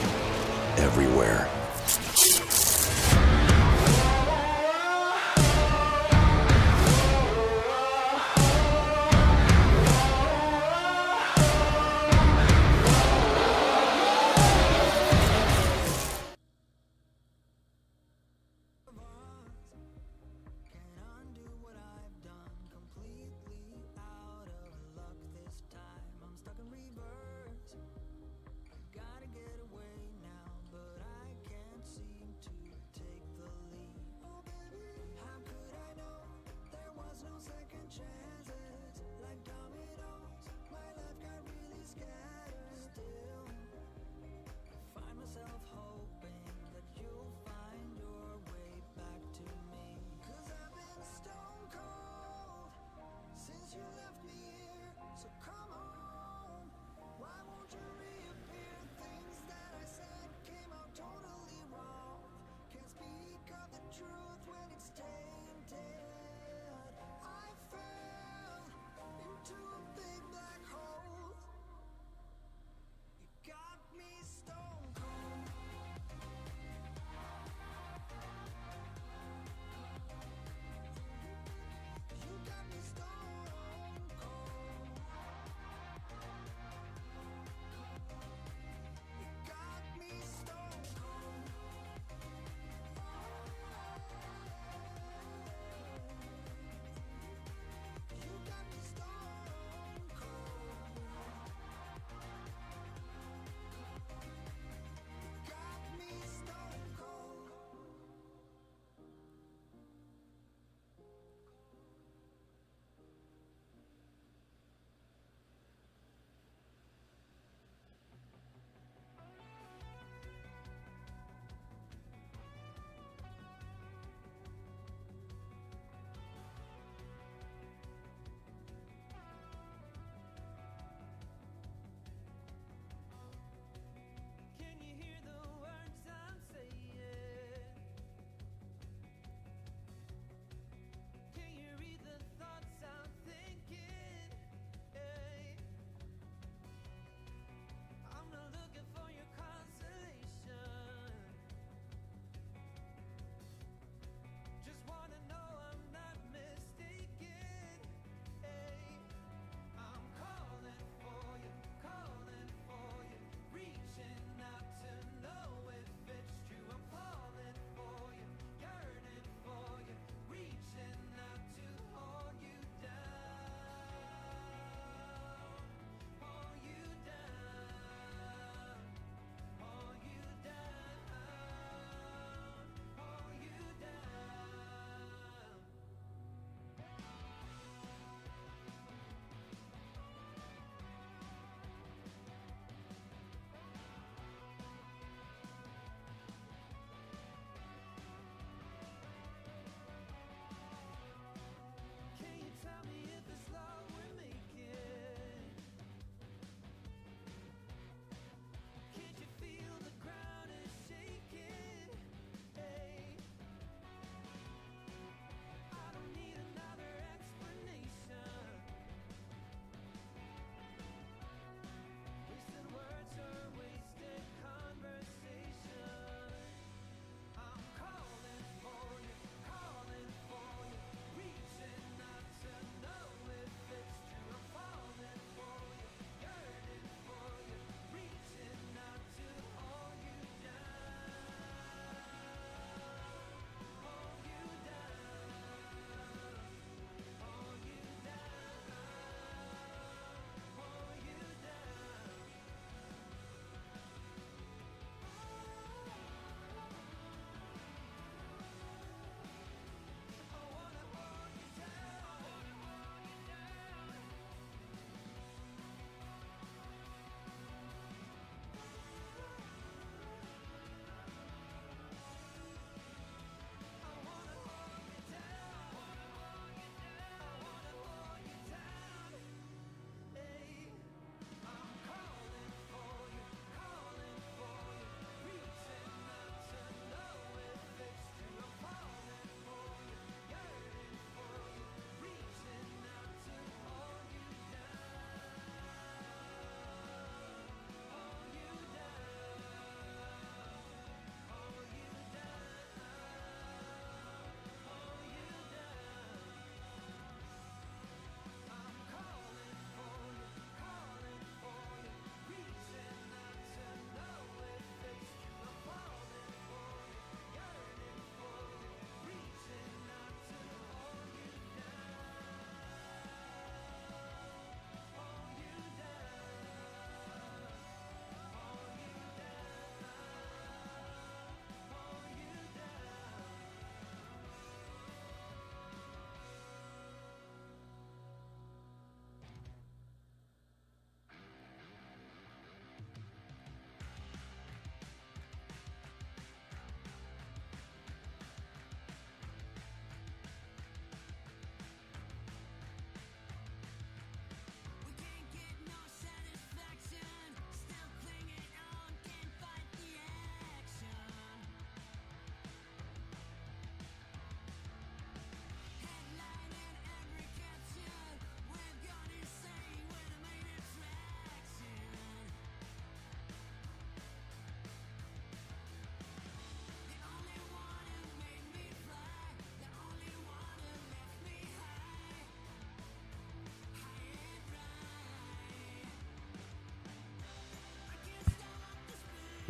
everywhere.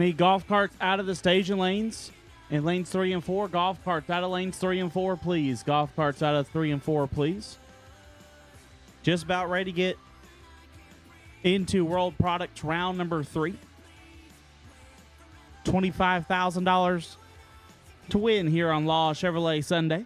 Need golf carts out of the staging lanes in lanes 3 and 4. Golf carts out of lanes 3 and 4, please. Golf carts out of 3 and 4, please. Just about ready to get into World Products round number 3. $25,000 to win here on Law Chevrolet Sunday.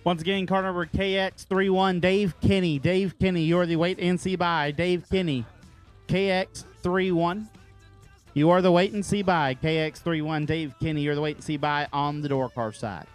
Once again, car number KX31, Dave Kinney. Dave Kinney, you're the wait and see by. Dave Kinney, KX31. You are the wait and see by. KX31, Dave Kinney, you're the wait and see by on the door car side.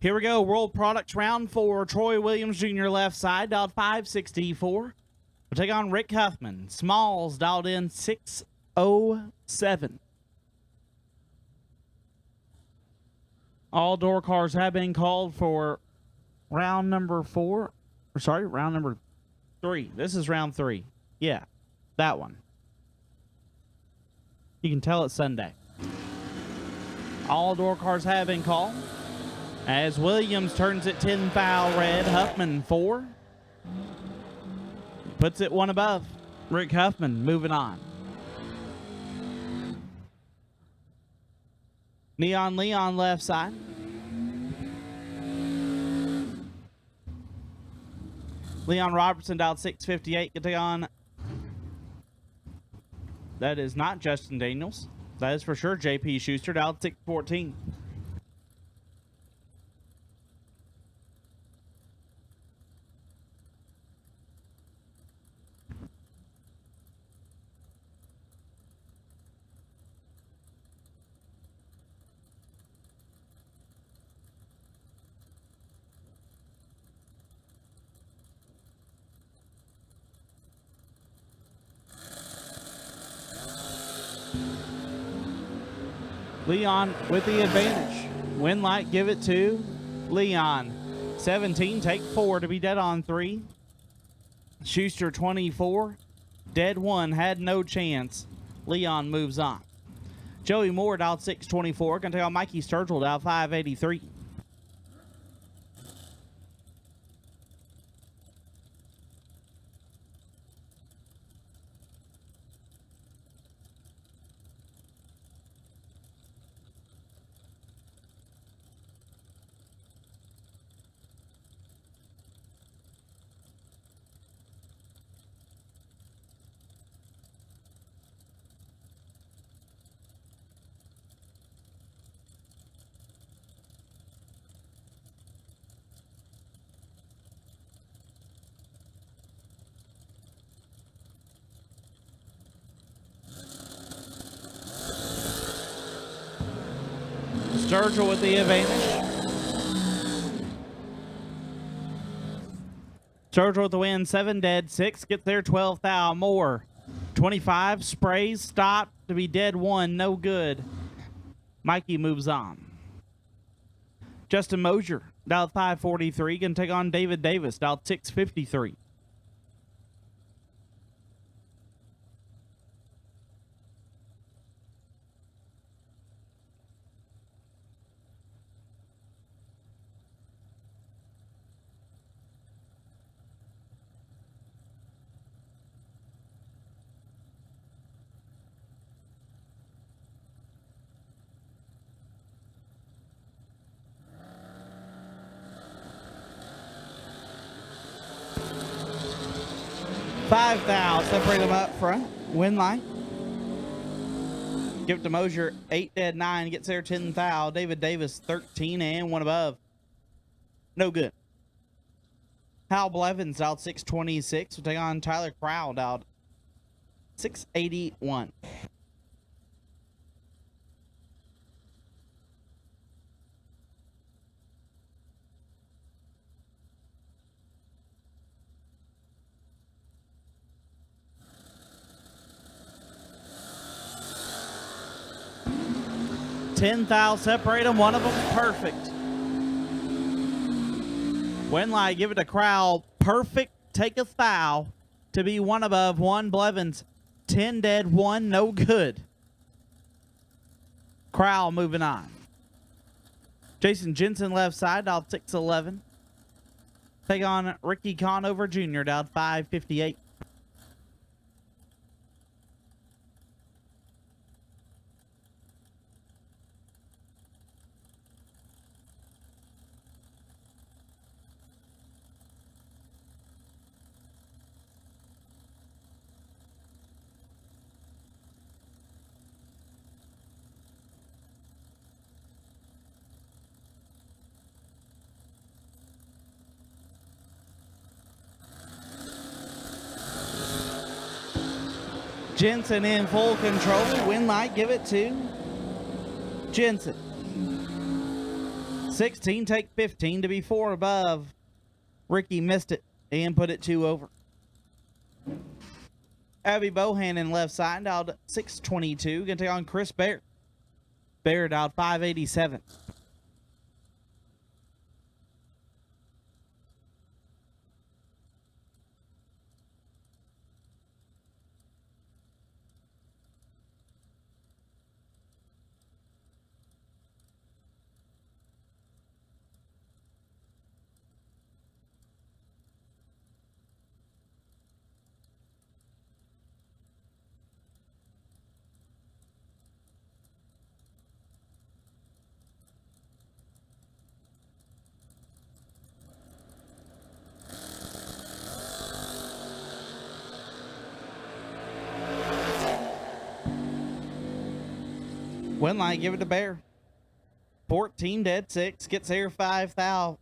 Here we go. World Products round 4. Troy Williams Jr. left side, dialed 564. We'll take on Rick Huffman. Smalls dialed in 607. All door cars have been called for round number 4. Sorry, round number 3. This is round 3. Yeah, that one. You can tell it's Sunday. All door cars have been called. As Williams turns it 10 foul red, Huffman 4. Puts it one above. Rick Huffman moving on. Neon Leon left side. Leon Robertson dialed 658. Get on. That is not Justin Daniels. That is for sure JP Schuster dialed 614. Leon with the advantage. Win light, give it to Leon. 17, take 4 to be dead on 3. Schuster 24, dead 1, had no chance. Leon moves on. Joey Moore dialed 624. Gonna take on Mikey Sturgill dialed 583. Sturgill with the advantage. Sturgill with the win. 7 dead. 6 gets there. 12 thou. More. 25 sprays. Stop to be dead 1. No good. Mikey moves on. Justin Mosier dialed 543. Going to take on David Davis dialed 653. Five thou. Separate them up front. Win line. Give it to Mosier. 8 dead, 9. Gets there 10 thou. David Davis 13 and 1 above. No good. Hal Blevins dialed 626. Will take on Tyler Crowd dialed 681. Ten thou separate them. One of them perfect. Winlight give it to Crowell. Perfect. Take a thou to be 1 above. 1 Blevins. 10 dead. 1 no good. Crowell moving on. Jason Jensen left side dialed 611. Take on Ricky Conover Jr. dialed 558. Jensen in full control. Winlight give it to Jensen. 16, take 15 to be 4 above. Ricky missed it and put it 2 over. Abby Bohannon left side dialed 622. Gonna take on Chris Baird. Baird dialed 587. Winlight, give it to Bear. 14 dead 6. Gets there 5 thou.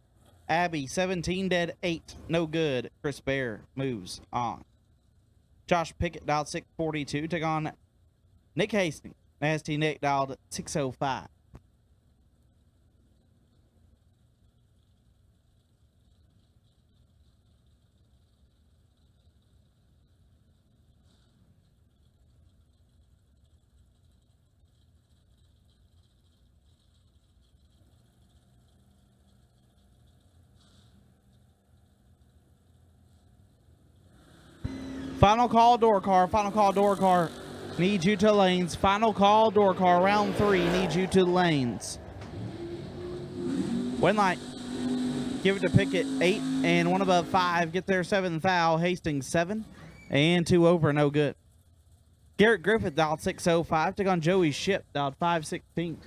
Abby, 17 dead 8. No good. Chris Bear moves on. Josh Pickett dialed 642. Take on Nick Hastings. Nasty Nick dialed 605. Final call, door car. Final call, door car. Need you to lanes. Final call, door car. Round 3. Need you to lanes. Winlight. Give it to Pickett. 8 and 1 above 5. Get there 7 thou. Hastings 7 and 2 over. No good. Garrett Griffith dialed 605. Took on Joey Ship. Dialed 516.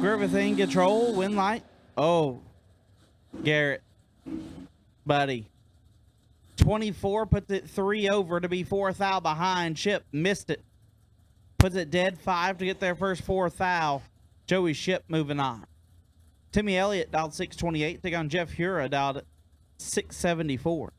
Griffith in control. Winlight. Oh, Garrett. Buddy. 24 puts it 3 over to be 4 thou behind. Ship missed it. Puts it dead 5 to get their first 4 thou. Joey Ship moving on. Timmy Elliott dialed 628. Take on Jeff Hura dialed 674.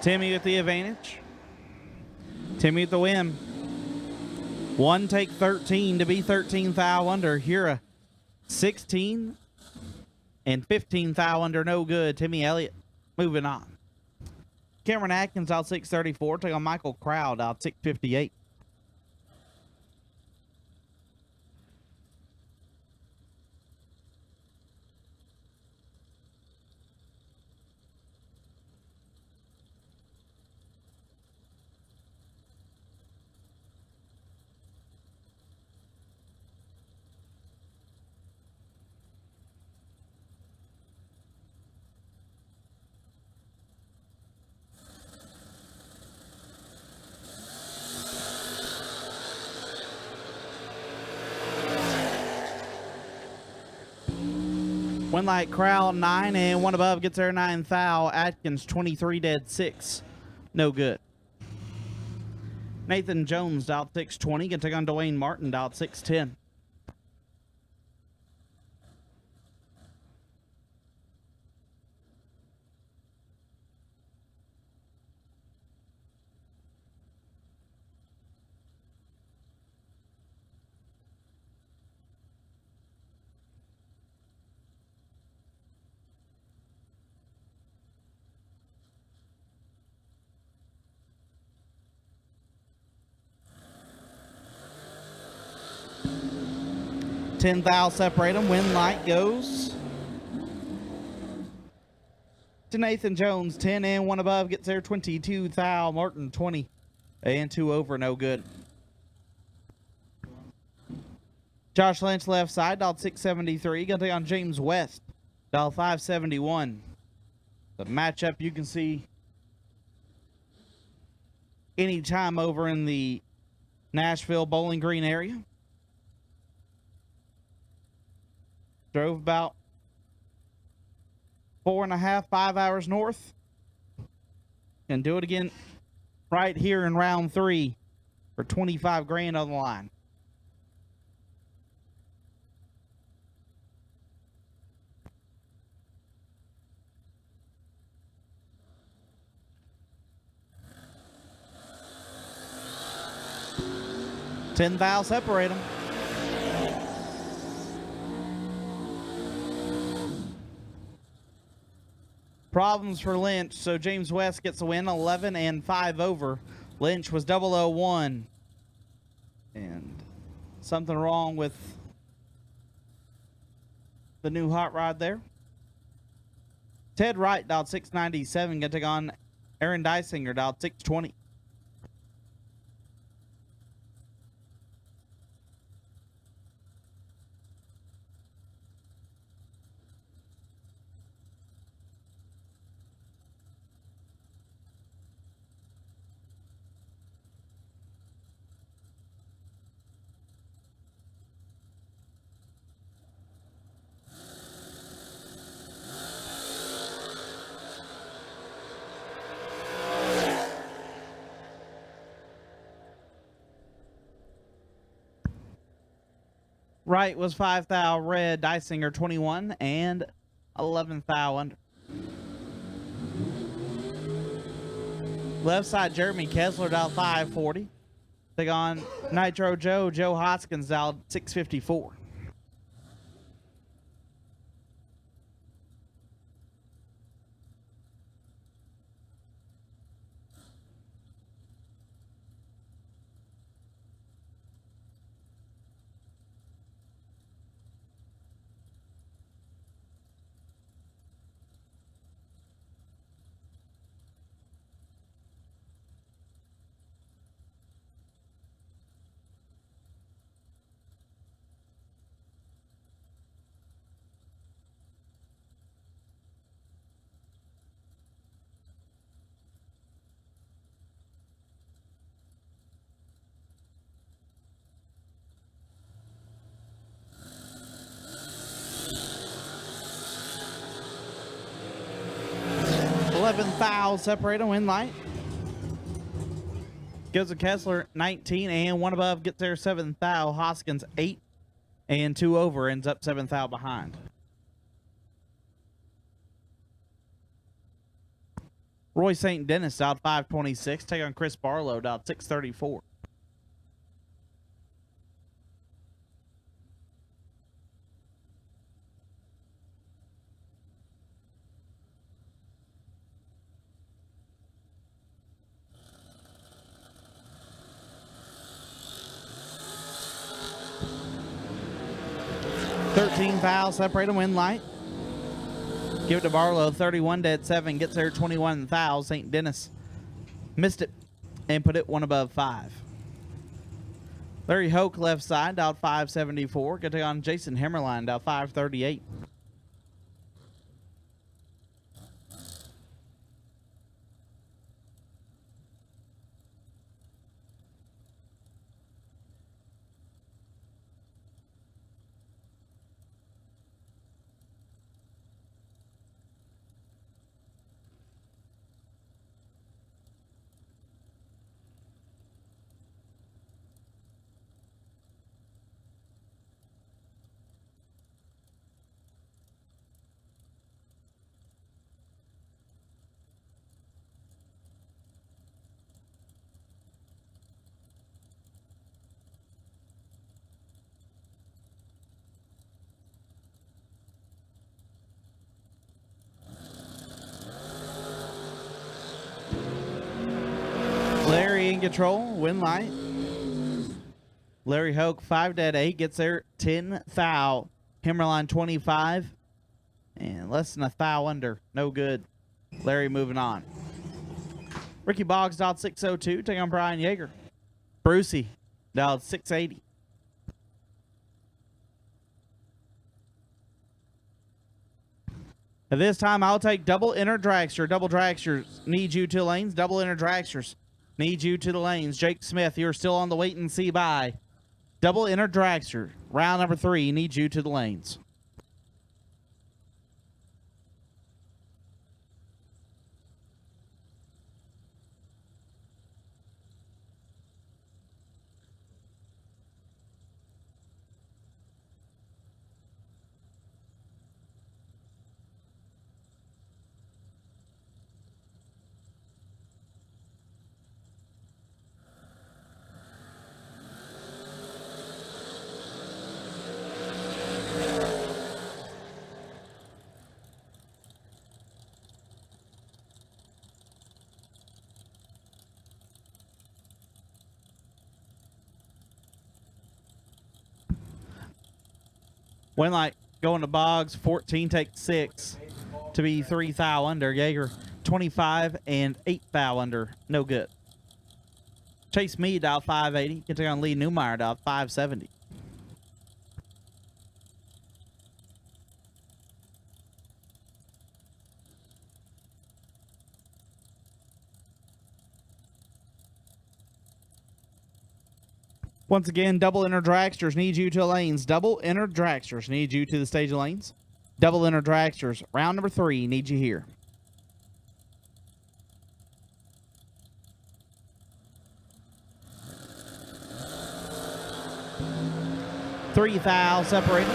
Timmy with the advantage. Timmy with the win. 1 take 13 to be 13 thou under. Hura 16 and 15 thou under. No good. Timmy Elliott moving on. Cameron Atkins out 634. Take on Michael Crowd out 658. Winlight Crowd 9 and 1 above gets there 9 thou. Atkins 23 dead 6. No good. Nathan Jones dialed 620. Can take on Dwayne Martin dialed 610. Ten thou separate them. Winlight goes to Nathan Jones. 10 and 1 above gets there 22 thou. Martin 20 and 2 over. No good. Josh Lynch left side dialed 673. Gonna take on James West dialed 571. The matchup you can see anytime over in the Nashville Bowling Green area. Drove about 4.5, 5 hours north. And do it again right here in round 3 for 25 grand on the line. $10,000 separate them. Problems for Lynch, so James West gets a win, 11 and 5 over. Lynch was 001. And something wrong with the new hot rod there. Ted Wright dialed 697, going to take on Aaron Dysinger, dialed 620. Wright was 5 thou red, Dysinger 21 and 11 thou under. Left side Jeremy Kessler dialed 540. Take on Nitro Joe Hoskins dialed 654. Fouls separate a win light. Gives a Kessler 19 and one above, gets their 7th foul. Hoskins 8 and 2 over, ends up 7th foul behind. Roy St. Dennis out 526. Take on Chris Barlow out 634. Fouls separate a win light. Give it to Barlow, 31 dead 7, gets there 21 fouls. St. Dennis missed it and put it one above 5. Larry Hoke left side, dialed 574. Get to on Jason Hemmerline, dialed 538. Larry in control, win light. Larry Hoke, 5 dead 8, gets there 10 foul. Hemmerline 25 and less than a foul under, no good. Larry moving on. Ricky Boggs dialed 602, take on Brian Yeager. Brucey dialed 680. At this time, I'll take double inner dragster. Double dragsters need you to lanes. Double inner dragsters need you to the lanes. Jake Smith, you're still on the wait and see by. Double inner dragster. Round number 3 needs you to the lanes. When like going to Boggs, 14 take 6 to be 3 thou under. Jaeger 25 and 8 thou under. No good. Chase Mead dial 580. Can take on Lee Newmeyer dial 570. Once again, double inner dragsters need you to lanes. Double inner dragsters need you to the stage of lanes. Double inner dragsters, round number 3, need you here. Three thou separated.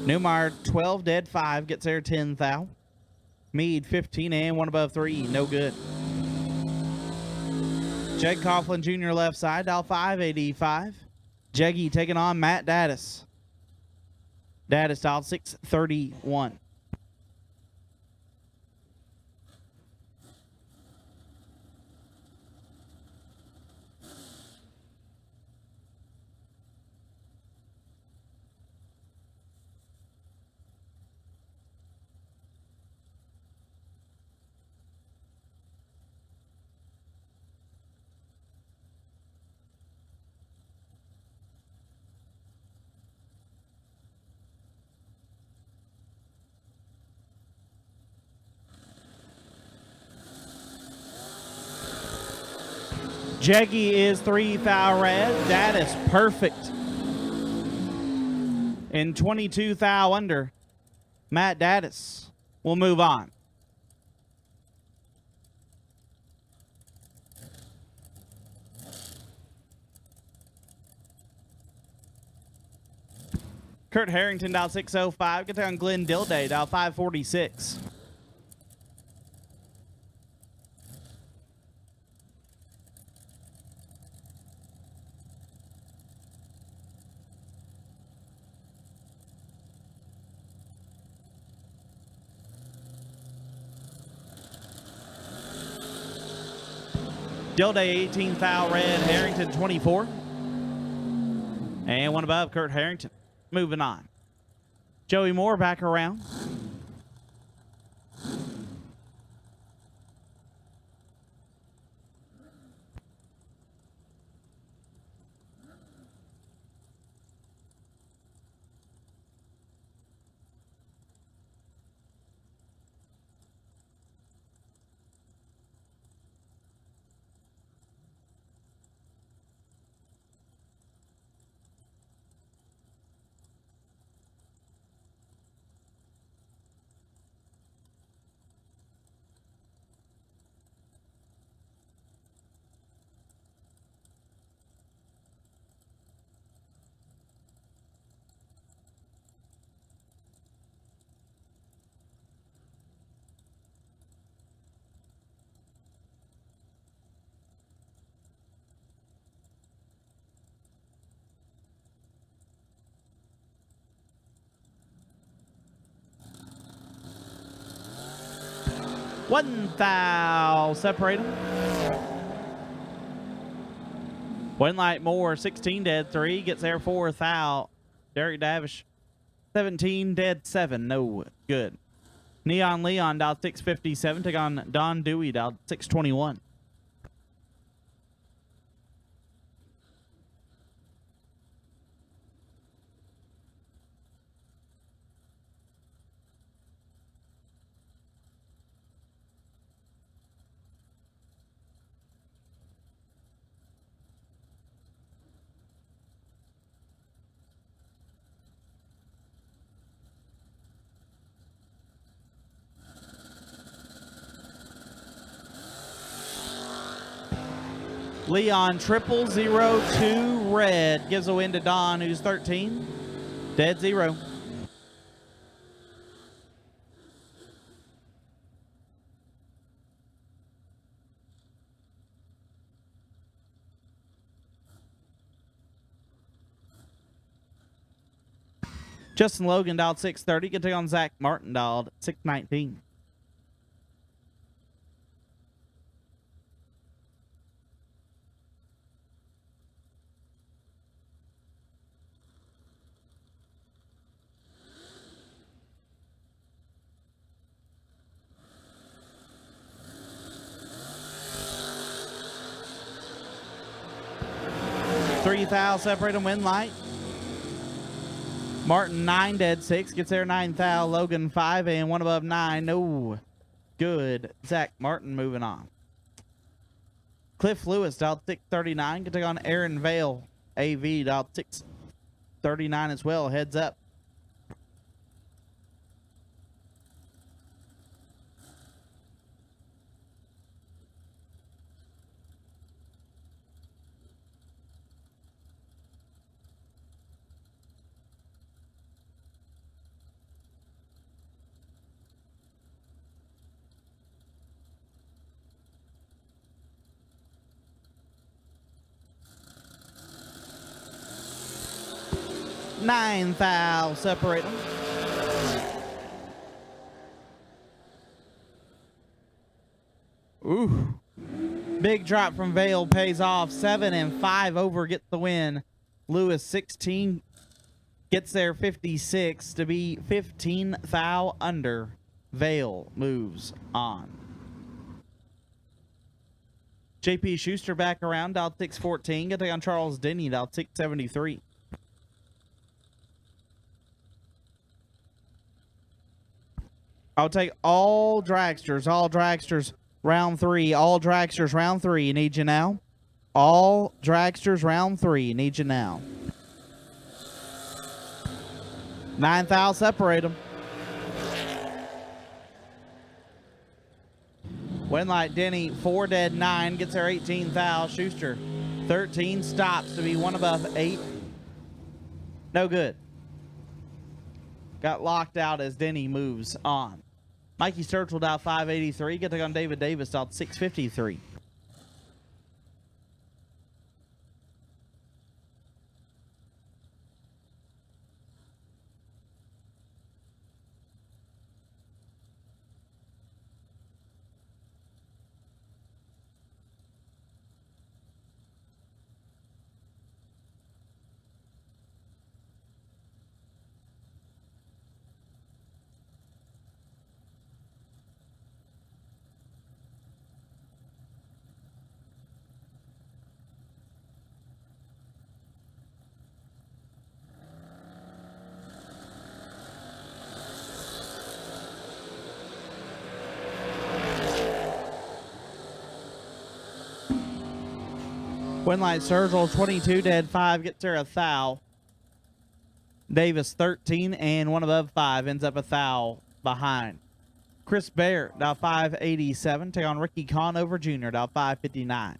Newmeyer 12 dead 5 gets there 10 thou. Mead 15 and 1 above 3, no good. Jeg Coughlin Jr. left side, dial 585. Jeggy taking on Matt Daddis. Daddis dial 631. Jeggy is 3 thou red. That is perfect. And 22 thou under. Matt Daddis will move on. Kurt Harrington dial 605. Get there on Glenn Dilday dial 546. Dilday 18 thou red, Harrington 24. And 1 above, Kurt Harrington. Moving on. Joey Moore back around. One thou separate them. One light more, 16 dead 3 gets there 4 thou. Derek Davish 17 dead 7, no good. Neon Leon dialed 657, take on Don Dewey dialed 621. Leon 0002 red gives a win to Don, who's 13. Dead 0. Justin Logan dialed 630. Can take on Zach Martin dialed 619. 3 thou separate them. Win light. Martin 9 dead 6 gets there 9 thou. Logan 5 and 1 above 9. No good. Zach Martin moving on. Cliff Lewis dialed 639 can take on Aaron Vale. AV dialed 639 as well. Heads up. Nine thou separate them. Ooh. Big drop from Vale pays off. 7 and 5 over gets the win. Lewis 16 gets there 56 to be 15 thou under. Vale moves on. JP Schuster back around, dialed 614. Get on Charles Denny, dialed 673. I'll take all dragsters, round 3. All dragsters, round 3. Need you now. All dragsters, round 3. Need you now. 9 thou separate them. Winlight Denny, 4 dead 9, gets there 18 thou. Schuster, 13 stops to be 1 above 8. No good. Got locked out as Denny moves on. Mikey Sturgill dialed 583. Get to go on David Davis dialed 653. Winlight Sturgill, 22 dead 5, gets there a thou. Davis 13 and 1 above 5, ends up a thou behind. Chris Bear, dial 587, take on Ricky Conover Jr., dial 559.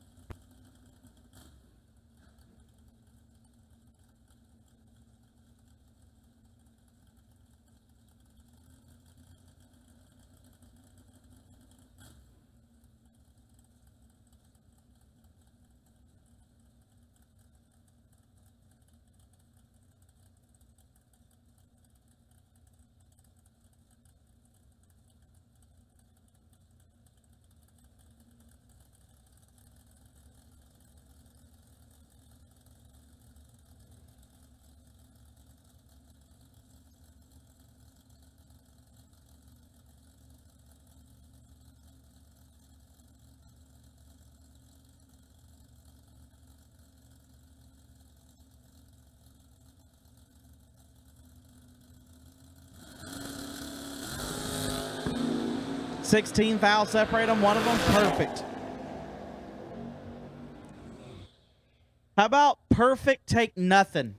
$16 thou separate them, one of them perfect. How about perfect take nothing?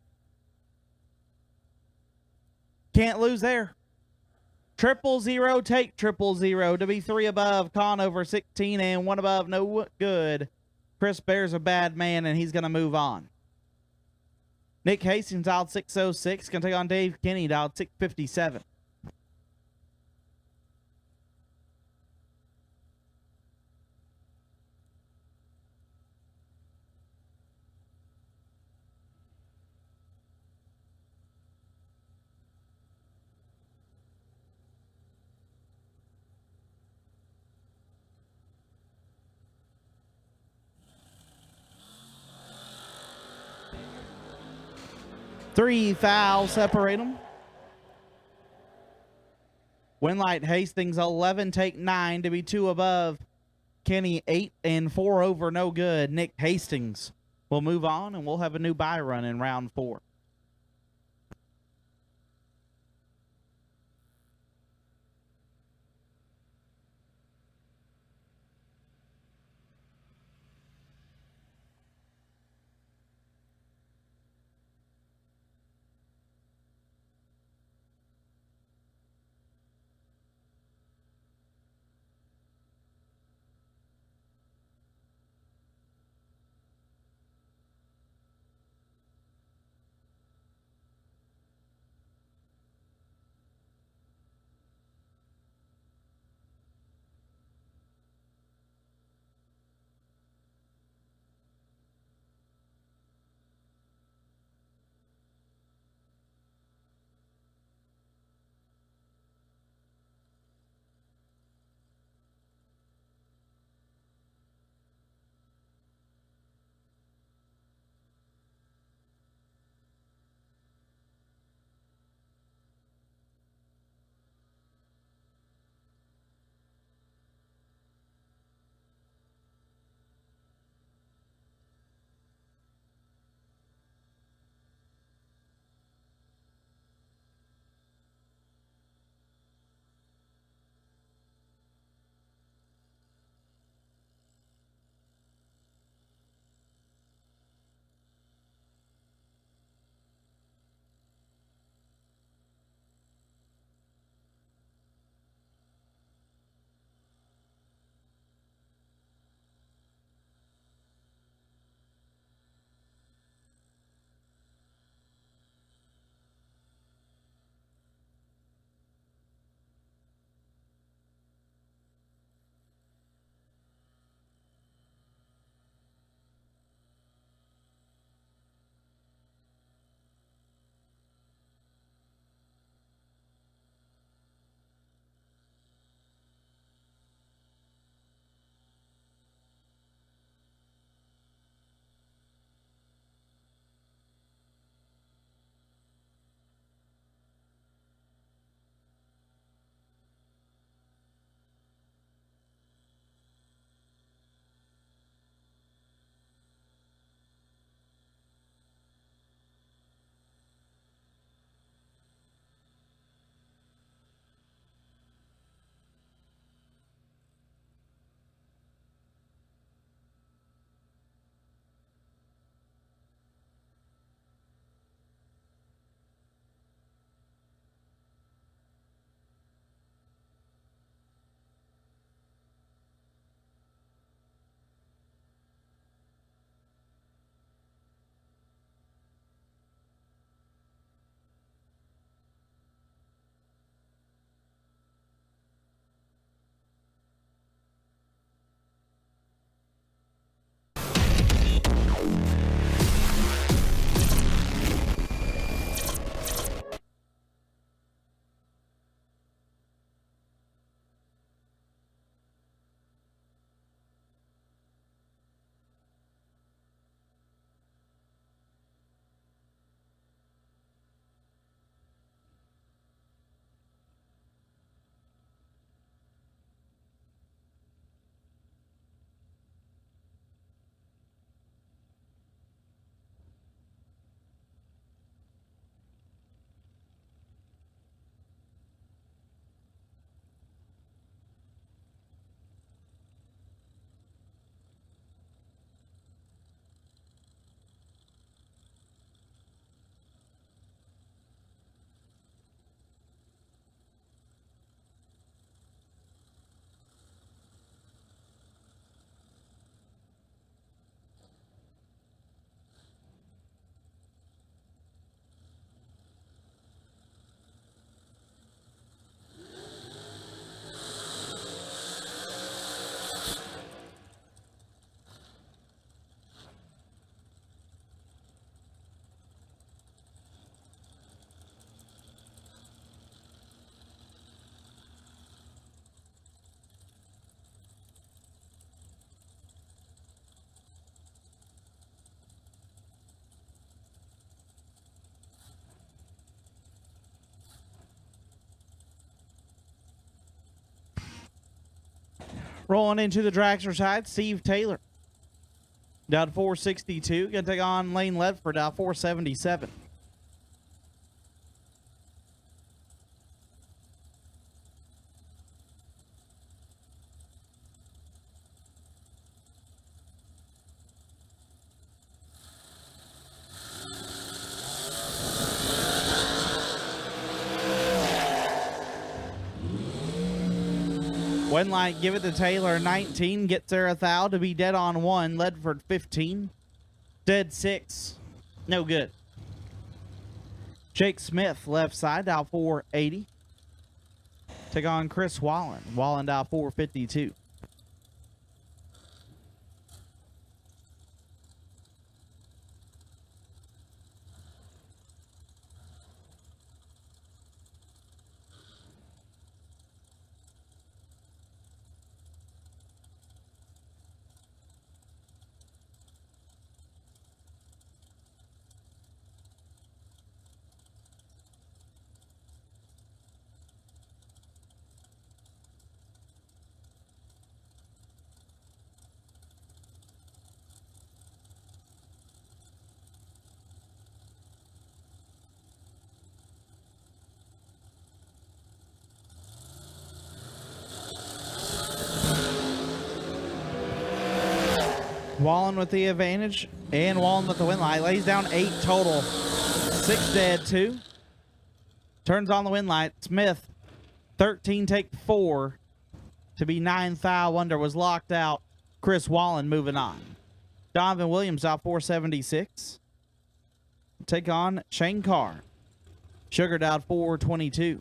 Can't lose there. 000 take 000 to be 3 above. Conover 16 and 1 above. No good. Chris Bear's a bad man and he's going to move on. Nick Hastings dialed 606. Going to take on Dave Kinney dialed 657. $3 thou separate them. Winlight Hastings 11 take 9 to be 2 above. Kenny 8 and 4 over, no good. Nick Hastings will We'll move on, and we'll have a new bye run in round 4. Rolling into the dragster side, Steve Taylor. Down 462. Gonna take on Lane Ledford, down 477. Winlight, give it to Taylor, 19. Gets there 1,000 to be dead on 1. Ledford, 15. Dead 6. No good. Jake Smith, left side, dial 480. Take on Chris Wallen. Wallen, dial 452. Wallen with the advantage, and Wallen with the win light. Lays down 8 total. 6 dead, 2. Turns on the win light. Smith, 13, take 4 to be 9 thou under. Was locked out. Chris Wallen moving on. Donovan Williams out 476. Take on Shane Carr. Sugar out 422.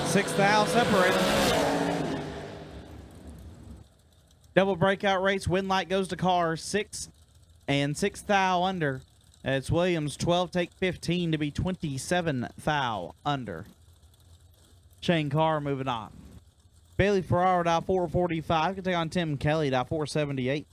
Six thou separated. Double breakout race. Win light goes to Carr. 6 and 6 thou under. It's Williams 12, take 15 to be 27 thou under. Shane Carr moving on. Bailey Ferraro down 445. Can take on Tim Kelly down 478.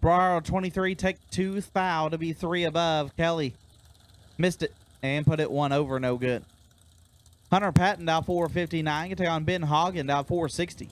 Ferraro 23, take 2 thou to be 3 above. Kelly missed it and put it 1 over, no good. Hunter Patton down 459. Can take on Ben Hagen down 460.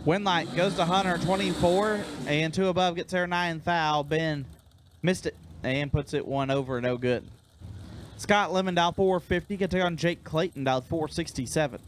Winlight goes to Hunter 24 and 2 above, gets there 9 thou. Ben missed it and puts it 1 over, no good. Scott Lemon down 450. Can take on Jake Clayton down 467.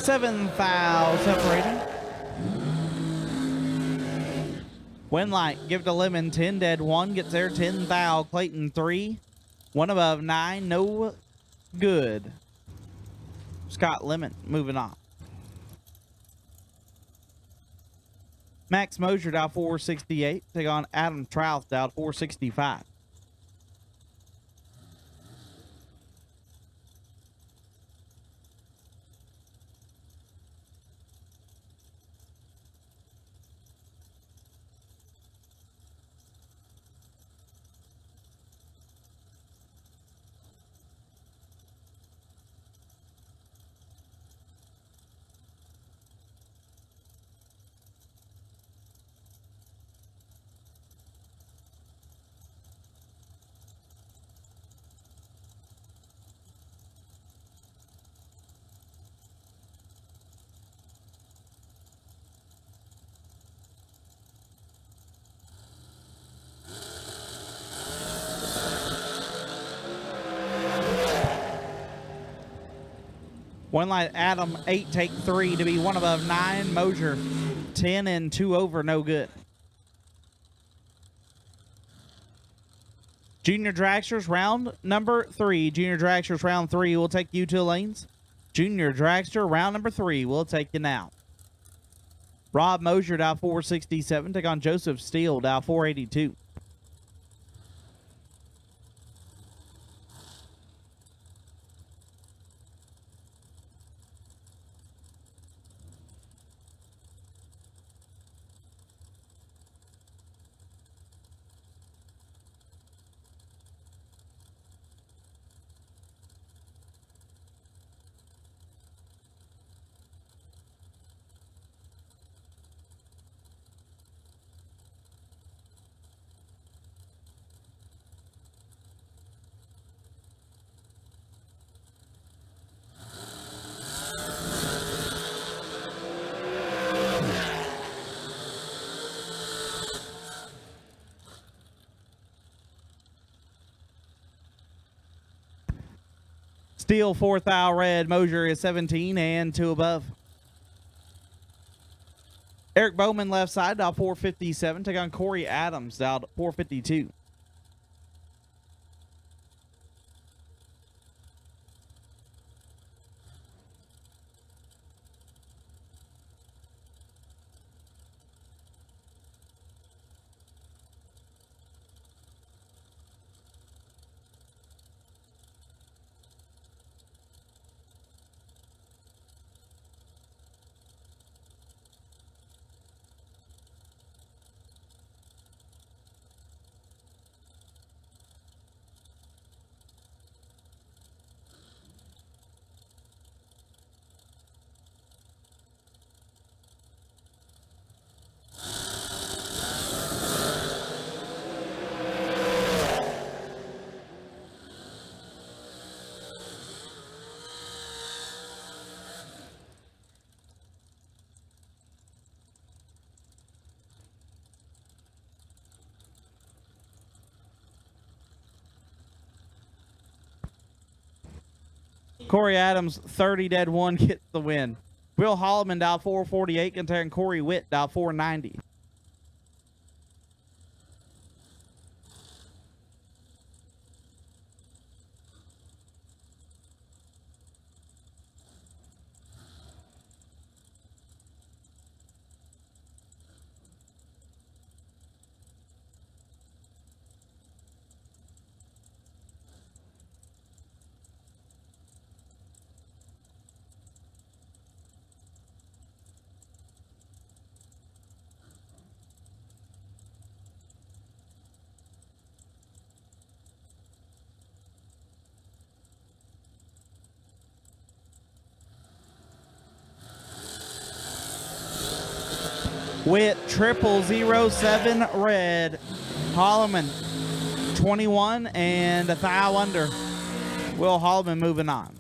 7 thou separating. Winlight, give to Lemon, 10 dead, 1 gets there, 10 thou. Clayton, 3. 1 above, 9, no good. Scott Lemon, moving on. Max Mosier, dial 468. Take on Adam Trouth, dial 465. One light, Adam, 8, take 3 to be 1 above, 9. Mosier, 10 and 2 over, no good. Junior Dragsters, round number 3. Junior Dragsters, round 3. We'll take you 2 lanes. Junior Dragster, round number 3. We'll take you now. Rob Mosier, dial 467. Take on Joseph Steele, dial 482. Steele, 4 thou red. Mosier is 17 and 2 above. Eric Bowman, left side, dial 457. Take on Corey Adams, dial 452. Corey Adams, 30 dead, 1 gets the win. Will Holloman, dial 448. Comparing Corey Witt, dial 490. Witt, 0007 red. Holloman, 21 and a thou under. Will Holloman moving on.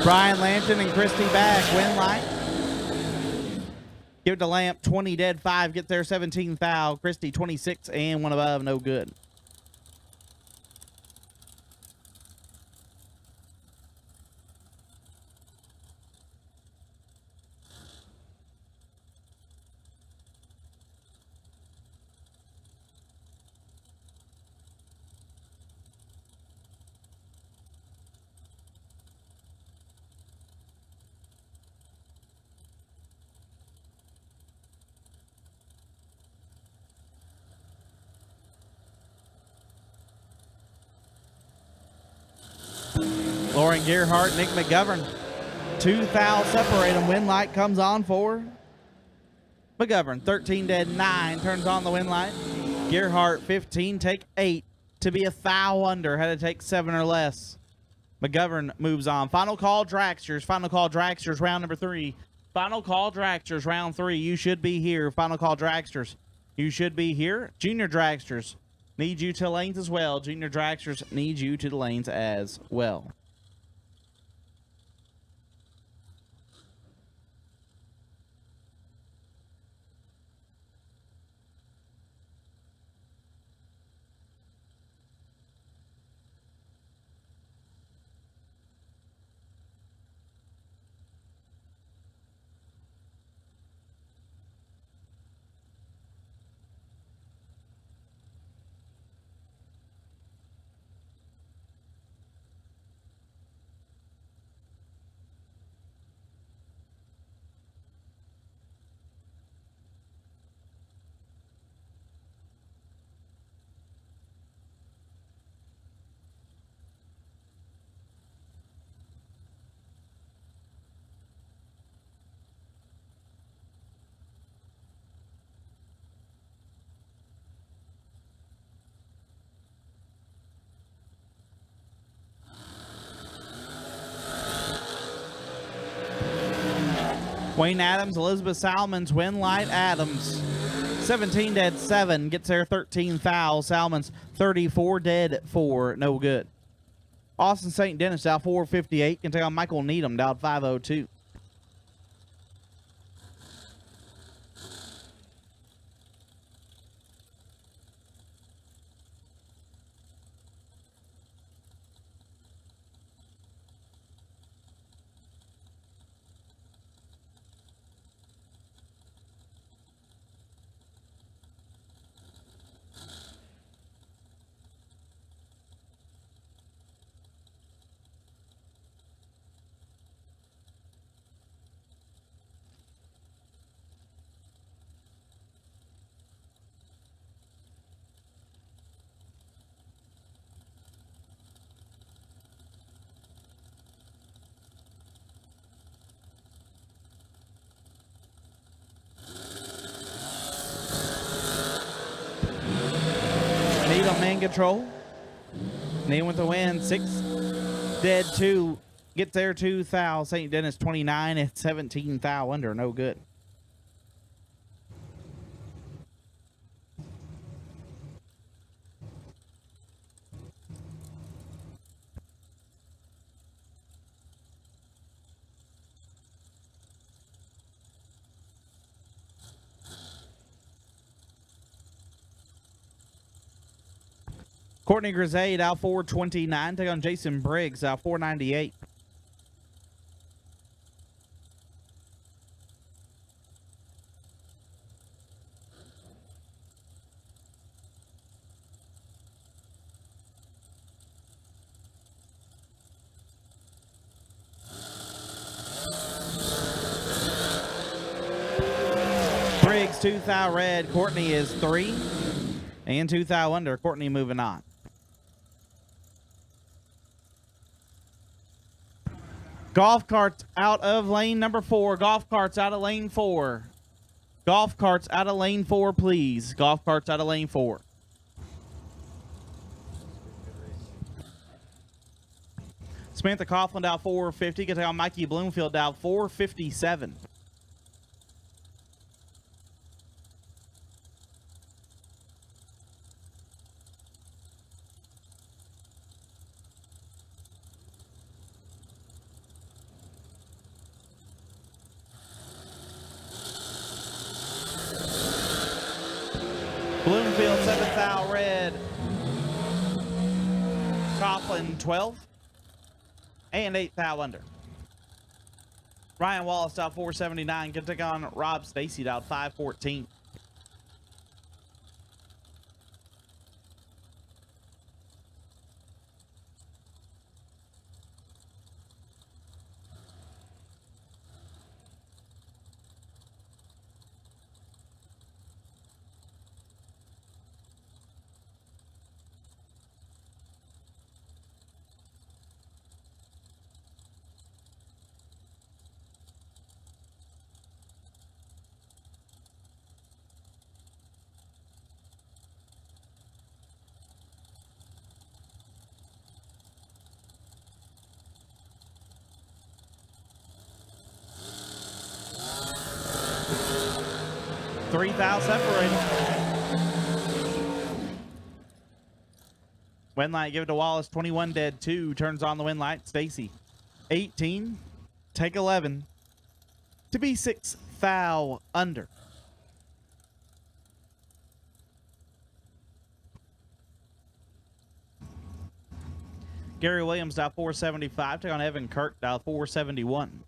Brian Lanton and Christy back. Win light. Give it to Lamp. 20 dead, 5. Get there, 17 foul. Christy 26 and 1 above. No good. Lauren Gerhardt, Nick McGovern. 2 fouls separate them. Win light comes on for McGovern. 13 dead, 9. Turns on the win light. Gerhardt, 15. Take 8 to be a foul under. Had to take 7 or less. McGovern moves on. Final call, Dragsters. Final call, Dragsters, round number 3. Final call, Dragsters, round 3. You should be here. Final call, Dragsters. You should be here. Junior Dragsters need you to lanes as well. Junior Dragsters need you to the lanes as well. Wayne Adams, Elizabeth Salmons, win light Adams. 17 dead, 7. Gets there, 13 fouls. Salmons, 34 dead, 4. No good. Austin St. Dennis, down 458. Can take on Michael Needham, down 502. Needham in control. Needham with the win. 6 dead, 2. Gets there, 2 foul. St. Dennis 29 and 17 foul under. No good. Courtney Grisade out 429. Take on Jason Briggs out 498. Briggs 2 foul red. Courtney is 3 and 2 foul under. Courtney moving on. Golf carts out of lane number 4. Golf carts out of lane 4. Golf carts out of lane 4, please. Golf carts out of lane 4. Samantha Coughlin down 450. Get on Mikey Bloomfield down 457. Bloomfield, 7th thou red. Coughlin, 12. And 8th thou under. Ryan Wallace, dialed 479. Can take on Rob Stacy, dialed 514. Three thou separated. Win light, give it to Wallace. 21 dead, 2. Turns on the win light. Stacy, 18. Take 11. To be 6 thou under. Gary Williams, dial 475. Take on Evan Kirk, dial 471.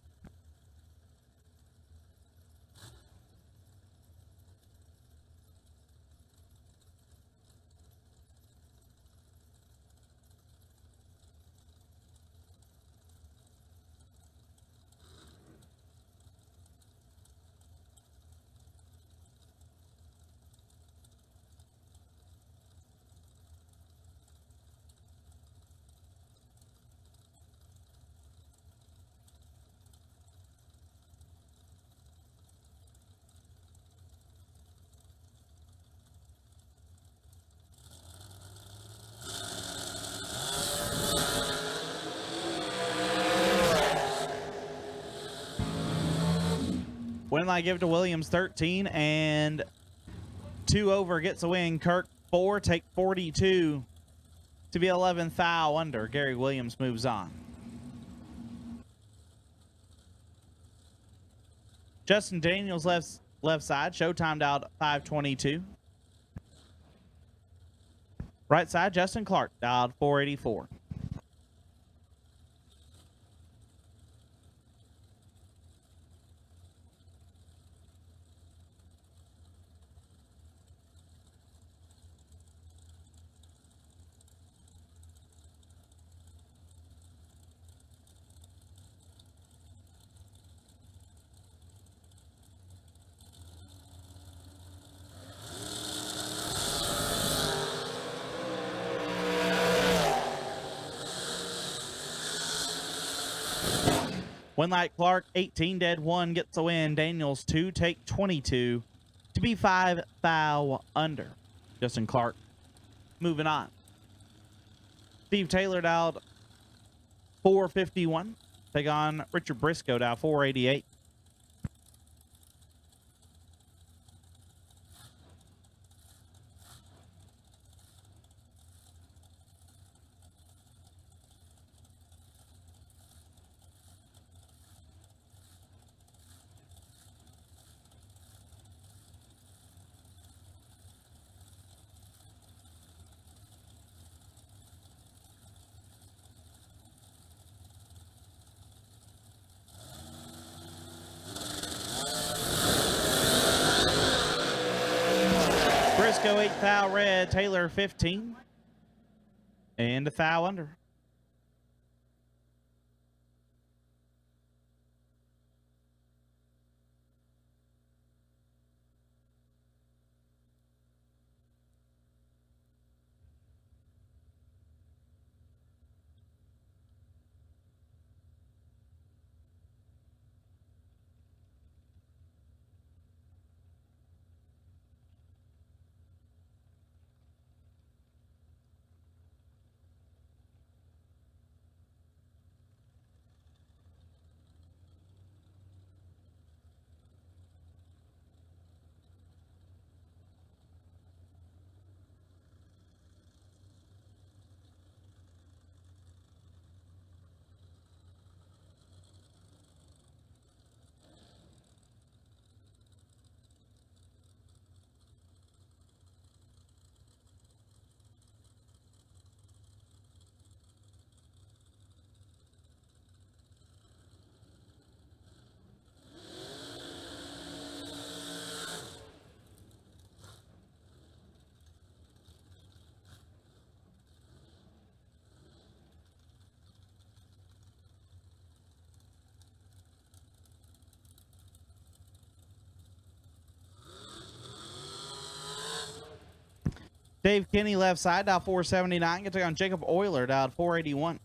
Win light, give it to Williams, 13, and 2 over gets a win. Kirk, 4, take 42 to be 11 thou under. Gary Williams moves on. Justin Daniels, left side, showtime dialed 522. Right side, Justin Clark, dialed 484. Win light, Clark, 18 dead, 1 gets a win. Daniels, 2, take 22 to be 5 thou under. Justin Clark moving on. Steve Taylor dialed 451. Take on Richard Briscoe, dialed 488. Briscoe, 8 thou red. Taylor, 15. And a thou under. Dave Kinney left side, dial 479. Gonna take on Jacob Euler, dial 481.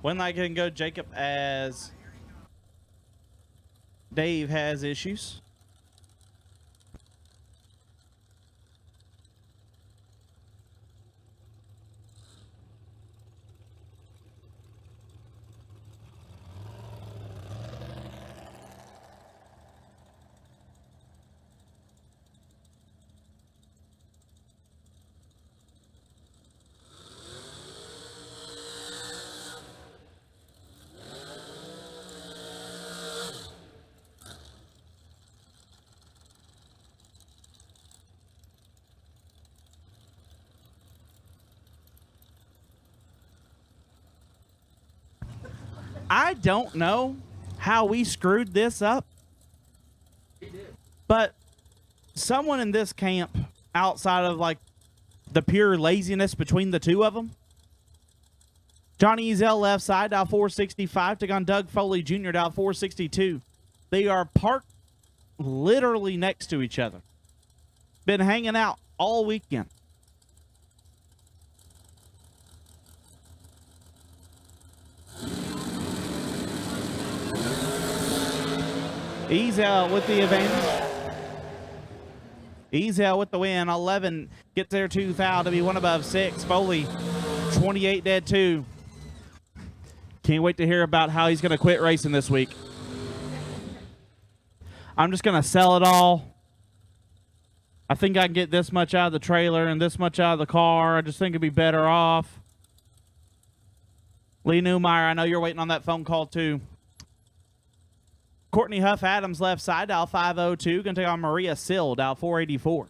Win light can go Jacob as Dave has issues. I don't know how we screwed this up, but someone in this camp, outside of like the pure laziness between the two of them, Johnny Ezel left side, dial 465, took on Doug Foley Jr., dial 462. They are parked literally next to each other. Been hanging out all weekend. Ezel with the advantage. Ezel with the win. 11 gets there 2,000 to be one above 6. Foley, 28 dead 2. Can't wait to hear about how he's going to quit racing this week. I'm just going to sell it all. I think I can get this much out of the trailer and this much out of the car. I just think it'd be better off. Lee Newmeyer, I know you're waiting on that phone call too. Courtney Huff Adams left side, dial 502. Going to take on Maria Sill, dial 484.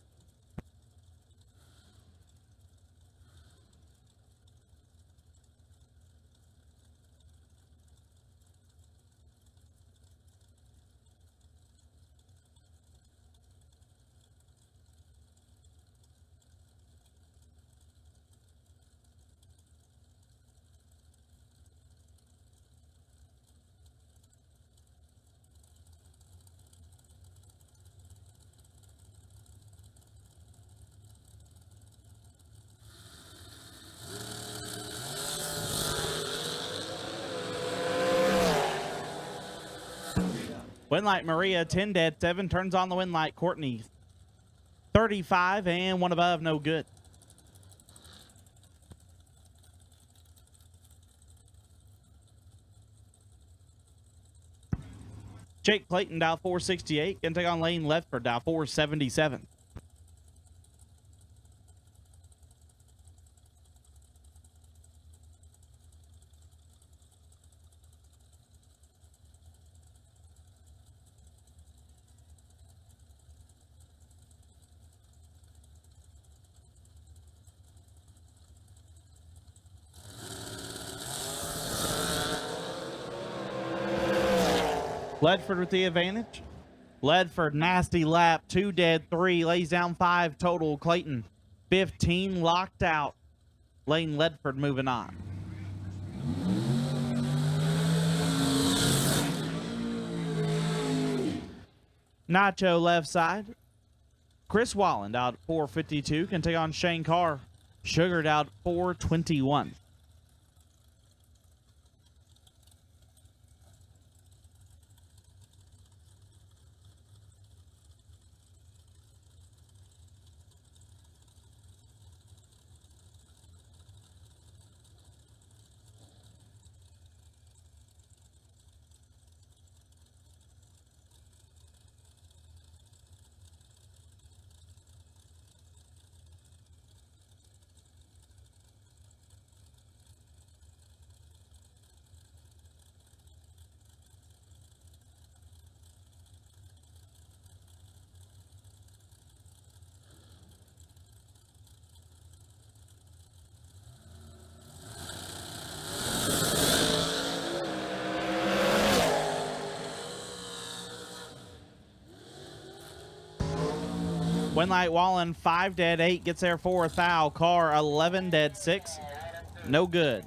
Win light Maria, 10 dead 7. Turns on the win light Courtney, 35 and one above, no good. Jake Clayton, dial 468. Can take on Lane Lethford, dial 477. Ledford with the advantage. Ledford, nasty lap, 2 dead 3, lays down 5 total. Clayton, 15 locked out. Lane Ledford moving on. Nacho left side. Chris Walland out 452 can take on Shane Carr. Sugared out 421. Win Light Wallen, 5 dead, 8 gets there for a thou. Car, 11 dead, 6. No good.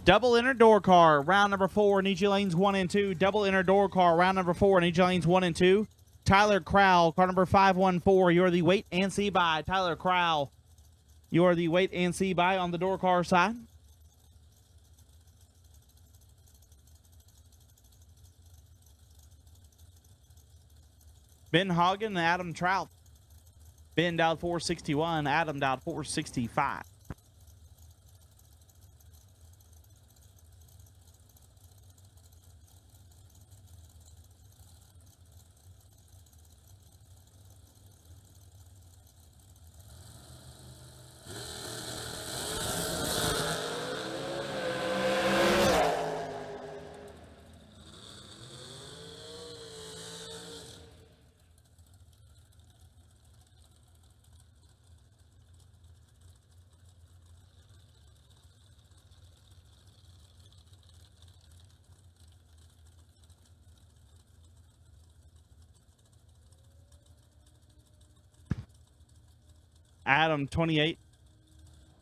Double inner door car, round number 4, need you lanes 1 and 2. Double inner door car, round number 4, need you lanes 1 and 2. Tyler Crowell, car number 514. You're the wait and see by. Tyler Crowell, you're the wait and see by on the door car side. Ben Hagen and Adam Trout. Ben dialed 461, Adam dialed 465. Adam 28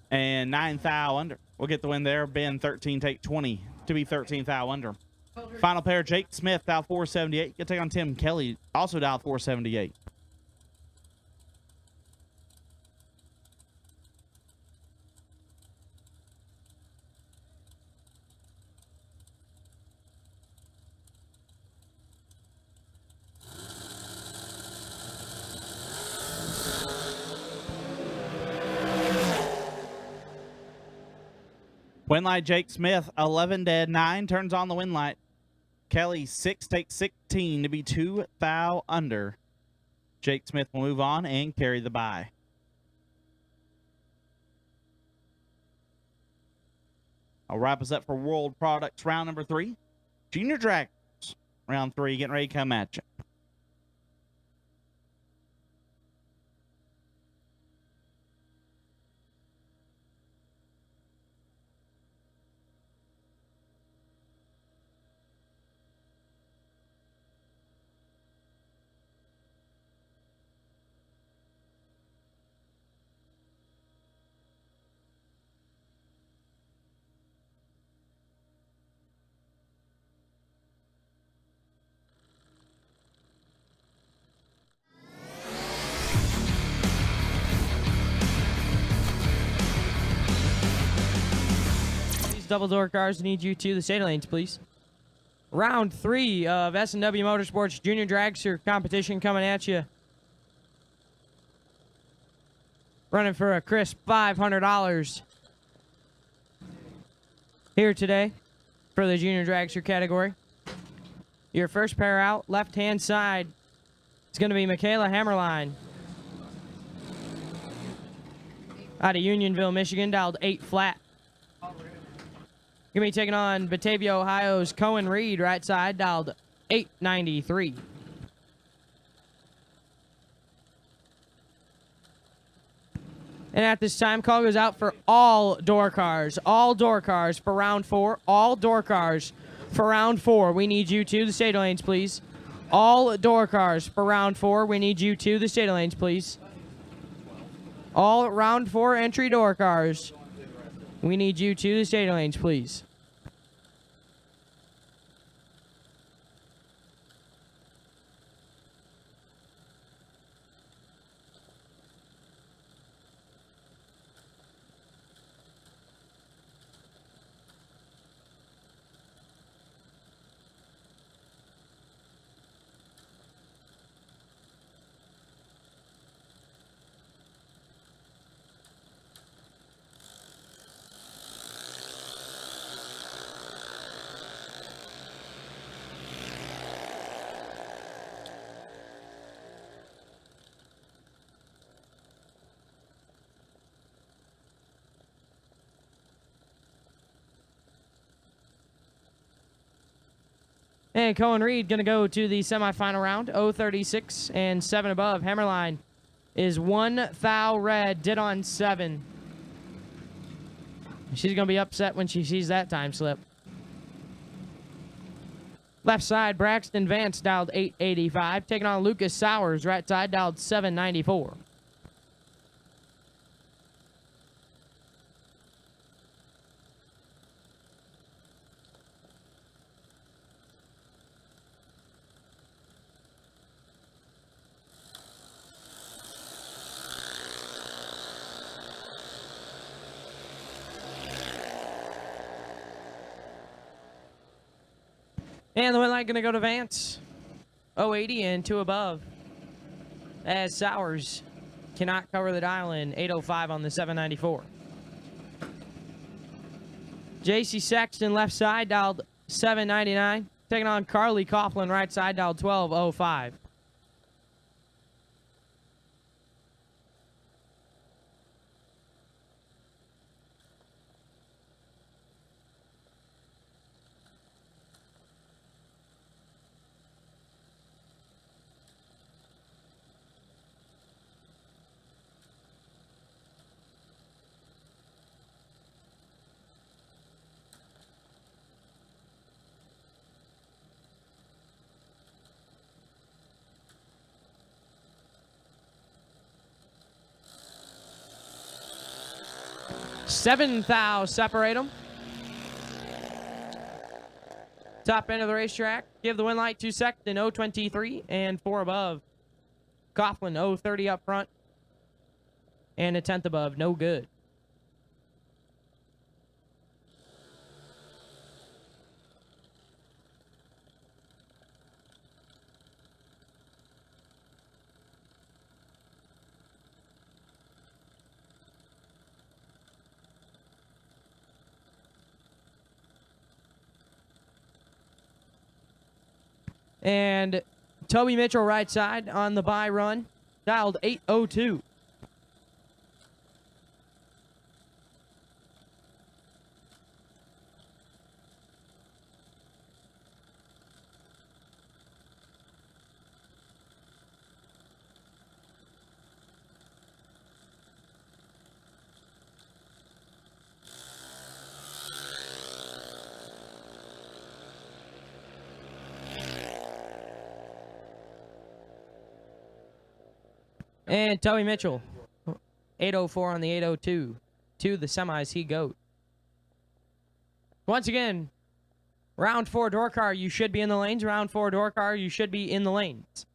and 9 thou under. We'll get the win there. Ben 13 take 20 to be 13 thou under. Final pair, Jake Smith dial 478. You'll take on Tim Kelly, also dial 478. Win light, Jake Smith, 11 dead, 9 turns on the win light. Kelly, 6 takes 16 to be 2 thou under. Jake Smith will move on and carry the bye. I'll wrap us up for World Products round number 3. Junior Dragons, round 3, getting ready to come at you. Double door cars need you to the state lanes, please. Round 3 of S&W Motorsports Junior Dragster competition coming at you. Running for a crisp $500 here today for the Junior Dragster category. Your first pair out, left-hand side, is going to be Michaela Hammerline out of Unionville, Michigan, dialed 8 flat. Going to be taking on Batavia, Ohio's Cohen Reed, right side, dialed 893. And at this time, call goes out for all door cars. All door cars for round 4. All door cars for round 4. We need you to the state lanes, please. All door cars for round 4. We need you to the state lanes, please. All round 4 entry door cars. We need you to the state lanes, please. And Cohen Reed going to go to the semifinal round, 036 and 7 above. Hammerline is 1 thou red, did on 7. She's going to be upset when she sees that time slip. Left side, Braxton Vance dialed 885. Taking on Lucas Sowers, right side, dialed 794. And the win light going to go to Vance. 080 and 2 above. As Sowers cannot cover the dial in. 805 on the 794. JC Sexton left side dialed 799. Taking on Carly Coughlin right side dialed 1205. Seven thou separate them. Top end of the racetrack. Give the win light to Sexton, 023 and 4 above. Coughlin, 030 up front. And a 10th above, no good. And Toby Mitchell right side on the bye run. Dialed 802. And Toby Mitchell, 804 on the 802. To the semis he goes. Once again, round 4 door car, you should be in the lanes. Round 4 door car, you should be in the lanes.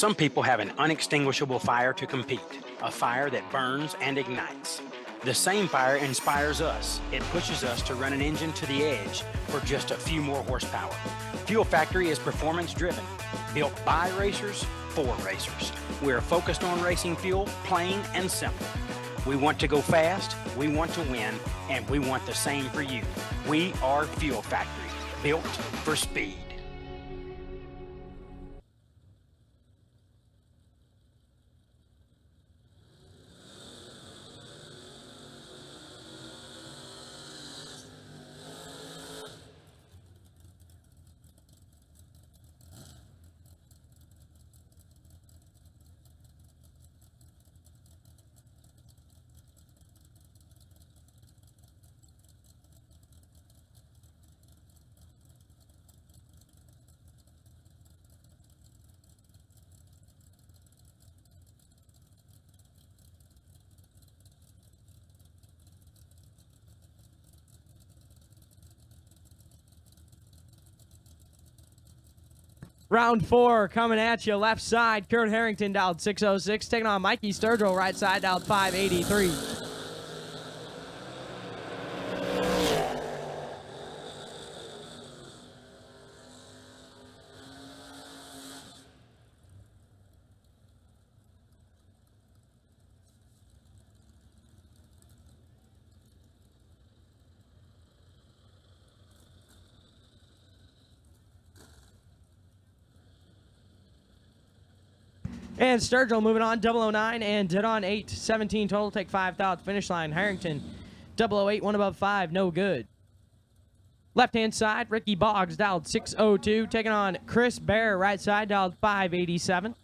Some people have an unextinguishable fire to compete, a fire that burns and ignites. The same fire inspires us. It pushes us to run an engine to the edge for just a few more horsepower. Fuel Factory is performance driven, built by racers for racers. We're focused on racing fuel, plain and simple. We want to go fast, we want to win, and we want the same for you. We are Fuel Factory, built for speed. Round 4 coming at you. Left side, Kurt Harrington dialed 606. Taking on Mikey Sturgill, right side, dialed 583. And Sturgill moving on, 009 and dead on 8. 17 total, take 5 thou at the finish line. Harrington, 008, 1 above 5, no good. Left-hand side, Ricky Boggs dialed 602, taking on Chris Bear, right side, dialed 587.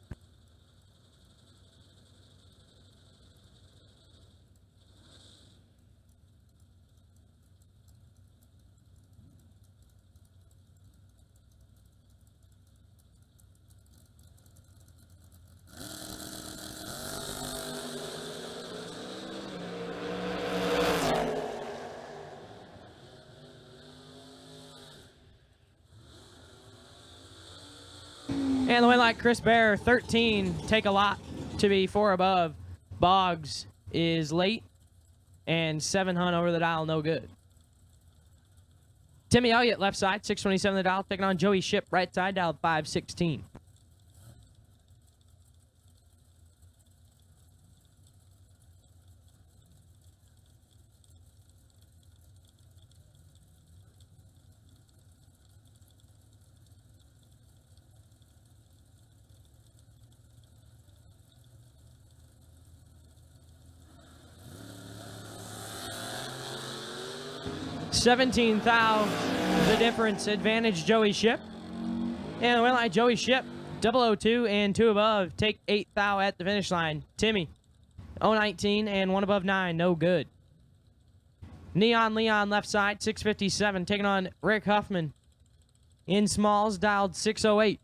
And the win like Chris Bear, 13, take a lot to be 4 above. Boggs is late, and 7 hunt over the dial, no good. Timmy Elliott, left side, 627 the dial, taking on Joey Ship, right side, dial 516. $17 thou, the difference, advantage Joey Ship. And the win like Joey Ship, 002 and 2 above, take 8 thou at the finish line. Timmy, 019 and 1 above 9, no good. Neon Leon, left side, 657, taking on Rick Huffman. In smalls, dialed 608.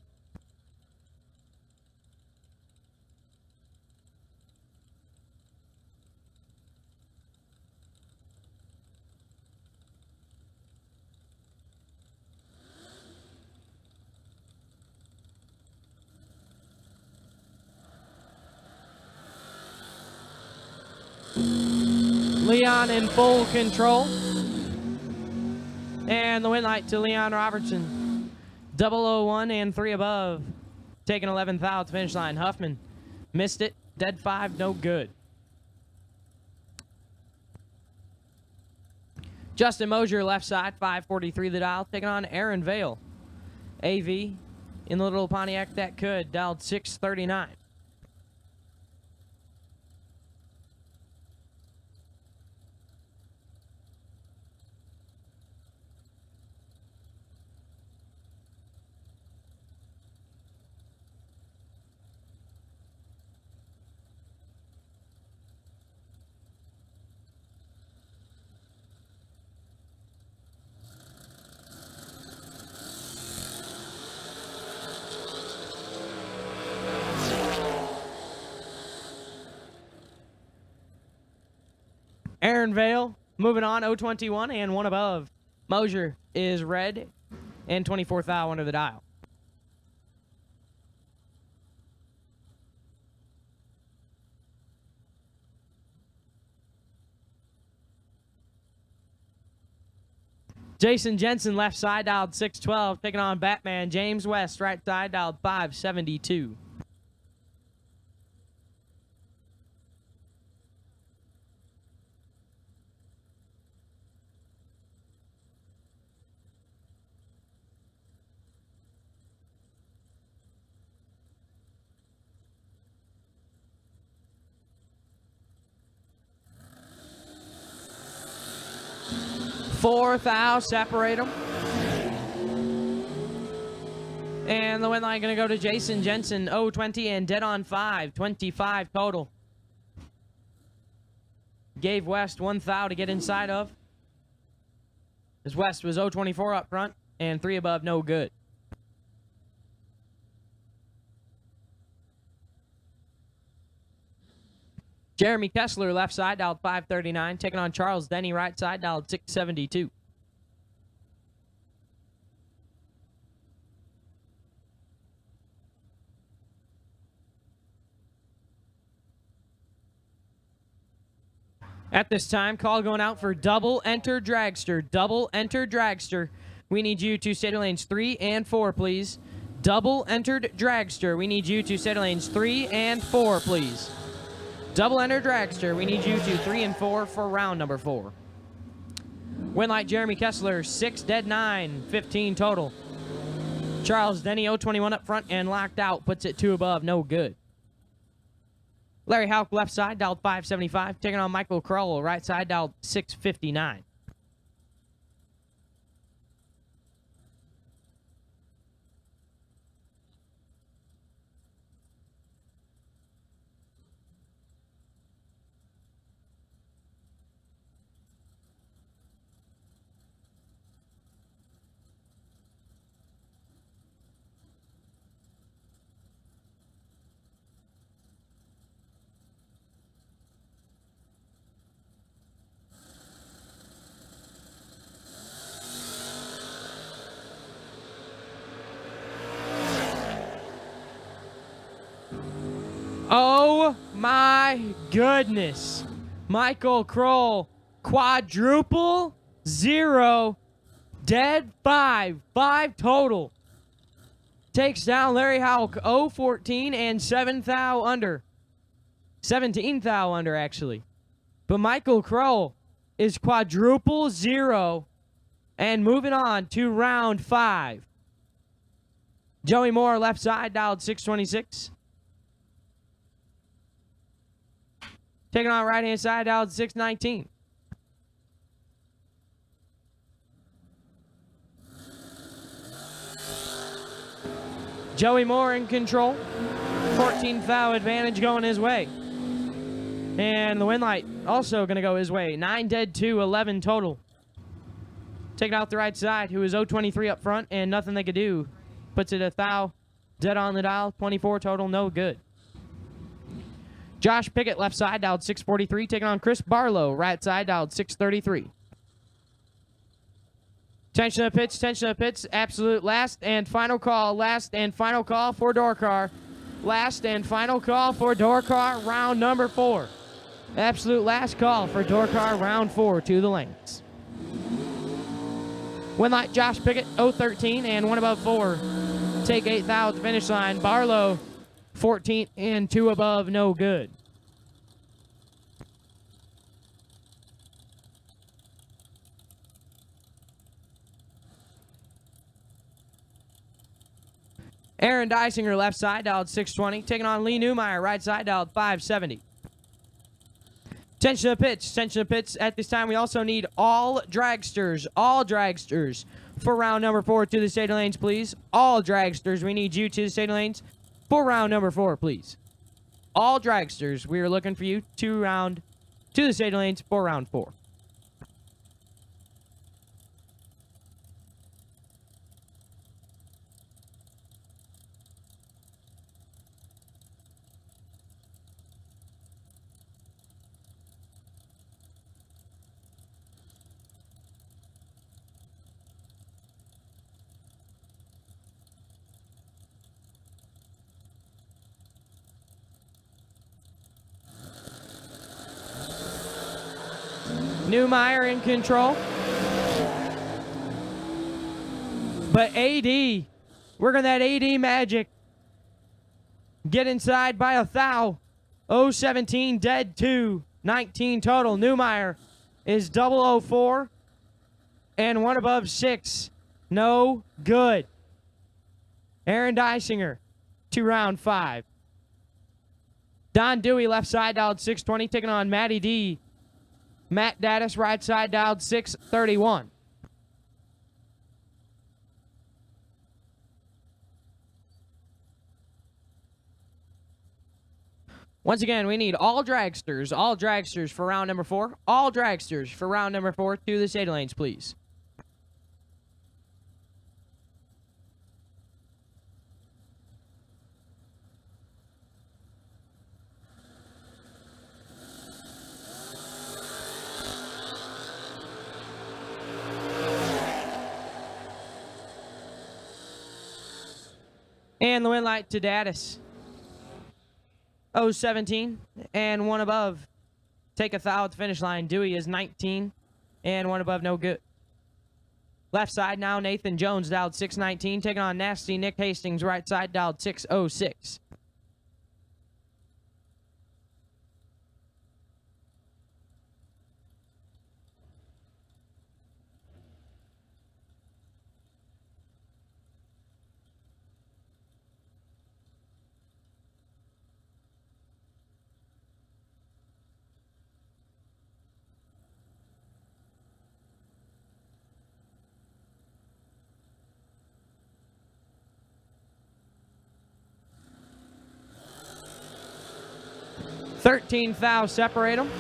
Leon in full control. And the win light to Leon Robertson. 001 and 3 above. Taking 11th out at the finish line. Huffman missed it. Dead 5, no good. Justin Mosier, left side, 543 the dial. Taking on Aaron Vale. AV in the little Pontiac that could. Dialed 639. Aaron Vale moving on, 021 and 1 above. Mosier is red and 24th thou under the dial. Jason Jensen, left side, dialed 612, taking on Batman. James West, right side, dialed 572. Fourth thou, separate them. And the win line going to go to Jason Jensen, 020 and dead on 5, 25 total. Gave West 1 thou to get inside of. As West was 024 up front and 3 above, no good. Jeremy Kessler, left side, dialed 539. Taking on Charles Denny, right side, dialed 672. At this time, call going out for double enter dragster. Double enter dragster. We need you to stay to lanes 3 and 4, please. Double entered dragster. We need you to stay to lanes 3 and 4, please. Double entered dragster. We need you to 3 and 4 for round number 4. Win light Jeremy Kessler, 6 dead 9, 15 total. Charles Denny, 021 up front and locked out. Puts it 2 above, no good. Larry Houck, left side, dialed 575. Taking on Michael Kroll, right side, dialed 659. Oh my goodness. Michael Kroll, quadruple 0, dead 5, 5 total. Takes down Larry Houck, 0-14 and 7 thou under. 17 thou under, actually. But Michael Kroll is quadruple 0 and moving on to round 5. Joey Moore, left side, dialed 626. Taking on right-hand side, dialed 619. Joey Moore in control. 14th thou advantage going his way. And the win light also going to go his way. 9 dead 2, 11 total. Taking out the right side, who is 023 up front, and nothing they could do. Puts it a thou, dead on the dial, 24 total, no good. Josh Pickett, left side, dialed 643. Taking on Chris Barlow, right side, dialed 633. Tension of the pitch, tension of the pitch. Absolute last and final call. Last and final call for Dorkar. Last and final call for Dorkar, round number 4. Absolute last call for Dorkar, round 4 to the lanes. Win light Josh Pickett, 013 and 1 above 4. Take 8 thou at the finish line. Barlow, 14 and 2 above, no good. Aaron Dysinger, left side, dialed 620. Taking on Lee Newmeyer, right side, dialed 570. Tension of the pitch, tension of the pitch. At this time, we also need all dragsters for round number 4 to the state lanes, please. All dragsters, we need you to the state lanes for round number 4, please. All dragsters, we are looking for you to the state lanes for round 4. Newmeyer in control. But AD, working that AD magic. Get inside by a thou. 017 dead 2, 19 total. Newmeyer is 004 and 1 above 6. No good. Aaron Dysinger to round 5. Don Dewey, left side, dialed 620, taking on Matty D. Matt Daddis, right side, dialed 631. Once again, we need all dragsters for round number 4. All dragsters for round number 4 to the state lanes, please. And the win light to Daddis. 017 and 1 above. take a thou at the finish line. Dewey is 19 and one above, no good. Left side now, Nathan Jones dialed 619, taking on Nasty Nick Hastings. Right side dialed 606. $13,000 separate them.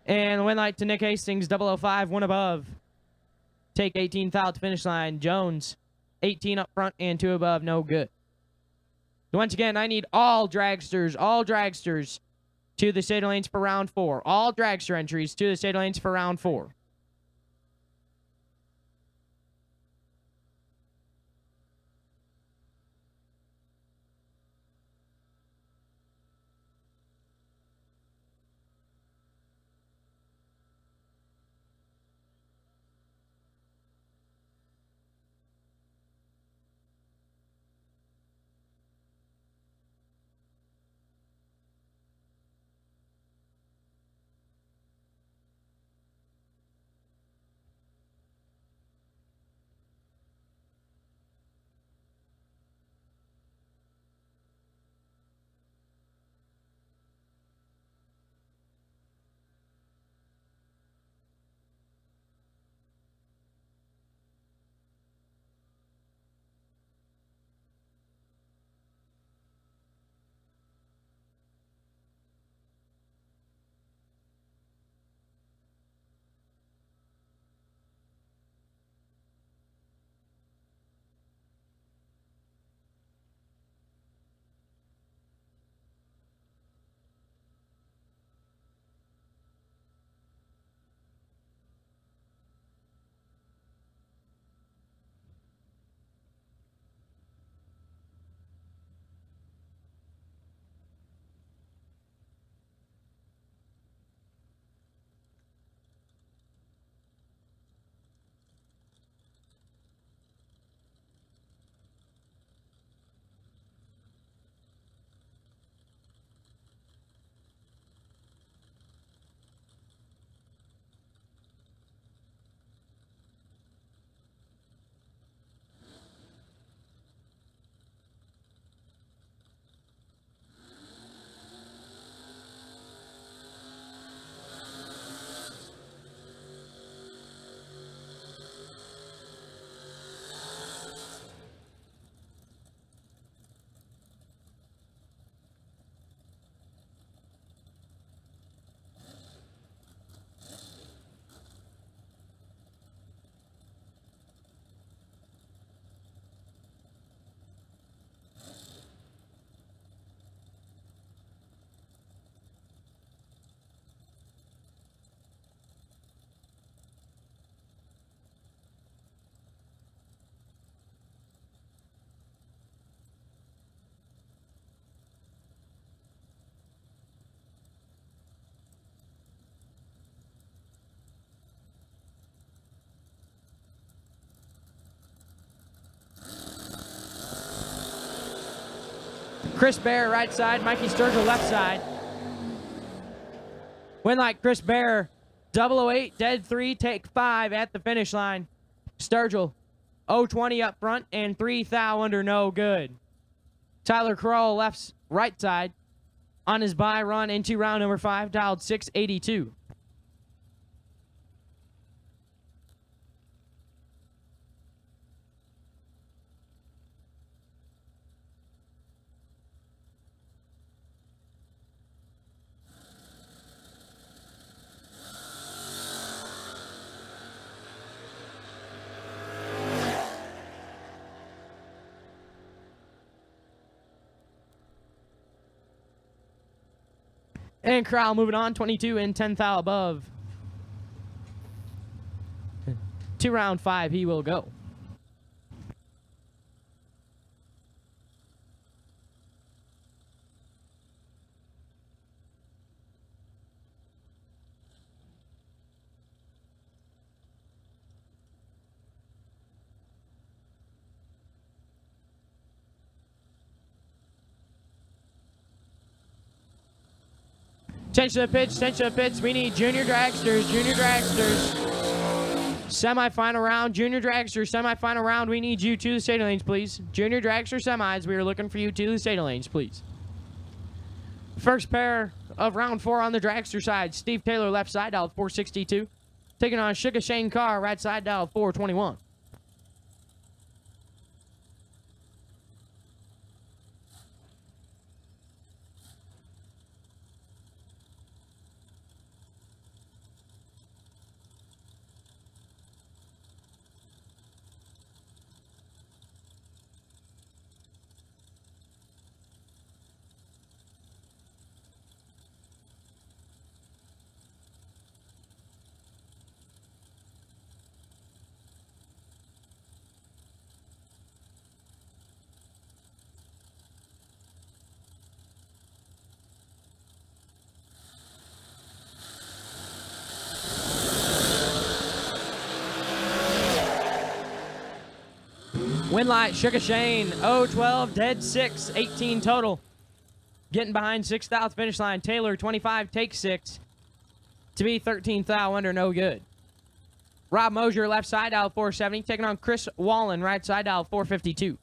And the win light to Nick Hastings, 005, one above. Take 18,000 to finish line. Jones, 18 up front and 2 above, no good. Once again, I need all dragsters to the state lanes for round 4. All dragster entries to the state lanes for round 4. Chris Bear, right side. Mikey Sturgill, left side. Win like Chris Bear, 008, dead 3, take 5 at the finish line. Sturgill, 020 up front and 3 thou under, no good. Tyler Kroll, right side. On his bye run into round number 5, dialed 682. And Crowell moving on, 22 and 10 thou above. To round 5, he will go. Attention to the pitch, attention to the pitch. We need junior dragsters, junior dragsters. Semi-final round, junior dragsters, semi-final round. We need you to the stadium lanes, please. Junior dragster semis, we are looking for you to the stadium lanes, please. First pair of round 4 on the dragster side. Steve Taylor, left side, dial 462. Taking on Sugar Shane Carr, right side, dial 421. Winlight, Sugar Shane, 0-12, dead 6, 18 total. Getting behind 6th out finish line. Taylor, 25, take 6. To be 13th thou under, no good. Rob Mosier, left side, dial 470. Taking on Chris Wallen, right side, dial 452.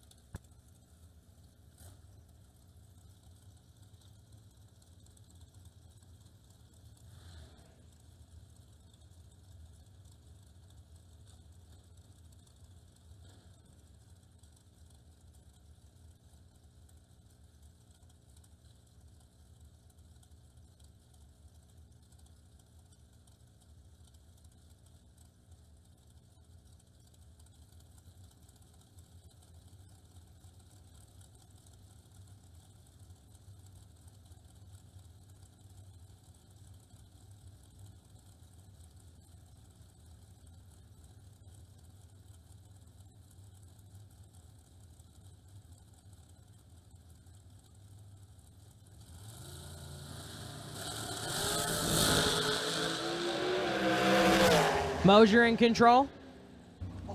Mosier in control.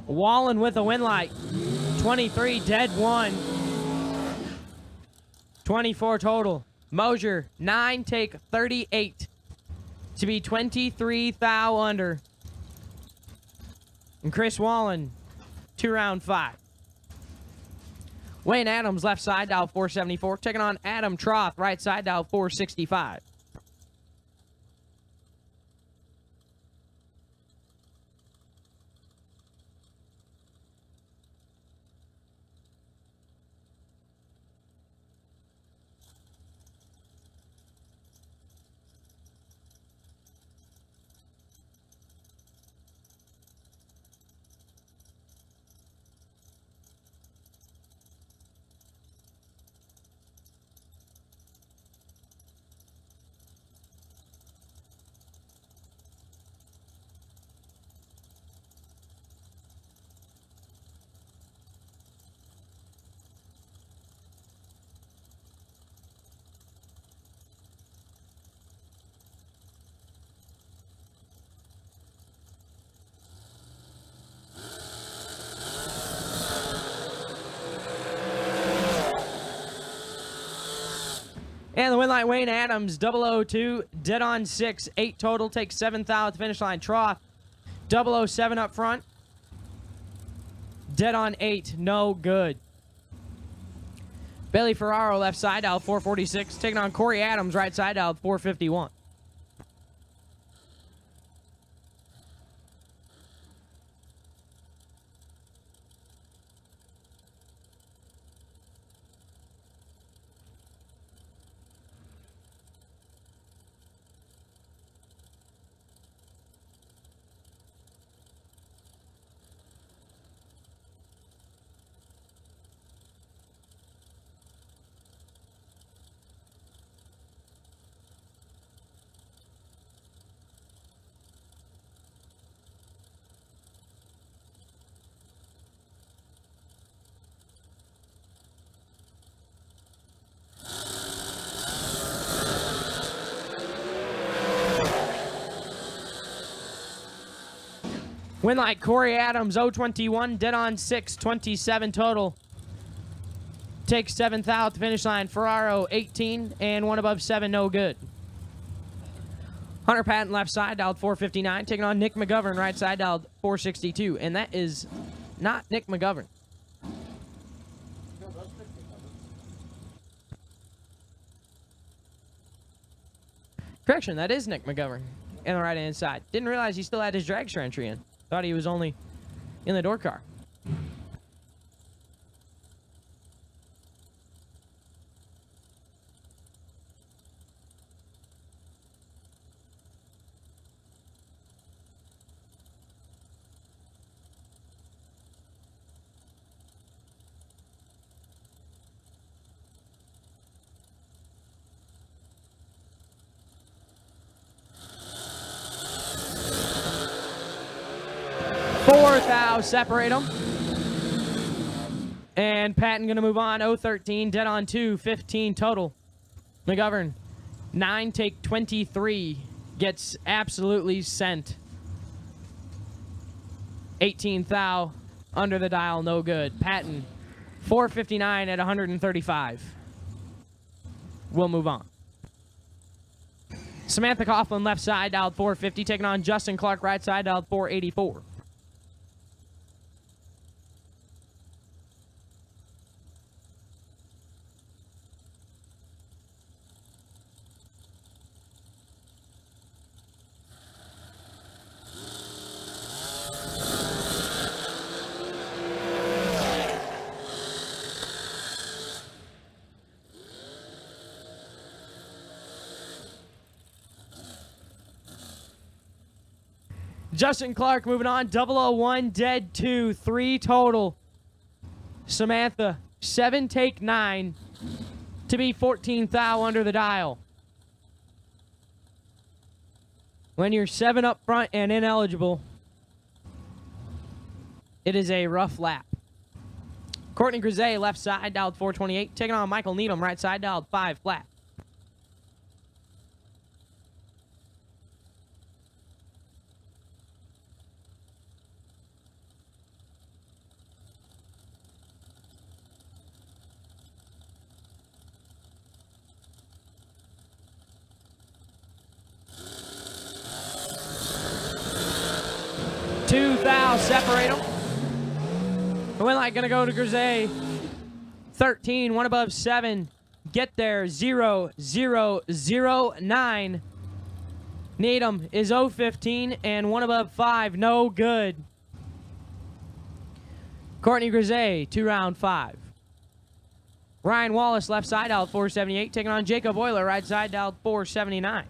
Wallen with a win light. 23, dead 1. 24 total. Mosier, 9, take 38. To be 23 thou under. And Chris Wallen, 2 round 5. Wayne Adams, left side, dial 474. Taking on Adam Troth, right side, dial 465. And the win line, Wayne Adams, 002, dead on 6, 8 total, takes 7th out at the finish line. Troth, 007 up front, dead on 8, no good. Bailey Ferraro, left side, dial 446, taking on Corey Adams, right side, dial 451. Win like Corey Adams, 021, dead on 6, 27 total. Takes 7th out at the finish line. Ferraro, 18, and 1 above 7, no good. Hunter Patton left side, dialed 459, taking on Nick McGovern right side, dialed 462, and that is not Nick McGovern. Correction, that is Nick McGovern in the right-hand side. Didn't realize he still had his dragster entry in. Thought he was only in the door car. Fourth out, separate them. And Patton going to move on. 0-13, dead on 2, 15 total. McGovern, 9, take 23. Gets absolutely sent. 18 thou, under the dial, no good. Patton, 459 at 135. We'll move on. Samantha Coughlin, left side, dialed 450, taking on Justin Clark, right side, dialed 484. Justin Clark moving on. 001, dead 2, 3 total. Samantha, 7, take 9 to be 14 thou under the dial. When you're 7 up front and ineligible, it is a rough lap. Courtney Grisey, left side, dialed 428. Taking on Michael Needham, right side, dialed 5 flat. Separate them. The win light going to go to Grisey. 13, 1 above 7. Get there, 0, 0, 0, 9. Needham is 0-15 and 1 above 5. No good. Courtney Grisey, 2 round 5. Ryan Wallace, left side, dialed 478. Taking on Jacob Euler, right side, dialed 479.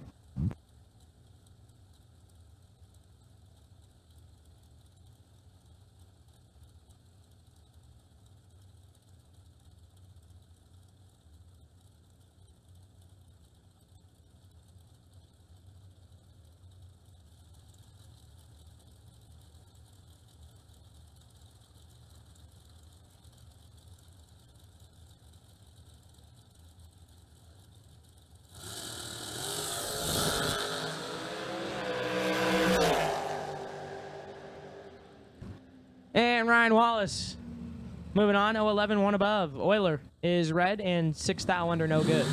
And Ryan Wallace moving on. 0-11, 1 above. Euler is red and 6 thou under, no good.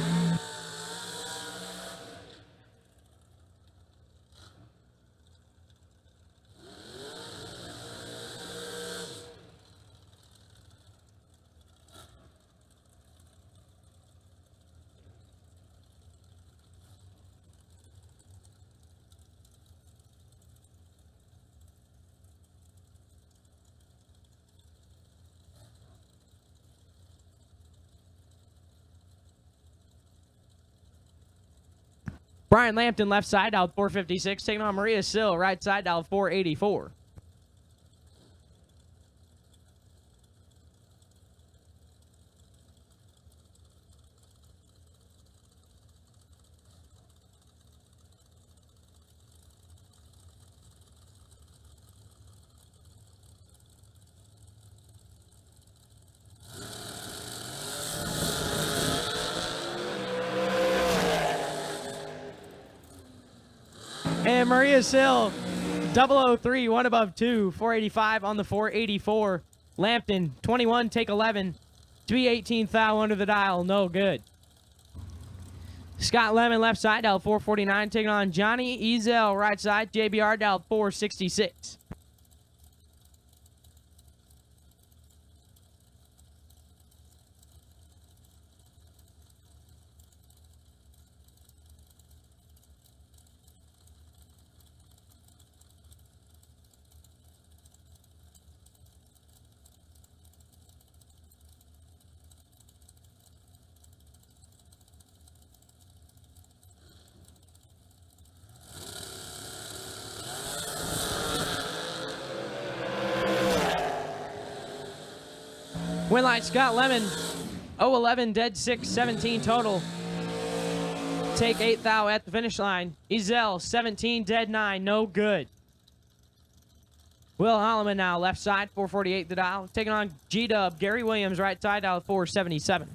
Brian Lampton, left side, dialed 456. Taking on Maria Sill, right side, dialed 484. And Maria Sill, 003, 1 above 2, 485 on the 484. Lampton, 21, take 11, to be 18 thou under the dial, no good. Scott Lemon, left side, down 449. Taking on Johnny Ezel, right side. JBR, down 466. Win line, Scott Lemon, 0-11, dead 6, 17 total. Take 8 thou at the finish line. Ezel, 17, dead 9, no good. Will Holloman now, left side, 448 the dial. Taking on G-Dub, Gary Williams, right side, dial 477.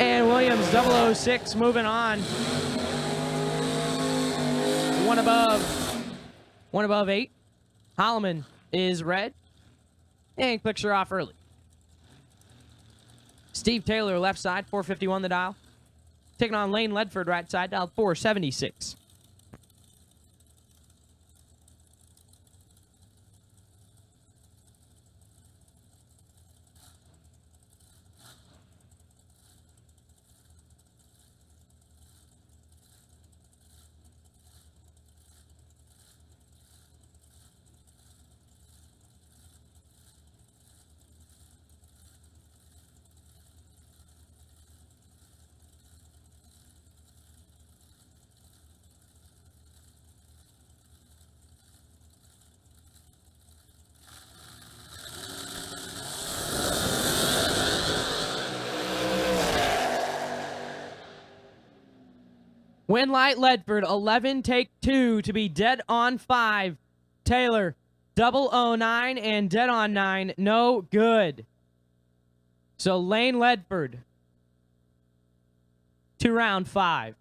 And Williams, 006, moving on. One above 8. Holloman is red. And clicks her off early. Steve Taylor, left side, 451 the dial. Taking on Lane Ledford, right side, dial 476. Win light Ledford, 11, take 2 to be dead on 5. Taylor, 009 and dead on 9, no good. So Lane Ledford to round 5.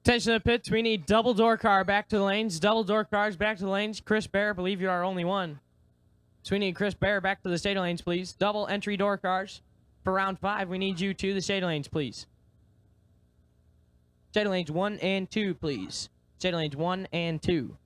Attention to the pits. We need double door car back to the lanes. Double door cars back to the lanes. Chris Bear, I believe you are only one. So we need Chris Bear back to the state lanes, please. Double entry door cars. For round 5, we need you to the state lanes, please. State lanes 1 and 2, please. State lanes 1 and 2.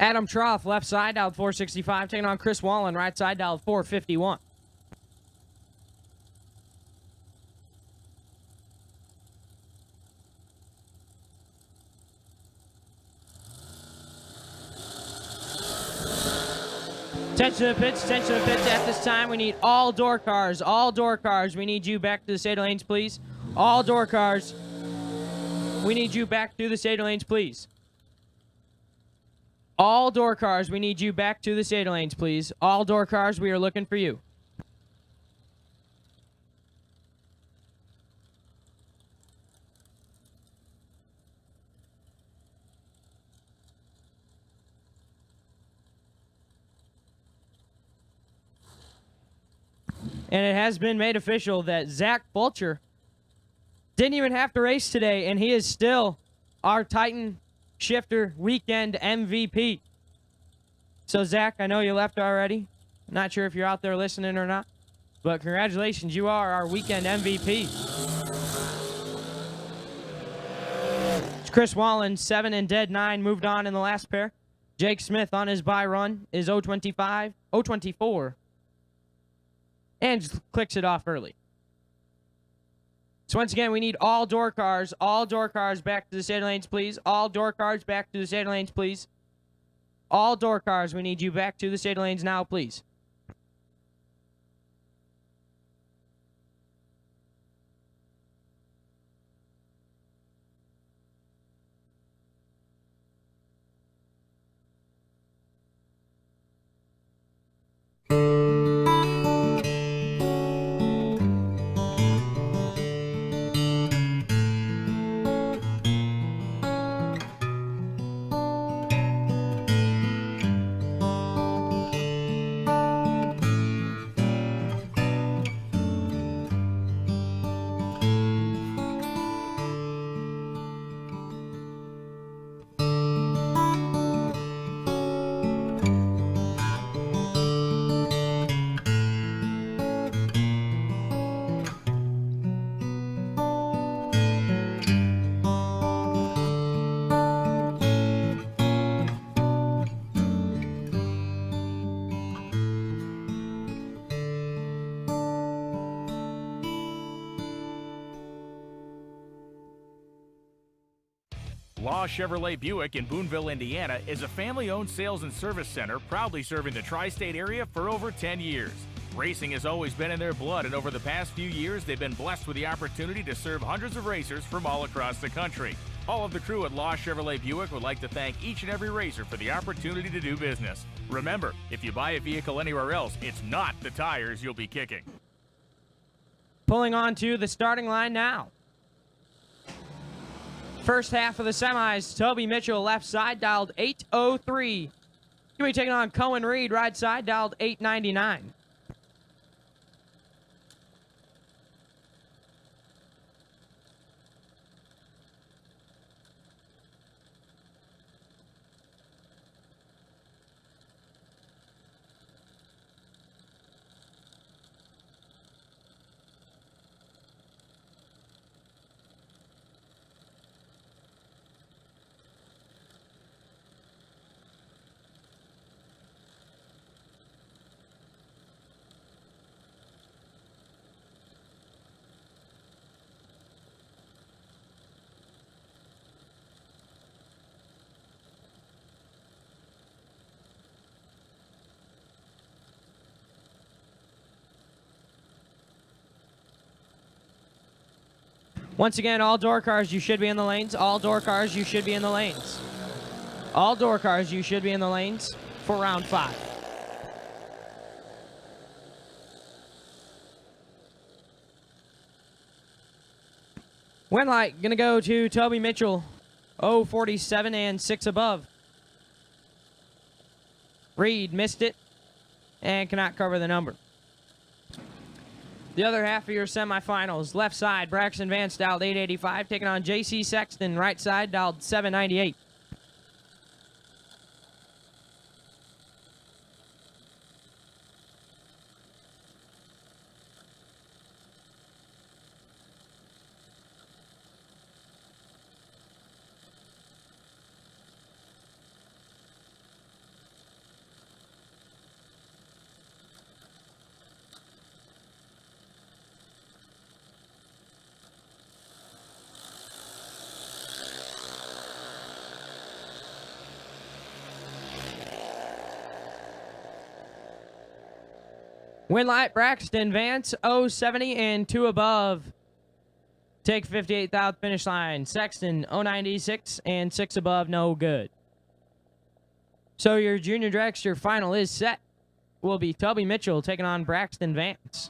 Adam Trough, left side, dialed 465. Taking on Chris Wallen, right side, dialed 451. Attention to the pits, attention to the pits. At this time, we need all door cars. All door cars. We need you back to the state lanes, please. All door cars. We need you back to the state lanes, please. All door cars, we need you back to the state lanes, please. All door cars, we are looking for you. And it has been made official that Zach Fulcher didn't even have to race today, and he is still our Titan Shifter Weekend MVP. So, Zach, I know you left already. I'm not sure if you're out there listening or not, but congratulations, you are our Weekend MVP. It's Chris Wallen, 7 and dead 9, moved on in the last pair. Jake Smith on his bye run is 024, and just clicks it off early. So once again, we need all door cars back to the state lanes, please. All door cars back to the state lanes, please. All door cars, we need you back to the state lanes now, please. Law Chevrolet Buick in Boonville, Indiana is a family-owned sales and service center proudly serving the tri-state area for over 10 years. Racing has always been in their blood, and over the past few years, they've been blessed with the opportunity to serve hundreds of racers from all across the country. All of the crew at Law Chevrolet Buick would like to thank each and every racer for the opportunity to do business. Remember, if you buy a vehicle anywhere else, it's not the tires you'll be kicking. Pulling on to the starting line now. First half of the semis, Toby Mitchell, left side, dialed 803. Going to be taking on Cohen Reed, right side, dialed 899. Once again, all door cars, you should be in the lanes. All door cars, you should be in the lanes. All door cars, you should be in the lanes for round 5. Win light, gonna go to Toby Mitchell, 047 and 6 above. Reed missed it and cannot cover the number. The other half of your semifinals, left side, Braxton Vance dialed 885, taking on J.C. Sexton, right side, dialed 798. Win light, Braxton Vance, 070 and 2 above. Take 58th finish line. Sexton, 096 and 6 above, no good. So your junior dragster final is set. Will be Toby Mitchell taking on Braxton Vance.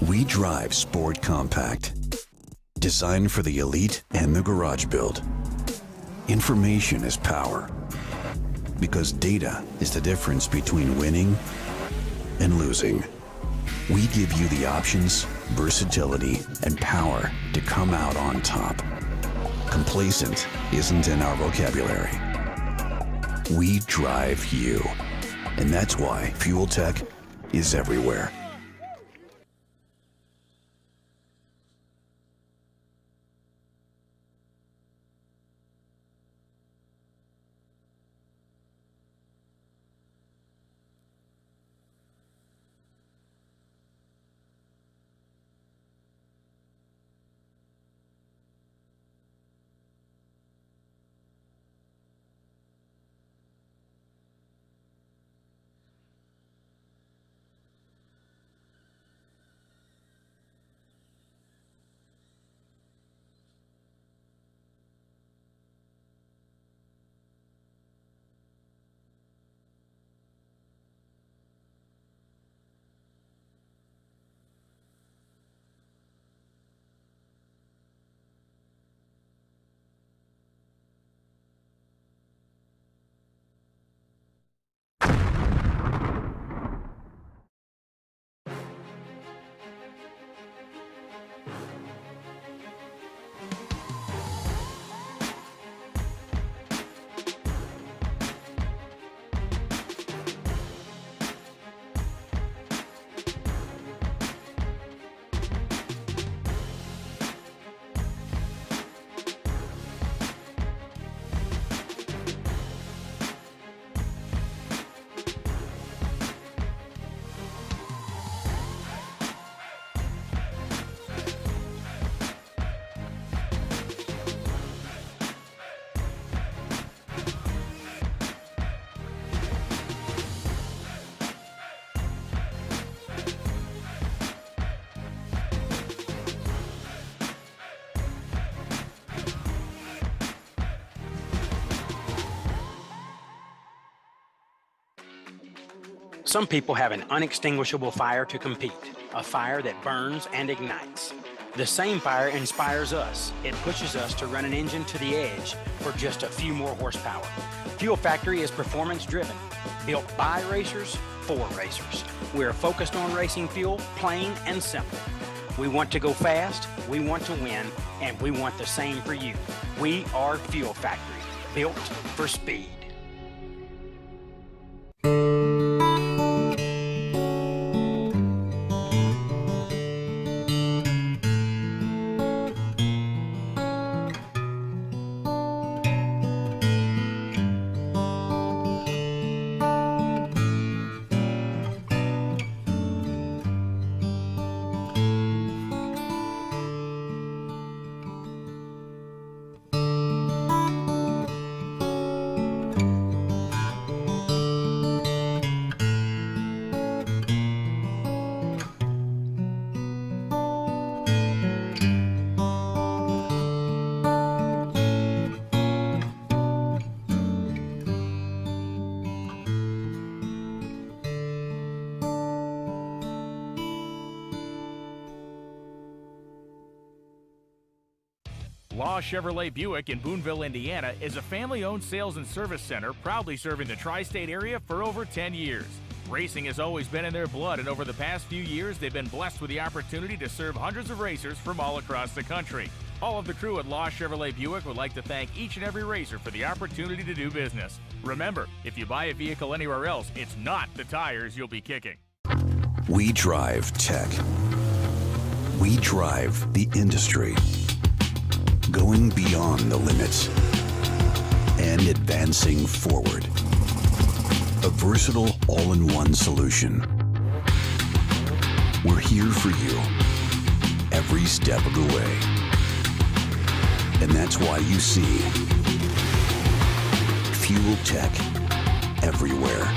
We drive Sport Compact, designed for the elite and the garage build. Information is power, because data is the difference between winning and losing. We give you the options, versatility, and power to come out on top. Complacent isn't in our vocabulary. We drive you, and that's why Fuel Tech is everywhere. Some people have an unextinguishable fire to compete, a fire that burns and ignites. The same fire inspires us. It pushes us to run an engine to the edge for just a few more horsepower. Fuel Factory is performance driven, built by racers for racers. We're focused on racing fuel, plain and simple. We want to go fast, we want to win, and we want the same for you. We are Fuel Factory, built for speed. Law Chevrolet Buick in Boonville, Indiana is a family-owned sales and service center proudly serving the tri-state area for over 10 years. Racing has always been in their blood, and over the past few years, they've been blessed with the opportunity to serve hundreds of racers from all across the country. All of the crew at Law Chevrolet Buick would like to thank each and every racer for the opportunity to do business. Remember, if you buy a vehicle anywhere else, it's not the tires you'll be kicking. We drive tech. We drive the industry. Going beyond the limits and advancing forward. A versatile all-in-one solution. We're here for you every step of the way. And that's why you see Fuel Tech everywhere.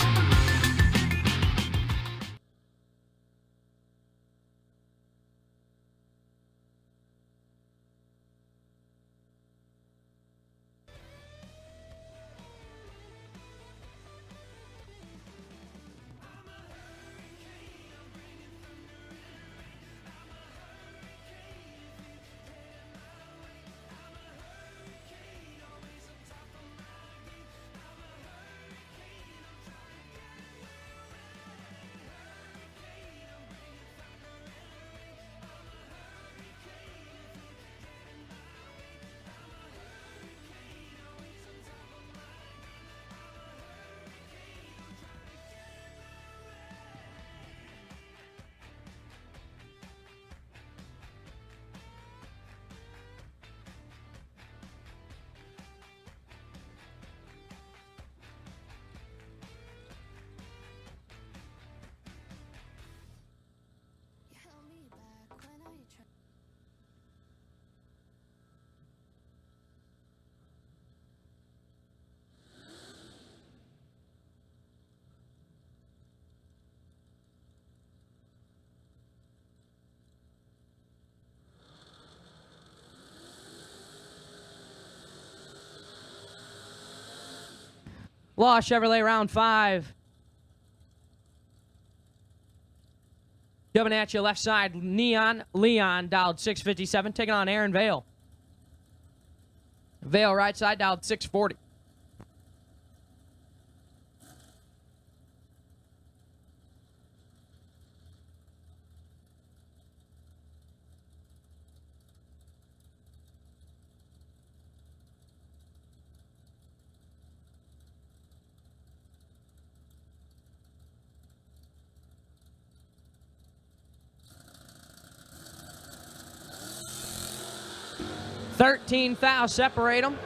Law Chevrolet round 5. Coming at you left side, Neon Leon dialed 657, taking on Aaron Vale. Vale right side dialed 640. $13 fouls separate them.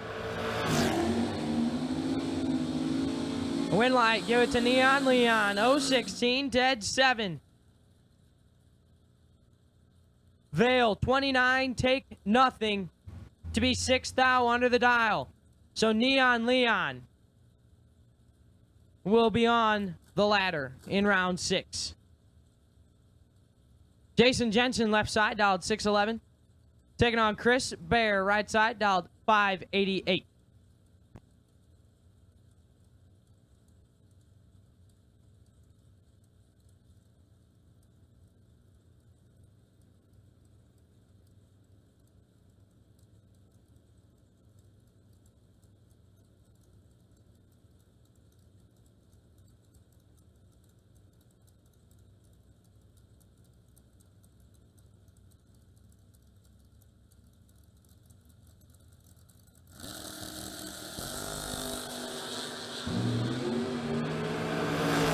Win light, give it to Neon Leon. 0-16, dead 7. Vale, 29, take nothing to be 6 thou under the dial. So Neon Leon will be on the ladder in round 6. Jason Jensen, left side, dialed 611. Taking on Chris Bear, right side, dialed 588.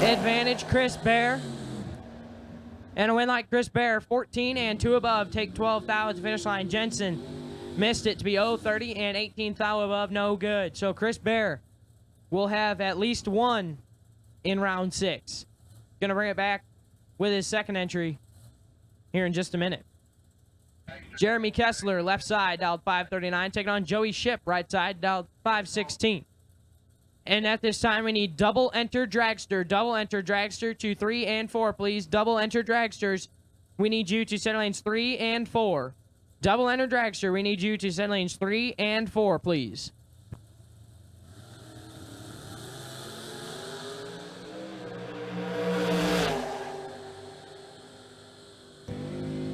Advantage, Chris Bear. And a win like Chris Bear, 14 and 2 above, take 12 thou at the finish line. Jensen missed it to be 0-30 and 18 thou above, no good. So Chris Bear will have at least one in round 6. Gonna bring it back with his second entry here in just a minute. Jeremy Kessler, left side, dialed 539, taking on Joey Ship, right side, dialed 516. And at this time, we need double enter dragster. Double enter dragster to 3 and 4, please. Double enter dragsters. We need you to center lanes 3 and 4. Double enter dragster. We need you to center lanes 3 and 4, please.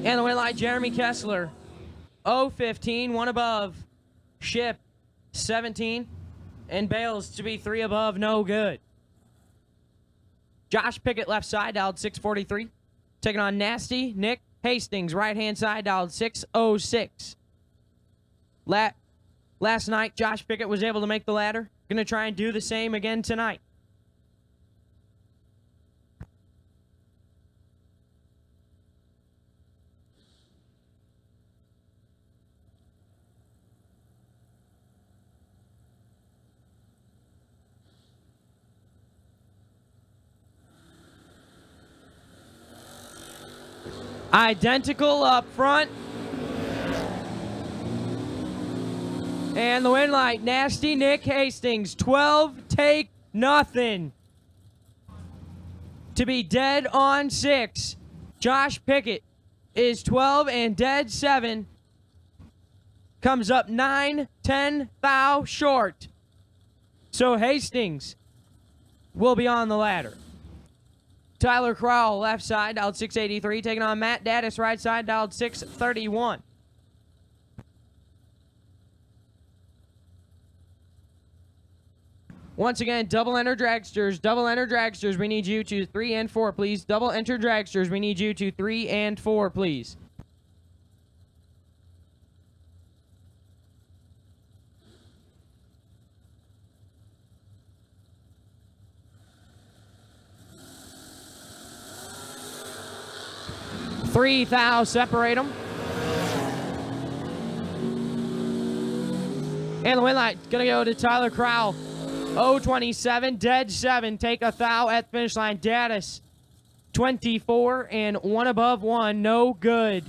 And the win light, Jeremy Kessler. 0-15, one above. Ship, 17. And Bales to be 3 above, no good. Josh Pickett, left side, dialed 643. Taking on Nasty Nick Hastings, right-hand side, dialed 606. Last night, Josh Pickett was able to make the ladder. Going to try and do the same again tonight. Identical up front. And the win light, Nasty Nick Hastings, 12, take nothing. To be dead on 6. Josh Pickett is 12 and dead 7. Comes up 9, 10 thou short. So Hastings will be on the ladder. Tyler Crowell, left side, dialed 683. Taking on Matt Daddis, right side, dialed 631. Once again, double enter dragsters. Double enter dragsters. We need you to 3 and 4, please. Double enter dragsters. We need you to 3 and 4, please. Three thou separate them. And the win light gonna go to Tyler Crowell. 0-27, dead 7. Take a thou at the finish line. Daddis, 24 and 1 above 1, no good.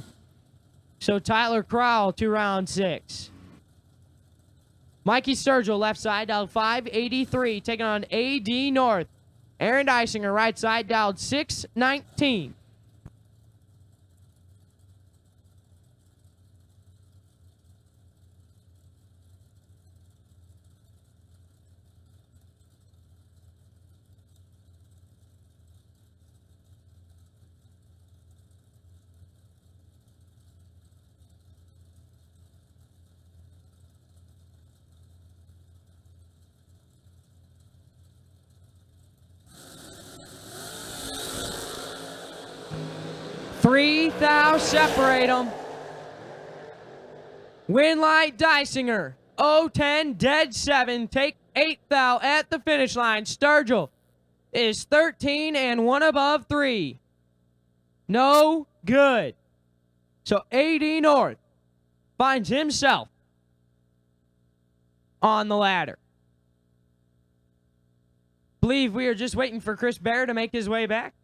So Tyler Crowell to round 6. Mikey Sturgill, left side, dialed 583. Taking on AD North. Aaron Dysinger, right side, dialed 619. Three thou separate them. Win light Dysinger. 0-10, dead 7. Take 8 thou at the finish line. Sturgill is 13 and 1 above 3. No good. So AD North finds himself on the ladder. Believe we are just waiting for Chris Bear to make his way back.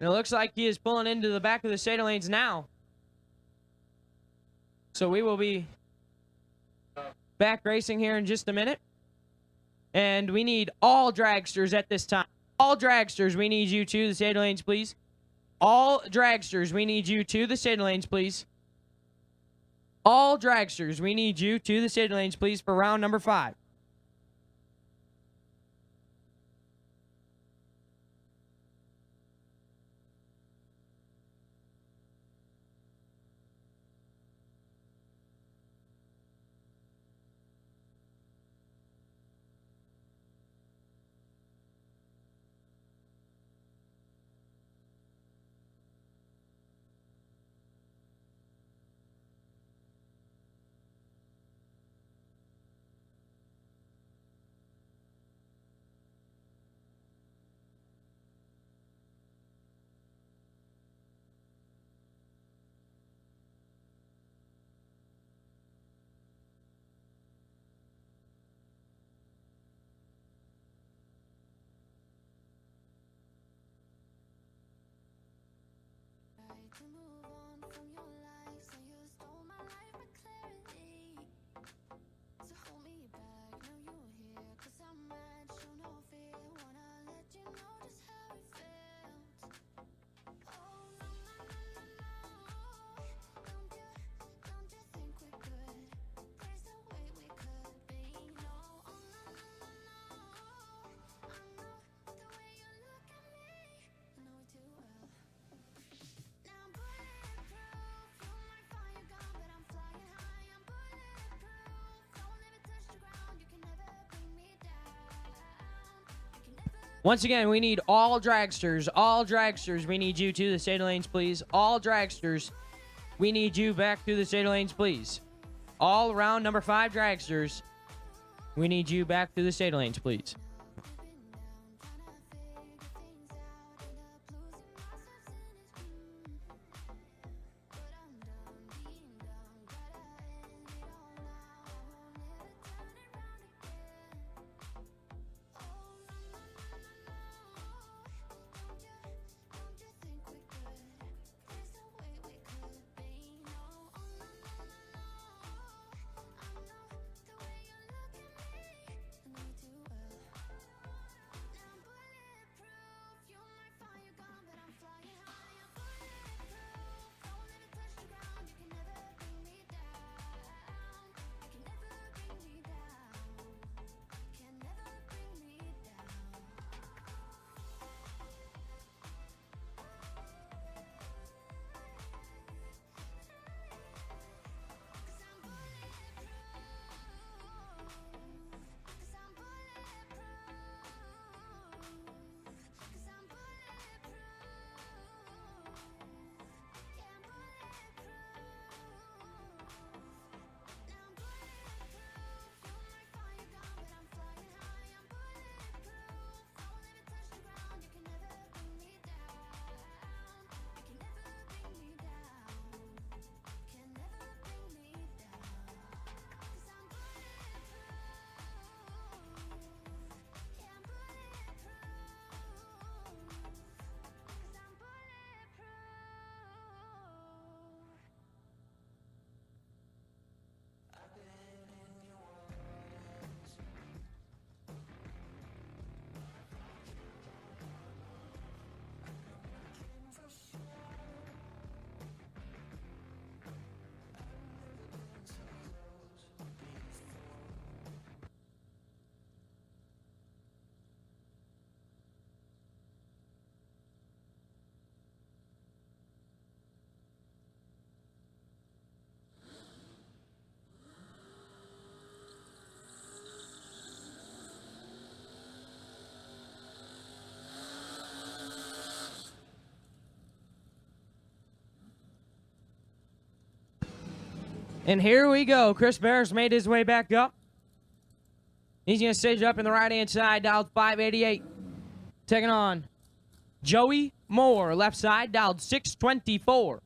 And it looks like he is pulling into the back of the Seder lanes now. So we will be back racing here in just a minute. And we need all dragsters at this time. All dragsters, we need you to the Seder lanes, please. All dragsters, we need you to the Seder lanes, please. All dragsters, we need you to the Seder lanes, please, for round number 5. To move on from your life, so you stole my life with clarity. So hold me back, know you're here, 'cause I'm mad, show no fear. Wanna let you know just how it felt. Oh no no no no no, don't you think we're good? There's no way we could be. No, oh no no no no. I know the way you look at me. Once again, we need all dragsters. All dragsters, we need you to the state lanes, please. All dragsters, we need you back to the state lanes, please. All around number 5 dragsters, we need you back to the state lanes, please. And here we go. Chris Bear's made his way back up. He's going to stage up in the right-hand side, dialed 588. Taking on Joey Moore, left side, dialed 624.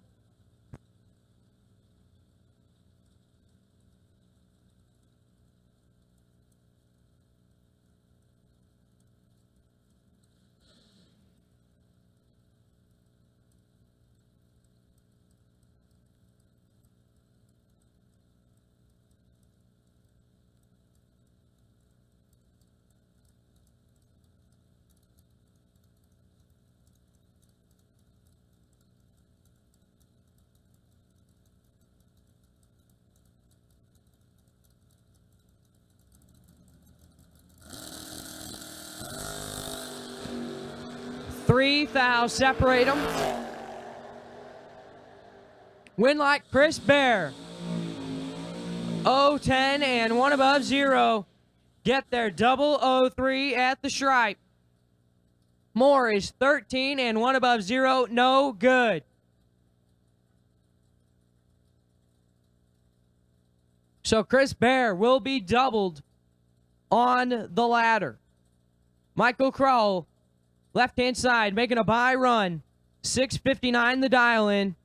Three fouls separate them. Win like Chris Bear. 0-10 and 1 above 0. Get their double 0-3 at the stripe. Moore is 13 and 1 above 0. No good. So Chris Bear will be doubled on the ladder. Michael Crowell, left-hand side, making a bye run. 6:59 the dial-in.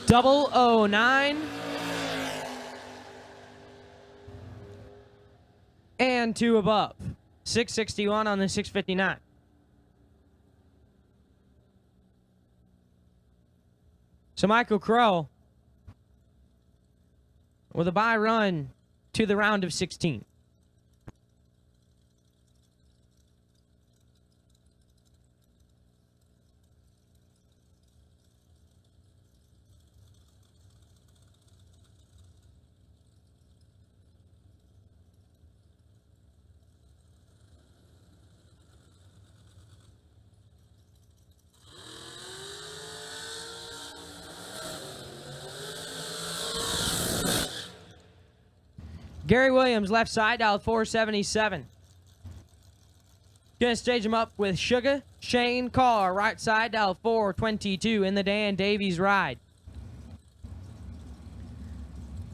Double 09. And 2 above. 661 on the 659. So Michael Crow with a bye run to the round of 16. Gary Williams, left side, dialed 477. Gonna stage him up with Sugar Shane Carr, right side, dialed 422 in the Dan Davies ride.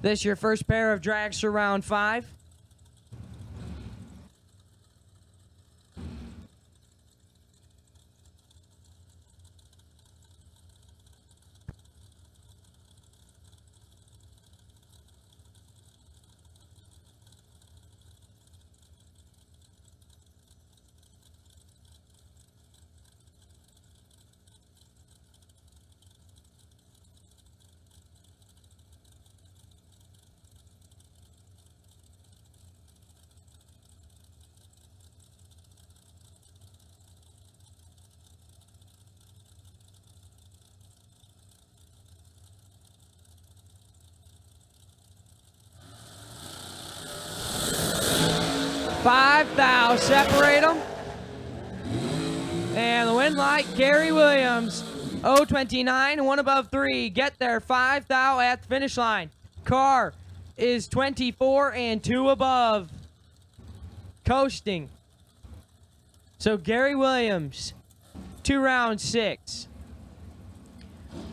This your first pair of drags for round 5. Five thou, separate them. And the win light, Gary Williams, 029, one above 3. Get there, 5 thou at the finish line. Carr is 24 and 2 above. Coasting. So Gary Williams, 2 round 6.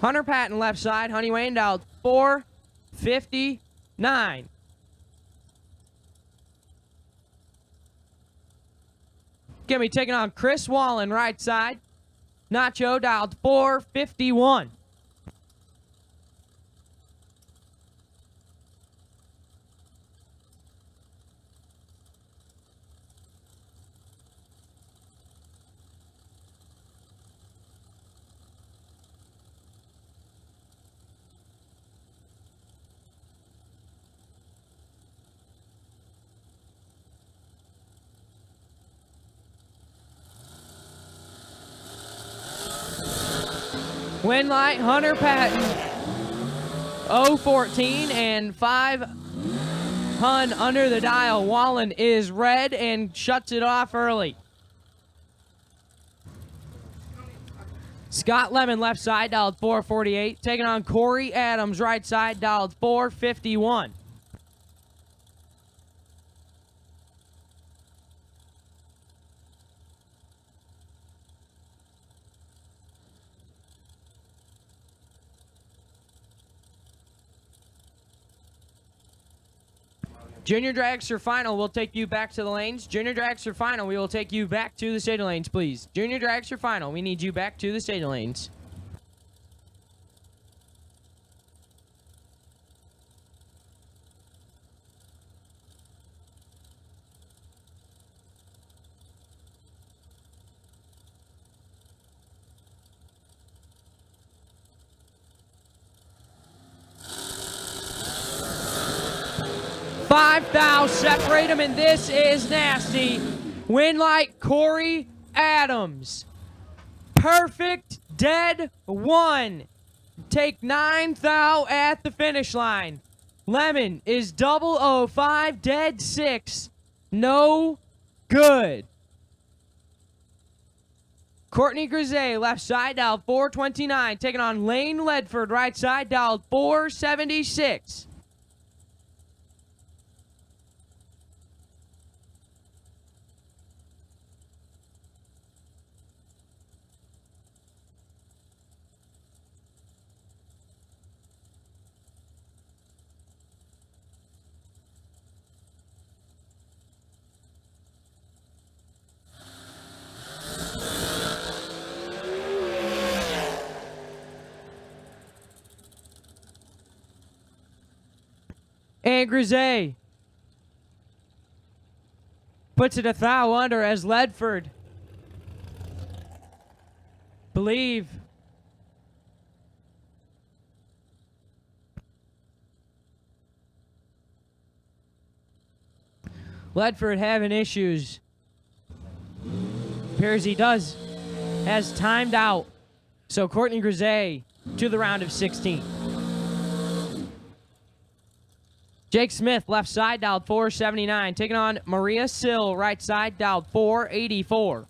Hunter Patton left side, Honey Wayne dialed 459. Gonna be taking on Chris Wallen, right side. Nacho dialed 451. Win light, Hunter Patton, 014 and 5 Hun under the dial. Wallen is red and shuts it off early. Scott Lemon left side, dialed 448. Taking on Corey Adams, right side, dialed 451. Junior Dragster final will take you back to the lanes. Junior Dragster final, we will take you back to the stadium lanes, please. Junior Dragster final, we need you back to the stadium lanes. Five thou, separate them, and this is nasty. Win light, Corey Adams. Perfect, dead 1. Take 9 thou at the finish line. Lemon is 005, dead 6. No good. Courtney Grisey, left side, dialed 429. Taking on Lane Ledford, right side, dialed 476. And Grisey puts it a thou under as Ledford. Believe. Ledford having issues. Appears he has timed out. So Courtney Grisey to the round of 16. Jake Smith, left side, dialed 479. Taking on Maria Sill, right side, dialed 484.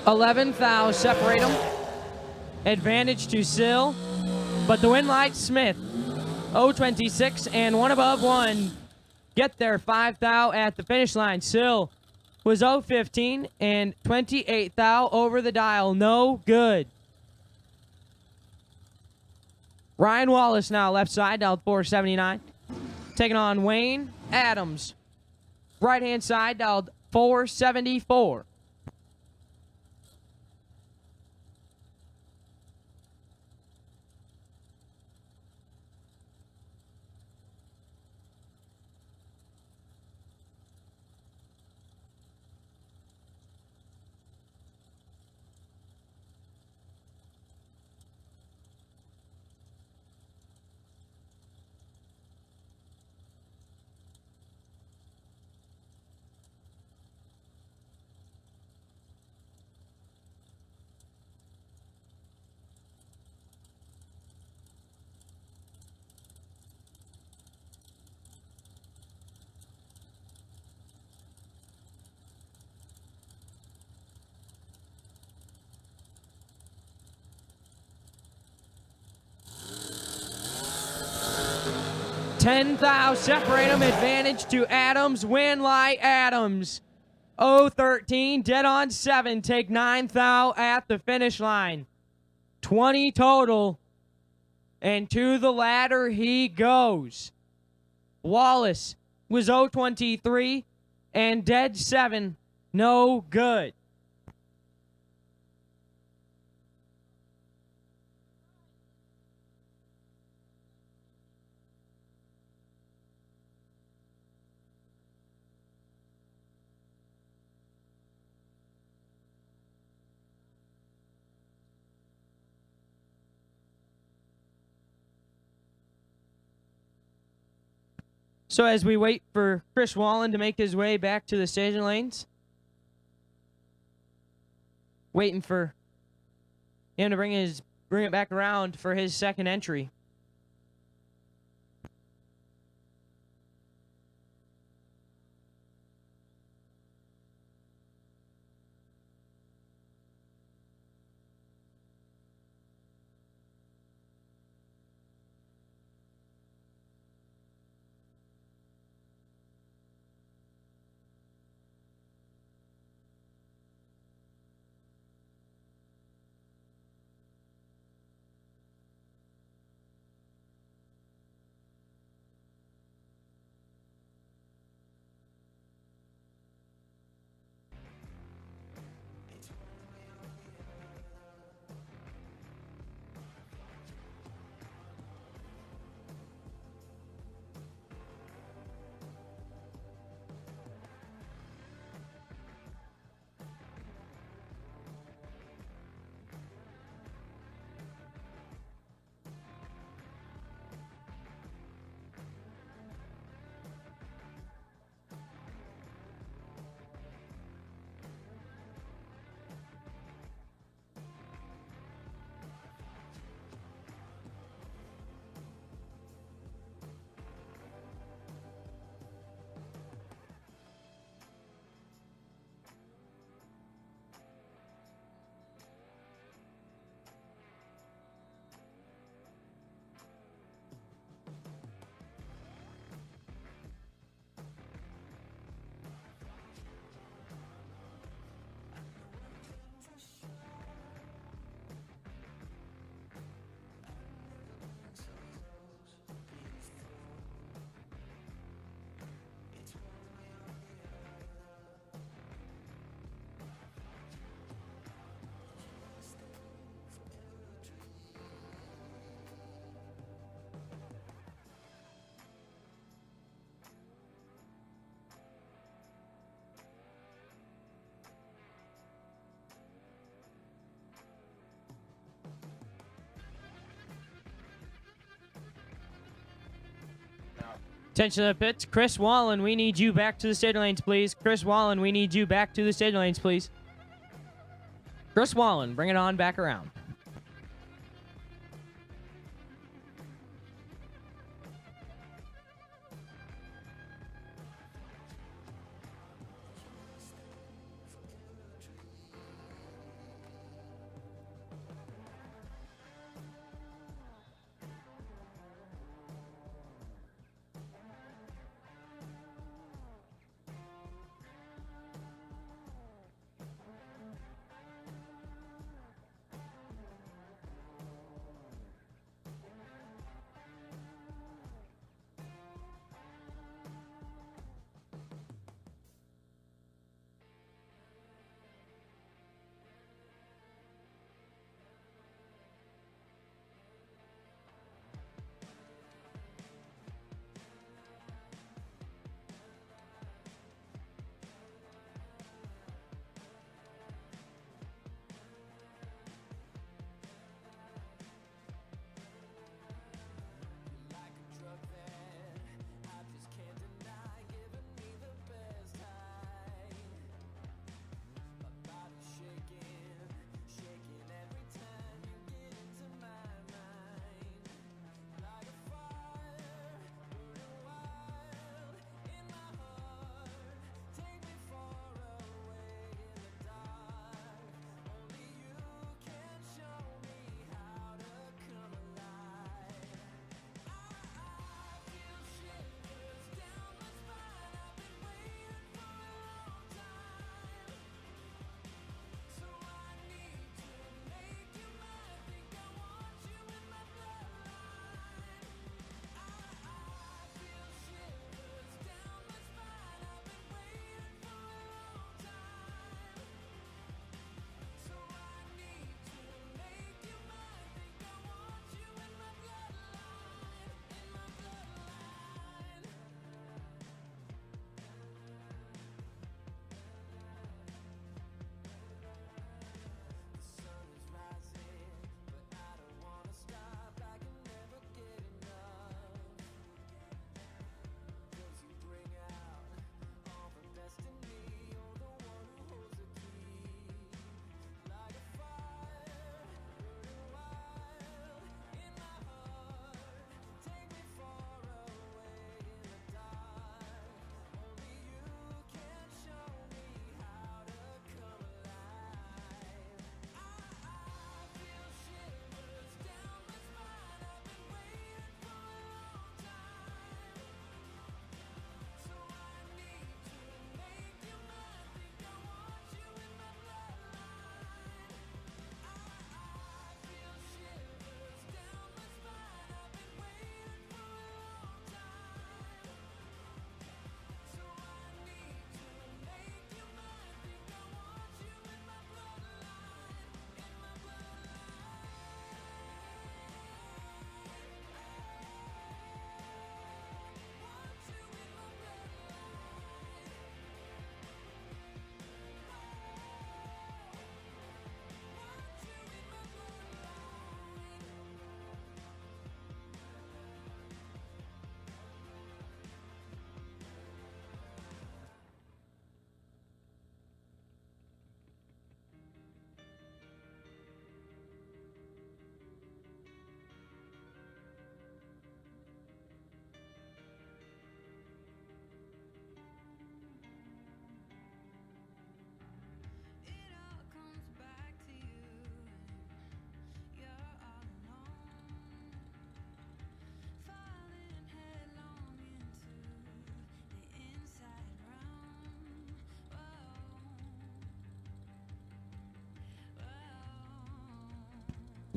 11 thou separate them. Advantage to Sill, but the win light Smith. 026 and one above one. Get there 5 thou at the finish line. Sill was 015 and 28 thou over the dial. No good. Ryan Wallace now left side, dialed 479. Taking on Wayne Adams. Right hand side, dialed 474. Ten thou separate them. Advantage to Adams. Win light Adams. 013 dead on 7. Take 9 thou at the finish line. 20 total. And to the ladder he goes. Wallace was 023 and dead 7. No good. So as we wait for Chris Wallen to make his way back to the staging lanes, waiting for him to bring it back around for his second entry. Attention to the pits. Chris Wallen, we need you back to the staging lanes, please. Chris Wallen, we need you back to the staging lanes, please. Chris Wallen, bring it on back around.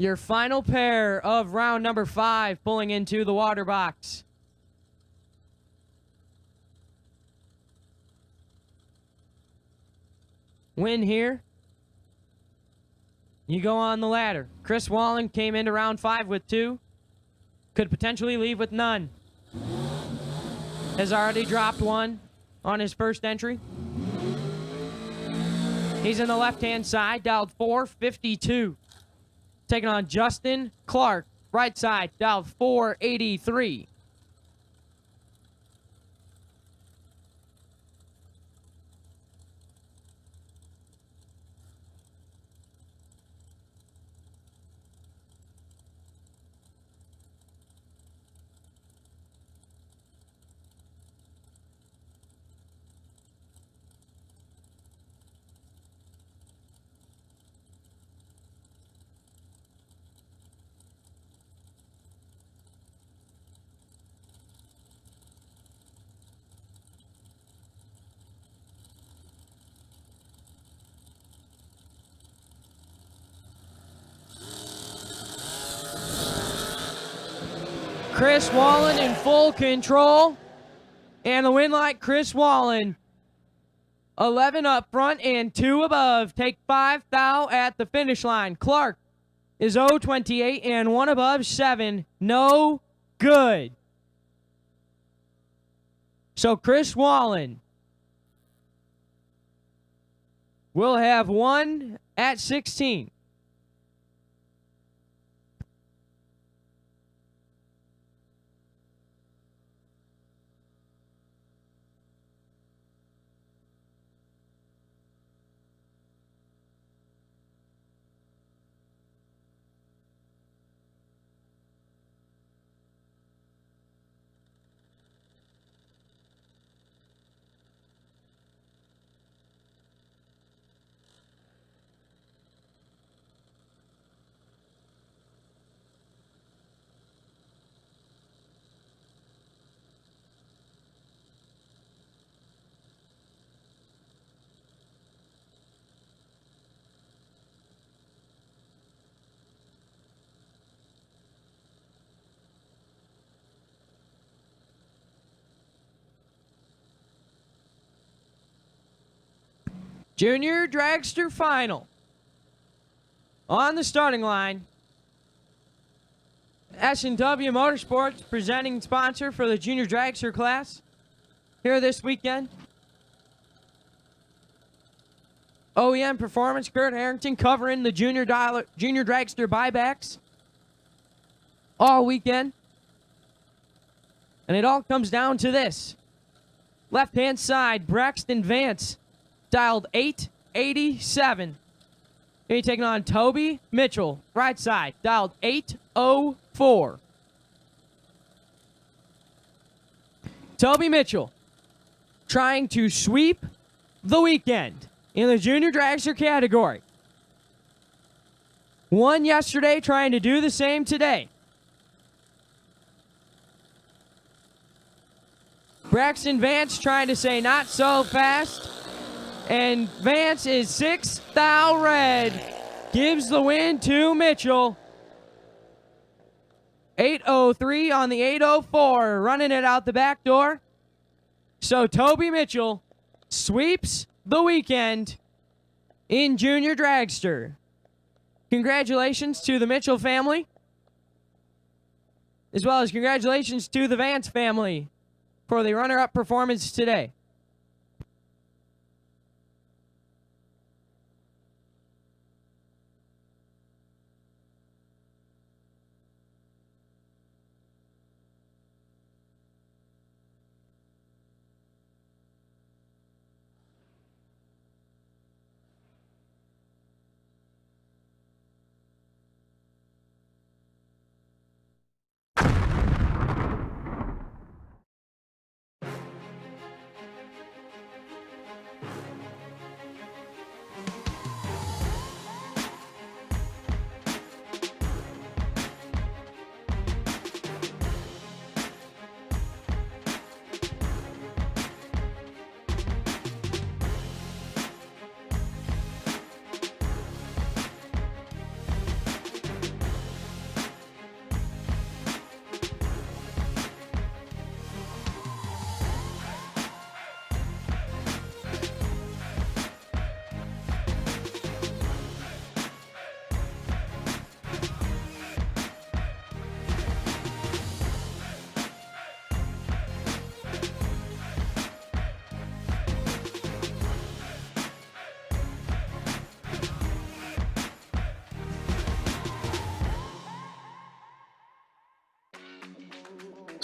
Your final pair of round number 5 pulling into the water box. Win here. You go on the ladder. Chris Wallen came into round 5 with 2. Could potentially leave with none. Has already dropped 1 on his first entry. He's in the left-hand side, dialed 452. Taking on Justin Clark, right side, dialed 483. Chris Wallen in full control. And the win like Chris Wallen. 11 up front and 2 above. Take 5 thou at the finish line. Clark is 0-28 and 1 above 7. No good. So Chris Wallen will have 1 at 16. Junior Dragster Final. On the starting line, S&W Motorsports, presenting sponsor for the Junior Dragster class here this weekend. OEM Performance, Kurt Harrington covering the Junior Dragster buybacks all weekend. And it all comes down to this. Left-hand side, Braxton Vance, dialed 887. He'll be taking on Toby Mitchell, right side, dialed 804. Toby Mitchell trying to sweep the weekend in the Junior Dragster category. Won yesterday, trying to do the same today. Braxton Vance trying to say not so fast. And Vance is 6 thou red. Gives the win to Mitchell. 803 on the 804. Running it out the back door. So Toby Mitchell sweeps the weekend in Junior Dragster. Congratulations to the Mitchell family. As well as congratulations to the Vance family for the runner-up performance today.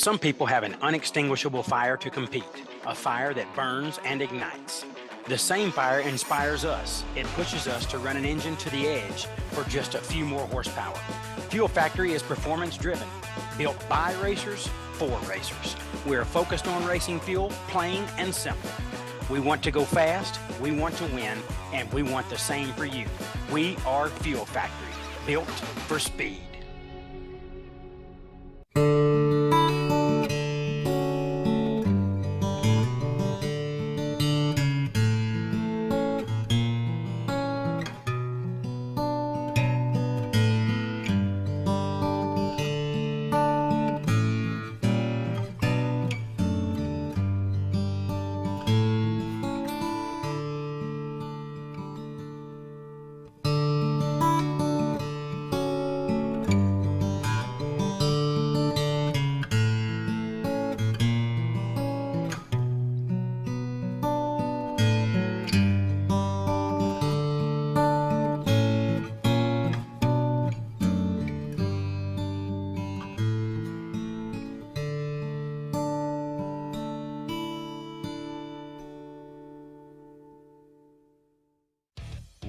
Some people have an unextinguishable fire to compete, a fire that burns and ignites. The same fire inspires us. It pushes us to run an engine to the edge for just a few more horsepower. Fuel Factory is performance driven, built by racers for racers. We're focused on racing fuel, plain and simple. We want to go fast, we want to win, and we want the same for you. We are Fuel Factory, built for speed.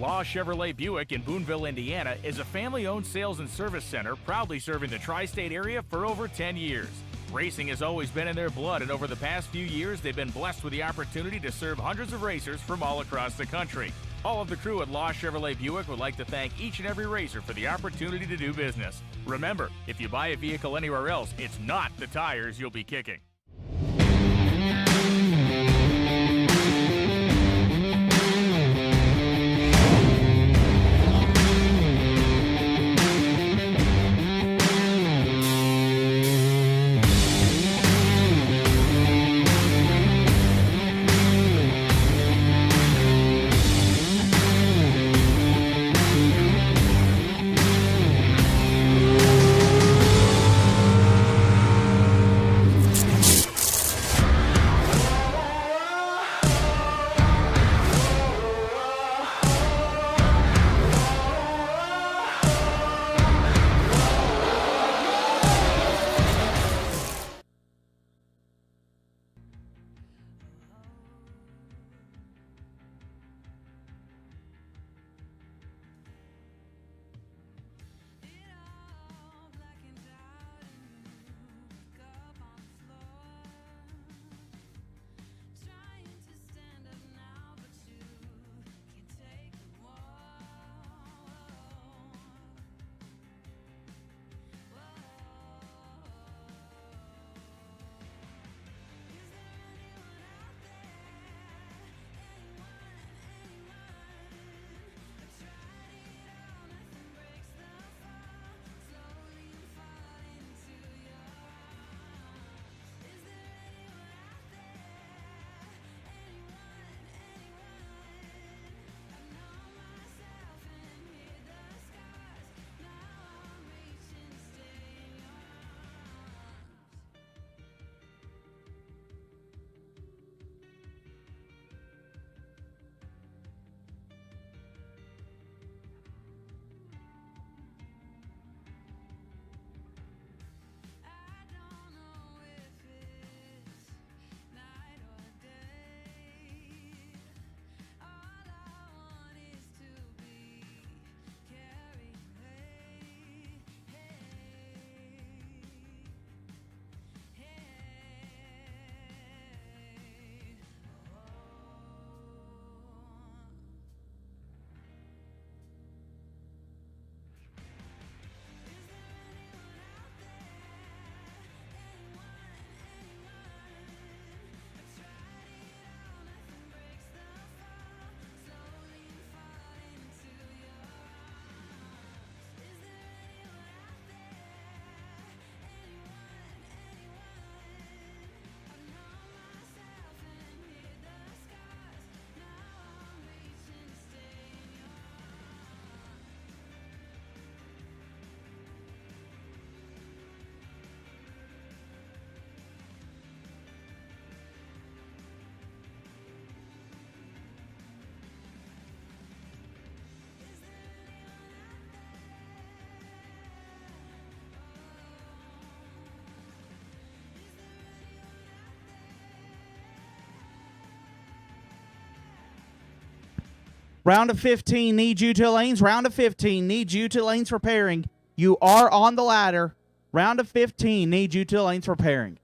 Law Chevrolet Buick in Boonville, Indiana is a family-owned sales and service center proudly serving the tri-state area for over 10 years. Racing has always been in their blood, and over the past few years, they've been blessed with the opportunity to serve hundreds of racers from all across the country. All of the crew at Law Chevrolet Buick would like to thank each and every racer for the opportunity to do business. Remember, if you buy a vehicle anywhere else, it's not the tires you'll be kicking. Round of 15, need you to lanes. Round of 15, need you to lanes preparing. You are on the ladder. Round of 15, need you to lanes preparing.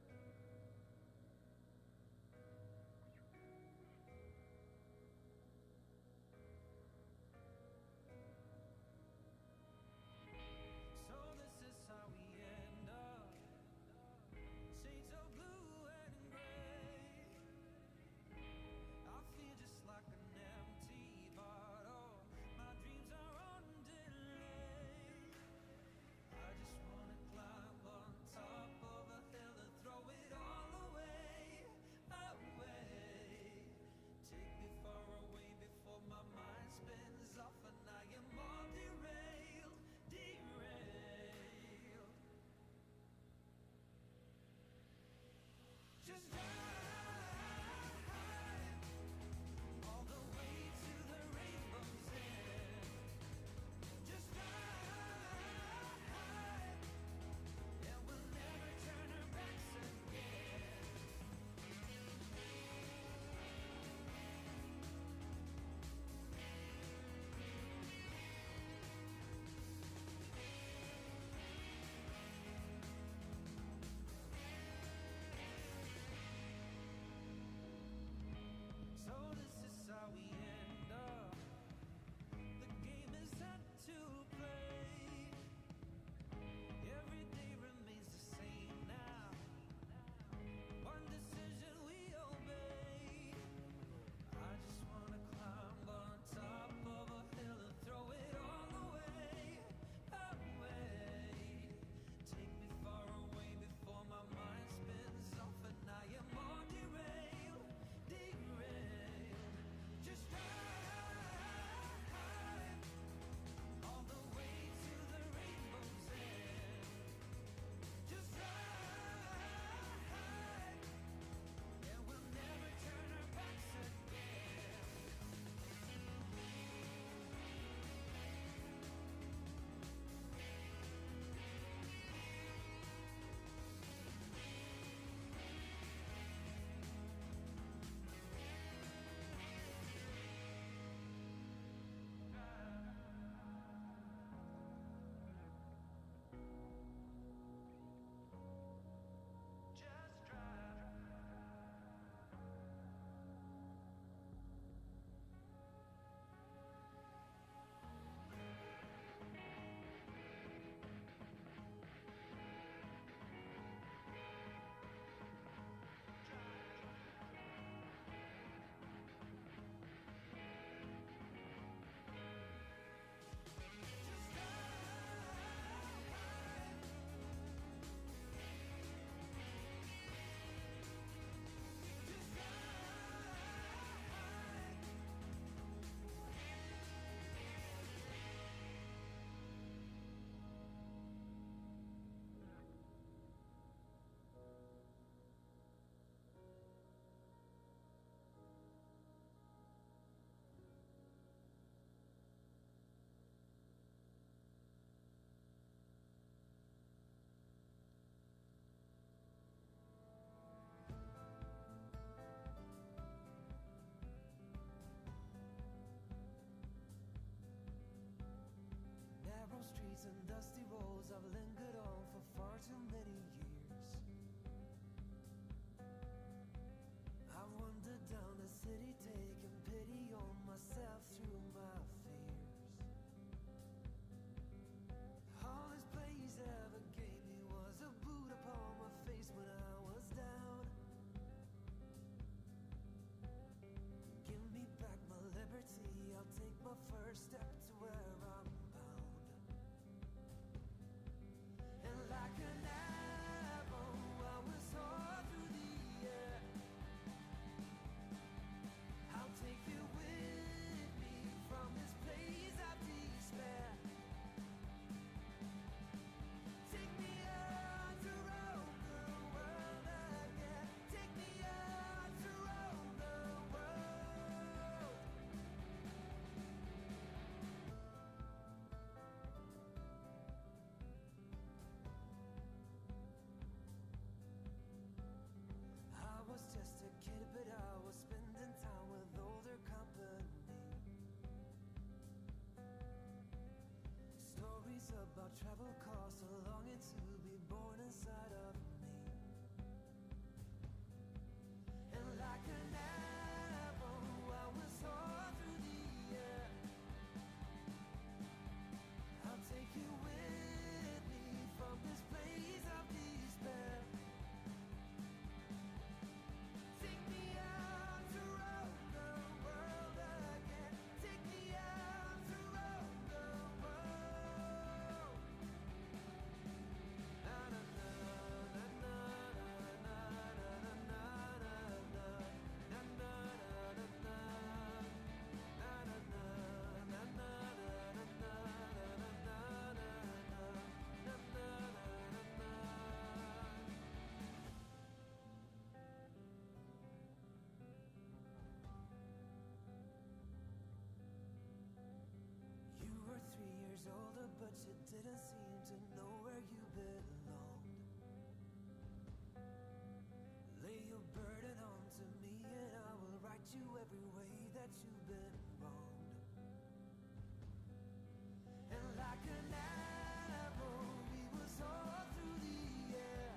travel cost so longing to be born inside of me. And like an apple, I will soar through the air. I'll take you with me from this place of despair. Take me out to roam the world again. Take me out to roam the world. Na na na na na na na na na na na na You were 3 years older, but you didn't seem to know where you belonged. Lay your burden onto me, and I will right you every way that you've been wronged. And like an animal, we will soar through the air.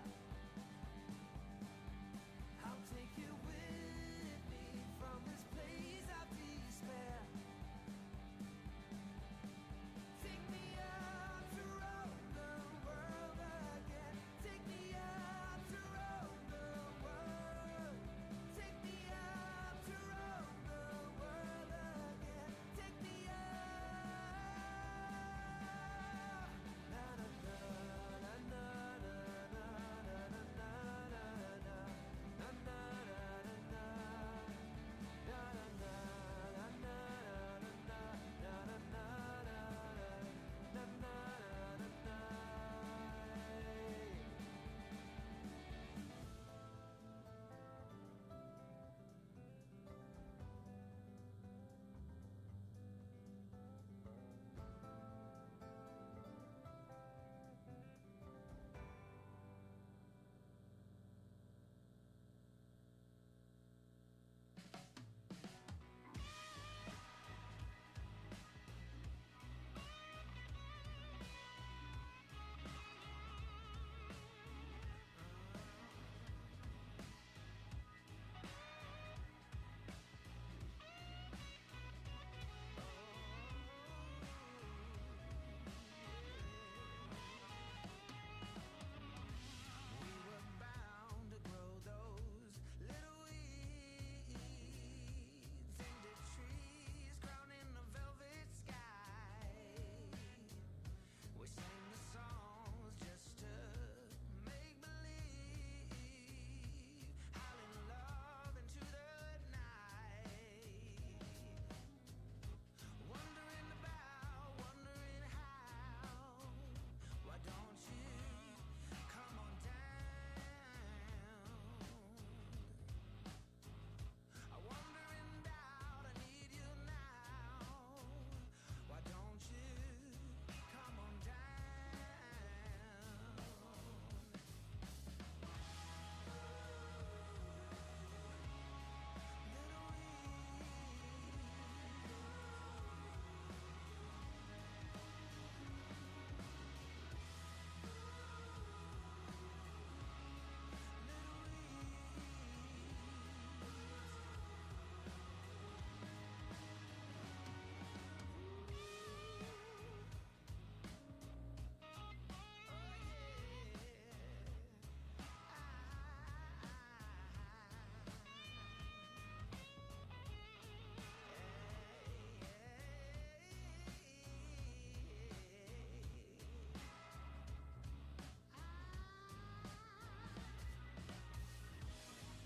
I'll take you with me from this place of despair. Take me out to roam the world again. Take me out to roam the world. Take me out to roam the world again. Take me out. Na na na na na na na na na na na na na na. We were bound to grow those little weeds into trees crowning the velvet sky. We sang the songs just to make believe, howling love into the night. Wondering about, wondering how. Why don't you come on down? I wonder in doubt, I need you now. Why don't you come on down?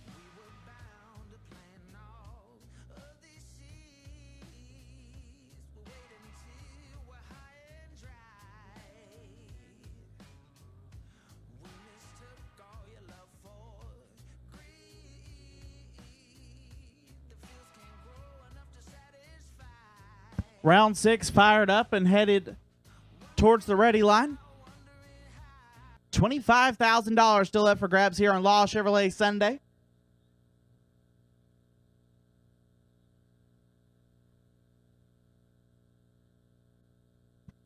We were bound to plan all of these seas, but wait until we're high and dry. We mistook all your love for greed. The fields can't grow enough to satisfy. Round 6 fired up and headed towards the ready line. $25,000 still up for grabs here on Law Chevrolet Sunday.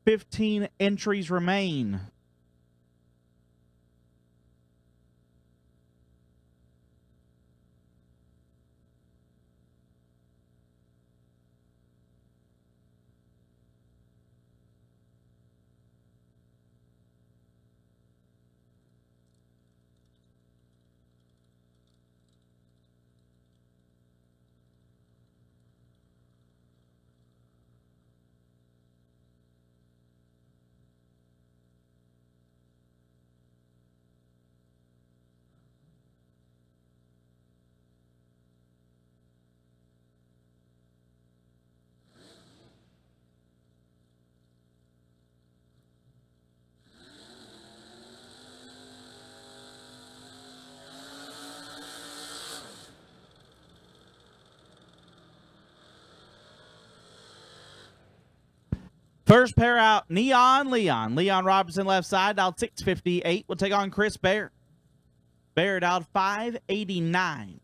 15 entries remain. First pair out, Neon Leon. Leon Robinson left side, dialed 658. Will take on Chris Bear. Bear dialed 589.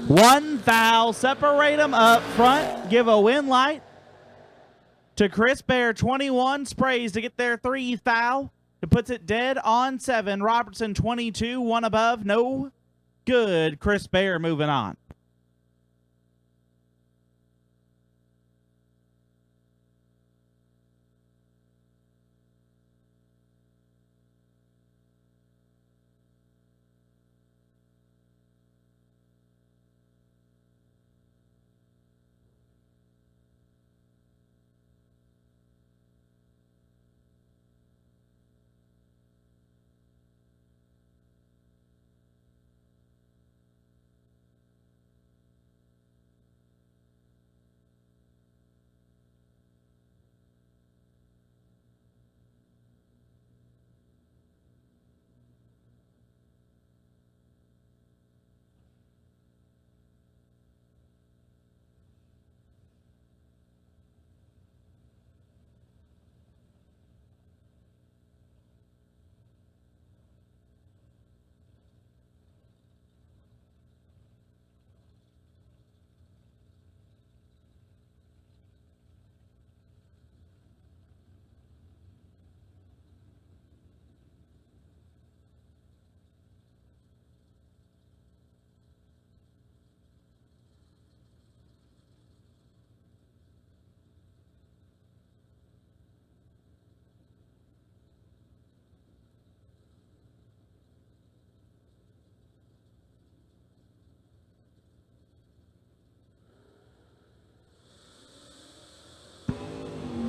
One foul, separate them up front, give a win light to Chris Bear. 21 sprays to get their 3 foul. It puts it dead on 7. Robertson 22, one above, no good. Chris Bear moving on.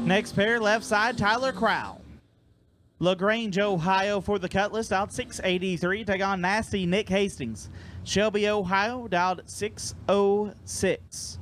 Next pair, left side, Tyler Crowell. LaGrange, Ohio for the Cutlass, dialed 683. Take on Nasty Nick Hastings. Shelby, Ohio, dialed 606.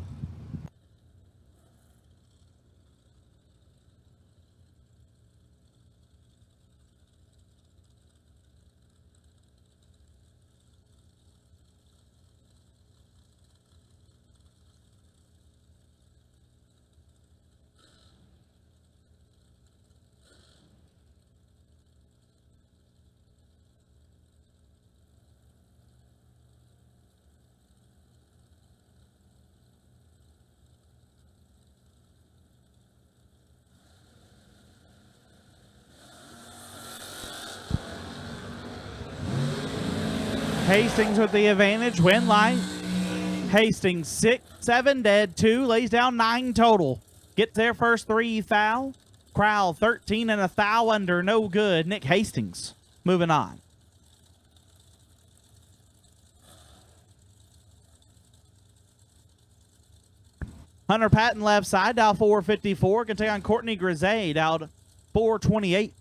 Hastings with the advantage, win light. Hastings 7 dead, 2, lays down 9 total. Gets their first 3 foul. Crowell 13 and a foul under, no good. Nick Hastings moving on. Hunter Patton left side, dial 454. Can take on Courtney Grisey, dialed 428.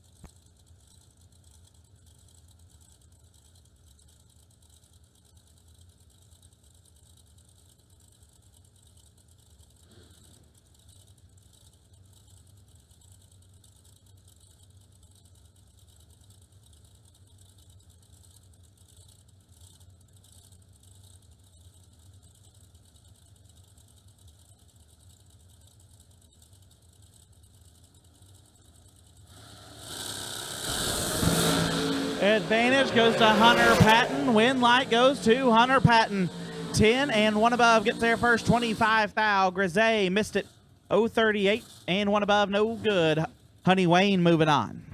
Advantage goes to Hunter Patton. Win light goes to Hunter Patton. 10 and one above gets there first. 25 thou. Grisey missed it. 038 and one above. No good. Honey Wayne moving on.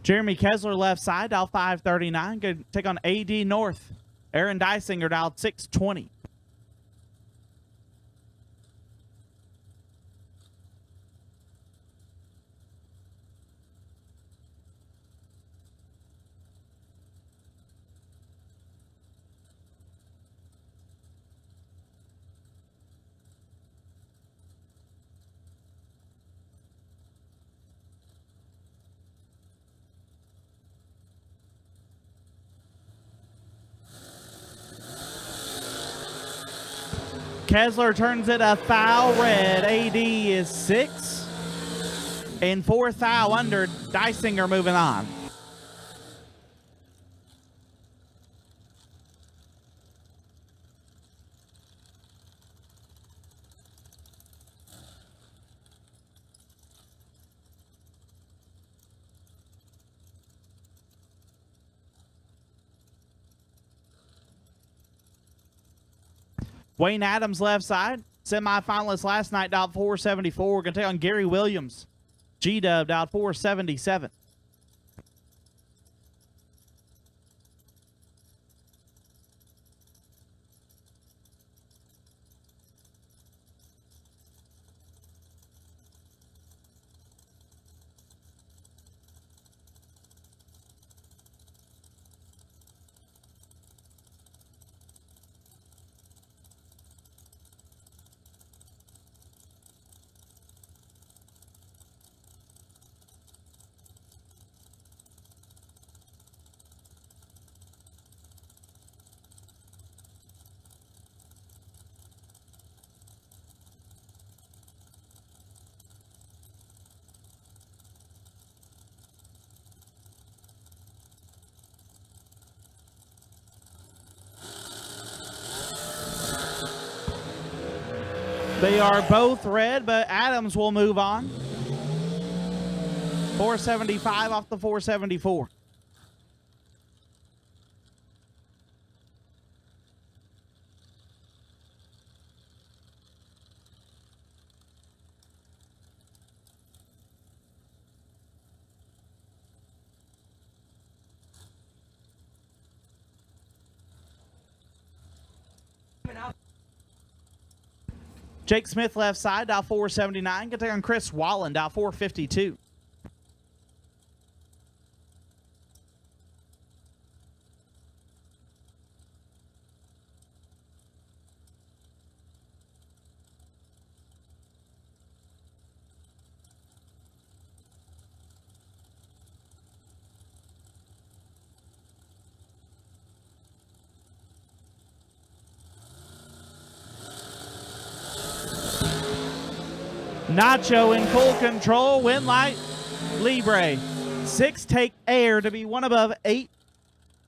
Jeremy Kessler left side, dial 539. Going to take on AD North. Aaron Dysinger dialed 620. Kessler turns it a thou red. AD is 6 and 4 thou under. Dysinger moving on. Wayne Adams left side. Semifinalist last night, dialed 474. We're going to take on Gary Williams. G-Dub dialed 477. They are both red, but Adams will move on. 475 off the 474. Jake Smith left side, dial 479. Get there on Chris Wallen, dial 452. Nacho in full control. Win light, Libre. 6 take air to be one above 8.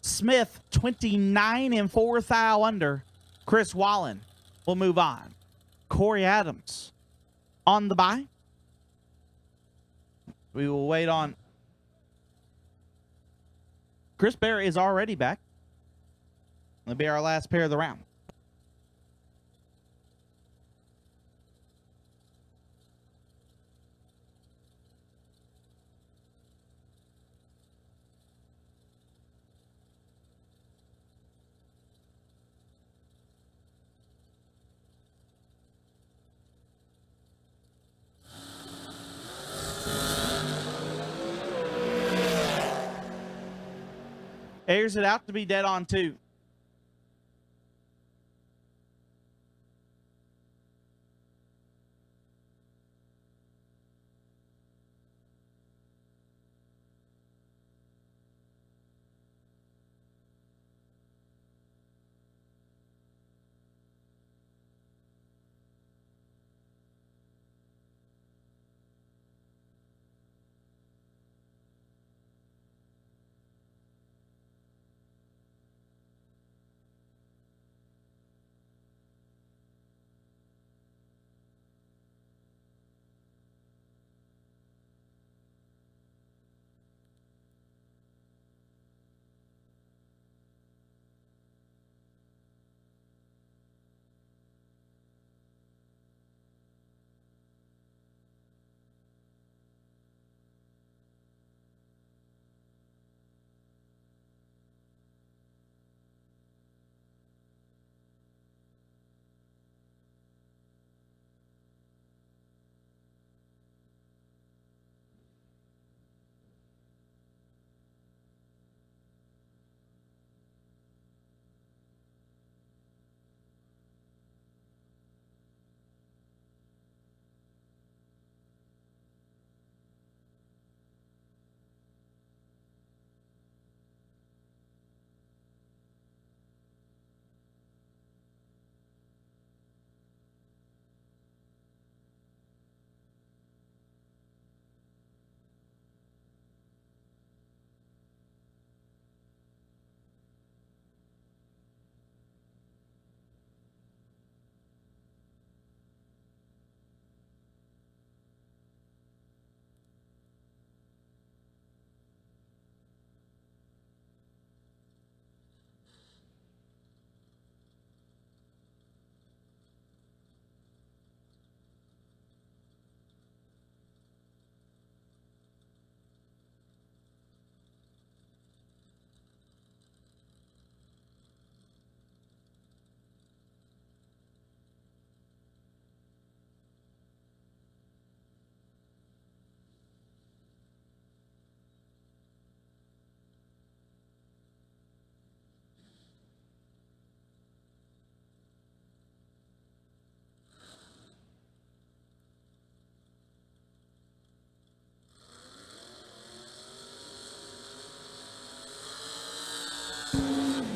Smith, 29 and 4 thou under. Chris Wallen will move on. Corey Adams on the bye. We will wait on. Chris Bear is already back. That'll be our last pair of the round. Airs it out to be dead on 2.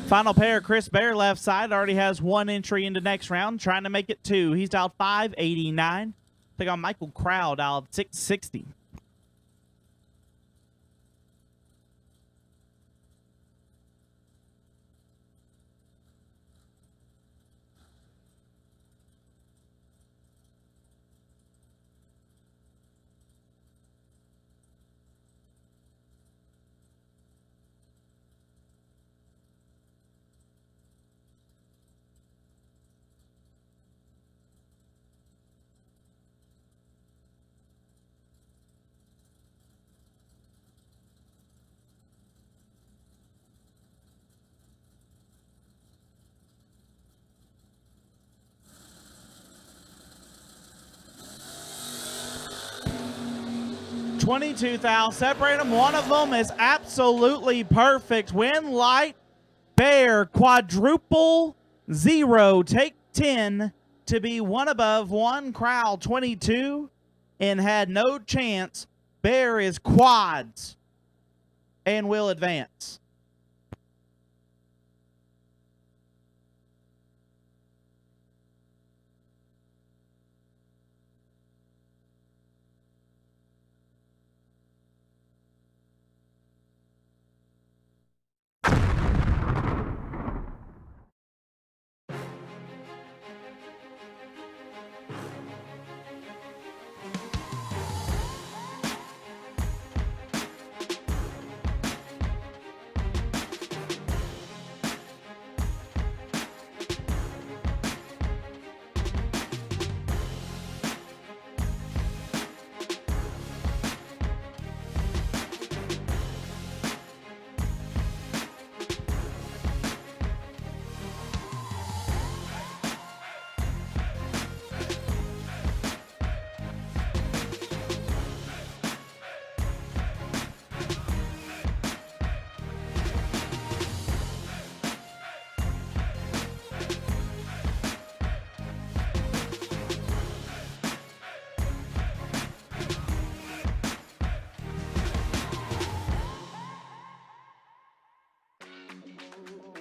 Final pair, Chris Bear left side already has 1 entry into next round, trying to make it 2. He's dialed 589. Take on Michael Crow, dialed 660. $22,000. Separate them. One of them is absolutely perfect. Win light bear quadruple 0. Take 10 to be one above. One crowd 22 and had no chance. Bear is quads and will advance.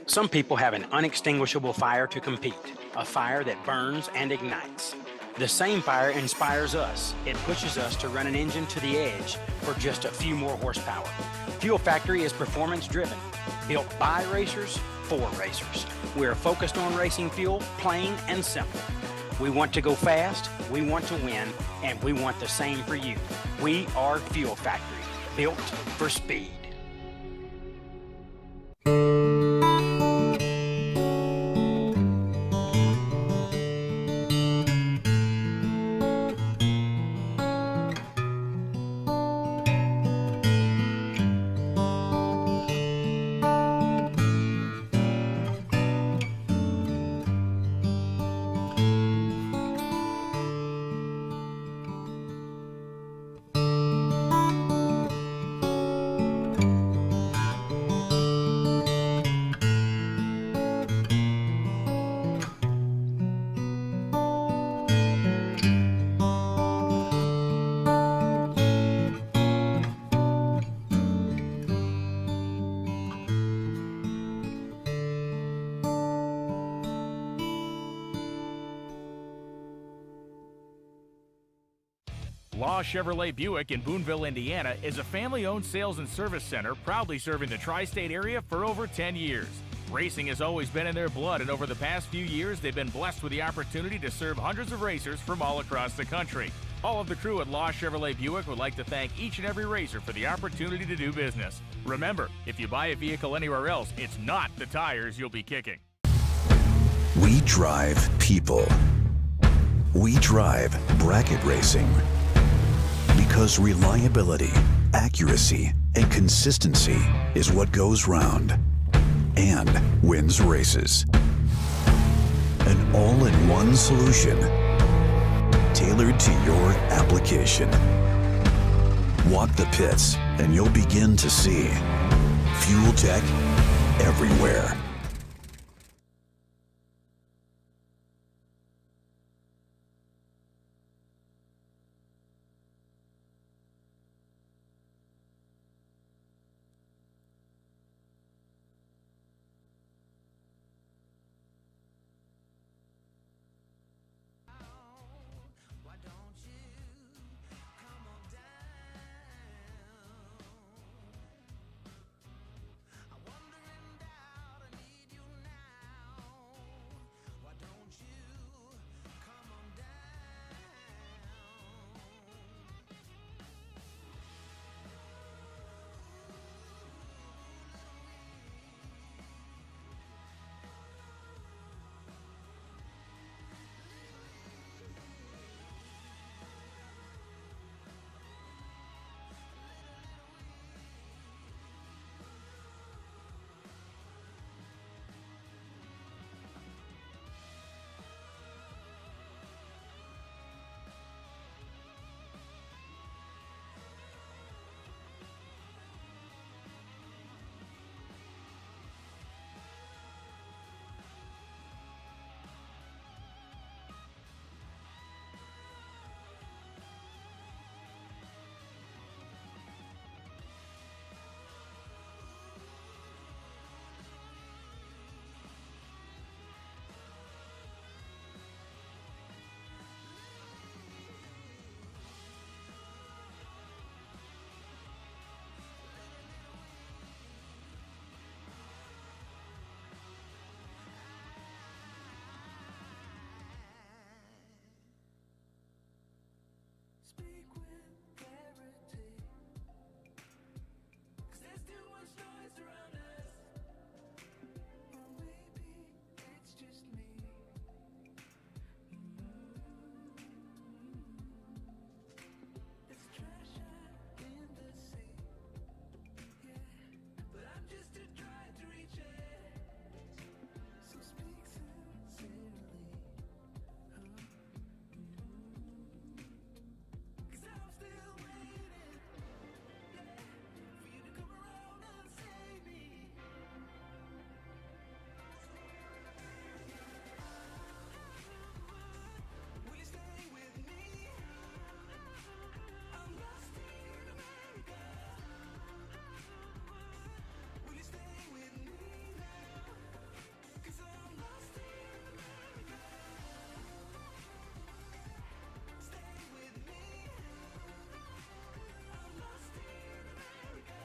Some people have an unextinguishable fire to compete, a fire that burns and ignites. The same fire inspires us. It pushes us to run an engine to the edge for just a few more horsepower. Fuel Factory is performance driven, built by racers for racers. We're focused on racing fuel, plain and simple. We want to go fast, we want to win, and we want the same for you. We are Fuel Factory, built for speed. Law Chevrolet Buick in Boonville, Indiana is a family-owned sales and service center proudly serving the tri-state area for over 10 years. Racing has always been in their blood, and over the past few years, they've been blessed with the opportunity to serve hundreds of racers from all across the country. All of the crew at Law Chevrolet Buick would like to thank each and every racer for the opportunity to do business. Remember, if you buy a vehicle anywhere else, it's not the tires you'll be kicking. We drive people. We drive bracket racing. Because reliability, accuracy, and consistency is what goes round and wins races. An all-in-one solution tailored to your application. Walk the pits and you'll begin to see fuel tech everywhere. speak with clarity. 'Cause there's too much noise around us. Or maybe it's just me. It's trash out in the sea. Yeah, but I'm just too dry to reach it. So speak sincerely. Cause I'm still waiting, yeah, for you to come around and save me. Will you stay with me? I'm lost here in America. Will you stay with me now? 'Cause I'm lost here in America. Stay with me. I'm lost here in America.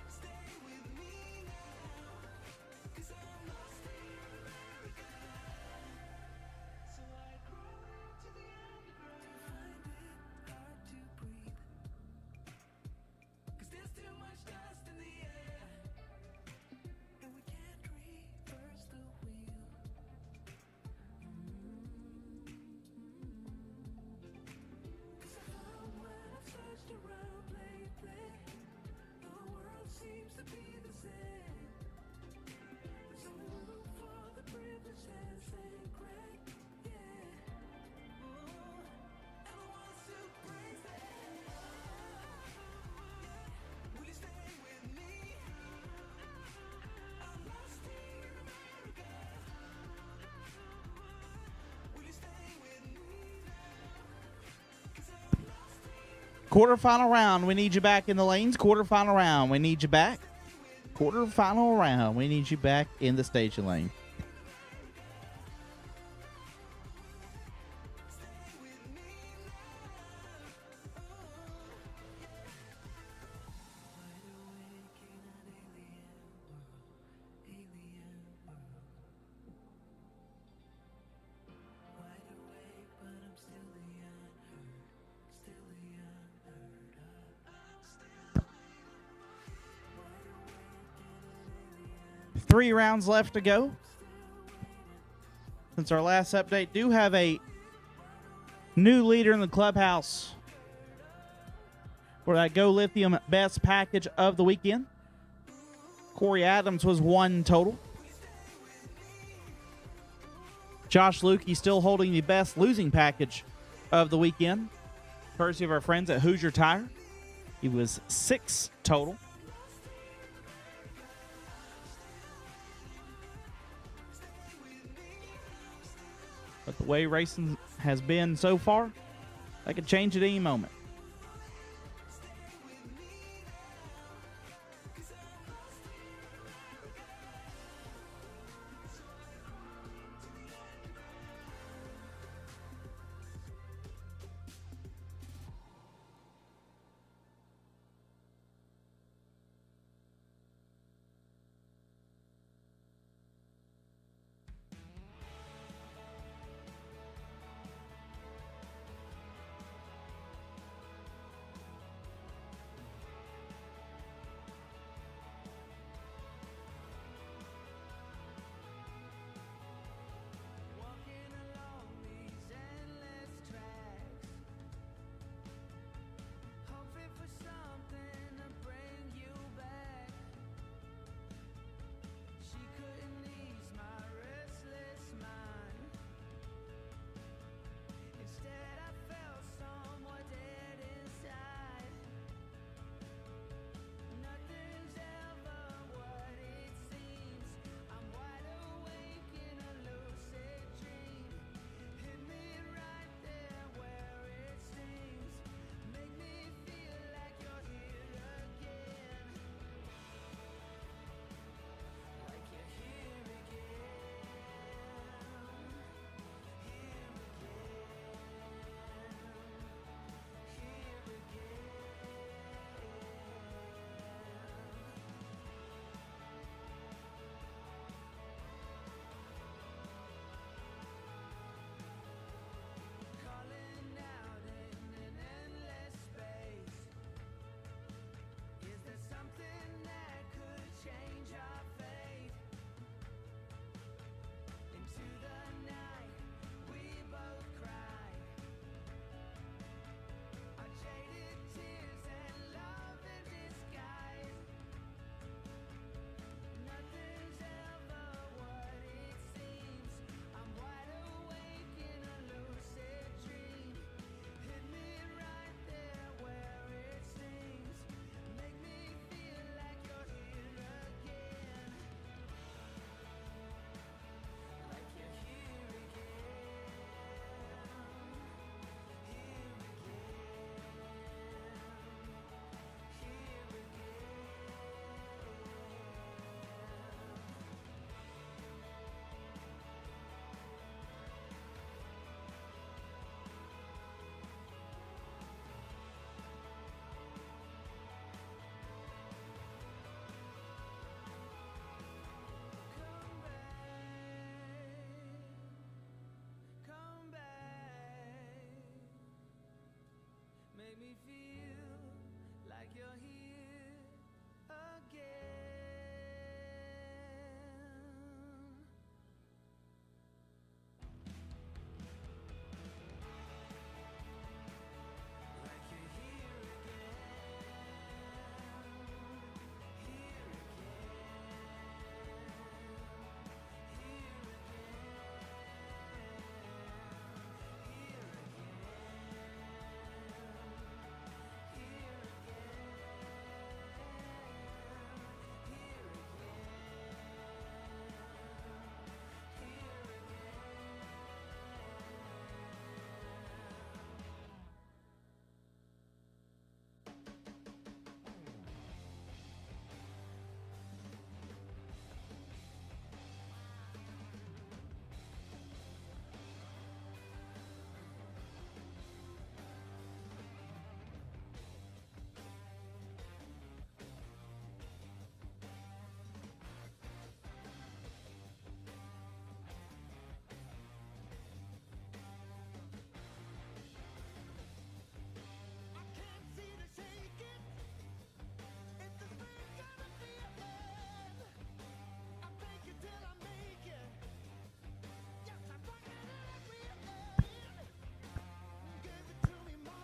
Stay with me now. 'Cause I'm lost here in America. So I crawl into the underground. Find it hard to breathe. 'Cause there's too much dust in the air. And we can't reverse the wheel. 'Cause I found when I've searched around lately, the world seems to be the same. There's only room for the privileged and sacred, yeah. And I want to praise them. Will you stay with me? I'm lost here in America. Will you stay with me now? 'Cause I'm lost here. Quarterfinal round, we need you back in the lanes. Quarterfinal round, we need you back. Quarterfinal round, we need you back in the station lane. Three rounds left to go. Since our last update, do have a new leader in the clubhouse for that Go Lithium best package of the weekend. Corey Adams was 1 total. Josh Lukey still holding the best losing package of the weekend, courtesy of our friends at Hoosier Tire. He was 6 total. But the way racing has been so far, that could change at any moment.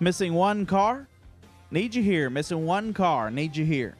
Missing one car? Need you here. Missing one car. Need you here.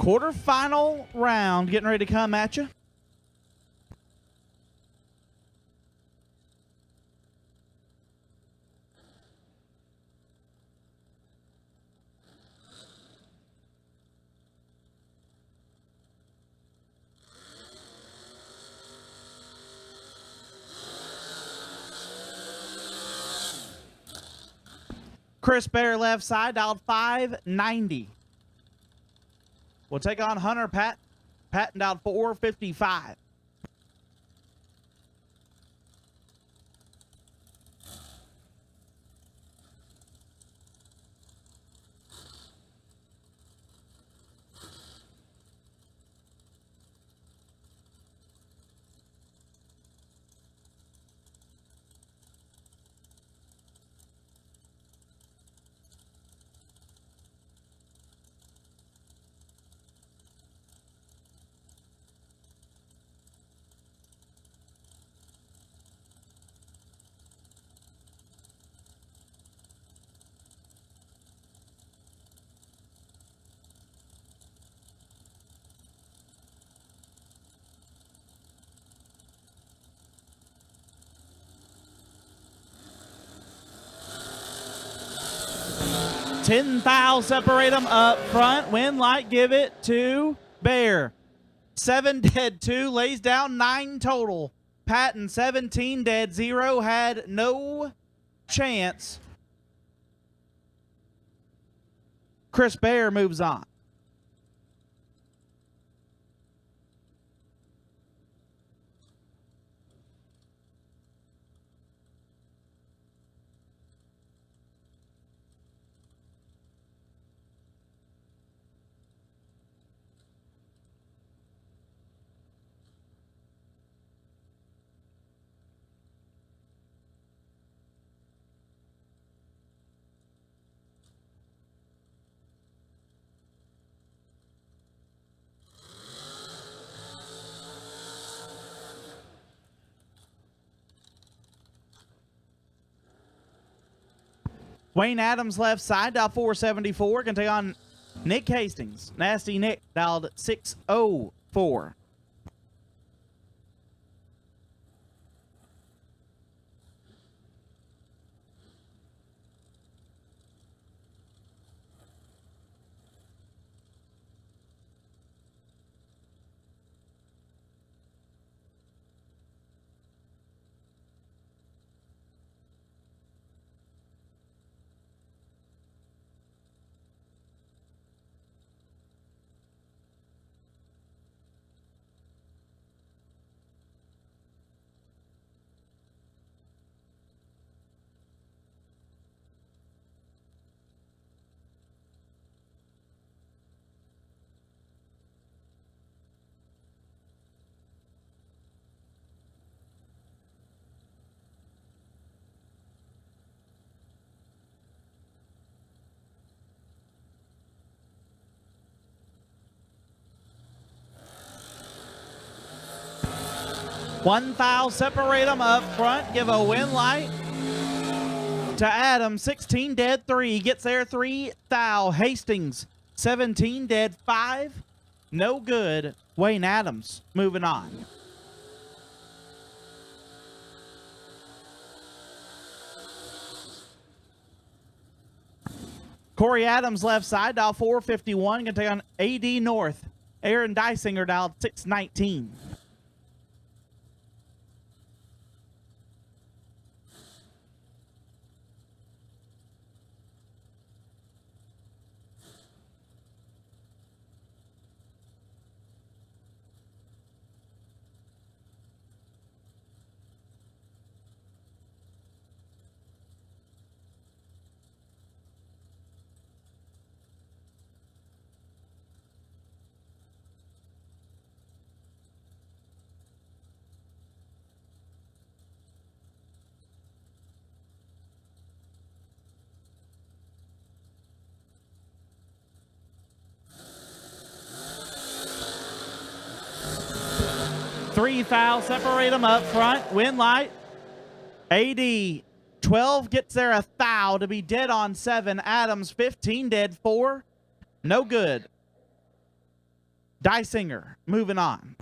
Quarterfinal round getting ready to come at you. Chris Bear left side, dialed 590. We'll take on Hunter Patton, dialed 455. $10,000 separate them up front. Win light, give it to Bear. 7 dead, 2 lays down 9 total. Patton 17 dead, 0 had no chance. Chris Bear moves on. Wayne Adams left side, dial 474. Can take on Nick Hastings. Nasty Nick, dialed 604. $1,000 separate them up front. Give a win light to Adam. 16 dead, 3. Gets there, $3,000. Hastings, 17 dead, 5. No good. Wayne Adams moving on. Corey Adams left side, dial 451. Going to take on AD North. Aaron Dysinger, dialed 619. $3,000 separate them up front. Win light. AD 12 gets there, $1,000 to be dead on 7. Adams 15 dead, 4. No good. Dysinger, moving on.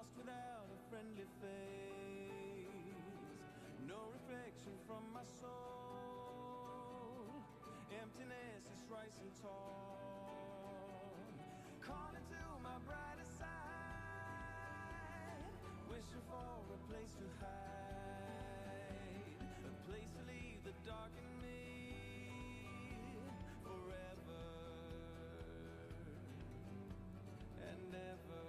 lost without a friendly face. no reflection from my soul. Emptiness is rising tall. Calling to my brighter side. Wishing for a place to hide. A place to leave the dark in me forever and ever.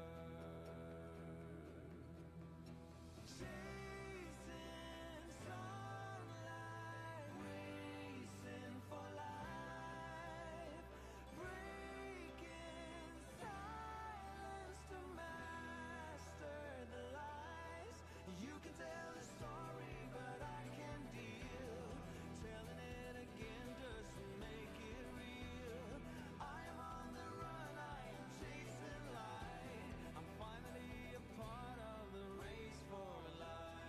Chasing sunlight, racing for life, breaking silence to master the lies. You can tell a story, but I can deal. Telling it again just to make it real. I am on the run, I am chasing light. I'm finally a part of the race for life.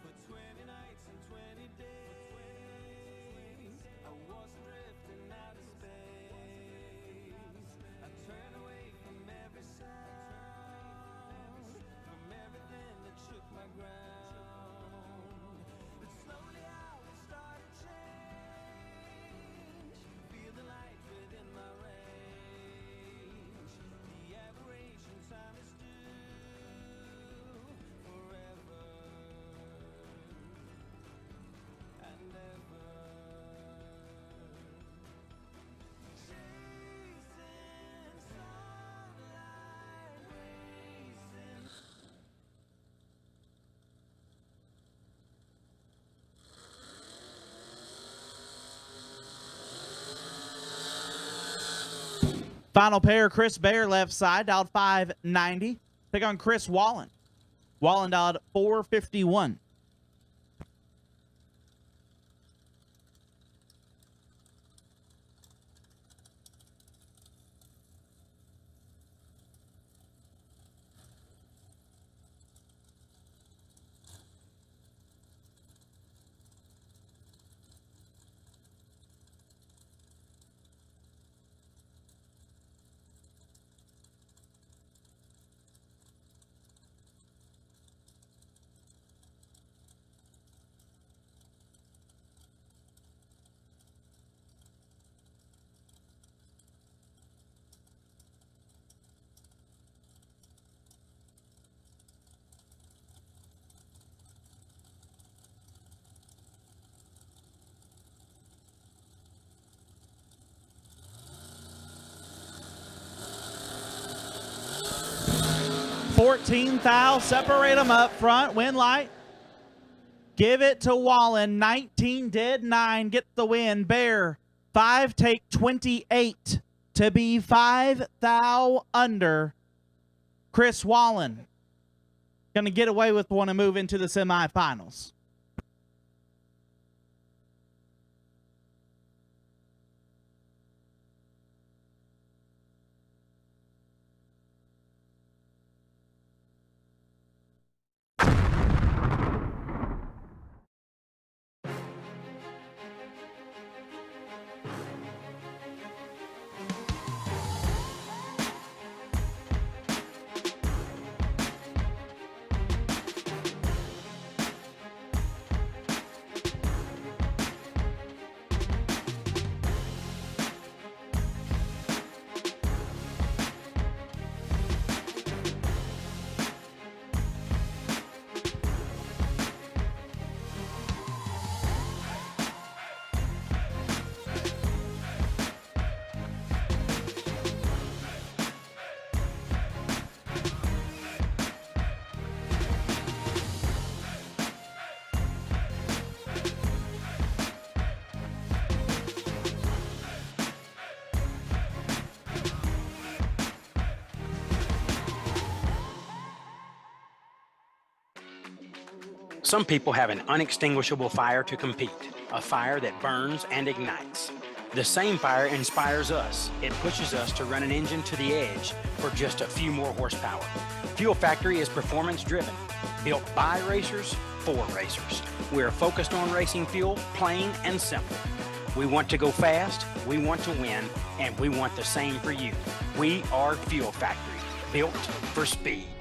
For 20 nights and 20 days, I was drifting out of space. I turned away from every sound, from everything that shook my ground. But slowly I will start to change. Feel the light within my range. The aberration time is due forever and ever. Chasing sunlight, racing. Final pair, Chris Bear left side, dialed 590. Take on Chris Wallen. Wallen dialed 451. $14,000. Separate them up front. Win light. Give it to Wallen. 19 dead 9. Get the win. Bear 5 take 28 to be 5,000 under. Chris Wallen going to get away with one and move into the semifinals. Some people have an unextinguishable fire to compete, a fire that burns and ignites. The same fire inspires us. It pushes us to run an engine to the edge for just a few more horsepower. Fuel Factory is performance driven, built by racers for racers. We're focused on racing fuel, plain and simple. We want to go fast, we want to win, and we want the same for you. We are Fuel Factory. built for speed.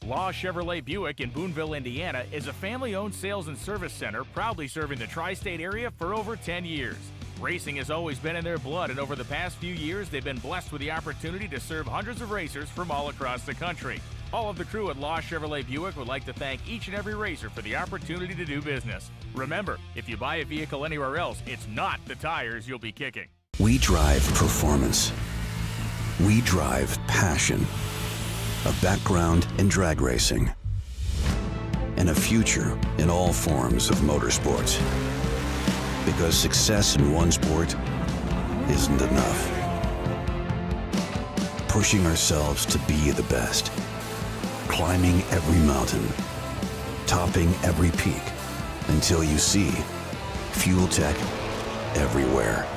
Law Chevrolet Buick in Boonville, Indiana is a family-owned sales and service center proudly serving the tri-state area for over 10 years. Racing has always been in their blood, and over the past few years, they've been blessed with the opportunity to serve hundreds of racers from all across the country. All of the crew at Law Chevrolet Buick would like to thank each and every racer for the opportunity to do business. Remember, if you buy a vehicle anywhere else, it's not the tires you'll be kicking. We drive performance. We drive passion. A background in drag racing. And a future in all forms of motorsports. Because success in one sport isn't enough. Pushing ourselves to be the best. Climbing every mountain. Topping every peak. Until you see Fuel Tech everywhere.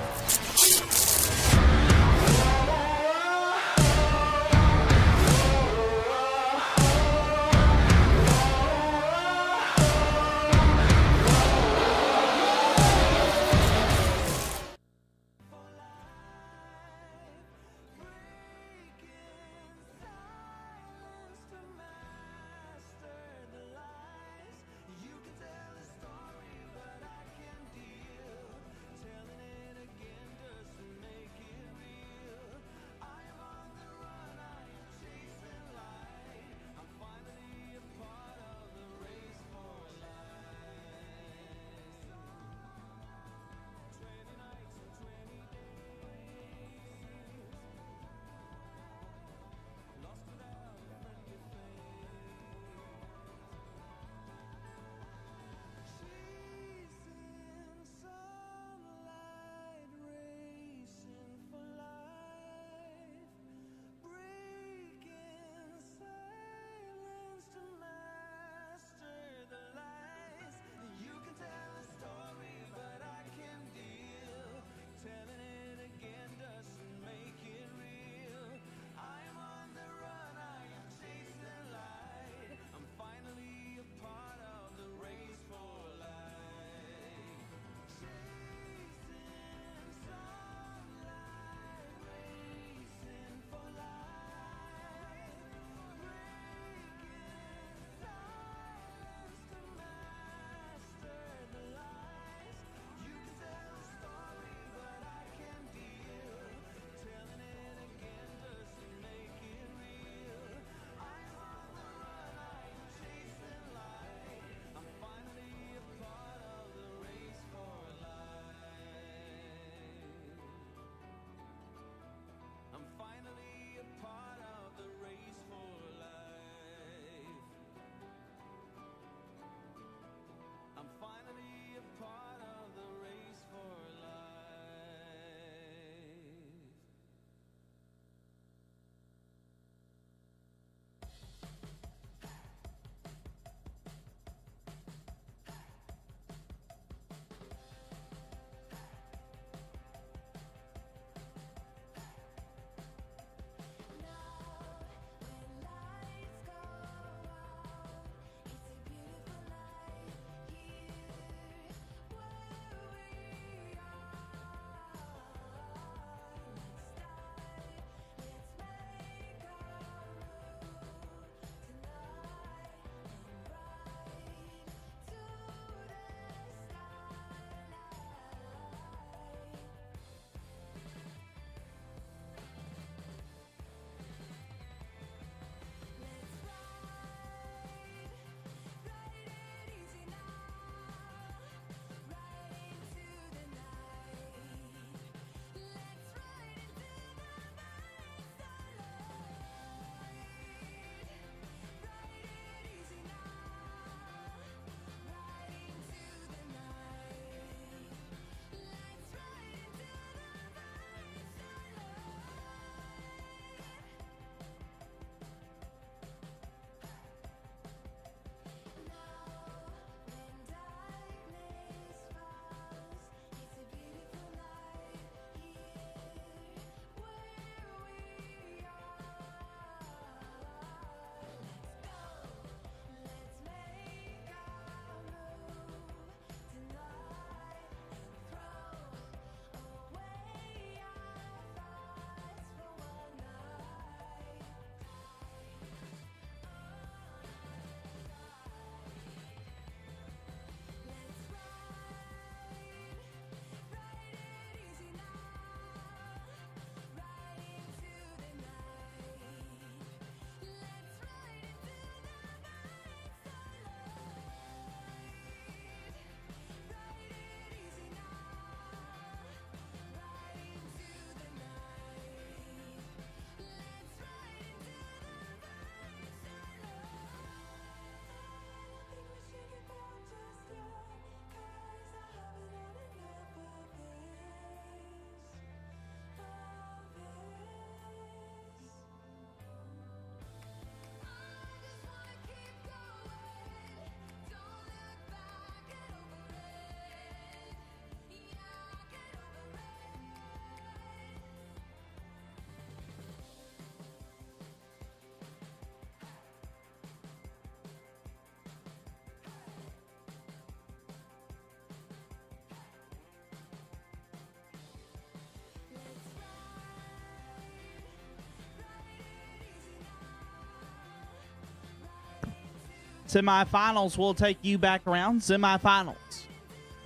Semifinals will take you back around. Semifinals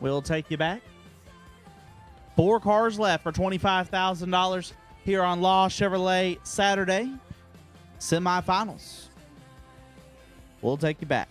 will take you back. 4 cars left for $25,000 here on Law Chevrolet Saturday. Semifinals will take you back.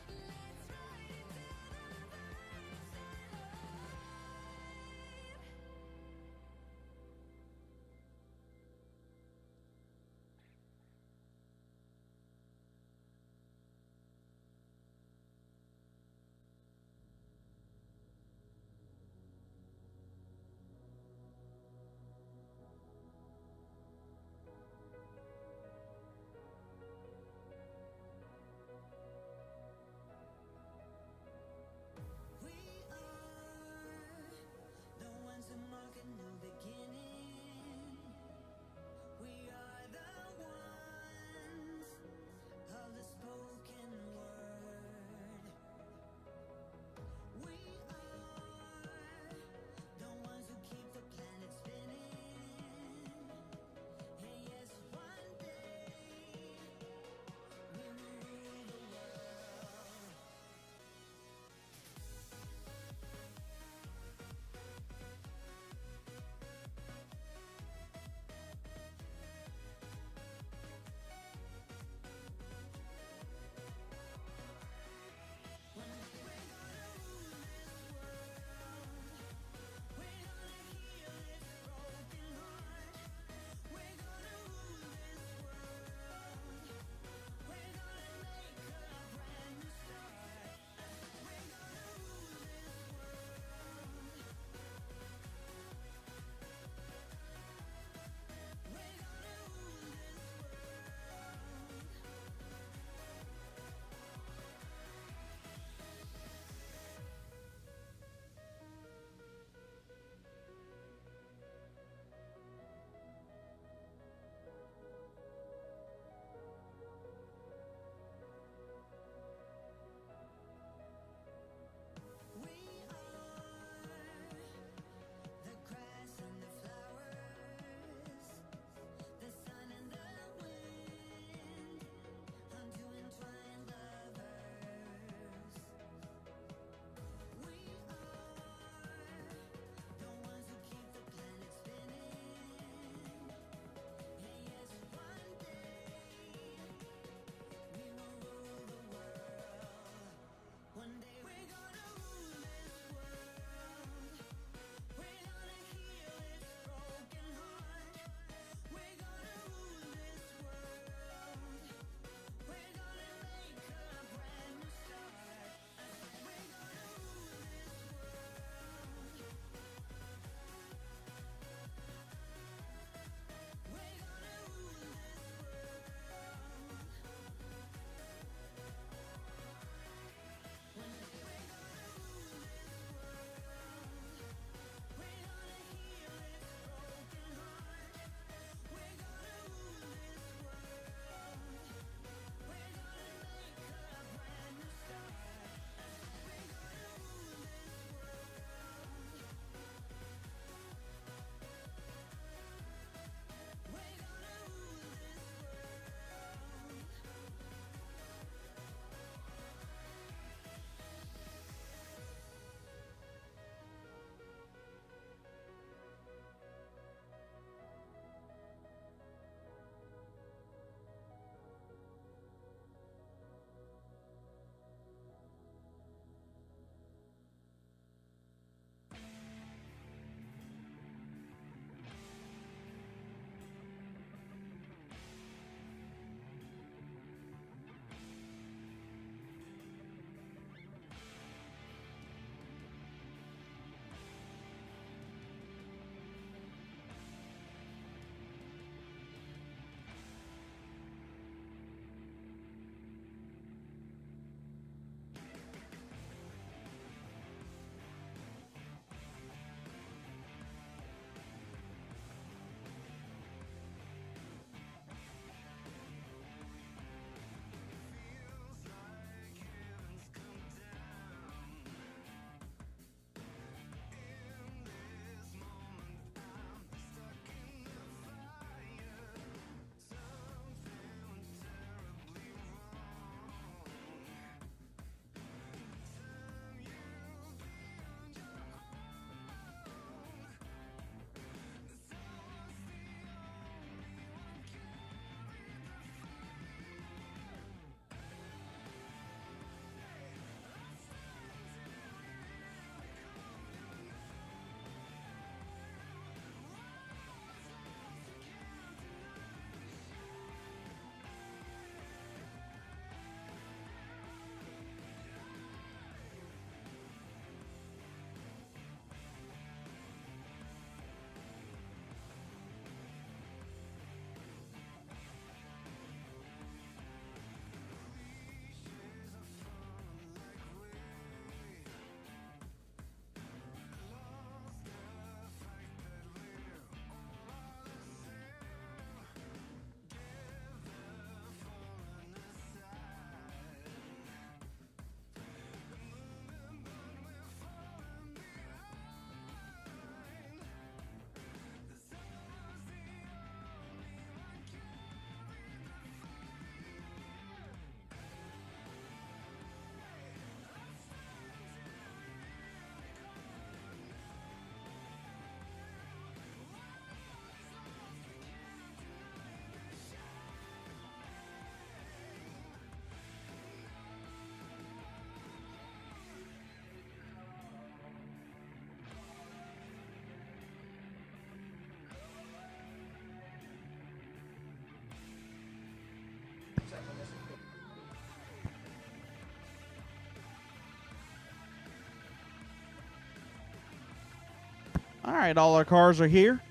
All right, all our cars are here.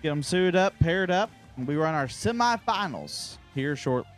Get them suited up, paired up, and we run our semifinals here shortly.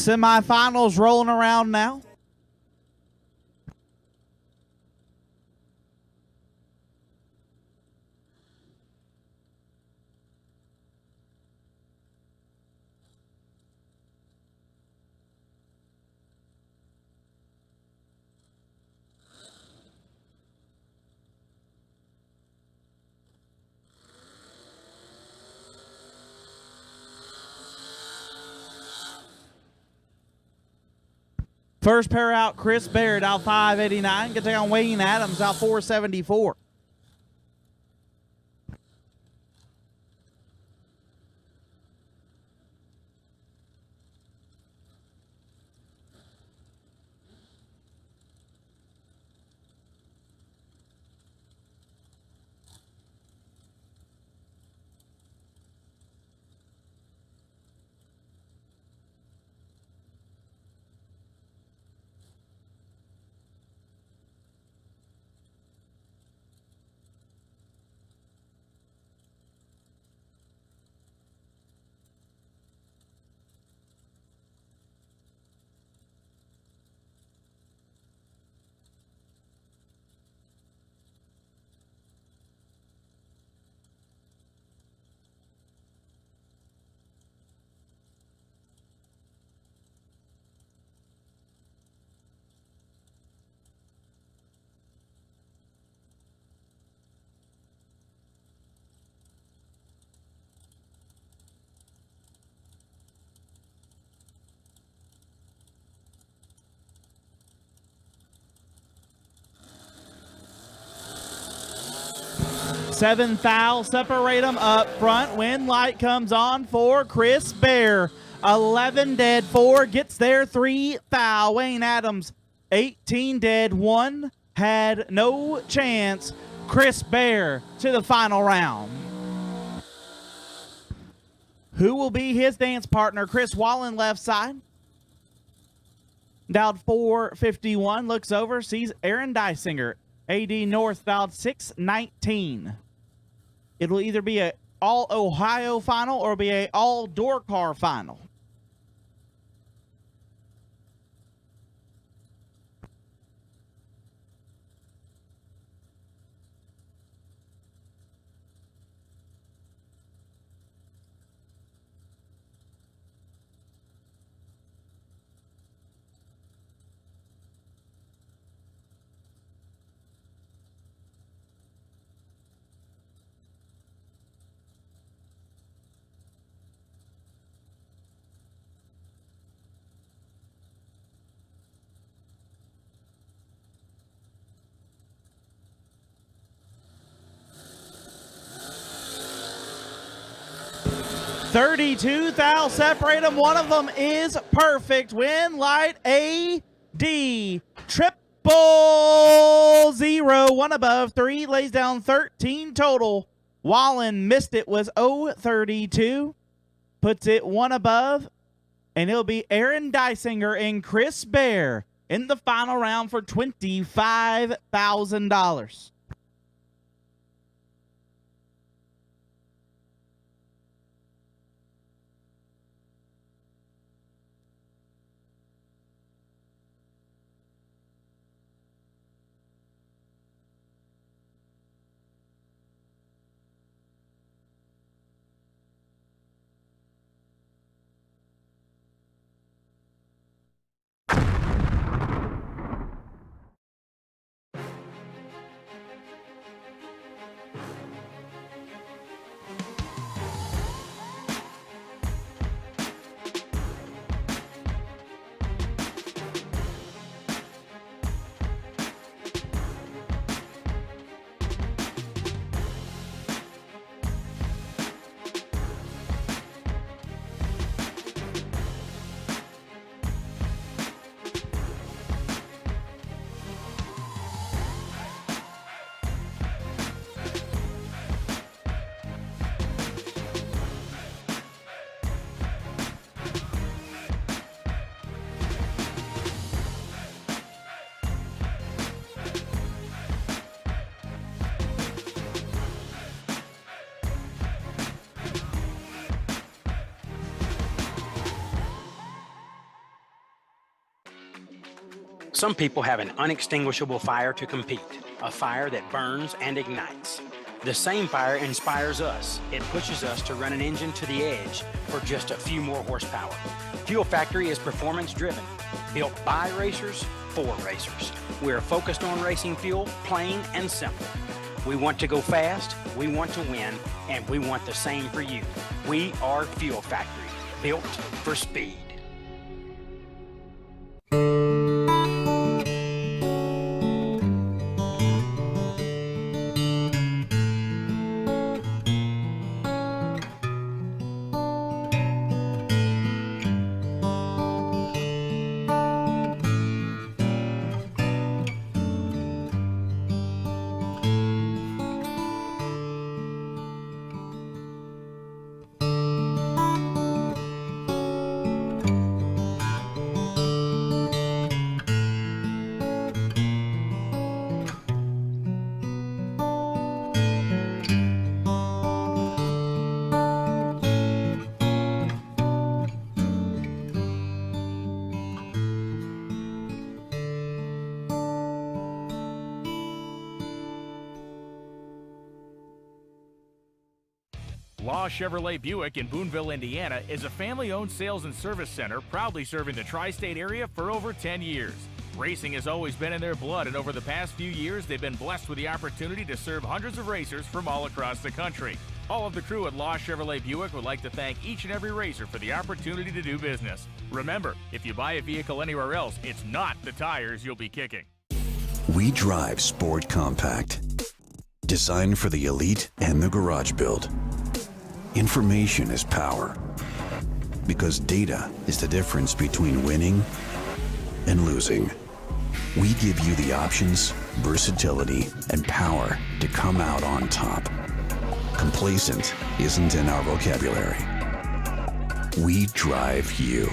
Semifinals rolling around now. First pair out, Chris Baird out 589. Gonna take on Wayne Adams out 474. Seventh foul, separate them up front. When light comes on for Chris Bear. 11 dead, 4 gets there, 3 foul. Wayne Adams, 18 dead, 1 had no chance. Chris Bear to the final round. Who will be his dance partner? Chris Wallen, left side. Dialed 451, looks over, sees Aaron Dysinger. AD North dialed 619. It'll either be a all Ohio final or be a all door car final. $32 thou separate them. One of them is perfect. Win light AD. 000. One above. 3 lays down 13 total. Wallen missed it, was 032. Puts it 1 above. And it'll be Aaron Dysinger and Chris Bear in the final round for $25,000. Some people have an unextinguishable fire to compete, a fire that burns and ignites. The same fire inspires us. It pushes us to run an engine to the edge for just a few more horsepower. Fuel Factory is performance driven, built by racers for racers. We're focused on racing fuel, plain and simple. We want to go fast, we want to win, and we want the same for you. We are Fuel Factory, built for speed. Law Chevrolet Buick in Boonville, Indiana is a family-owned sales and service center proudly serving the tri-state area for over 10 years. Racing has always been in their blood, and over the past few years, they've been blessed with the opportunity to serve hundreds of racers from all across the country. All of the crew at Law Chevrolet Buick would like to thank each and every racer for the opportunity to do business. Remember, if you buy a vehicle anywhere else, it's not the tires you'll be kicking. We drive Sport Compact, designed for the elite and the garage build. Information is power, because data is the difference between winning and losing. We give you the options, versatility, and power to come out on top. Complacent isn't in our vocabulary. We drive you,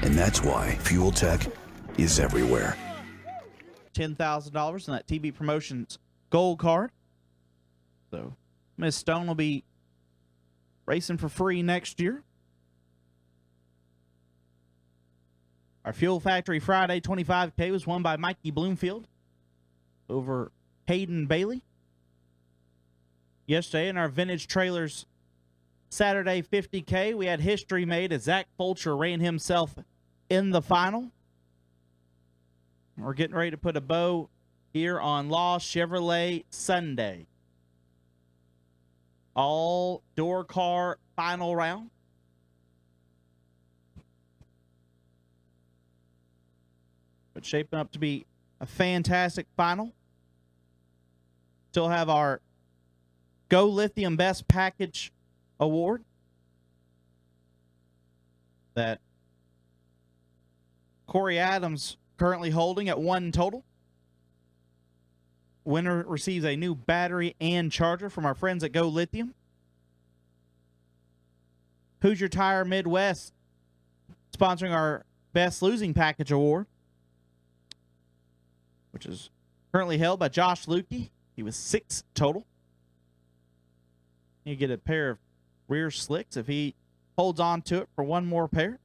and that's why Fuel Tech is everywhere. $10,000 in that TB Promotions gold card. So Miss Stone will be racing for free next year. Our Fuel Factory Friday 25K was won by Mikey Bloomfield over Hayden Bailey. Yesterday in our Vintage Trailers Saturday 50K, we had history made as Zach Fulcher ran himself in the final. We're getting ready to put a bow here on Law Chevrolet Sunday. All door car final round. But shaping up to be a fantastic final. Still have our Go Lithium Best Package Award that Corey Adams currently holding at 1 total. Winner receives a new battery and charger from our friends at Go Lithium. Hoosier Tire Midwest sponsoring our Best Losing Package Award, which is currently held by Josh Lukey. He was 6 total. You get a pair of rear slicks if he holds on to it for 1 more pair.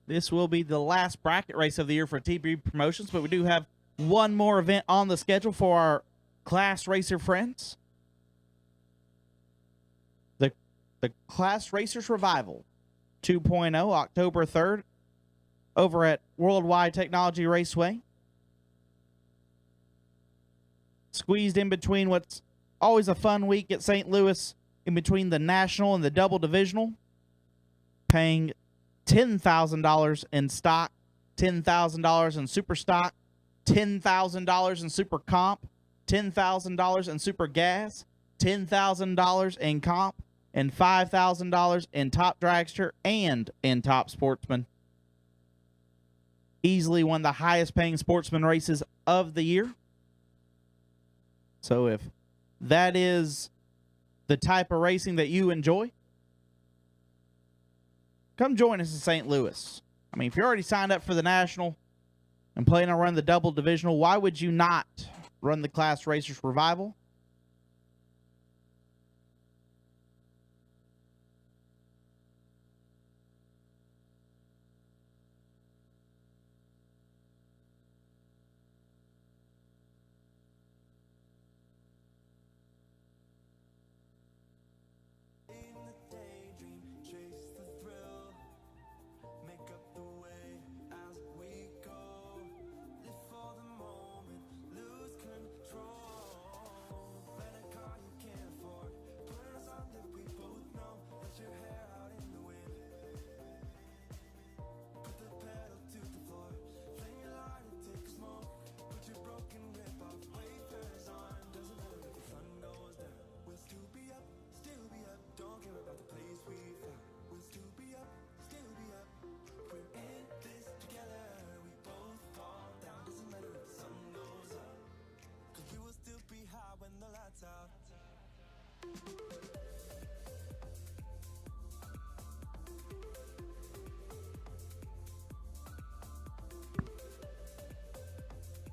This will be the last bracket race of the year for TB Promotions, but we do have 1 more event on the schedule for our Class Racer friends. The Class Racers Revival 2.0, October 3rd, over at Worldwide Technology Raceway. Squeezed in between what's always a fun week at St. Louis, in between the National and the Double Divisional, paying $10,000 in stock, $10,000 in super stock, $10,000 in super comp, $10,000 in super gas, $10,000 in comp, and $5,000 in top dragster and in top sportsman. Easily one of the highest paying sportsman races of the year. So if that is the type of racing that you enjoy, come join us in St. Louis. I mean, if you're already signed up for the National and planning on running the Double Divisional, why would you not run the Class Racers Revival?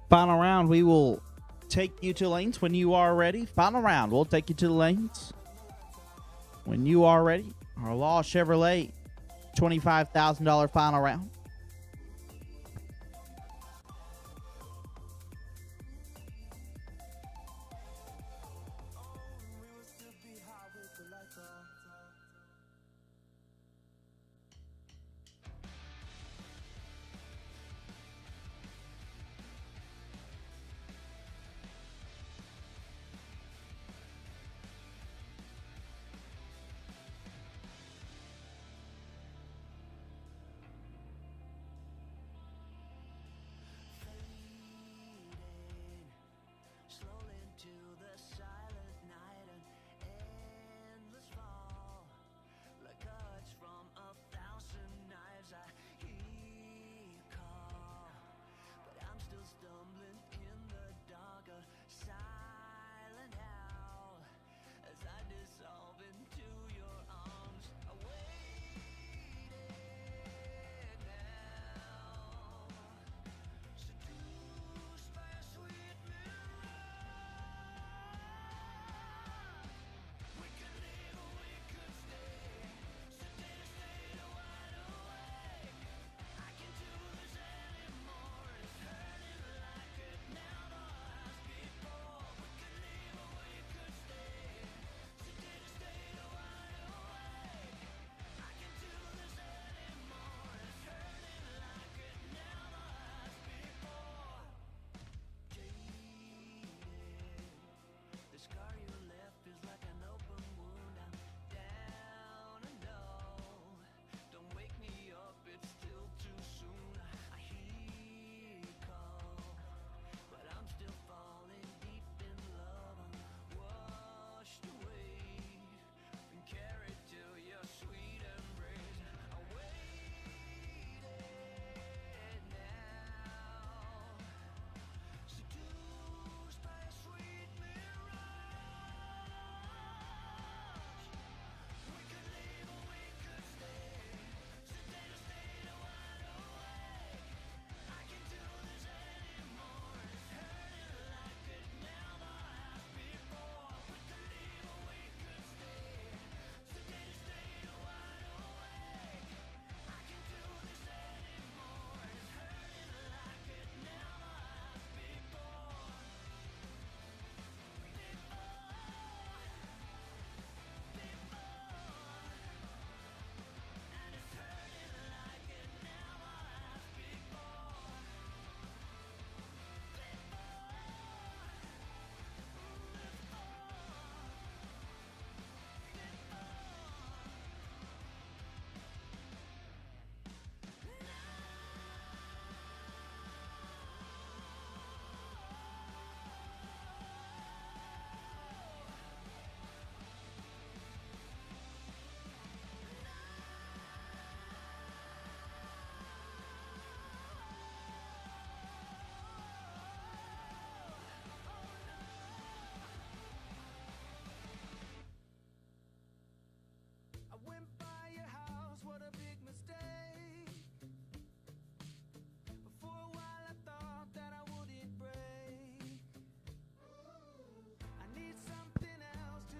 Final round, we will take you to lanes when you are ready. Final round, we'll take you to the lanes when you are ready. Our Law Chevrolet $25,000 final round.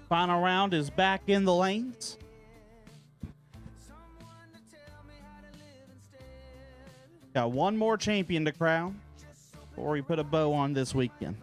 Final round is back in the lanes. Got one more champion to crown before we put a bow on this weekend.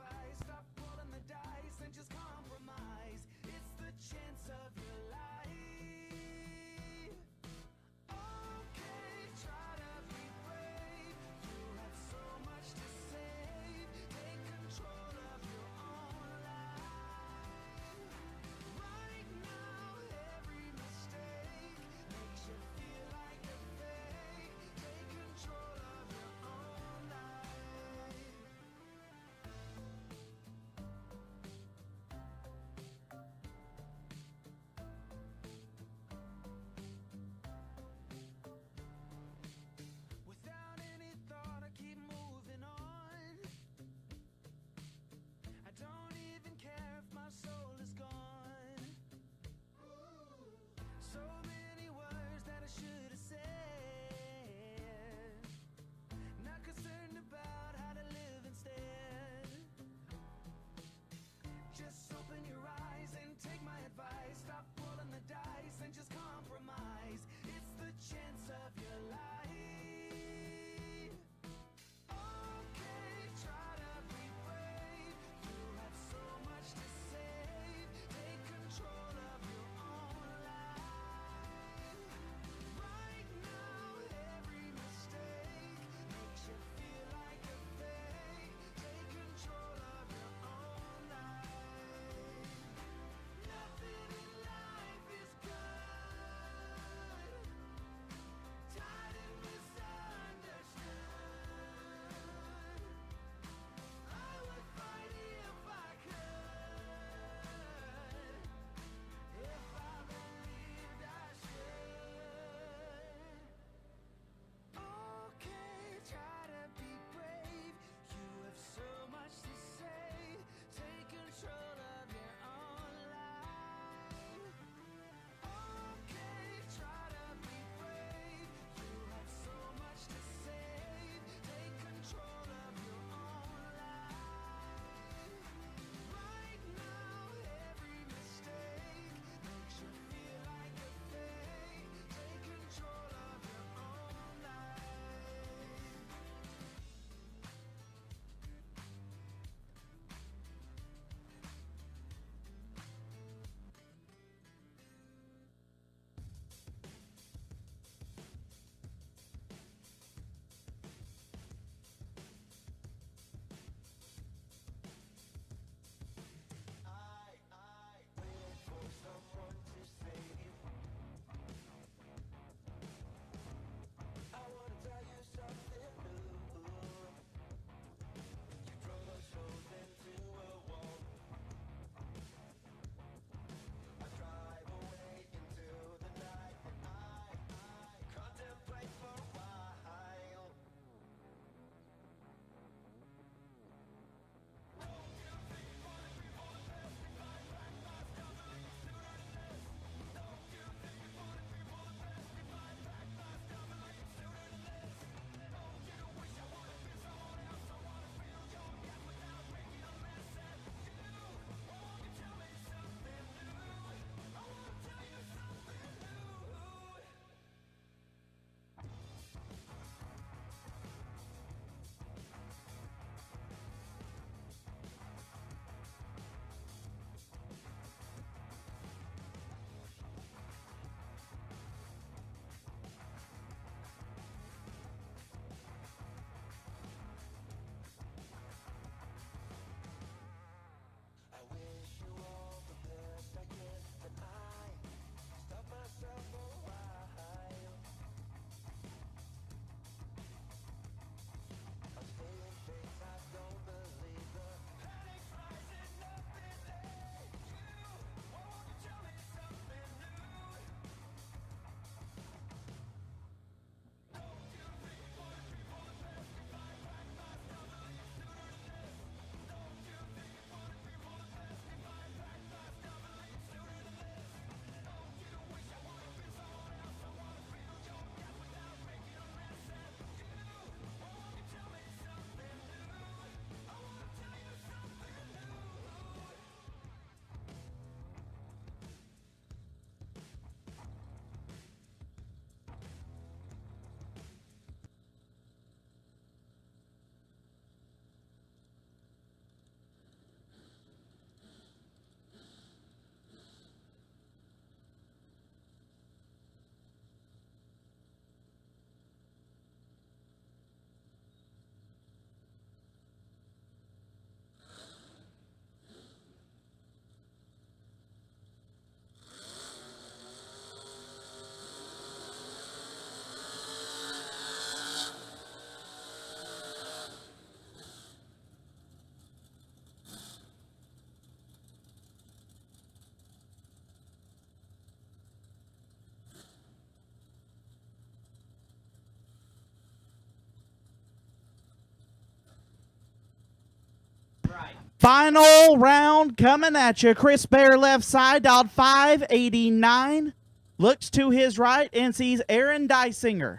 Final round coming at you. Chris Bear left side, dialed 589. Looks to his right and sees Aaron Dysinger.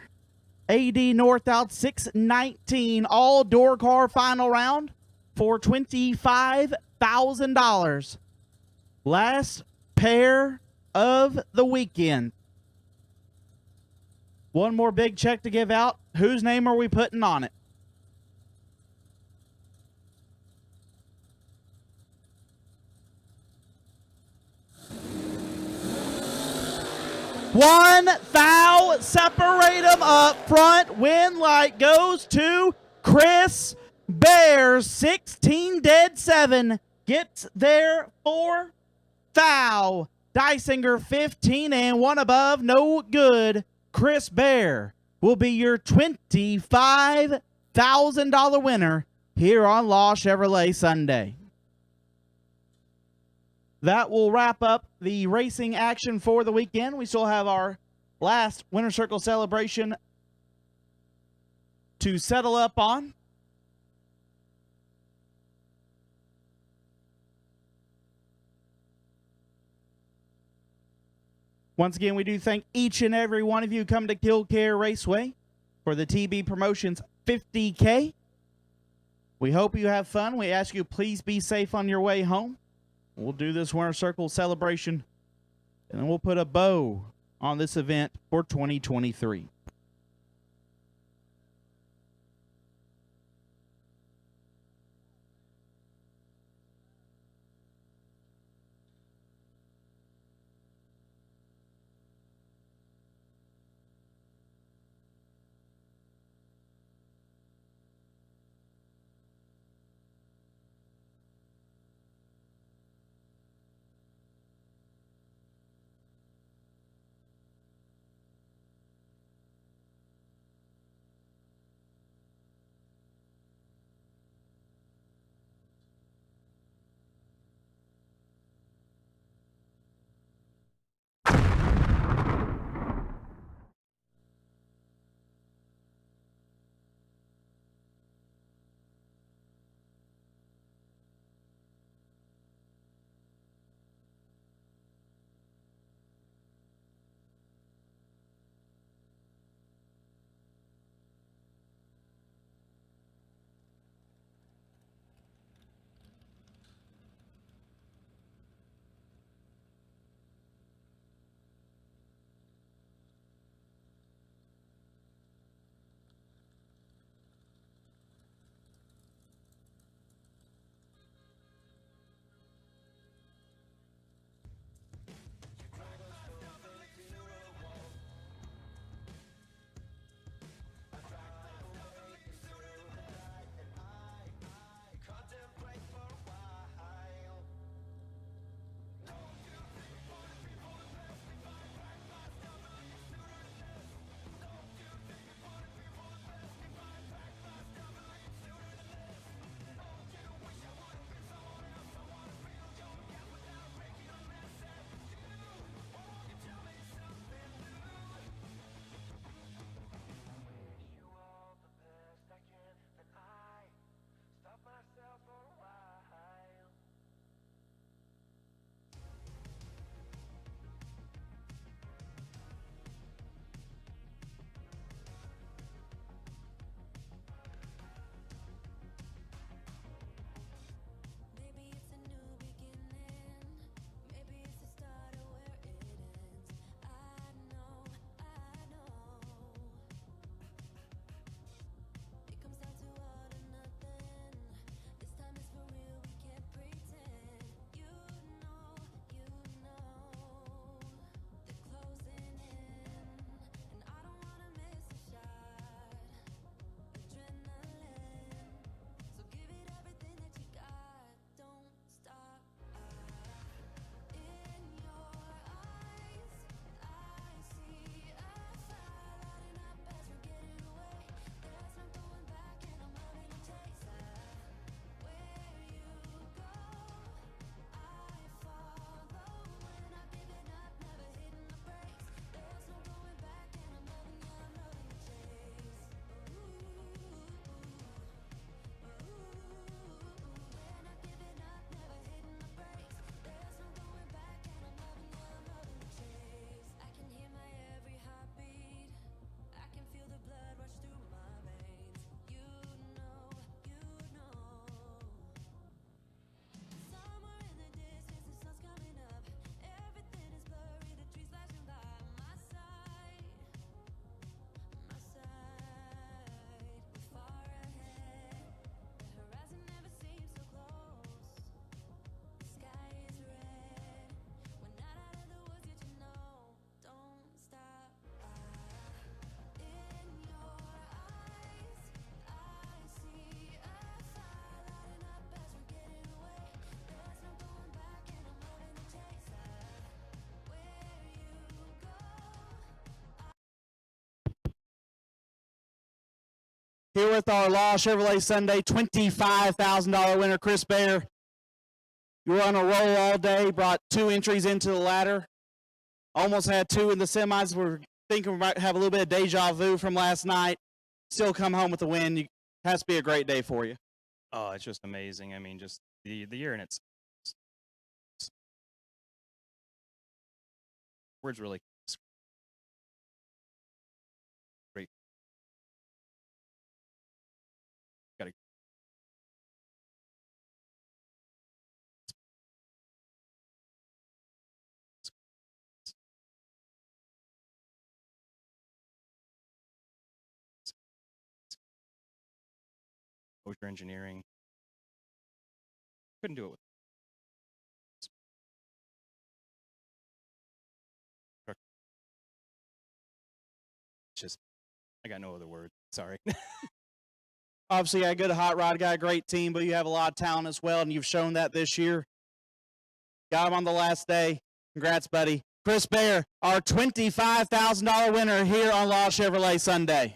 AD North out 619. All door car final round for $25,000. Last pair of the weekend. One more big check to give out. Whose name are we putting on it? One foul, separate them up front. Win light goes to Chris Bear. 16 dead 7. Gets there for foul. Dysinger 15 and 1 above. No good. Chris Bear will be your $25,000 winner here on Law Chevrolet Sunday. That will wrap up the racing action for the weekend. We still have our last Winter Circle celebration to settle up on. Once again, we do thank each and every one of you who come to Kil-Kare Raceway for the TB Promotions 50K. We hope you have fun. We ask you please be safe on your way home. We'll do this Winter Circle celebration, and then we'll put a bow on this event for 2023. with our Law Chevrolet Sunday $25,000 winner, Chris Bear. You were on a roll all day, brought 2 entries into the ladder. Almost had 2 in the semis. We're thinking we might have a little bit of deja vu from last night. Still come home with a win. It has to be a great day for you. Oh, it's just amazing. I mean, just the year in its words really great. Got to motor engineering. Couldn't do it with just. I got no other word. Sorry. Obviously, a good hot rod guy, great team, but you have a lot of talent as well, and you've shown that this year. Got him on the last day. Congrats, buddy. Chris Bear, our $25,000 winner here on Law Chevrolet Sunday.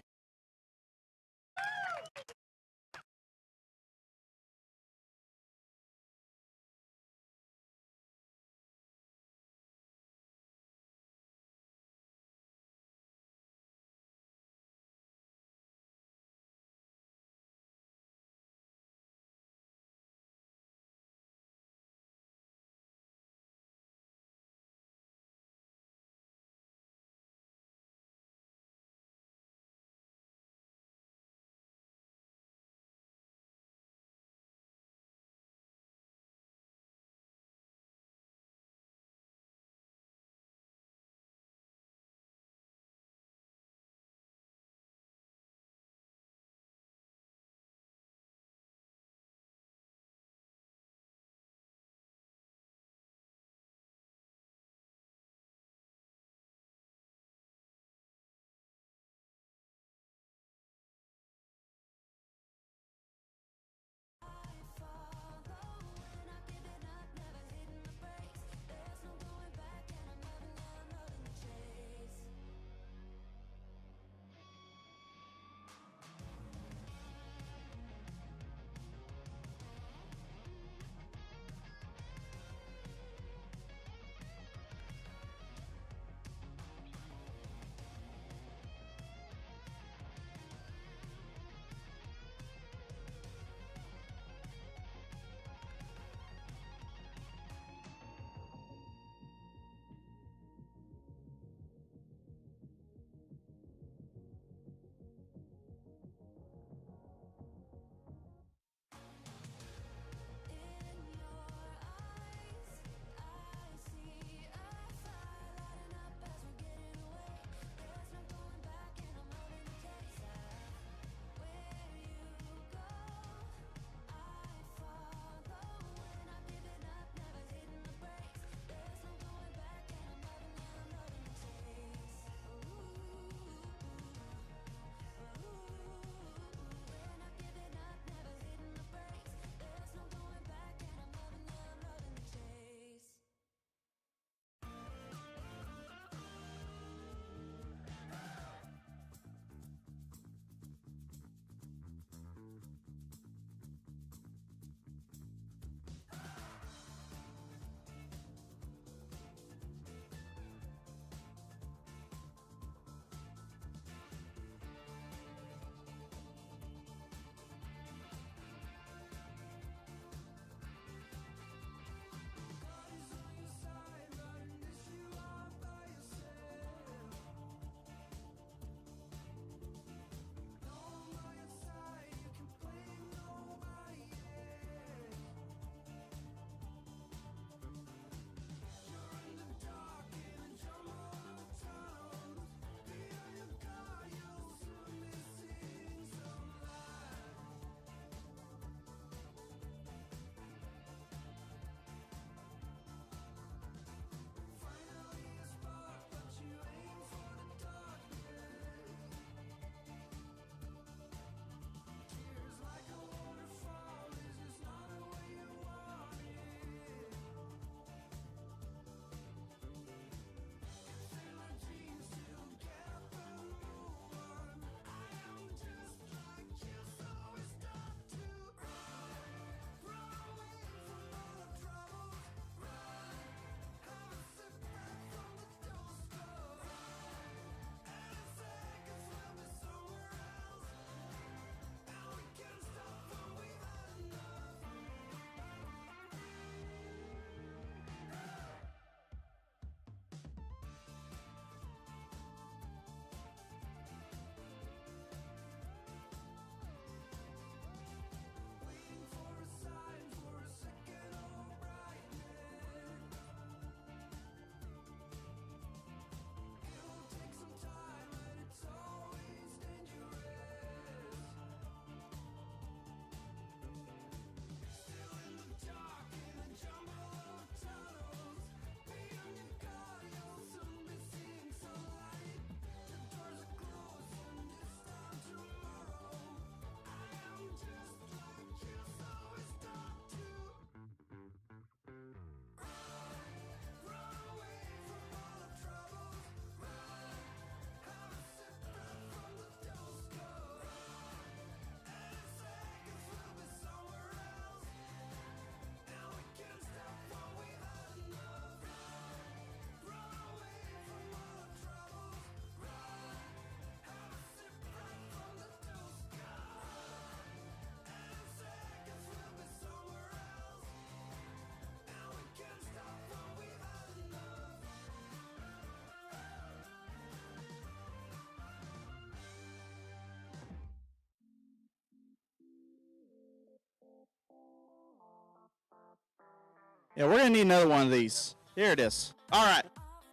Yeah, we're gonna need another one of these. Here it is. All right,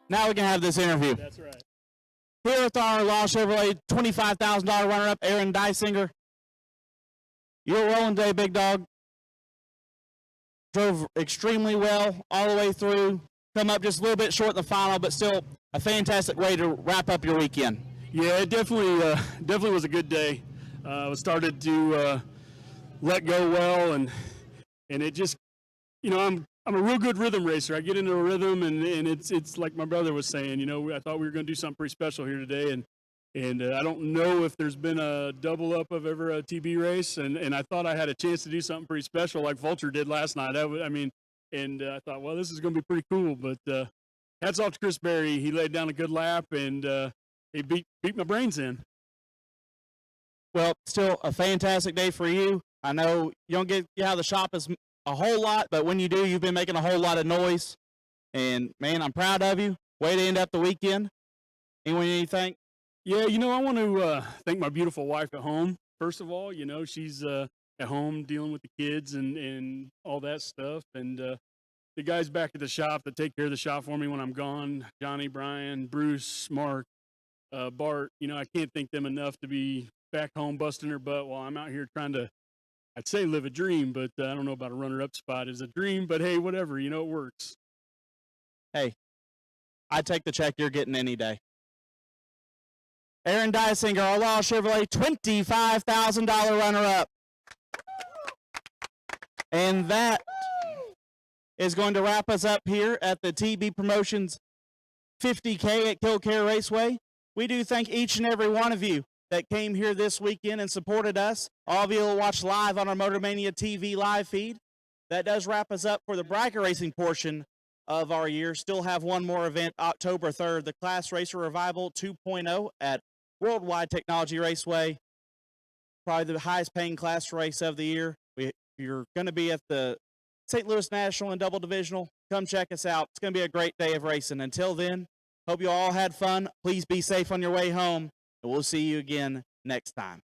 now we can have this interview. That's right. Here with our Law Chevrolet $25,000 runner-up, Aaron Dysinger. You were rolling today, big dog. Drove extremely well all the way through. Come up just a little bit short in the final, but still a fantastic way to wrap up your weekend. Yeah, it definitely was a good day. Started to let go well, and it just, I'm a real good rhythm racer. I get into a rhythm, and it's like my brother was saying. I thought we were going to do something pretty special here today, and I don't know if there's been a double up of ever a TB race, and I thought I had a chance to do something pretty special like Vulture did last night. I thought, well, this is going to be pretty cool. But hats off to Chris Berry. He laid down a good lap, and he beat my brains in. Well, still a fantastic day for you. I know you don't get out of the shop as a whole lot, but when you do, you've been making a whole lot of noise. And, man, I'm proud of you. Way to end up the weekend. Anyone you need to thank? Yeah, I want to thank my beautiful wife at home. First of all, she's at home dealing with the kids and all that stuff. And the guys back at the shop that take care of the shop for me when I'm gone, Johnny, Brian, Bruce, Mark, Bart, I can't thank them enough to be back home busting their butt while I'm out here trying to, I'd say live a dream, but I don't know about a runner-up spot as a dream, but hey, whatever, it works. Hey, I take the check you're getting any day. Aaron Dysinger, our Law Chevrolet $25,000 runner-up. And that is going to wrap us up here at the TB Promotions 50K at Kil-Kare Raceway. We do thank each and every one of you that came here this weekend and supported us. All of you will watch live on our MotorMania TV live feed. That does wrap us up for the bracket racing portion of our year. Still have one more event, October 3rd, the Class Racer Revival 2.0 at Worldwide Technology Raceway. Probably the highest paying class race of the year. You're going to be at the St. Louis National and Double Divisional. Come check us out. It's going to be a great day of racing. Until then, hope you all had fun. Please be safe on your way home, and we'll see you again next time.